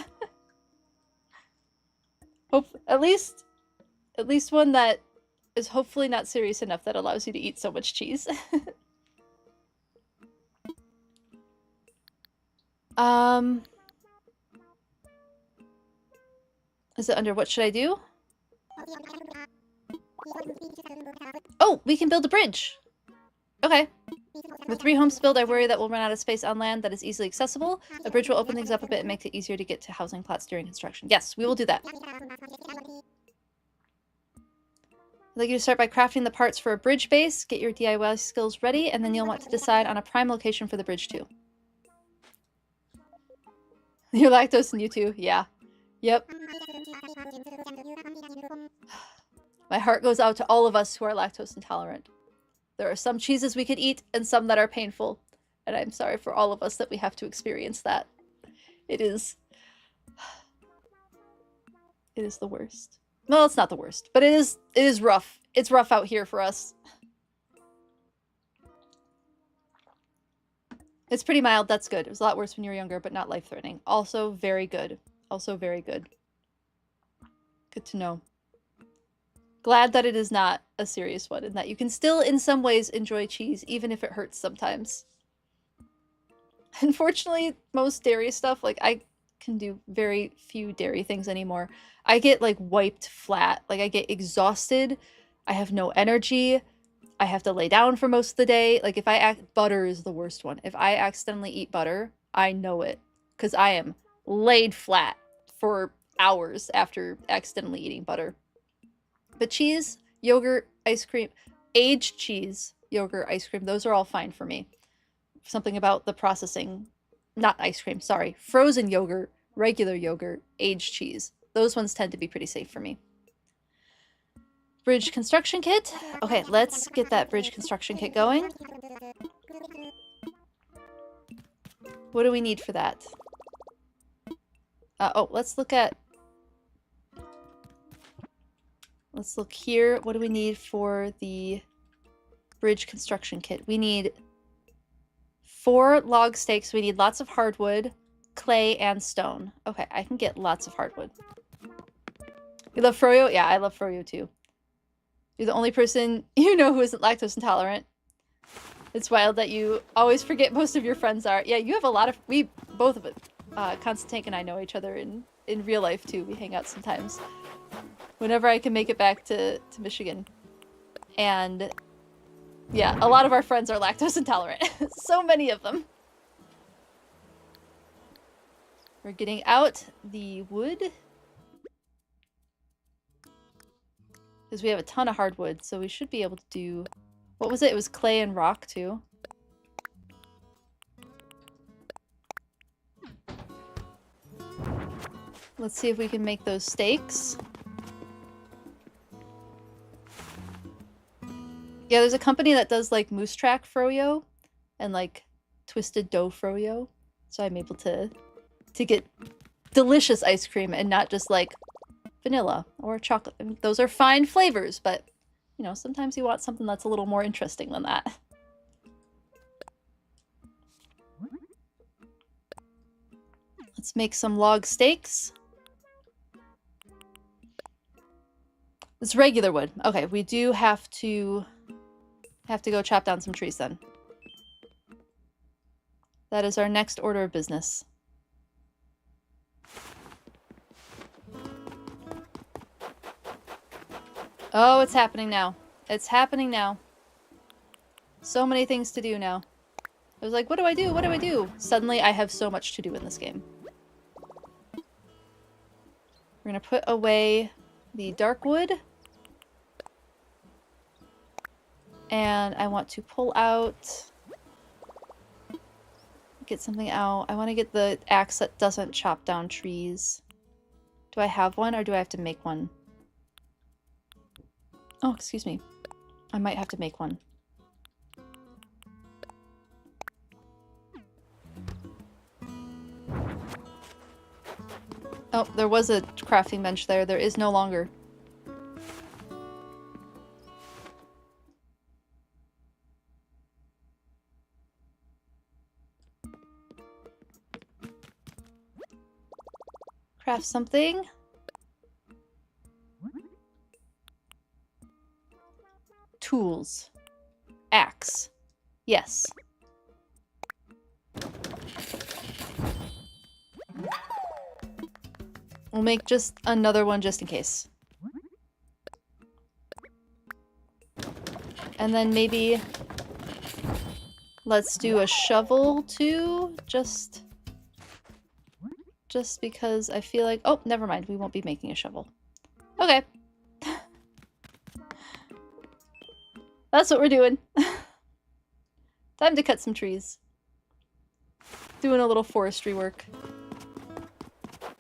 Hope at least one that is hopefully not serious enough that allows you to eat so much cheese. Is it under what should I do? Oh, we can build a bridge. Okay. With 3 homes to build, I worry that we'll run out of space on land that is easily accessible. A bridge will open things up a bit and make it easier to get to housing plots during construction. Yes, we will do that. I'd like you to start by crafting the parts for a bridge base, get your DIY skills ready, and then you'll want to decide on a prime location for the bridge too. You're lactose and you too, yeah. Yep. My heart goes out to all of us who are lactose intolerant. There are some cheeses we could eat and some that are painful, and I'm sorry for all of us that we have to experience that. It is the worst. Well, it's not the worst, but it is rough. It's rough out here for us. It's pretty mild. That's good. It was a lot worse when you were younger, but not life-threatening. Also very good. Also very good. Good to know. Glad that it is not a serious one and that you can still, in some ways, enjoy cheese, even if it hurts sometimes. Unfortunately, most dairy stuff, like, I can do very few dairy things anymore. I get, like, wiped flat. Like, I get exhausted. I have no energy. I have to lay down for most of the day. Like, butter is the worst one. If I accidentally eat butter, I know it. Because I am laid flat for hours after accidentally eating butter. But cheese, yogurt, ice cream, aged cheese, yogurt, ice cream, those are all fine for me. Something about the processing, not ice cream, sorry. Frozen yogurt, regular yogurt, aged cheese. Those ones tend to be pretty safe for me. Bridge construction kit. Okay, let's get that bridge construction kit going. What do we need for that? Oh, let's look here. What do we need for the bridge construction kit? We need 4 log stakes. We need lots of hardwood, clay, and stone. Okay, I can get lots of hardwood. You love froyo? Yeah, I love froyo too. You're the only person you know who isn't lactose intolerant. It's wild that you always forget most of your friends are. Yeah, you have a lot of... We, both of it. Constantine and I know each other in real life too. We hang out sometimes. Whenever I can make it back to Michigan. And yeah, a lot of our friends are lactose intolerant. So many of them. We're getting out the wood. Because we have a ton of hardwood, so we should be able to do... What was it? It was clay and rock, too. Let's see if we can make those stakes. Yeah, there's a company that does, like, moose track froyo and, like, twisted dough froyo. So I'm able to get delicious ice cream and not just, like, vanilla or chocolate. And those are fine flavors, but, you know, sometimes you want something that's a little more interesting than that. Let's make some log stakes. It's regular wood. Okay, we do have to go chop down some trees then. That is our next order of business. Oh, it's happening now. It's happening now. So many things to do now. I was like, what do I do? What do I do? Suddenly, I have so much to do in this game. We're gonna put away the dark wood. And I want to pull out... Get something out. I want to get the axe that doesn't chop down trees. Do I have one or do I have to make one? Oh, excuse me. I might have to make one. Oh, there was a crafting bench there. There is no longer. Craft something. Tools. Axe. Yes. We'll make just another one just in case. And then maybe let's do a shovel too, just because I feel like... Oh, never mind. We won't be making a shovel. Okay. That's what we're doing. Time to cut some trees. Doing a little forestry work.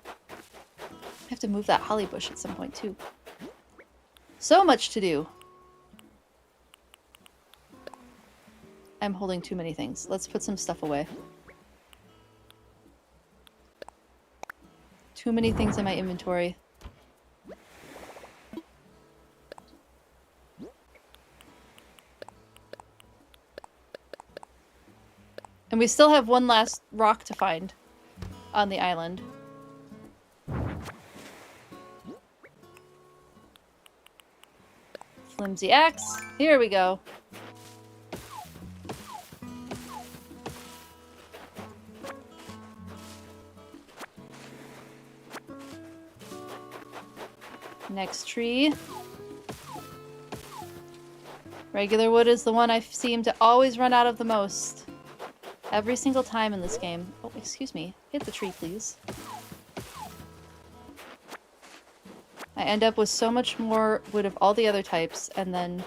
I have to move that holly bush at some point too. So much to do. I'm holding too many things. Let's put some stuff away. Too many things in my inventory. And we still have one last rock to find on the island. Flimsy axe. Here we go. Next tree. Regular wood is the one I seem to always run out of the most. Every single time in this game. Oh, excuse me. Hit the tree, please. I end up with so much more wood of all the other types, and then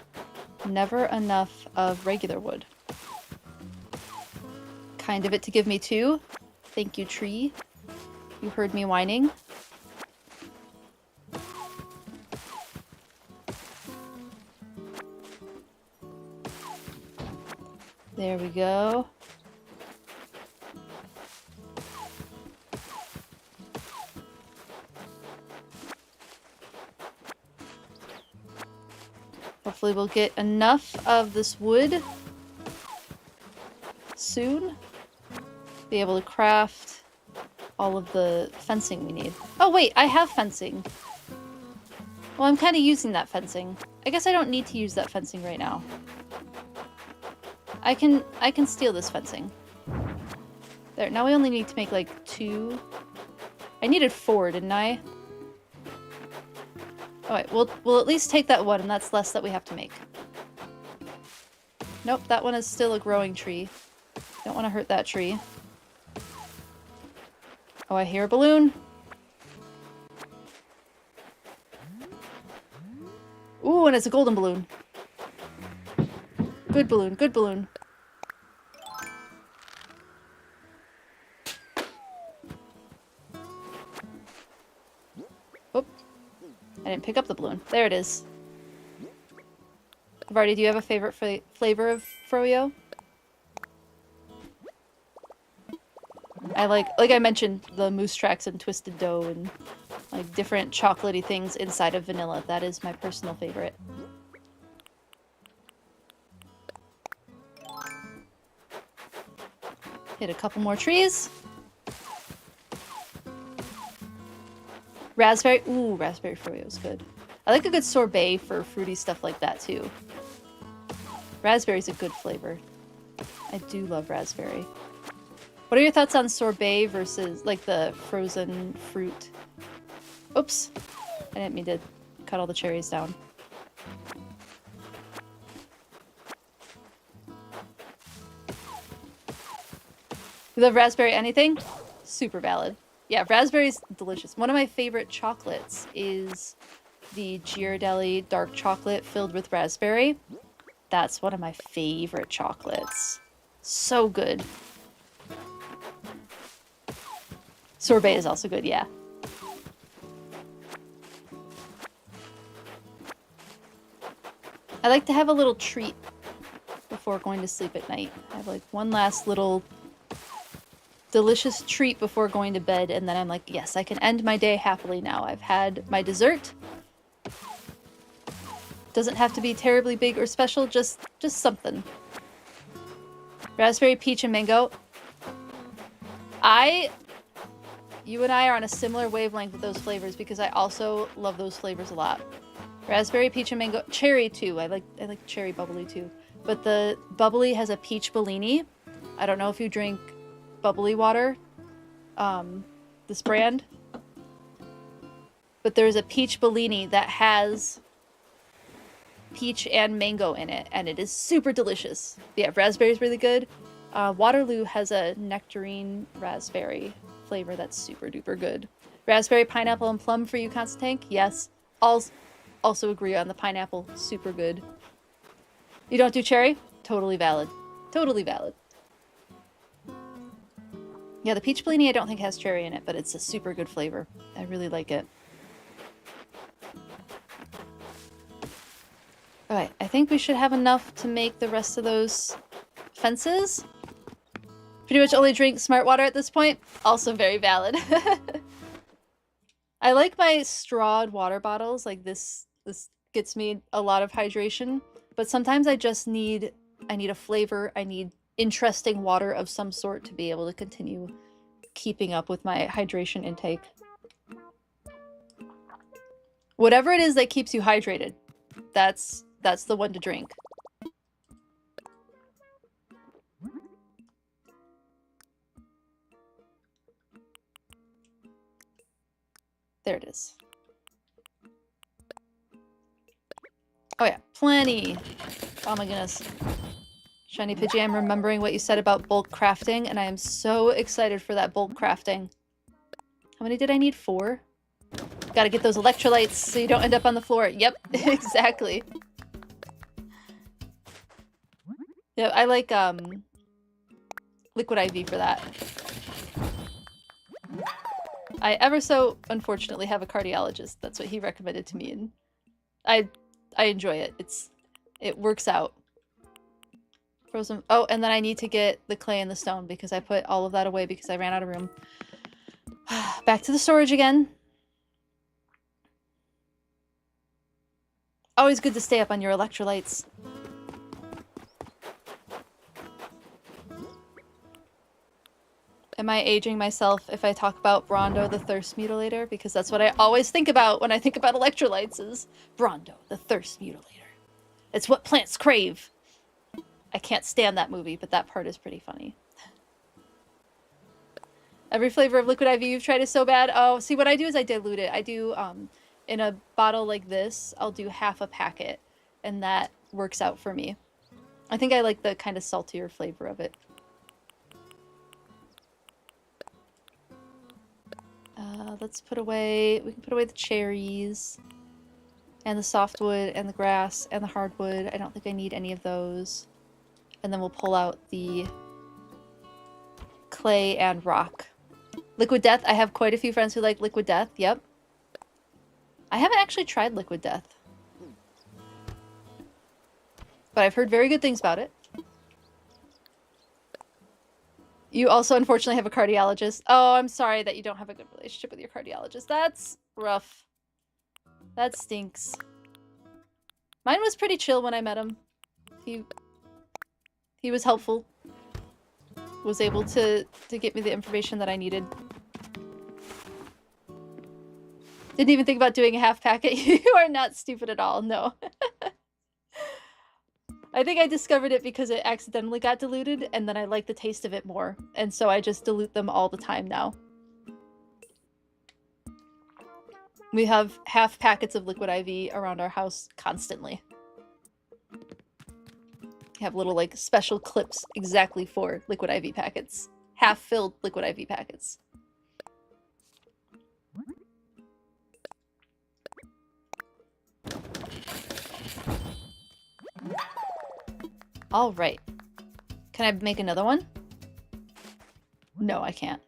never enough of regular wood. Kind of it to give me two. Thank you, tree. You heard me whining. There we go. Hopefully we'll get enough of this wood soon. Be able to craft all of the fencing we need. Oh wait, I have fencing. Well, I'm kind of using that fencing. I guess I don't need to use that fencing right now. I can steal this fencing. There, now we only need to make like 2. I needed 4, didn't I? Alright, we'll at least take that one, and that's less that we have to make. Nope, that one is still a growing tree. Don't want to hurt that tree. Oh, I hear a balloon. Ooh, and it's a golden balloon. Good balloon, good balloon. Oh, I didn't pick up the balloon. There it is. Vardy, do you have a favorite flavor of froyo? I like I mentioned, the moose tracks and twisted dough and like different chocolatey things inside of vanilla. That is my personal favorite. Hit a couple more trees. Raspberry. Ooh, raspberry froyo is good. I like a good sorbet for fruity stuff like that too. Raspberry's a good flavor. I do love raspberry. What are your thoughts on sorbet versus like the frozen fruit? Oops. I didn't mean to cut all the cherries down. You love raspberry anything? Super valid. Yeah, raspberry's delicious. One of my favorite chocolates is the Ghirardelli dark chocolate filled with raspberry. That's one of my favorite chocolates. So good. Sorbet is also good, yeah. I like to have a little treat before going to sleep at night. I have like one last little delicious treat before going to bed, and then I'm like, yes, I can end my day happily now. I've had my dessert. Doesn't have to be terribly big or special, just something. Raspberry, peach, and mango. You and I are on a similar wavelength with those flavors because I also love those flavors a lot. Raspberry, peach, and mango. Cherry, too. I like cherry bubbly, too. But the bubbly has a peach Bellini. I don't know if you drink bubbly water, this brand. But there's a peach Bellini that has peach and mango in it, and it is super delicious. Yeah, raspberry is really good. Waterloo has a nectarine raspberry flavor that's super duper good. Raspberry, pineapple, and plum for you, Constant Tank? Yes. Also agree on the pineapple. Super good. You don't do cherry? Totally valid. Totally valid. Yeah, the peach Bellini I don't think has cherry in it, but it's a super good flavor. I really like it. Alright, I think we should have enough to make the rest of those fences. Pretty much only drink smart water at this point. Also very valid. I like my strawed water bottles. Like this gets me a lot of hydration. But sometimes I need a flavor. I need interesting water of some sort to be able to continue keeping up with my hydration intake. Whatever it is that keeps you hydrated, that's the one to drink. There it is. Oh yeah, plenty. Oh my goodness. Shiny Pajam remembering what you said about bulk crafting, and I am so excited for that bulk crafting. How many did I need? 4? Gotta get those electrolytes so you don't end up on the floor. Yep, exactly. Yeah, I like liquid IV for that. I ever so unfortunately have a cardiologist. That's what he recommended to me, and I enjoy it. It works out. Frozen. Oh, and then I need to get the clay and the stone because I put all of that away because I ran out of room. Back to the storage again. Always good to stay up on your electrolytes. Am I aging myself if I talk about Brondo the Thirst Mutilator? Because that's what I always think about when I think about electrolytes is Brondo the Thirst Mutilator. It's what plants crave. I can't stand that movie, but that part is pretty funny. Every flavor of liquid IV you've tried is so bad. Oh, see, what I do is I dilute it. I do, in a bottle like this, I'll do half a packet, and that works out for me. I think I like the kind of saltier flavor of it. Let's put away, we can put away the cherries, and the softwood, and the grass, and the hardwood. I don't think I need any of those. And then we'll pull out the clay and rock. Liquid Death, I have quite a few friends who like Liquid Death, yep. I haven't actually tried Liquid Death. But I've heard very good things about it. You also unfortunately have a cardiologist. Oh, I'm sorry that you don't have a good relationship with your cardiologist. That's rough. That stinks. Mine was pretty chill when I met him. He was helpful. Was able to get me the information that I needed. Didn't even think about doing a half packet. You are not stupid at all, no. I think I discovered it because it accidentally got diluted, and then I like the taste of it more. And so I just dilute them all the time now. We have half packets of liquid IV around our house constantly. We have little, like, special clips exactly for liquid IV packets. half-filled liquid IV packets. All right. Can I make another one? No, I can't.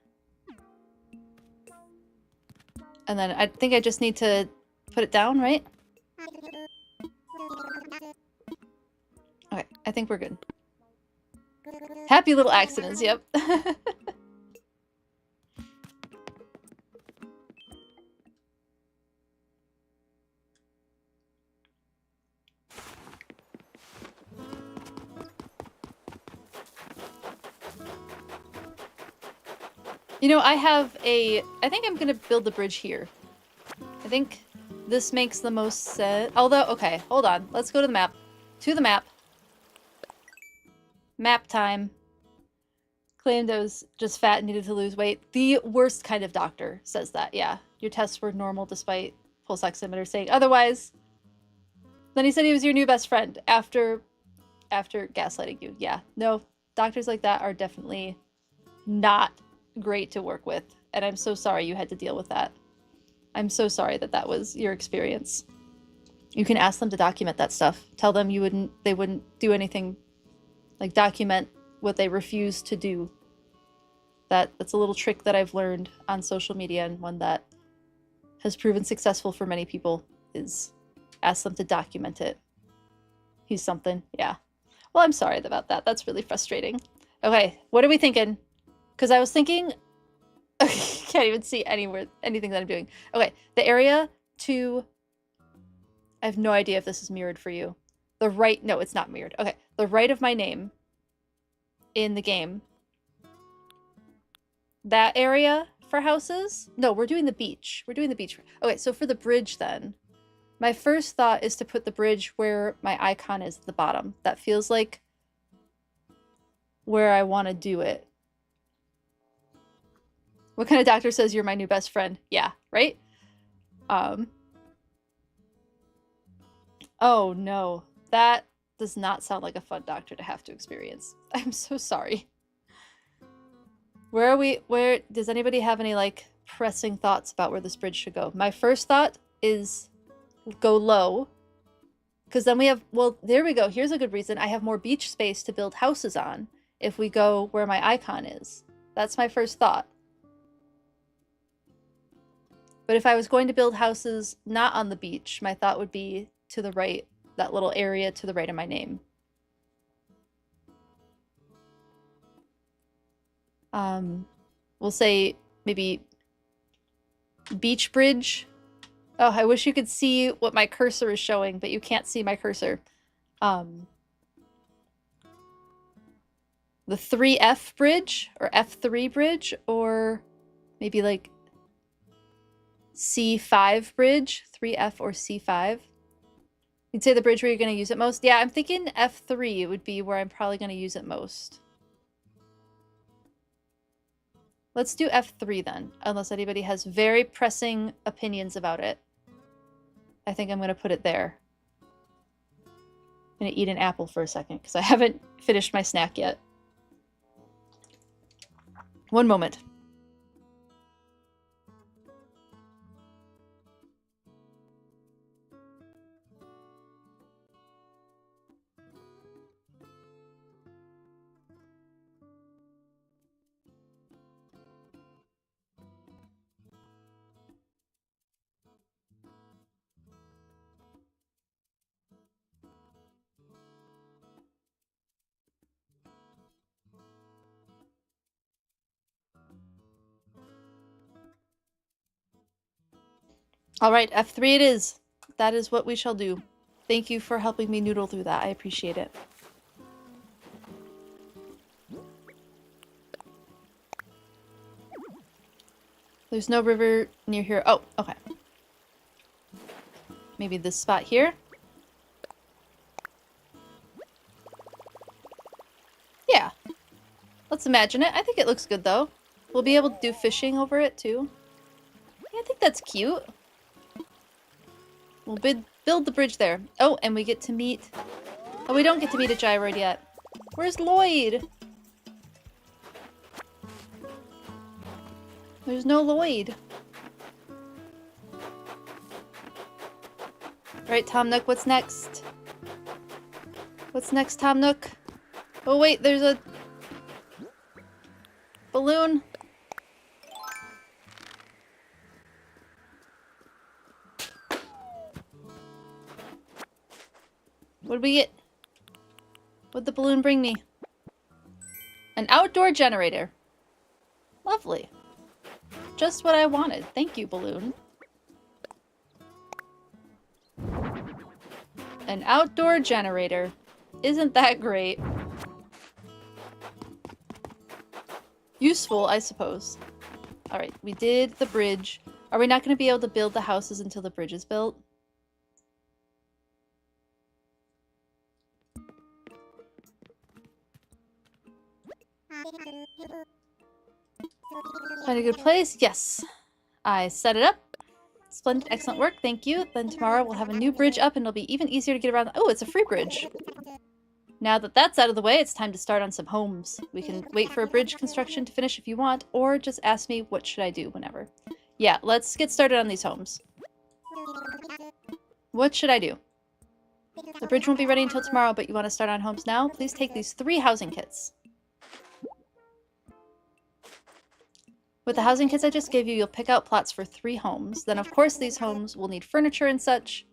And then I think I just need to put it down, right? Okay, I think we're good. Happy little accidents, yep. You know, I think I'm gonna build the bridge here. I think this makes the most sense. Although, okay, hold on. Let's go to the map. To the map. Map time. Claimed I was just fat and needed to lose weight. The worst kind of doctor says that, yeah. Your tests were normal despite pulse oximeter saying otherwise. Then he said he was your new best friend after gaslighting you. Yeah, no, doctors like that are definitely not great to work with. And I'm so sorry you had to deal with that. I'm so sorry that that was your experience. You can ask them to document that stuff. Tell them they wouldn't do anything, like document what they refuse to do. That's a little trick that I've learned on social media, and one that has proven successful for many people is ask them to document it. He's something, yeah. Well, I'm sorry about that. That's really frustrating. Okay, what are we thinking? Because I was thinking, can't even see anything that I'm doing. Okay, the area to, I have no idea if this is mirrored for you. The right, no, it's not mirrored. Okay, the right of my name in the game. That area for houses? No, we're doing the beach. We're doing the beach. Okay, so for the bridge then, my first thought is to put the bridge where my icon is at the bottom. That feels like where I want to do it. What kind of doctor says you're my new best friend? Yeah, right? Oh no, that does not sound like a fun doctor to have to experience. I'm so sorry. Where does anybody have any like pressing thoughts about where this bridge should go? My first thought is go low, because then we have, well, there we go. Here's a good reason. I have more beach space to build houses on if we go where my icon is. That's my first thought. But if I was going to build houses not on the beach, my thought would be to the right, that little area to the right of my name. We'll say maybe beach bridge. Oh, I wish you could see what my cursor is showing, but you can't see my cursor. The 3F bridge, or F3 bridge, or maybe like C5 bridge, 3F or C5. You'd say the bridge where you're going to use it most? Yeah, I'm thinking F3 would be where I'm probably going to use it most. Let's do F3 then, unless anybody has very pressing opinions about it. I think I'm going to put it there. I'm going to eat an apple for a second, because I haven't finished my snack yet. One moment. All right, F3 it is. That is what we shall do. Thank you for helping me noodle through that. I appreciate it. There's no river near here. Oh, okay. Maybe this spot here? Yeah. Let's imagine it. I think it looks good, though. We'll be able to do fishing over it, too. Yeah, I think that's cute. We'll build the bridge there. Oh, and we get to meet... Oh, we don't get to meet a gyroid yet. Where's Lloyd? There's no Lloyd. Right, Tom Nook, what's next? What's next, Tom Nook? Oh wait, there's a balloon. What'd we get? What'd the balloon bring me? An outdoor generator. Lovely. Just what I wanted. Thank you, balloon. An outdoor generator. Isn't that great? Useful, I suppose. Alright, we did the bridge. Are we not going to be able to build the houses until the bridge is built? Find a good place? Yes. I set it up. Splendid, excellent work, thank you. Then tomorrow we'll have a new bridge up and it'll be even easier to get around. Oh, it's a free bridge. Now that that's out of the way, it's time to start on some homes. We can wait for a bridge construction to finish if you want, or just ask me what should I do whenever. Yeah, let's get started on these homes. What should I do? The bridge won't be ready until tomorrow, but you want to start on homes now? Please take these 3 housing kits. With the housing kits I just gave you, you'll pick out plots for 3 homes. Then, of course, these homes will need furniture and such.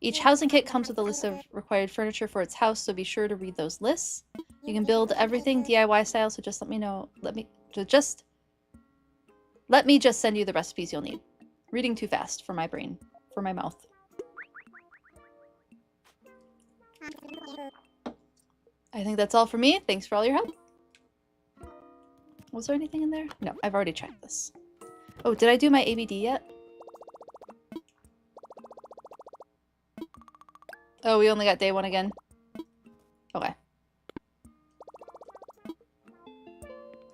Each housing kit comes with a list of required furniture for its house, so be sure to read those lists. You can build everything DIY style, so just let me know. Let me just send you the recipes you'll need. Reading too fast for my brain, for my mouth. I think that's all for me. Thanks for all your help. Was there anything in there? No, I've already checked this. Oh, did I do my ABD yet? Oh, we only got day 1 again. Okay.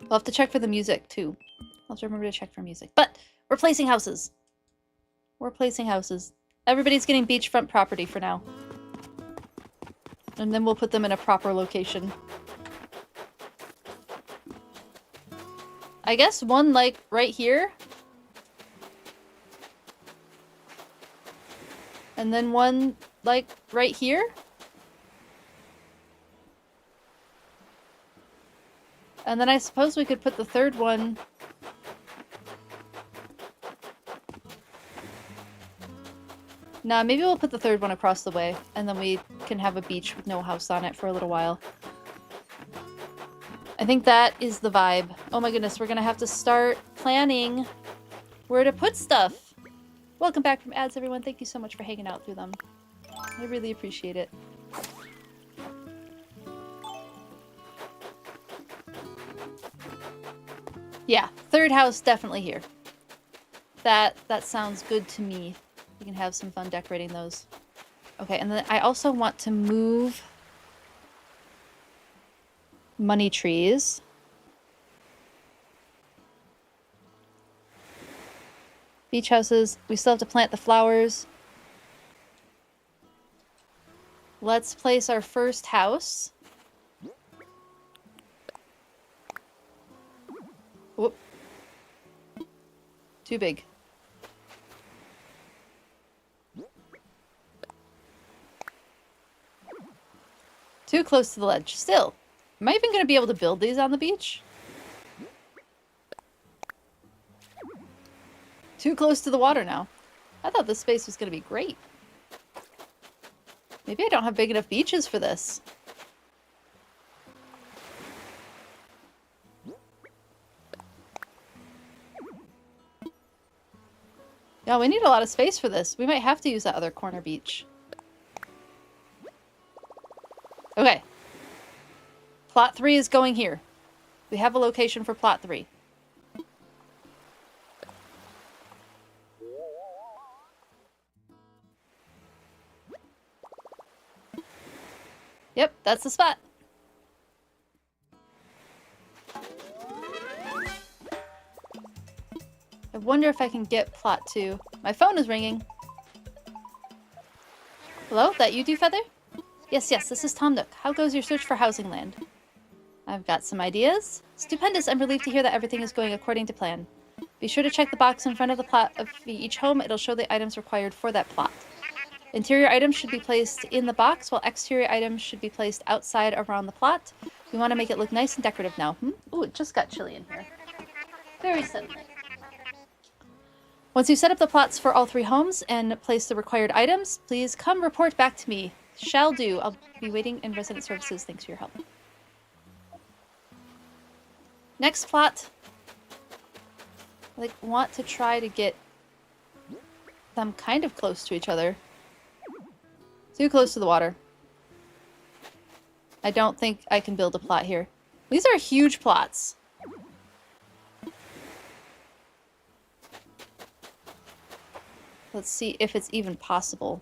We'll have to check for the music, too. I'll have to remember to check for music. But, we're placing houses. We're placing houses. Everybody's getting beachfront property for now. And then we'll put them in a proper location. I guess one, like, right here. And then one, like, right here. And then I suppose we could put the 3rd one... Nah, maybe we'll put the 3rd one across the way, and then we can have a beach with no house on it for a little while. I think that is the vibe. Oh my goodness, we're gonna have to start planning where to put stuff. Welcome back from ads, everyone. Thank you so much for hanging out through them. I really appreciate it. Yeah, 3rd house definitely here. That sounds good to me. We can have some fun decorating those. Okay, and then I also want to move money trees. Beach houses. We still have to plant the flowers. Let's place our first house. Whoop. Too big. Too close to the ledge. Still. Am I even going to be able to build these on the beach? Too close to the water now. I thought this space was going to be great. Maybe I don't have big enough beaches for this. Yeah, we need a lot of space for this. We might have to use that other corner beach. Okay. Plot 3 is going here. We have a location for plot 3. Yep, that's the spot. I wonder if I can get plot 2. My phone is ringing. Hello? That you, Feather? Yes, this is Tom Nook. How goes your search for housing land? I've got some ideas. Stupendous, I'm relieved to hear that everything is going according to plan. Be sure to check the box in front of the plot of each home. It'll show the items required for that plot. Interior items should be placed in the box, while exterior items should be placed outside around the plot. We want to make it look nice and decorative now. Ooh, it just got chilly in here. Very suddenly. Once you set up the plots for all 3 homes and place the required items, please come report back to me. Shall do. I'll be waiting in resident services. Thanks for your help. Next plot. I want to try to get them kind of close to each other. Too close to the water. I don't think I can build a plot here. These are huge plots. Let's see if it's even possible.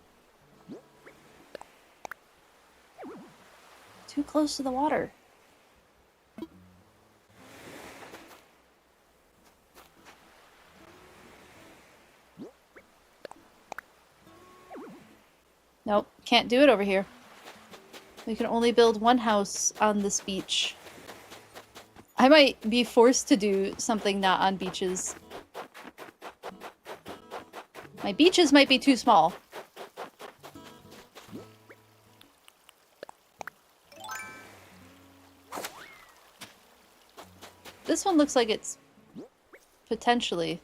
Too close to the water. Nope, can't do it over here. We can only build 1 house on this beach. I might be forced to do something not on beaches. My beaches might be too small. This one looks like it's potentially...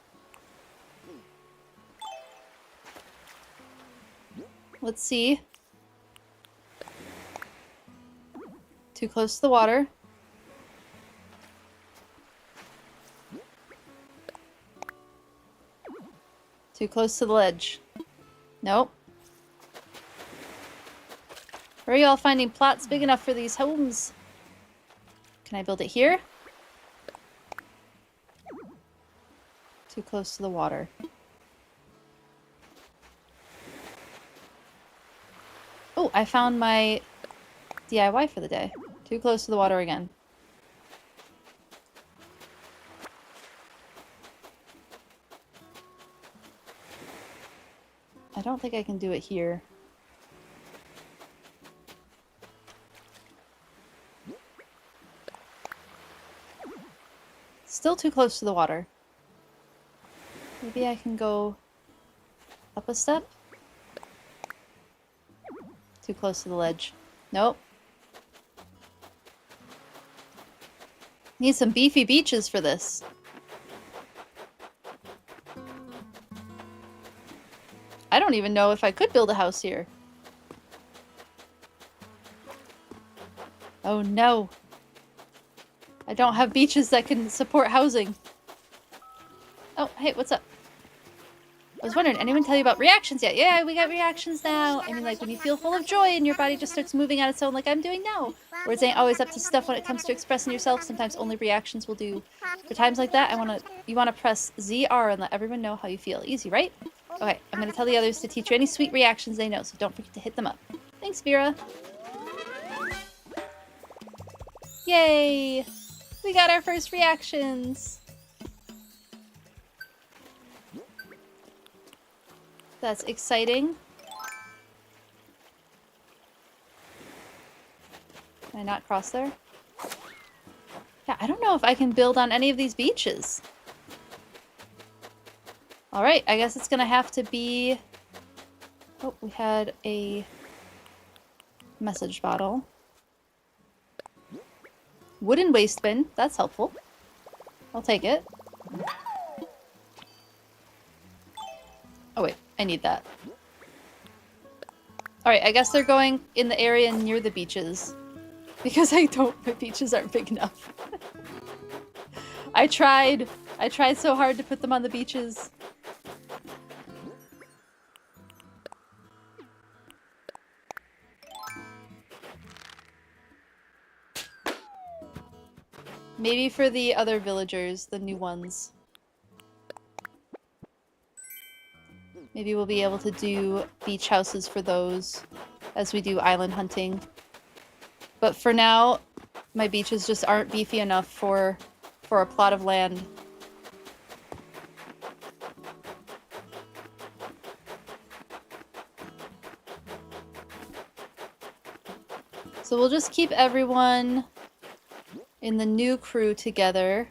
Let's see. Too close to the water. Too close to the ledge. Nope. Where are y'all finding plots big enough for these homes? Can I build it here? Too close to the water. Oh, I found my DIY for the day. Too close to the water again. I don't think I can do it here. Still too close to the water. Maybe I can go up a step? Too close to the ledge. Nope. Need some beefy beaches for this. I don't even know if I could build a house here. Oh no. I don't have beaches that can support housing. Oh, hey, what's up? I was wondering, anyone tell you about reactions yet? Yeah, we got reactions now. I mean, like, when you feel full of joy and your body just starts moving on its own like I'm doing now. Words ain't always up to stuff when it comes to expressing yourself. Sometimes only reactions will do. For times like that, you want to press ZR and let everyone know how you feel. Easy, right? Okay, I'm going to tell the others to teach you any sweet reactions they know, so don't forget to hit them up. Thanks, Vera. Yay! We got our first reactions! That's exciting. Can I not cross there? Yeah, I don't know if I can build on any of these beaches. Alright, I guess it's gonna have to be... Oh, we had a message bottle. Wooden waste bin. That's helpful. I'll take it. Oh wait, I need that. Alright, I guess they're going in the area near the beaches. Because my beaches aren't big enough. I tried so hard to put them on the beaches. Maybe for the other villagers, the new ones. Maybe we'll be able to do beach houses for those as we do island hunting. But for now, my beaches just aren't beefy enough for a plot of land. So we'll just keep everyone in the new crew together.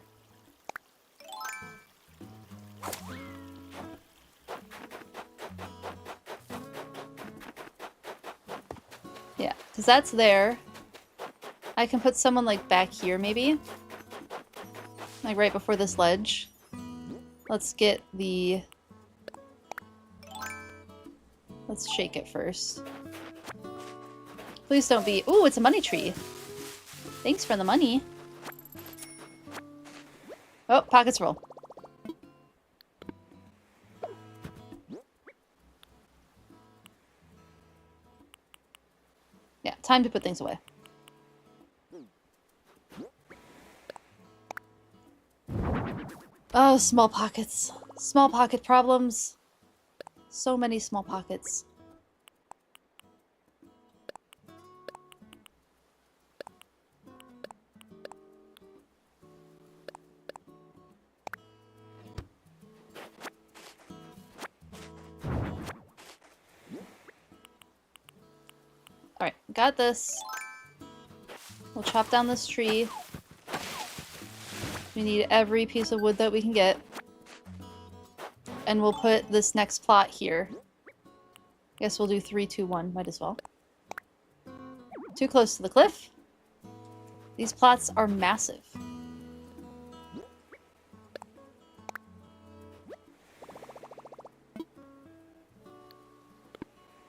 Because that's there. I can put someone like back here maybe. Like right before this ledge. Let's get the... Let's shake it first. Please don't be... Ooh, it's a money tree. Thanks for the money. Oh, pockets full. Yeah, time to put things away. Oh, small pockets. Small pocket problems. So many small pockets. Alright, got this. We'll chop down this tree. We need every piece of wood that we can get. And we'll put this next plot here. Guess we'll do 3, 2, 1. Might as well. Too close to the cliff. These plots are massive.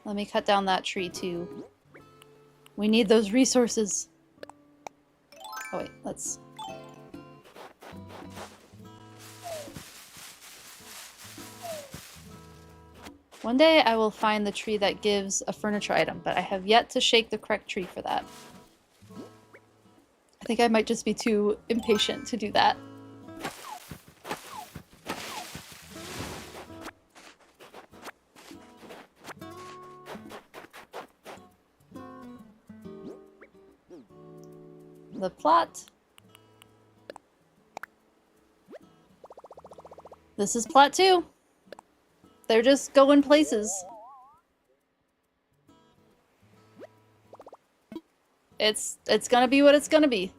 Let me cut down that tree too. We need those resources. Oh wait, let's... One day I will find the tree that gives a furniture item, but I have yet to shake the correct tree for that. I think I might just be too impatient to do that. The plot. This is plot 2. They're just going places. It's gonna be what it's gonna be.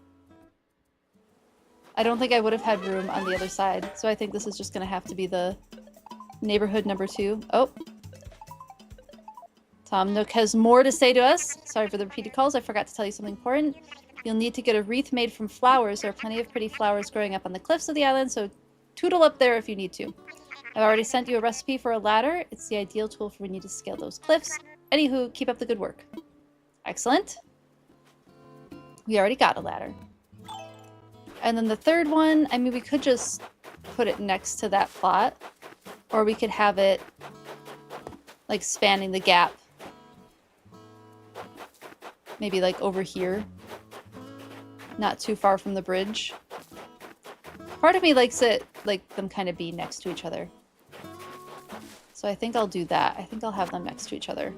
I don't think I would have had room on the other side, so I think this is just gonna have to be the neighborhood number 2. Oh. Tom Nook has more to say to us. Sorry for the repeated calls. I forgot to tell you something important. You'll need to get a wreath made from flowers. There are plenty of pretty flowers growing up on the cliffs of the island, so tootle up there if you need to. I've already sent you a recipe for a ladder. It's the ideal tool for when you need to scale those cliffs. Anywho, keep up the good work. Excellent. We already got a ladder. And then the third one, I mean, we could just put it next to that plot. Or we could have it, like, spanning the gap. Maybe, like, over here. Not too far from the bridge. Part of me likes it, like, them kind of be next to each other. So I think I'll do that. I think I'll have them next to each other.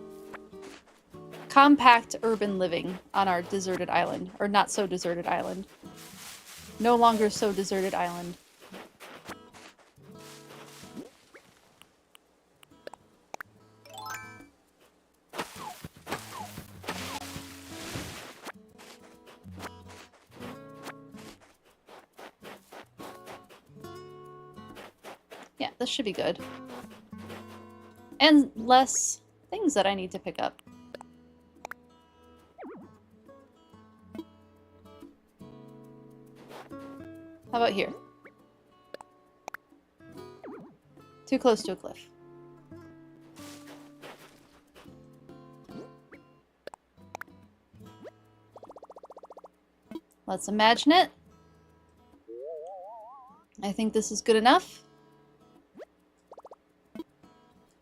Compact urban living on our deserted island. Or not so deserted island. No longer so deserted island. Yeah, this should be good. And less things that I need to pick up. How about here? Too close to a cliff. Let's imagine it. I think this is good enough.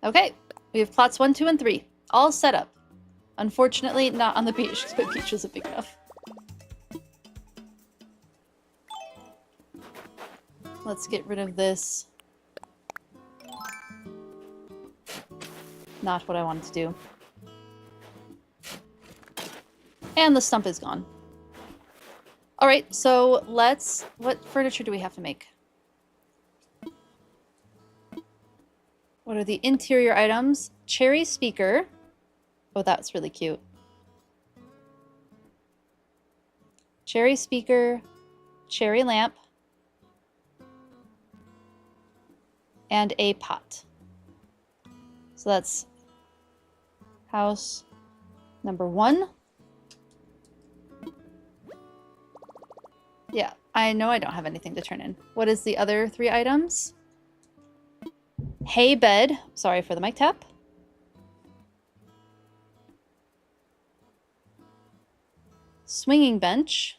Okay, we have plots 1, 2, and 3. All set up. Unfortunately, not on the beach, because the beach isn't big enough. Let's get rid of this. Not what I wanted to do. And the stump is gone. Alright, so let's... What furniture do we have to make? What are the interior items? Cherry speaker. Oh, that's really cute. Cherry speaker. Cherry lamp. And a pot. So that's house number 1. Yeah, I know I don't have anything to turn in. What is the other 3 items? Hay bed. Sorry for the mic tap. Swinging bench.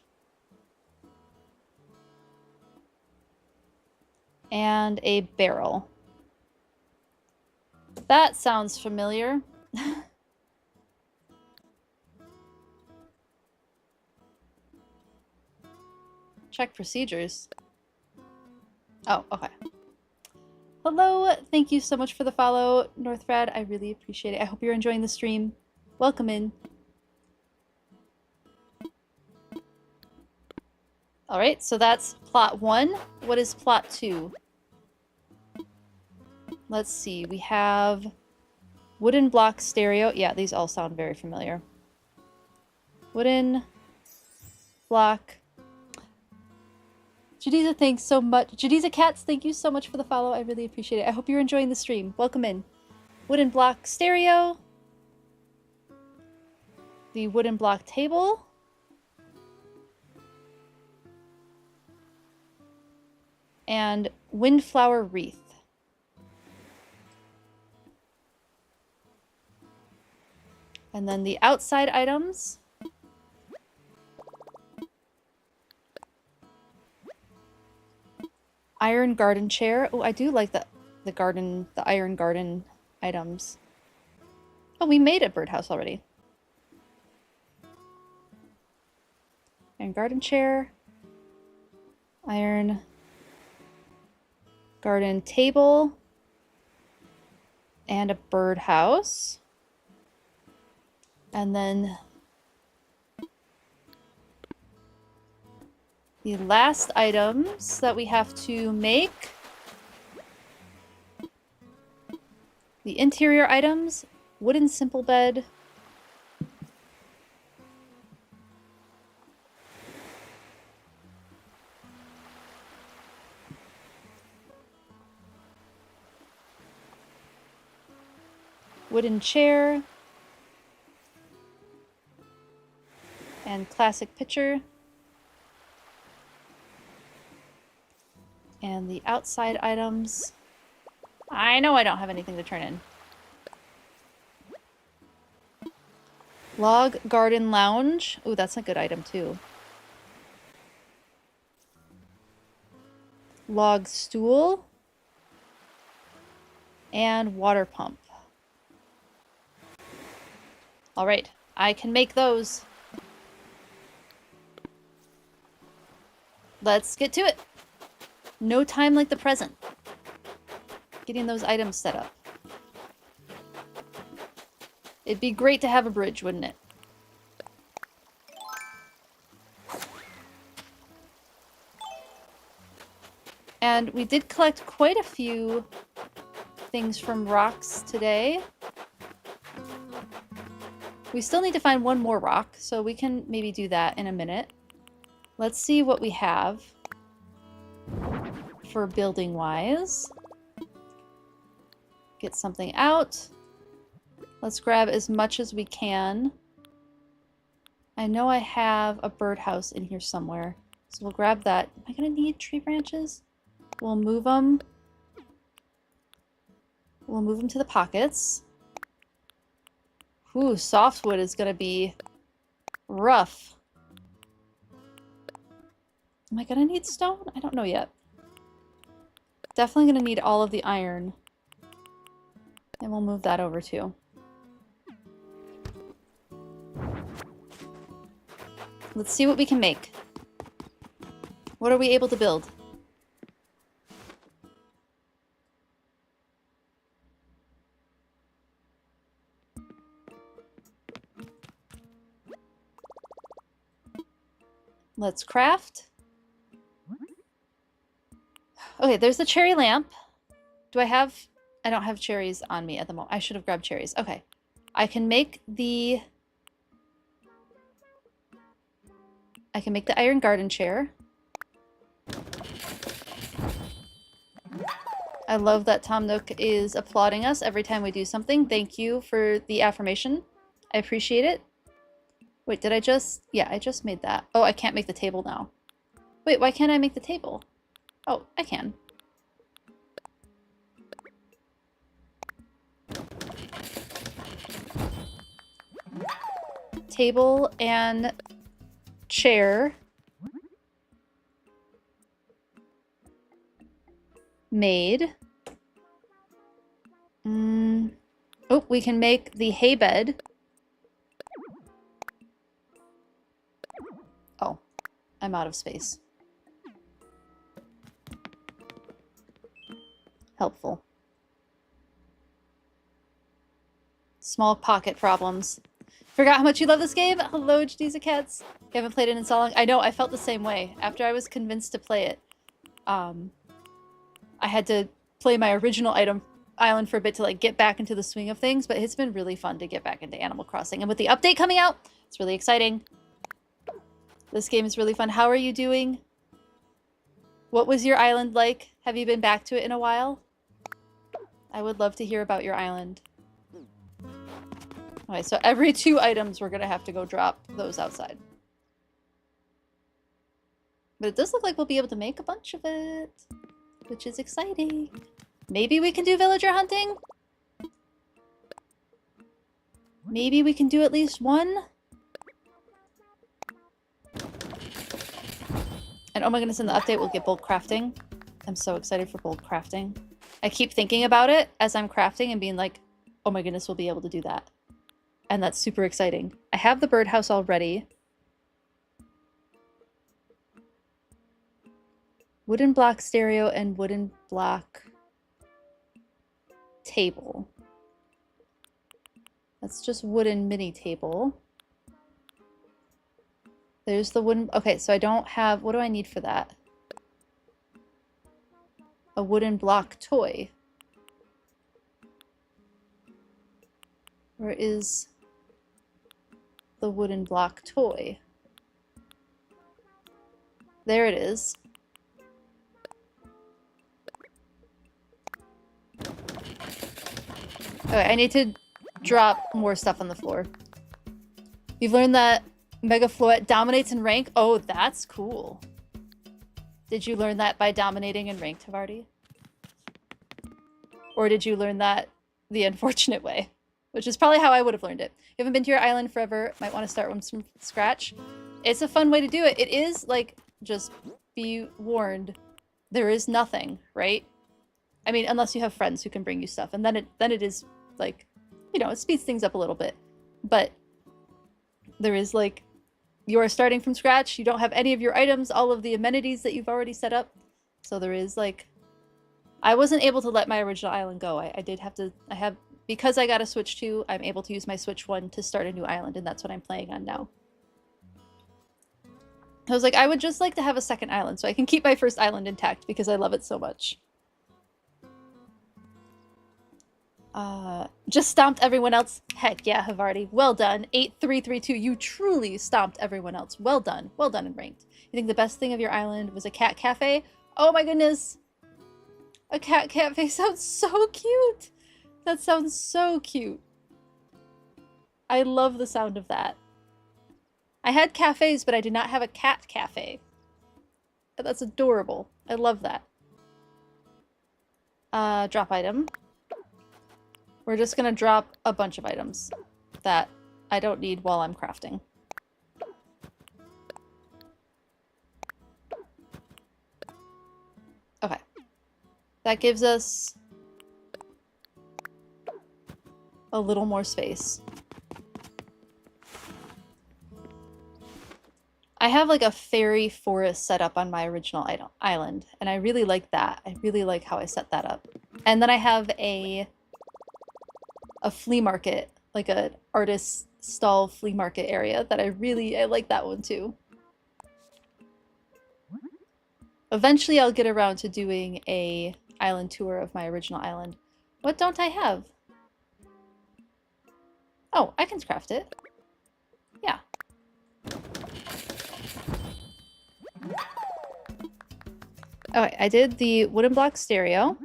And a barrel. That sounds familiar. Check procedures. Oh, okay. Hello, thank you so much for the follow, Northrad. I really appreciate it. I hope you're enjoying the stream. Welcome in. All right, so that's plot 1. What is plot 2? Let's see. We have wooden block stereo. Yeah, these all sound very familiar. Wooden block. Jadiza, thanks so much. Jadiza Cats, thank you so much for the follow. I really appreciate it. I hope you're enjoying the stream. Welcome in. Wooden block stereo. The wooden block table. And windflower wreath. And then the outside items. Iron garden chair. Oh, I do like the iron garden items. Oh, we made a birdhouse already. Iron garden chair. Iron garden table. And a birdhouse. And then the last items that we have to make. The interior items, wooden simple bed. Wooden chair. And classic pitcher. And the outside items. I know I don't have anything to turn in. Log garden lounge. Ooh, that's a good item too. Log stool. And water pump. All right, I can make those. Let's get to it. No time like the present. Getting those items set up. It'd be great to have a bridge, wouldn't it? And we did collect quite a few things from rocks today. We still need to find one more rock, so we can maybe do that in a minute. Let's see what we have for building wise. Get something out. Let's grab as much as we can. I know I have a birdhouse in here somewhere, so we'll grab that. Am I gonna need tree branches? We'll move them. We'll move them to the pockets. Ooh, softwood is gonna be rough. Am I gonna need stone? I don't know yet. Definitely gonna need all of the iron. And we'll move that over too. Let's see what we can make. What are we able to build? Let's craft. Okay, there's the cherry lamp. Do I have... I don't have cherries on me at the moment. I should have grabbed cherries. Okay. I can make the iron garden chair. I love that Tom Nook is applauding us every time we do something. Thank you for the affirmation. I appreciate it. Wait, did I just... Yeah, I just made that. Oh, I can't make the table now. Wait, why can't I make the table? Oh, I can. Table and chair. Made. Oh, we can make the hay bed. Oh, I'm out of space. Helpful. Small pocket problems. Forgot how much you love this game? Hello, Jadiza Cats. You haven't played it in so long. I know, I felt the same way. After I was convinced to play it, I had to play my original island for a bit to like get back into the swing of things, but it's been really fun to get back into Animal Crossing. And with the update coming out, it's really exciting. This game is really fun. How are you doing? What was your island like? Have you been back to it in a while? I would love to hear about your island. Okay, so every 2 items we're gonna have to go drop those outside. But it does look like we'll be able to make a bunch of it, which is exciting. Maybe we can do villager hunting? Maybe we can do at least 1? And oh my goodness, in the update we'll get bulk crafting. I'm so excited for bulk crafting. I keep thinking about it as I'm crafting and being like, oh my goodness, we'll be able to do that. And that's super exciting. I have the birdhouse already. Wooden block stereo and wooden block table. That's just wooden mini table. There's the wooden... Okay, so I don't have... What do I need for that? A wooden block toy. Where is the wooden block toy? There it is. Okay, I need to drop more stuff on the floor. You've learned that Megafloet dominates in rank? Oh, that's cool. Did you learn that by dominating in ranked, Havarti? Or did you learn that the unfortunate way? Which is probably how I would have learned it. You haven't been to your island forever, might want to start one from scratch. It's a fun way to do it. It is, like, just be warned, there is nothing, right? I mean, unless you have friends who can bring you stuff, and then it is, like, you know, it speeds things up a little bit. But there is, like, you are starting from scratch, you don't have any of your items, all of the amenities that you've already set up. So there is, like... I wasn't able to let my original island go. I did have to... Because I got a Switch 2, I'm able to use my Switch 1 to start a new island, and that's what I'm playing on now. I was like, I would just like to have a second island so I can keep my first island intact because I love it so much. Just stomped everyone else. Heck yeah, Havarti. Well done. 8332. You truly stomped everyone else. Well done. Well done in ranked. You think the best thing of your island was a cat cafe? Oh my goodness. A cat cafe sounds so cute. That sounds so cute. I love the sound of that. I had cafes, but I did not have a cat cafe. That's adorable. I love that. Drop item. We're just gonna drop a bunch of items that I don't need while I'm crafting. Okay. That gives us a little more space. I have like a fairy forest set up on my original island, and I really like that. I really like how I set that up. And then I have a flea market, like an artist stall flea market area that I like that one too. Eventually I'll get around to doing a island tour of my original island. What don't I have? Oh, I can craft it. Yeah. Okay, I did the wooden block stereo.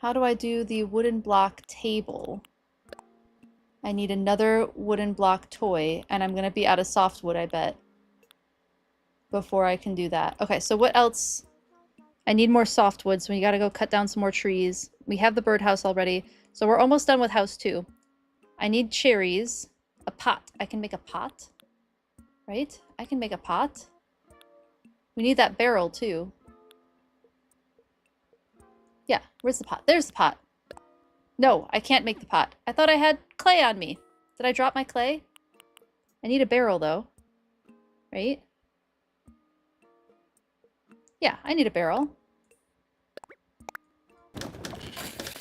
How do I do the wooden block table? I need another wooden block toy, and I'm gonna be out of softwood, I bet. before I can do that. Okay, so what else? I need more softwood, so we gotta go cut down some more trees. We have the birdhouse already, so we're almost done with house 2. I need cherries. A pot. I can make a pot. Right? I can make a pot. We need that barrel, too. Yeah, where's the pot? There's the pot. No, I can't make the pot. I thought I had clay on me. Did I drop my clay? I need a barrel, though. Right? Yeah, I need a barrel.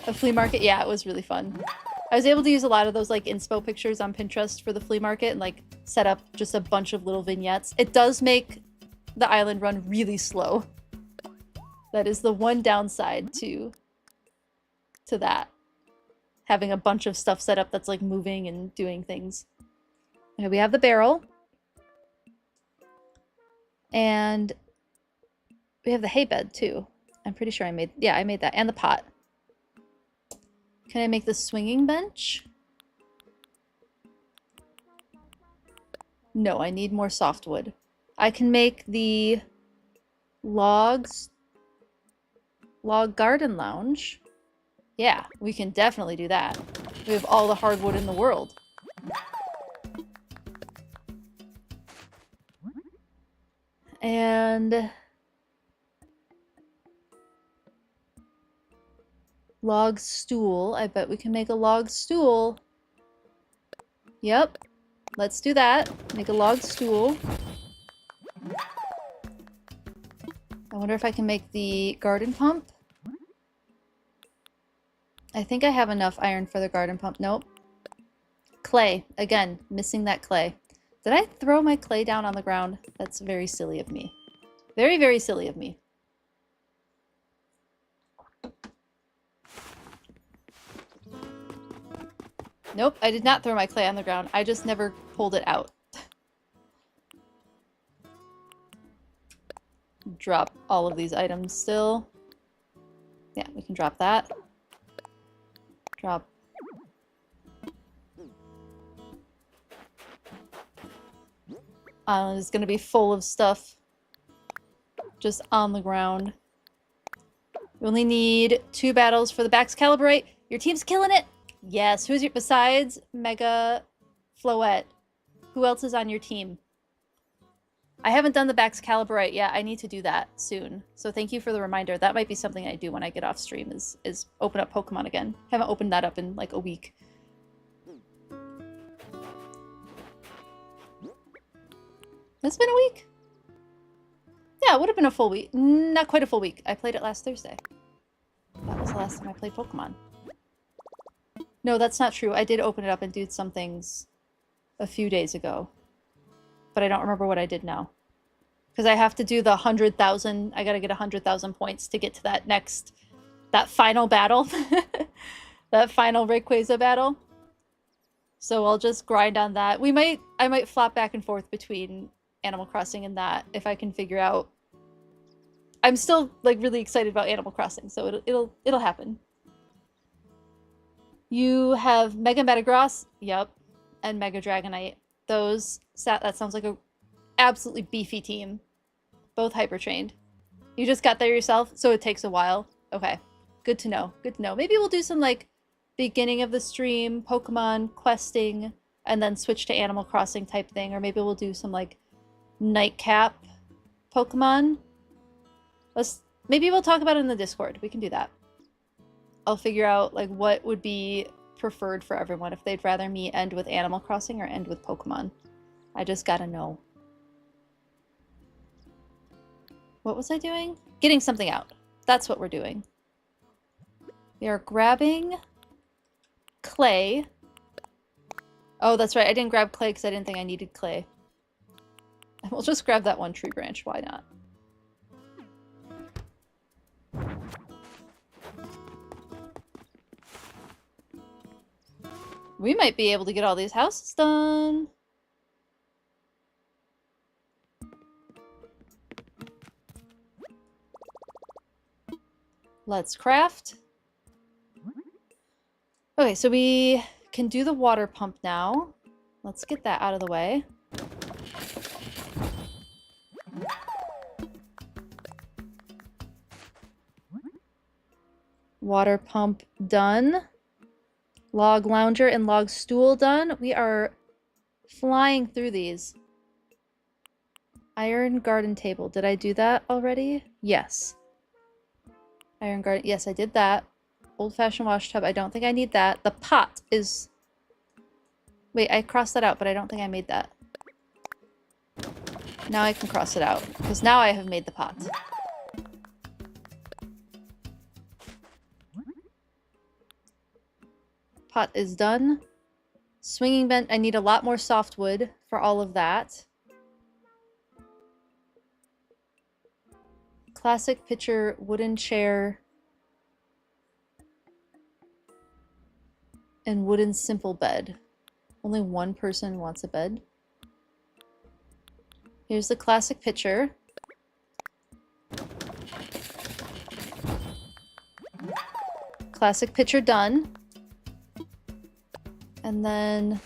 A flea market? Yeah, it was really fun. I was able to use a lot of those like inspo pictures on Pinterest for the flea market and like set up just a bunch of little vignettes. It does make the island run really slow. That is the one downside to that. Having a bunch of stuff set up that's like moving and doing things. Okay, we have the barrel. And we have the hay bed too. I'm pretty sure I made that. And the pot. Can I make the swinging bench? No, I need more softwood. I can make the log garden lounge. Yeah, we can definitely do that. We have all the hardwood in the world. And log stool. I bet we can make a log stool. Yep. Let's do that. Make a log stool. I wonder if I can make the garden pump. I think I have enough iron for the garden pump. Nope. Clay. Again, missing that clay. Did I throw my clay down on the ground? That's very silly of me. Very, very silly of me. Nope, I did not throw my clay on the ground. I just never pulled it out. Drop all of these items still. Yeah, we can drop that. Drop. Island is gonna be full of stuff just on the ground. We only need 2 battles for the Bax Calibrate. Your team's killing it! Yes, who's your, besides Mega Floette, who else is on your team? I haven't done the Bax Calibrate yet. I need to do that soon. So thank you for the reminder. That might be something I do when I get off stream is open up Pokemon again. Haven't opened that up in like a week. It's been a week? Yeah, it would have been a full week. Not quite a full week. I played it last Thursday. That was the last time I played Pokemon. No, that's not true. I did open it up and do some things a few days ago. But I don't remember what I did now. Because I have to do the 100,000. I gotta get 100,000 points to get to that final battle. That final Rayquaza battle. So I'll just grind on that. I might flop back and forth between Animal Crossing and that if I can figure out. I'm still like really excited about Animal Crossing, so it'll happen. You have Mega Metagross, yep, and Mega Dragonite. That sounds like a absolutely beefy team. Both hyper trained. You just got there yourself, so it takes a while. Okay, good to know. Good to know. Maybe we'll do some like beginning of the stream Pokemon questing, and then switch to Animal Crossing type thing, or maybe we'll do some like nightcap Pokemon. Maybe we'll talk about it in the Discord. We can do that. I'll figure out like what would be preferred for everyone, if they'd rather me end with Animal Crossing or end with Pokemon. I just gotta know. What was I doing? Getting something out. That's what we're doing. We are grabbing clay. Oh, that's right. I didn't grab clay because I didn't think I needed clay. We'll just grab that one tree branch. Why not? We might be able to get all these houses done. Let's craft. Okay, so we can do the water pump now. Let's get that out of the way. Water pump done. Log lounger and log stool done. We are flying through these. Iron garden table. Did I do that already? Yes. Iron garden. Yes, I did that. Old-fashioned wash tub. I don't think I need that. The pot is... Wait, I crossed that out, but I don't think I made that. Now I can cross it out, because now I have made the pot. Pot is done. Swinging bench. I need a lot more softwood for all of that. Classic pitcher, wooden chair, and wooden simple bed. Only one person wants a bed. Here's the classic pitcher. Classic pitcher done. And then...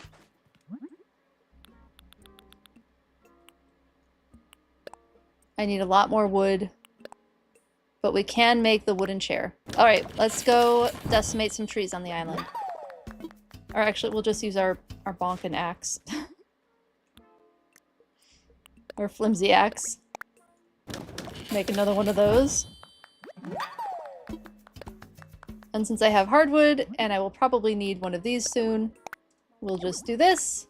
I need a lot more wood. But we can make the wooden chair. Alright, let's go decimate some trees on the island. Or actually, we'll just use our bonk and axe. Or flimsy axe. Make another one of those. And since I have hardwood, and I will probably need one of these soon, we'll just do this.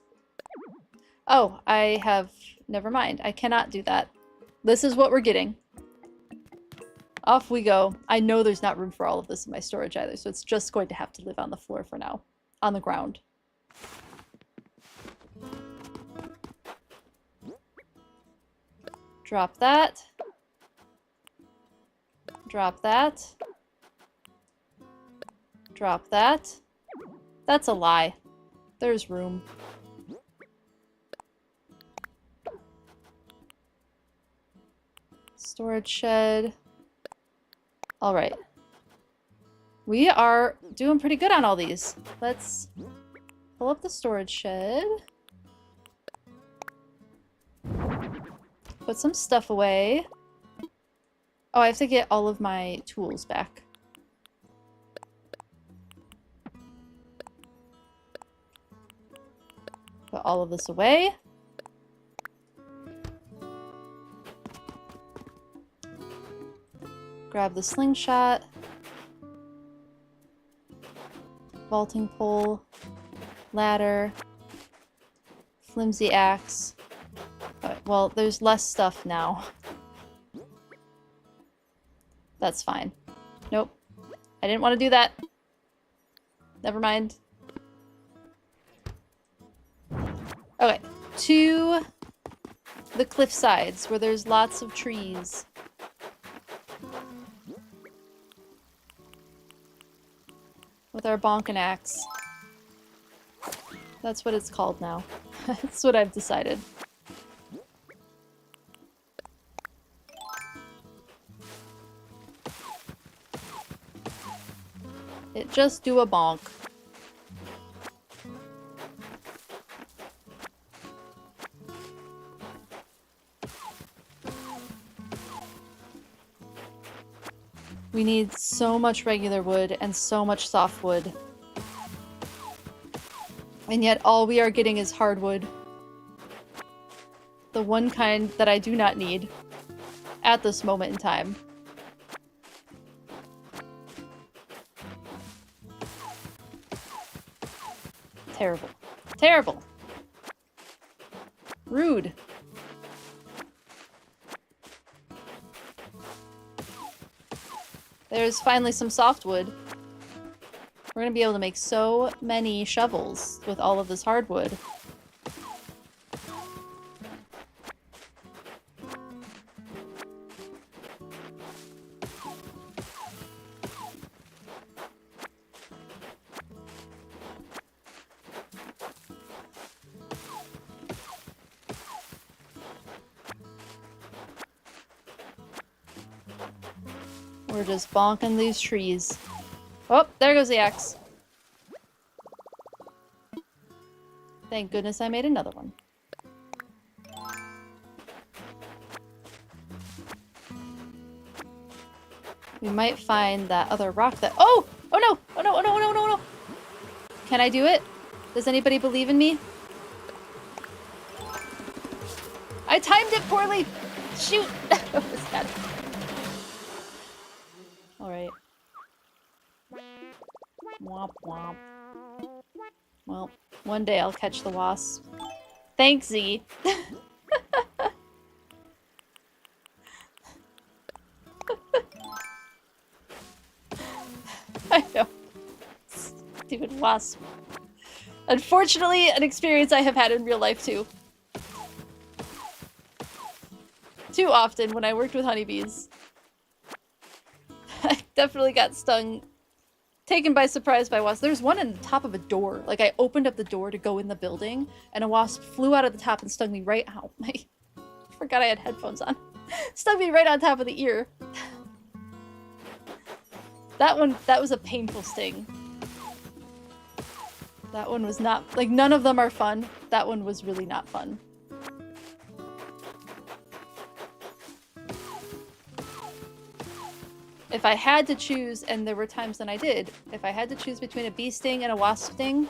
Oh, I have... Never mind. I cannot do that. This is what we're getting. Off we go. I know there's not room for all of this in my storage either, so it's just going to have to live on the floor for now. On the ground. Drop that. Drop that. Drop that. That's a lie. There's room. Storage shed. Alright. We are doing pretty good on all these. Let's pull up the storage shed. Put some stuff away. Oh, I have to get all of my tools back. Put all of this away. Grab the slingshot. Vaulting pole. Ladder. Flimsy axe. Well, there's less stuff now. That's fine. Nope. I didn't want to do that. Never mind. Okay. To the cliff sides where there's lots of trees. With our bonkin' axe. That's what it's called now. That's what I've decided. It just do a bonk. We need so much regular wood and so much softwood. And yet all we are getting is hardwood. The one kind that I do not need at this moment in time. Terrible. Terrible. Rude. There's finally some softwood. We're gonna be able to make so many shovels with all of this hardwood. We're just bonking these trees. Oh, there goes the axe. Thank goodness I made another one. We might find that other rock that- Oh! Oh no! Oh no, oh no, oh no, oh no, oh no! Can I do it? Does anybody believe in me? I timed it poorly! Shoot! That was bad. Alright. Womp womp. Well, one day I'll catch the wasp. Thanks, Z. I know. Stupid wasp. Unfortunately, an experience I have had in real life too. Too often when I worked with honeybees. I definitely got stung, taken by surprise by wasps. There's one in the top of a door. Like, I opened up the door to go in the building, and a wasp flew out of the top and stung me right out. I forgot I had headphones on. Stung me right on top of the ear. That was a painful sting. That one was not, like, none of them are fun. That one was really not fun. If I had to choose, and there were times when I did, if I had to choose between a bee sting and a wasp sting,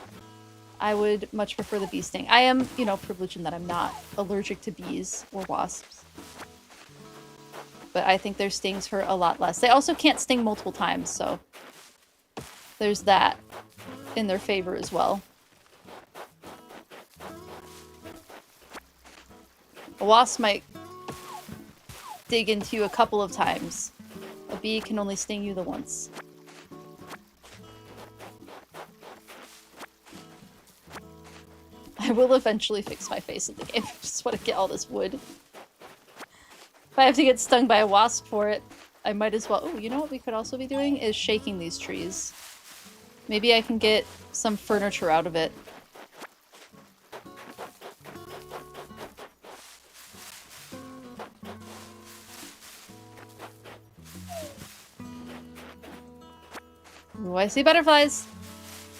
I would much prefer the bee sting. I am, you know, privileged in that I'm not allergic to bees or wasps. But I think their stings hurt a lot less. They also can't sting multiple times, so there's that in their favor as well. A wasp might dig into you a couple of times. A bee can only sting you the once. I will eventually fix my face in the game. I just want to get all this wood. If I have to get stung by a wasp for it, I might as well... Oh, you know what we could also be doing? Is shaking these trees. Maybe I can get some furniture out of it. Ooh, I see butterflies!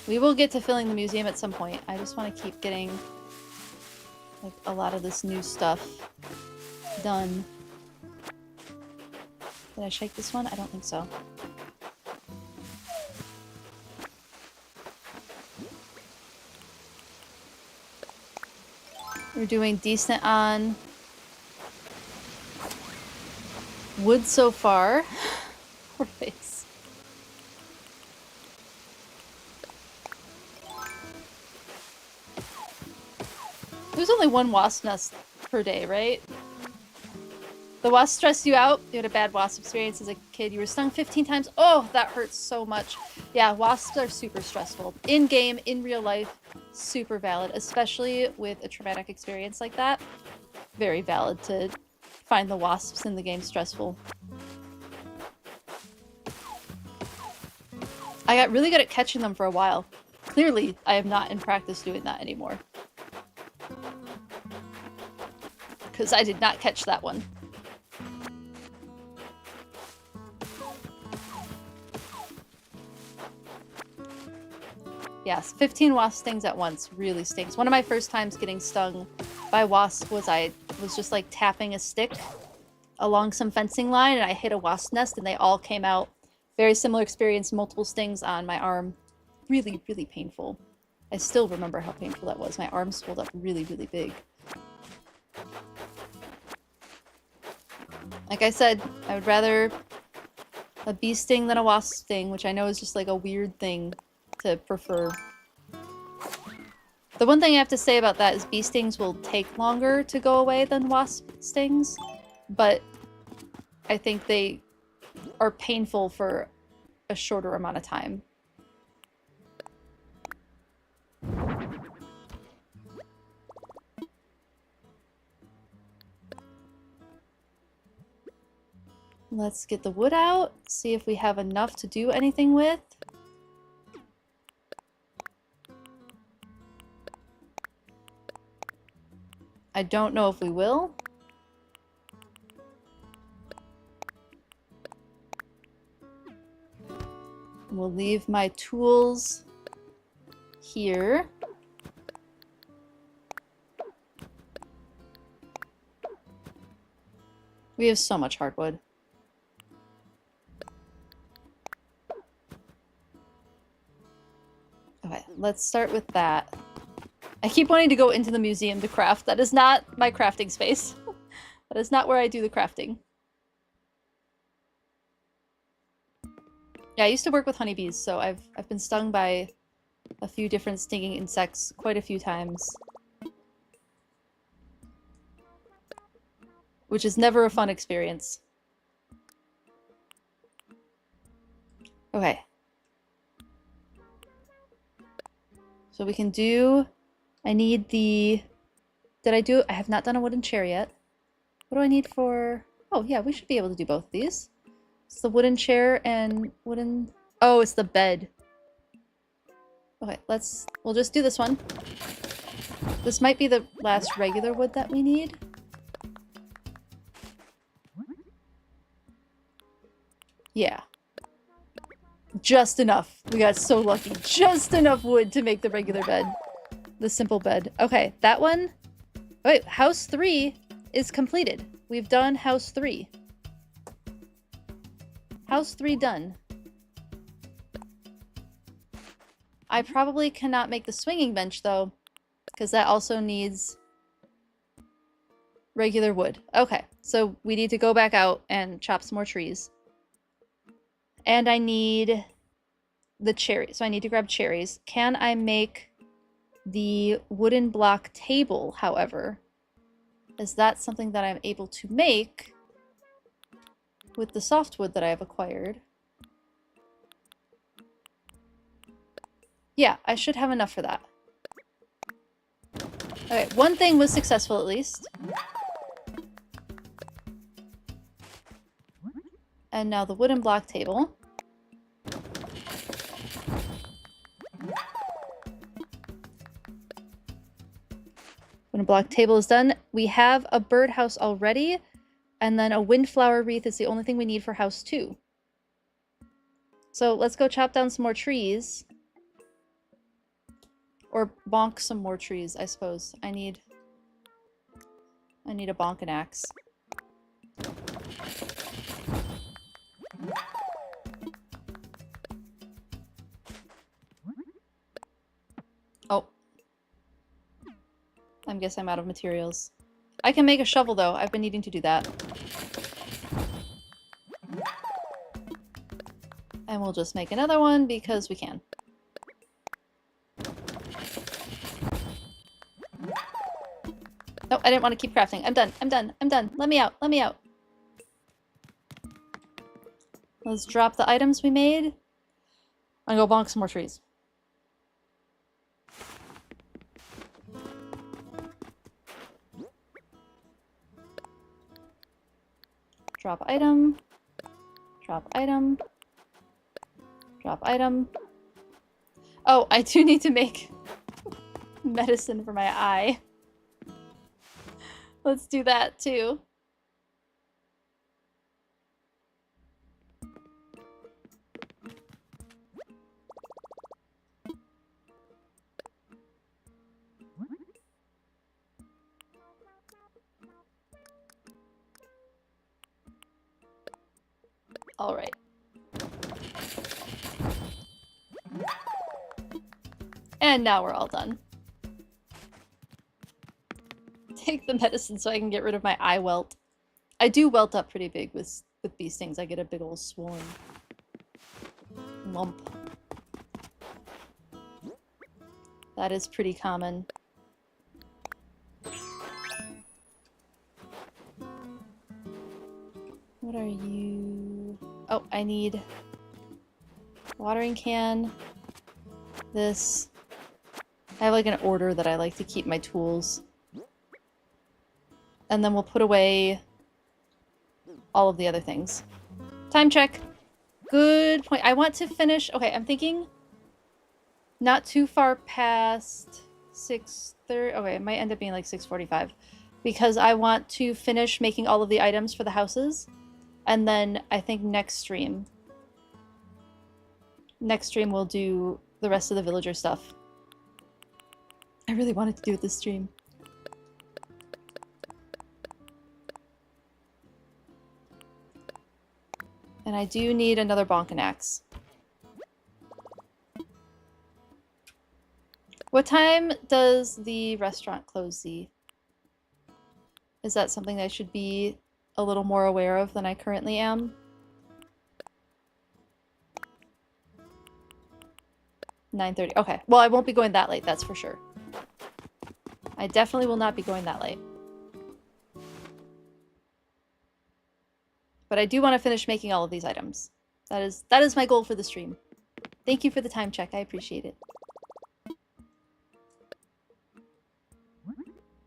We will get to filling the museum at some point. I just want to keep getting, like, a lot of this new stuff done. Did I shake this one? I don't think so. We're doing decent on wood so far. Poor face. There's only one wasp nest per day, right? The wasp stressed you out? You had a bad wasp experience as a kid. You were stung 15 times? Oh, that hurts so much. Yeah, wasps are super stressful. In-game, in real life, super valid. Especially with a traumatic experience like that. Very valid to find the wasps in the game stressful. I got really good at catching them for a while. Clearly, I am not in practice doing that anymore. Because I did not catch that one. Yes, 15 wasp stings at once really stings. One of my first times getting stung by wasp was I was just like tapping a stick along some fencing line and I hit a wasp nest and they all came out. Very similar experience, multiple stings on my arm. Really, really painful. I still remember how painful that was. My arm swelled up really, really big. Like I said, I would rather a bee sting than a wasp sting, which I know is just like a weird thing to prefer. The one thing I have to say about that is bee stings will take longer to go away than wasp stings, but I think they are painful for a shorter amount of time. Let's get the wood out, see if we have enough to do anything with. I don't know if we will. We'll leave my tools here. We have so much hardwood. Okay, let's start with that. I keep wanting to go into the museum to craft. That is not my crafting space. That is not where I do the crafting. Yeah, I used to work with honeybees, so I've been stung by a few different stinging insects quite a few times. Which is never a fun experience. Okay. So we can do... I need the... Did I do... I have not done a wooden chair yet. What do I need for... Oh, yeah, we should be able to do both of these. It's the wooden chair and wooden... Oh, it's the bed. Okay, we'll just do this one. This might be the last regular wood that we need. Yeah. Just enough. We got so lucky. Just enough wood to make the regular bed. The simple bed. Okay, that one... Wait, house 3 is completed. We've done house 3. House 3 done. I probably cannot make the swinging bench, though, because that also needs regular wood. Okay, so we need to go back out and chop some more trees. And I need the cherries. So I need to grab cherries. Can I make the wooden block table, however? Is that something that I'm able to make with the softwood that I have acquired? Yeah, I should have enough for that. Okay, one thing was successful at least. And now the wooden block table. Wooden block table is done. We have a birdhouse already, and then a windflower wreath is the only thing we need for house 2. So let's go chop down some more trees. Or bonk some more trees, I suppose. I need a bonkin' axe. Oh. I guess I'm out of materials. I can make a shovel, though. I've been needing to do that. And we'll just make another one because we can. No, I didn't want to keep crafting. I'm done. I'm done. I'm done. Let me out. Let me out. Let's drop the items we made. And go bonk some more trees. Drop item. Drop item. Drop item. Oh, I do need to make medicine for my eye. Let's do that too. All right. And now we're all done. Take the medicine so I can get rid of my eye welt. I do welt up pretty big with these things. I get a big old swollen lump. That is pretty common. What are you? Oh, I need watering can. This. I have like an order that I like to keep my tools. And then we'll put away all of the other things. Time check. Good point. I want to finish... Okay, I'm thinking not too far past 6:30. Okay, it might end up being like 6:45. Because I want to finish making all of the items for the houses. And then I think next stream we'll do the rest of the villager stuff. I really wanted to do it this stream. And I do need another bonkin' axe. What time does the restaurant close, Z? Is that something I should be a little more aware of than I currently am? 9:30. Okay. Well, I won't be going that late, that's for sure. I definitely will not be going that late. But I do want to finish making all of these items. That is my goal for the stream. Thank you for the time check. I appreciate it.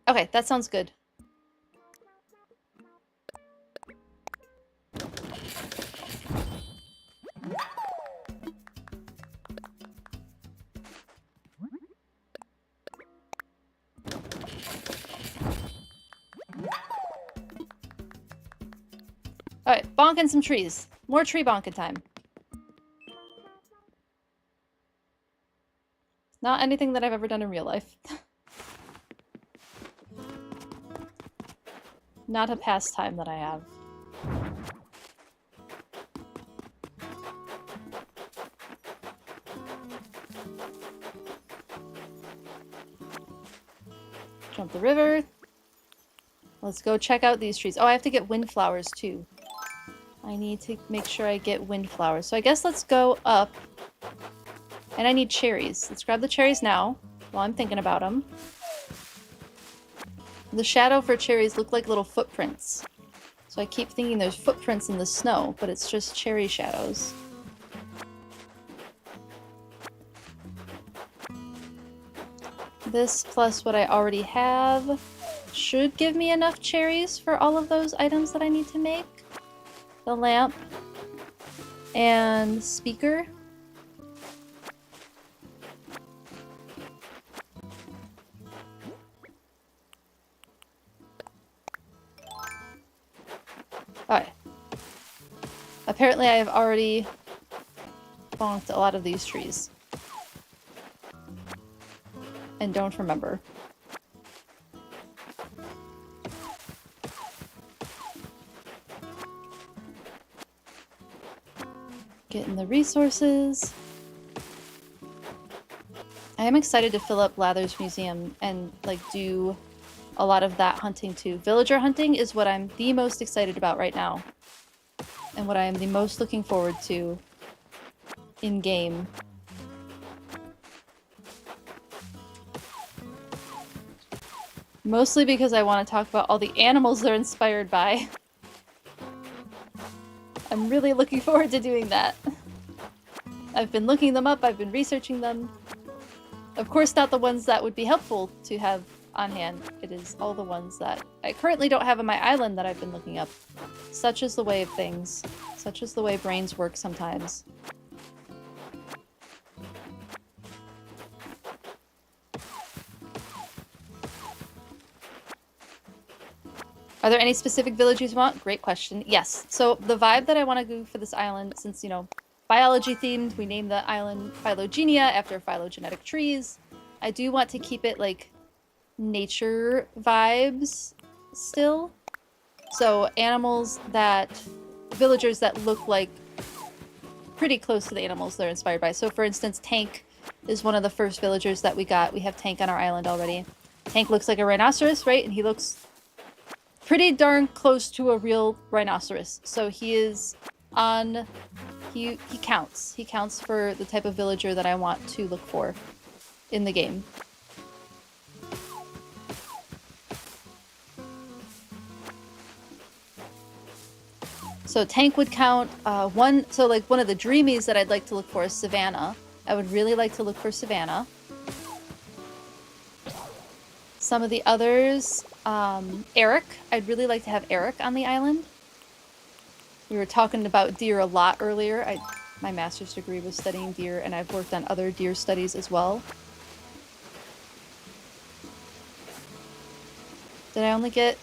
Okay, that sounds good. Alright, bonking some trees. More tree bonking time. Not anything that I've ever done in real life. Not a pastime that I have. Jump the river. Let's go check out these trees. Oh, I have to get windflowers too. I need to make sure I get windflowers. So I guess let's go up. And I need cherries. Let's grab the cherries now, while I'm thinking about them. The shadow for cherries look like little footprints. So I keep thinking there's footprints in the snow, but it's just cherry shadows. This plus what I already have should give me enough cherries for all of those items that I need to make. The lamp and speaker. Alright. Apparently I have already bonked a lot of these trees. And don't remember. Getting the resources. I am excited to fill up Lather's museum and like do a lot of that hunting too. Villager hunting is what I'm the most excited about right now. And what I am the most looking forward to in game. Mostly because I want to talk about all the animals they're inspired by. I'm really looking forward to doing that. I've been looking them up, I've been researching them. Of course not the ones that would be helpful to have on hand. It is all the ones that I currently don't have on my island that I've been looking up. Such is the way of things. Such is the way brains work sometimes. Are there any specific villages you want? Great question. Yes. So the vibe that I want to do for this island, since, you know, biology themed, we named the island Phylogenia after phylogenetic trees. I do want to keep it like nature vibes still. So animals that, villagers that look like pretty close to the animals they're inspired by. So for instance, Tank is one of the first villagers that we got. We have Tank on our island already. Tank looks like a rhinoceros, right? And he looks pretty darn close to a real rhinoceros. So he is on, he counts. He counts for the type of villager that I want to look for in the game. So Tank would count. One of the dreamies that I'd like to look for is Savannah. I would really like to look for Savannah. Some of the others, Eric. I'd really like to have Eric on the island. We were talking about deer a lot earlier. My master's degree was studying deer, and I've worked on other deer studies as well. Did I only get...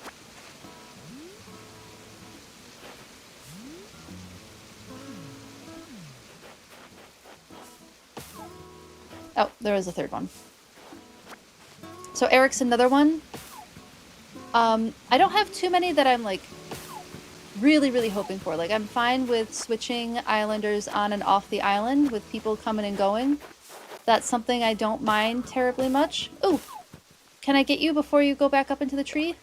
Oh, there was a third one. So Eric's another one. I don't have too many that I'm like really, really hoping for. Like I'm fine with switching islanders on and off the island with people coming and going. That's something I don't mind terribly much. Ooh! Can I get you before you go back up into the tree?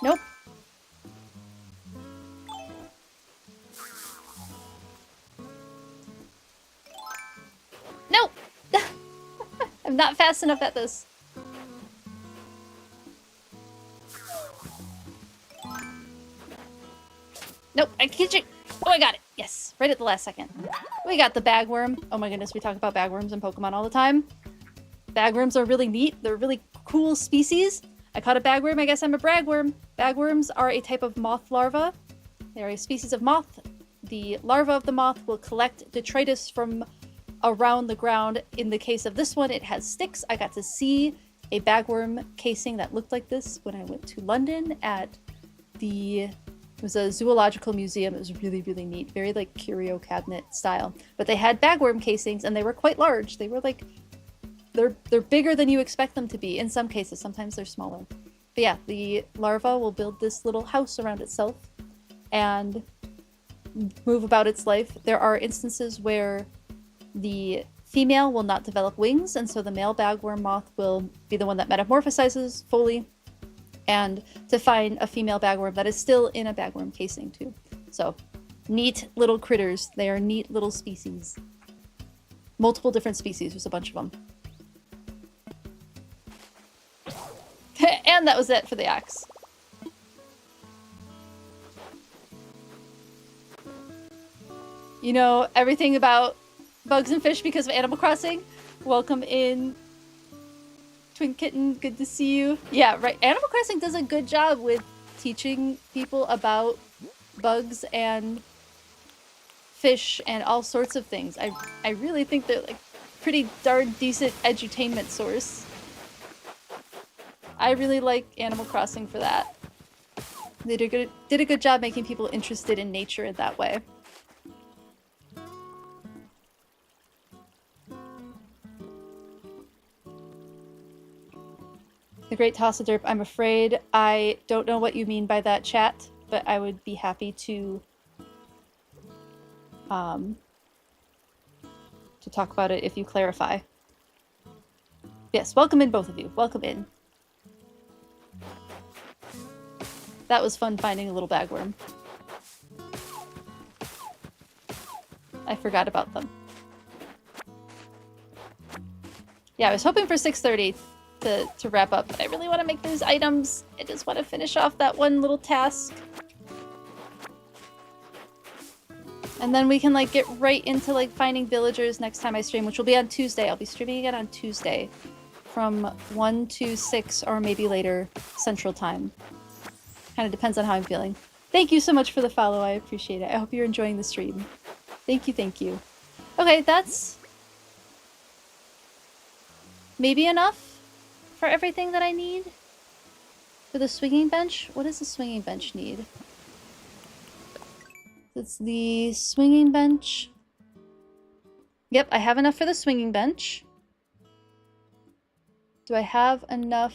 Nope. Nope! I'm not fast enough at this. Nope, I can't you. Oh, I got it. Yes, right at the last second. We got the bagworm. Oh my goodness, we talk about bagworms in Pokemon all the time. Bagworms are really neat. They're a really cool species. I caught a bagworm, I guess I'm a bragworm. Bagworms are a type of moth larva. They are a species of moth. The larva of the moth will collect detritus from around the ground. In the case of this one, it has sticks. I got to see a bagworm casing that looked like this when I went to London at the... It was a zoological museum. It was really, really neat. Very like curio cabinet style. But they had bagworm casings and they were quite large. They were like... They're bigger than you expect them to be in some cases. Sometimes they're smaller. But yeah, the larva will build this little house around itself and move about its life. There are instances where the female will not develop wings, and so the male bagworm moth will be the one that metamorphosizes fully, and to find a female bagworm that is still in a bagworm casing too. So, neat little critters. They are neat little species. Multiple different species. There's a bunch of them. And that was it for the axe. You know everything about bugs and fish because of Animal Crossing? Welcome in, Twin Kitten. Good to see you. Yeah, right. Animal Crossing does a good job with teaching people about bugs and fish and all sorts of things. I really think they're like pretty darn decent edutainment source. I really like Animal Crossing for that. They did a good job making people interested in nature in that way. The Great Tossaderp, I'm afraid I don't know what you mean by that, chat, but I would be happy to talk about it if you clarify. Yes, welcome in, both of you. Welcome in. That was fun finding a little bagworm. I forgot about them. Yeah, I was hoping for 6:30 to wrap up, but I really want to make those items. I just want to finish off that one little task. And then we can like get right into like finding villagers next time I stream, which will be on Tuesday. I'll be streaming again on Tuesday from 1 to 6 or maybe later Central Time. Kind of depends on how I'm feeling. Thank you so much for the follow. I appreciate it. I hope you're enjoying the stream. Thank you, thank you. Okay, that's maybe enough for everything that I need. For the swinging bench? What does the swinging bench need? It's the swinging bench. Yep, I have enough for the swinging bench. Do I have enough?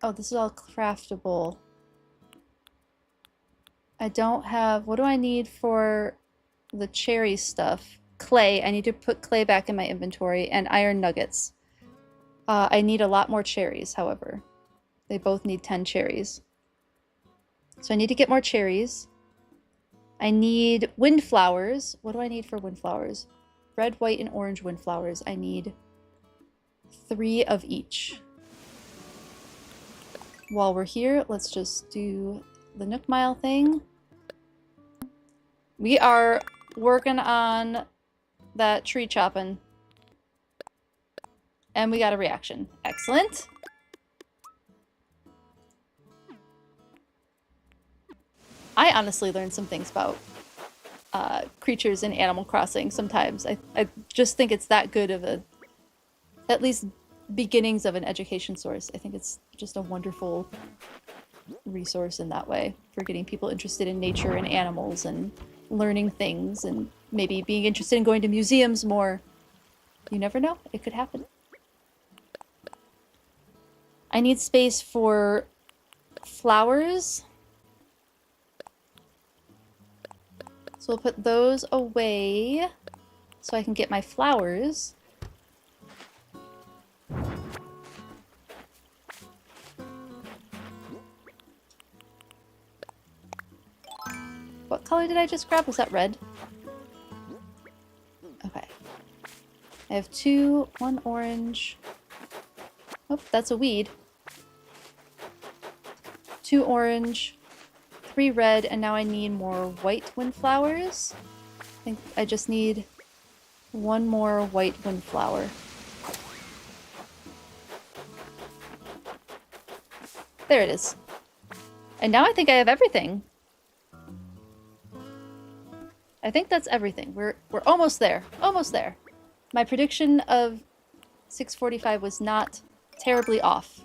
Oh, this is all craftable. I don't have... What do I need for the cherry stuff? Clay. I need to put clay back in my inventory, and iron nuggets. I need a lot more cherries, however. They both need 10 cherries. So I need to get more cherries. I need windflowers. What do I need for windflowers? Red, white, and orange windflowers. I need 3 of each. While we're here, let's just do the Nook Mile thing. We are working on that tree chopping. And we got a reaction. Excellent. I honestly learned some things about creatures in Animal Crossing sometimes. I just think it's that good of a, at least beginnings of an education source. I think it's just a wonderful resource in that way for getting people interested in nature and animals and learning things and maybe being interested in going to museums more. You never know. It could happen. I need space for flowers. So we'll put those away. so I can get my flowers. What color did I just grab? Was that red? Okay. I have 2, 1 orange. Oh, that's a weed. 2 orange, 3 red, and now I need more white windflowers. I think I just need 1 more white windflower. There it is. And now I think I have everything. I think that's everything. We're almost there. Almost there. My prediction of 6:45 was not terribly off.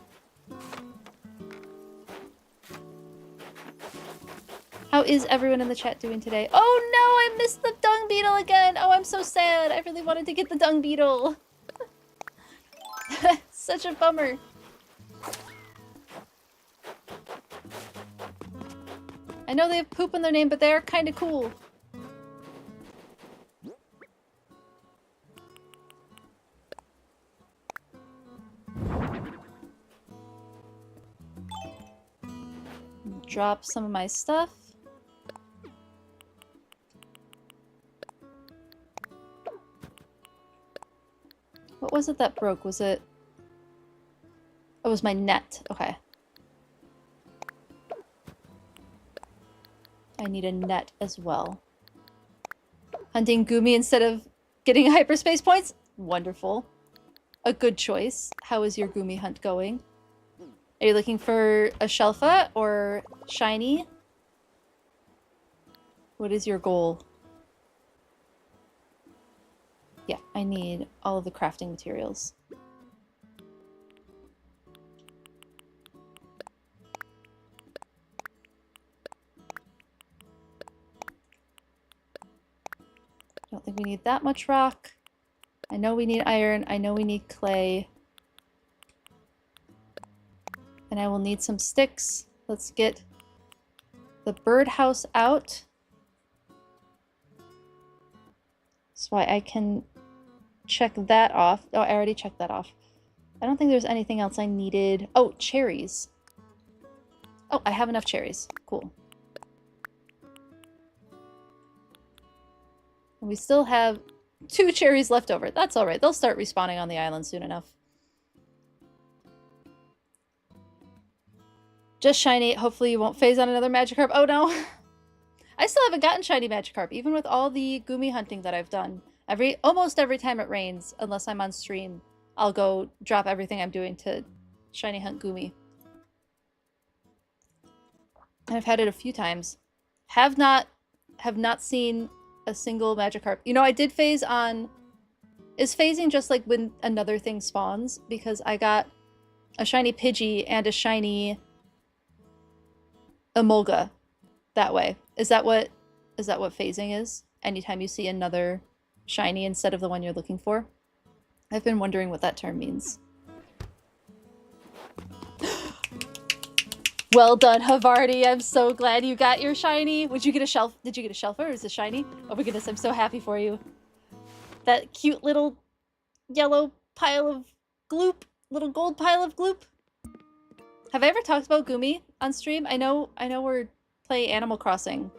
How is everyone in the chat doing today? Oh no, I missed the dung beetle again! Oh, I'm so sad. I really wanted to get the dung beetle. Such a bummer. I know they have poop in their name, but they're kind of cool. Drop some of my stuff. What was it that broke? Was it... Oh, it was my net. Okay. I need a net as well. Hunting Goomy instead of getting hyperspace points? Wonderful. A good choice. How is your Goomy hunt going? Are you looking for a Shelfa or shiny? What is your goal? Yeah, I need all of the crafting materials. Don't think we need that much rock. I know we need iron. I know we need clay. And I will need some sticks. Let's get the birdhouse out. That's why I can check that off. Oh, I already checked that off. I don't think there's anything else I needed. Oh, cherries. Oh, I have enough cherries. Cool. And we still have 2 cherries left over. That's alright. They'll start respawning on the island soon enough. Just shiny. Hopefully you won't phase on another Magikarp. Oh no! I still haven't gotten shiny Magikarp, even with all the Goomy hunting that I've done. Almost every time it rains, unless I'm on stream, I'll go drop everything I'm doing to shiny hunt Goomy. And I've had it a few times. Have not seen a single Magikarp. You know, I did phase on... Is phasing just like when another thing spawns? Because I got a shiny Pidgey and a shiny Emolga that way. Is that what phasing is? Anytime you see another shiny instead of the one you're looking for? I've been wondering what that term means. Well done, Havarti. I'm so glad you got your shiny. Did you get a Shelfer or is it shiny? Oh my goodness, I'm so happy for you. That cute little yellow pile of gloop. Little gold pile of gloop. Have I ever talked about Goomy on stream? I know we're playing Animal Crossing.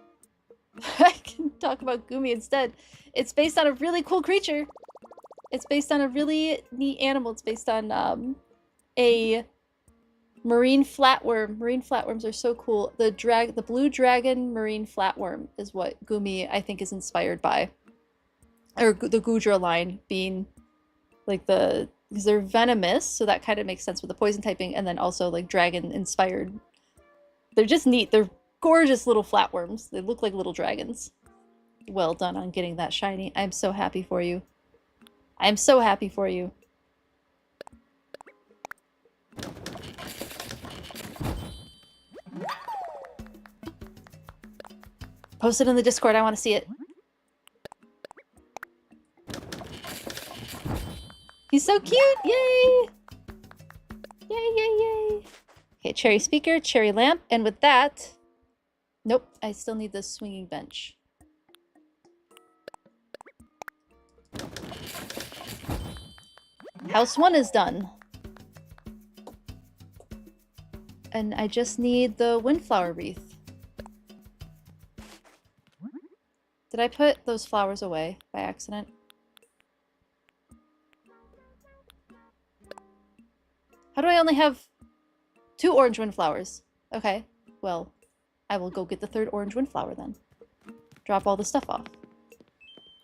I can talk about Goomy instead. It's based on a really cool creature. It's based on a really neat animal. It's based on a marine flatworm. Marine flatworms are so cool. The blue dragon marine flatworm is what Goomy, I think, is inspired by. Or the Gudra line being like because they're venomous, so that kind of makes sense with the poison typing, and then also like dragon inspired. They're just neat. They're gorgeous little flatworms. They look like little dragons. Well done on getting that shiny. I'm so happy for you. I'm so happy for you. Post it in the Discord. I want to see it. He's so cute! Yay! Yay, yay, yay! Okay, cherry speaker, cherry lamp, and with that... Nope, I still need this swinging bench. House 1 is done. And I just need the windflower wreath. Did I put those flowers away by accident? How do I only have 2 orange windflowers? Okay, well, I will go get the 3rd orange windflower then. Drop all the stuff off.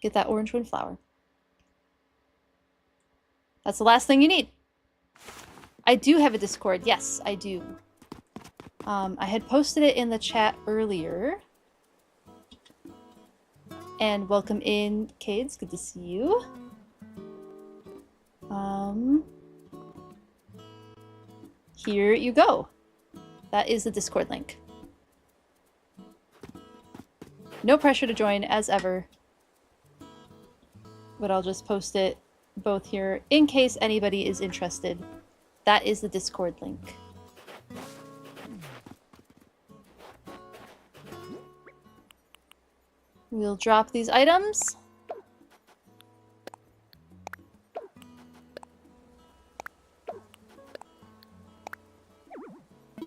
Get that orange windflower. That's the last thing you need. I do have a Discord. Yes, I do. I had posted it in the chat earlier. And welcome in, Cades. Good to see you. Here you go. That is the Discord link. No pressure to join, as ever. But I'll just post it both here in case anybody is interested. That is the Discord link. We'll drop these items.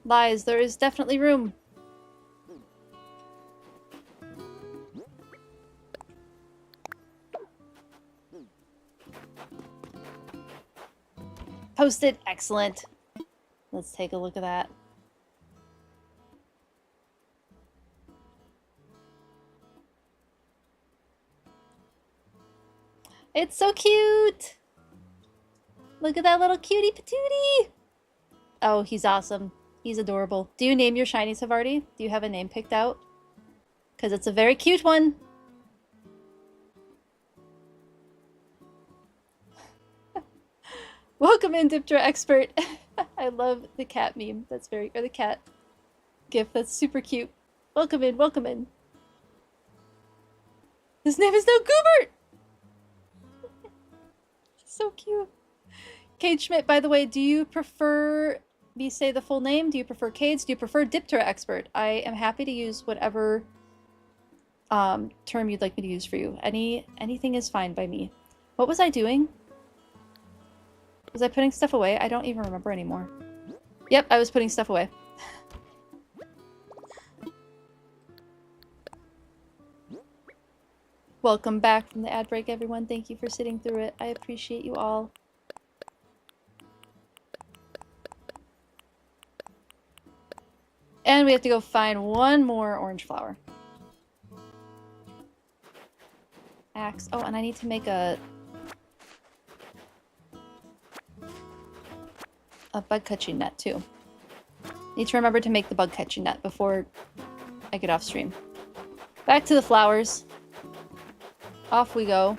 Lies, there is definitely room. Posted. Excellent. Let's take a look at that. It's so cute! Look at that little cutie patootie! Oh, he's awesome. He's adorable. Do you name your shinies, Havarti? Do you have a name picked out? Because it's a very cute one. Welcome in, Diptera Expert. I love the cat meme. That's very, or the cat gif. That's super cute. Welcome in, welcome in. His name is no Goobert! So cute. Cade Schmidt, by the way, do you prefer me say the full name? Do you prefer Cades? Do you prefer Diptera Expert? I am happy to use whatever term you'd like me to use for you. Anything is fine by me. What was I doing? Was I putting stuff away? I don't even remember anymore. Yep, I was putting stuff away. Welcome back from the ad break, everyone. Thank you for sitting through it. I appreciate you all. And we have to go find one more orange flower. Axe. Oh, and I need to make a bug catching net too. Need to remember to make the bug catching net before I get off stream. Back to the flowers. Off we go.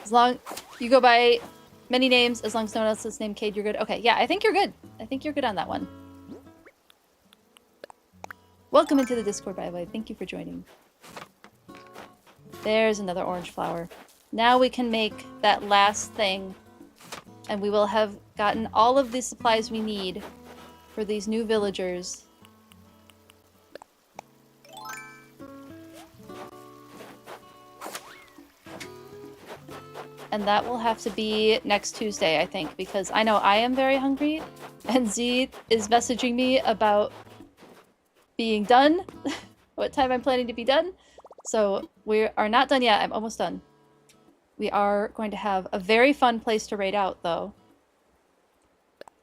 As long you go by many names, as long as no one else is named Cade, you're good. Okay, yeah, I think you're good. I think you're good on that one. Welcome into the Discord, by the way. Thank you for joining. There's another orange flower. Now we can make that last thing, and we will have gotten all of the supplies we need for these new villagers. And that will have to be next Tuesday, I think, because I know I am very hungry, and Z is messaging me about being done, what time I'm planning to be done. So we are not done yet. I'm almost done. We are going to have a very fun place to raid out, though,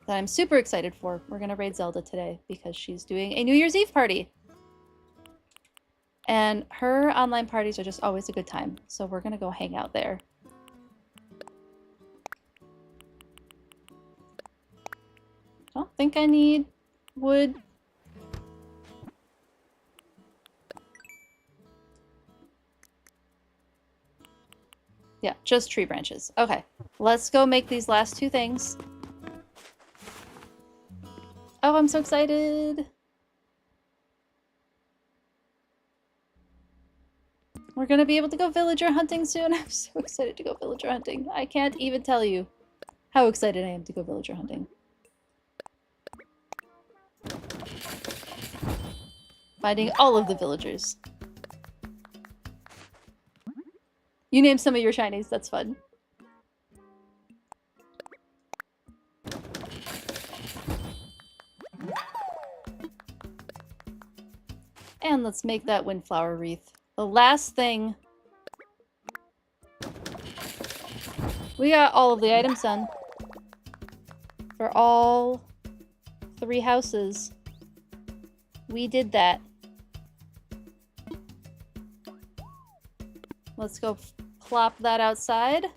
that I'm super excited for. We're going to raid Zelda today because she's doing a New Year's Eve party. And her online parties are just always a good time. So we're going to go hang out there. I don't think I need wood. Yeah, just tree branches. Okay, let's go make these last 2 things. Oh, I'm so excited. We're gonna be able to go villager hunting soon. I'm so excited to go villager hunting. I can't even tell you how excited I am to go villager hunting. Finding all of the villagers. You name some of your shinies, that's fun. And let's make that windflower wreath. The last thing. We got all of the items done. For all 3 houses. We did that. Let's go plop that outside.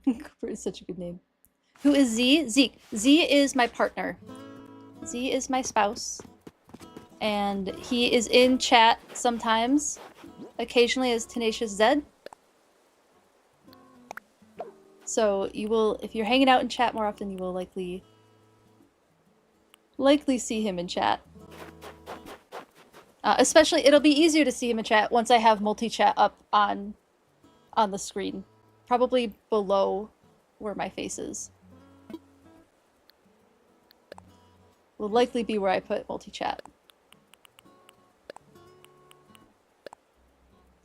Cooper is such a good name. Who is Z? Zeke. Z is my partner. Z is my spouse. And he is in chat sometimes. Occasionally as Tenacious Zed. So you will, if you're hanging out in chat more often, you will likely see him in chat. Especially, it'll be easier to see him in chat once I have multi-chat up on the screen. Probably below where my face is. Will likely be where I put multi-chat.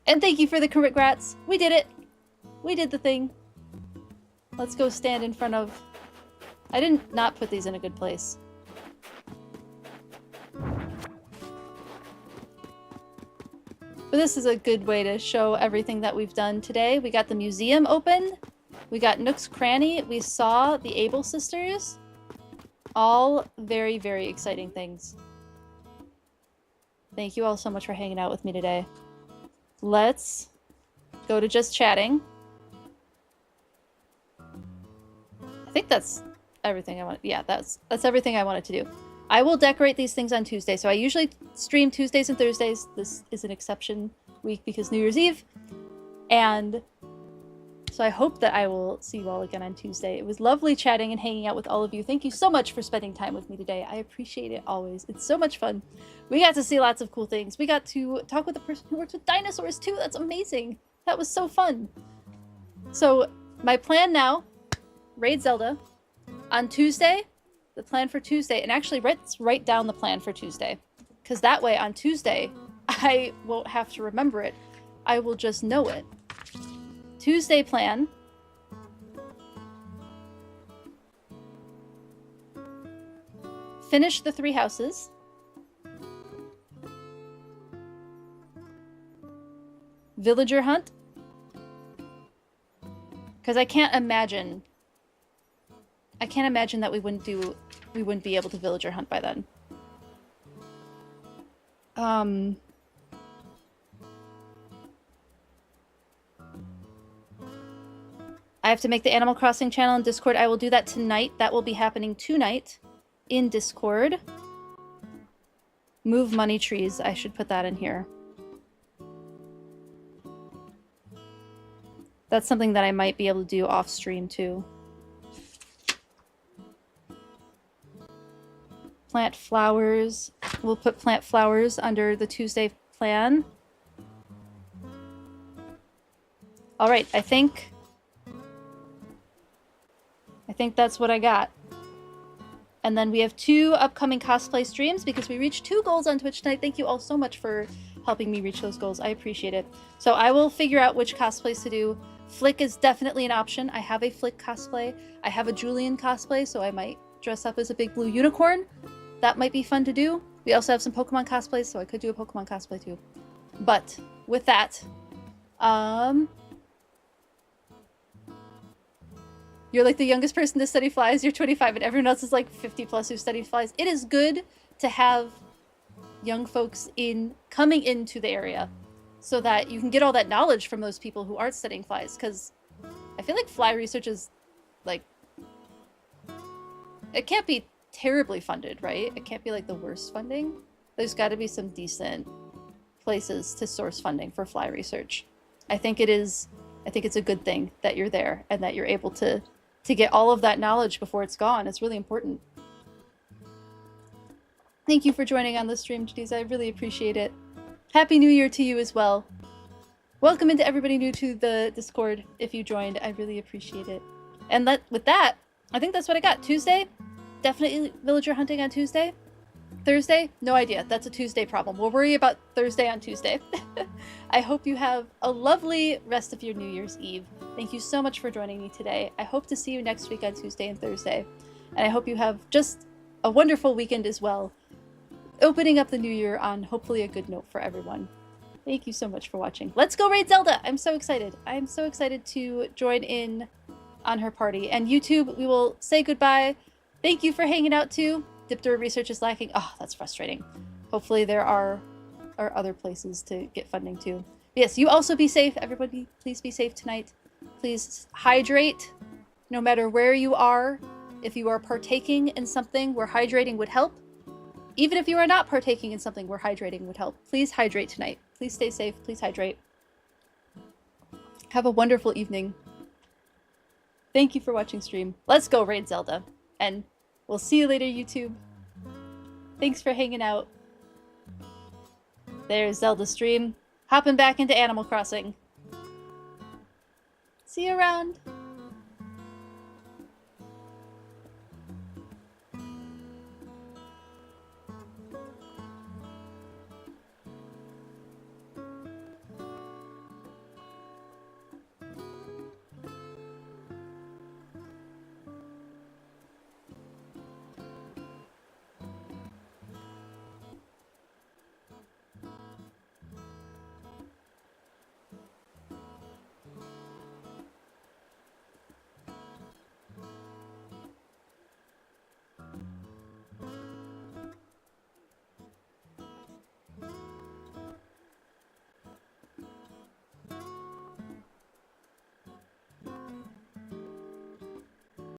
And thank you for the congrats. We did it. We did the thing. Let's go stand in front of... I didn't not put these in a good place. But this is a good way to show everything that we've done today. We got the museum open. We got Nook's Cranny. We saw the Able Sisters. All very, very exciting things. Thank you all so much for hanging out with me today. Let's go to just chatting. I think that's everything I want. Yeah, that's everything I wanted to do. I will decorate these things on Tuesday. So I usually stream Tuesdays and Thursdays. This is an exception week because New Year's Eve. And so I hope that I will see you all again on Tuesday. It was lovely chatting and hanging out with all of you. Thank you so much for spending time with me today. I appreciate it always. It's so much fun. We got to see lots of cool things. We got to talk with a person who works with dinosaurs too. That's amazing. That was so fun. So my plan now, raid Zelda on Tuesday. The plan for Tuesday, and actually let's write down the plan for Tuesday, because that way on Tuesday I won't have to remember it. I will just know it. Tuesday plan. Finish the 3 houses. Villager hunt. Because I can't imagine that we wouldn't be able to villager hunt by then. I have to make the Animal Crossing channel in Discord. I will do that tonight. That will be happening tonight in Discord. Move money trees. I should put that in here. That's something that I might be able to do off stream too. Plant flowers. We'll put plant flowers under the Tuesday plan. All right, I think that's what I got. And then we have 2 upcoming cosplay streams because we reached 2 goals on Twitch tonight. Thank you all so much for helping me reach those goals. I appreciate it. So I will figure out which cosplays to do. Flick is definitely an option. I have a Flick cosplay. I have a Julian cosplay, so I might dress up as a big blue unicorn. That might be fun to do. We also have some Pokemon cosplays, so I could do a Pokemon cosplay too. But with that, you're like the youngest person to study flies. You're 25 and everyone else is like 50 plus who study flies. It is good to have young folks coming into the area so that you can get all that knowledge from those people who aren't studying flies, because I feel like fly research is like, it can't be terribly funded, right? It can't be like the worst funding. There's got to be some decent places to source funding for fly research. I think it's a good thing that you're there and that you're able to get all of that knowledge before it's gone. It's really important. Thank you for joining on the stream, Jadiz. I really appreciate it. Happy New Year to you as well. Welcome into everybody new to the Discord if you joined. I really appreciate it. And with that, I think that's what I got. Tuesday, definitely villager hunting on Tuesday. Thursday? No idea. That's a Tuesday problem. We'll worry about Thursday on Tuesday. I hope you have a lovely rest of your New Year's Eve. Thank you so much for joining me today. I hope to see you next week on Tuesday and Thursday. And I hope you have just a wonderful weekend as well. Opening up the new year on hopefully a good note for everyone. Thank you so much for watching. Let's go raid Zelda! I'm so excited. I'm so excited to join in on her party. And YouTube, we will say goodbye. Thank you for hanging out too. Diptera research is lacking. Oh, that's frustrating. Hopefully there are other places to get funding too. But yes, you also be safe. Everybody, please be safe tonight. Please hydrate no matter where you are. If you are partaking in something where hydrating would help, even if you are not partaking in something where hydrating would help, please hydrate tonight. Please stay safe. Please hydrate. Have a wonderful evening. Thank you for watching stream. Let's go raid Zelda. And we'll see you later, YouTube. Thanks for hanging out. There's Zelda stream. Hopping back into Animal Crossing. See you around.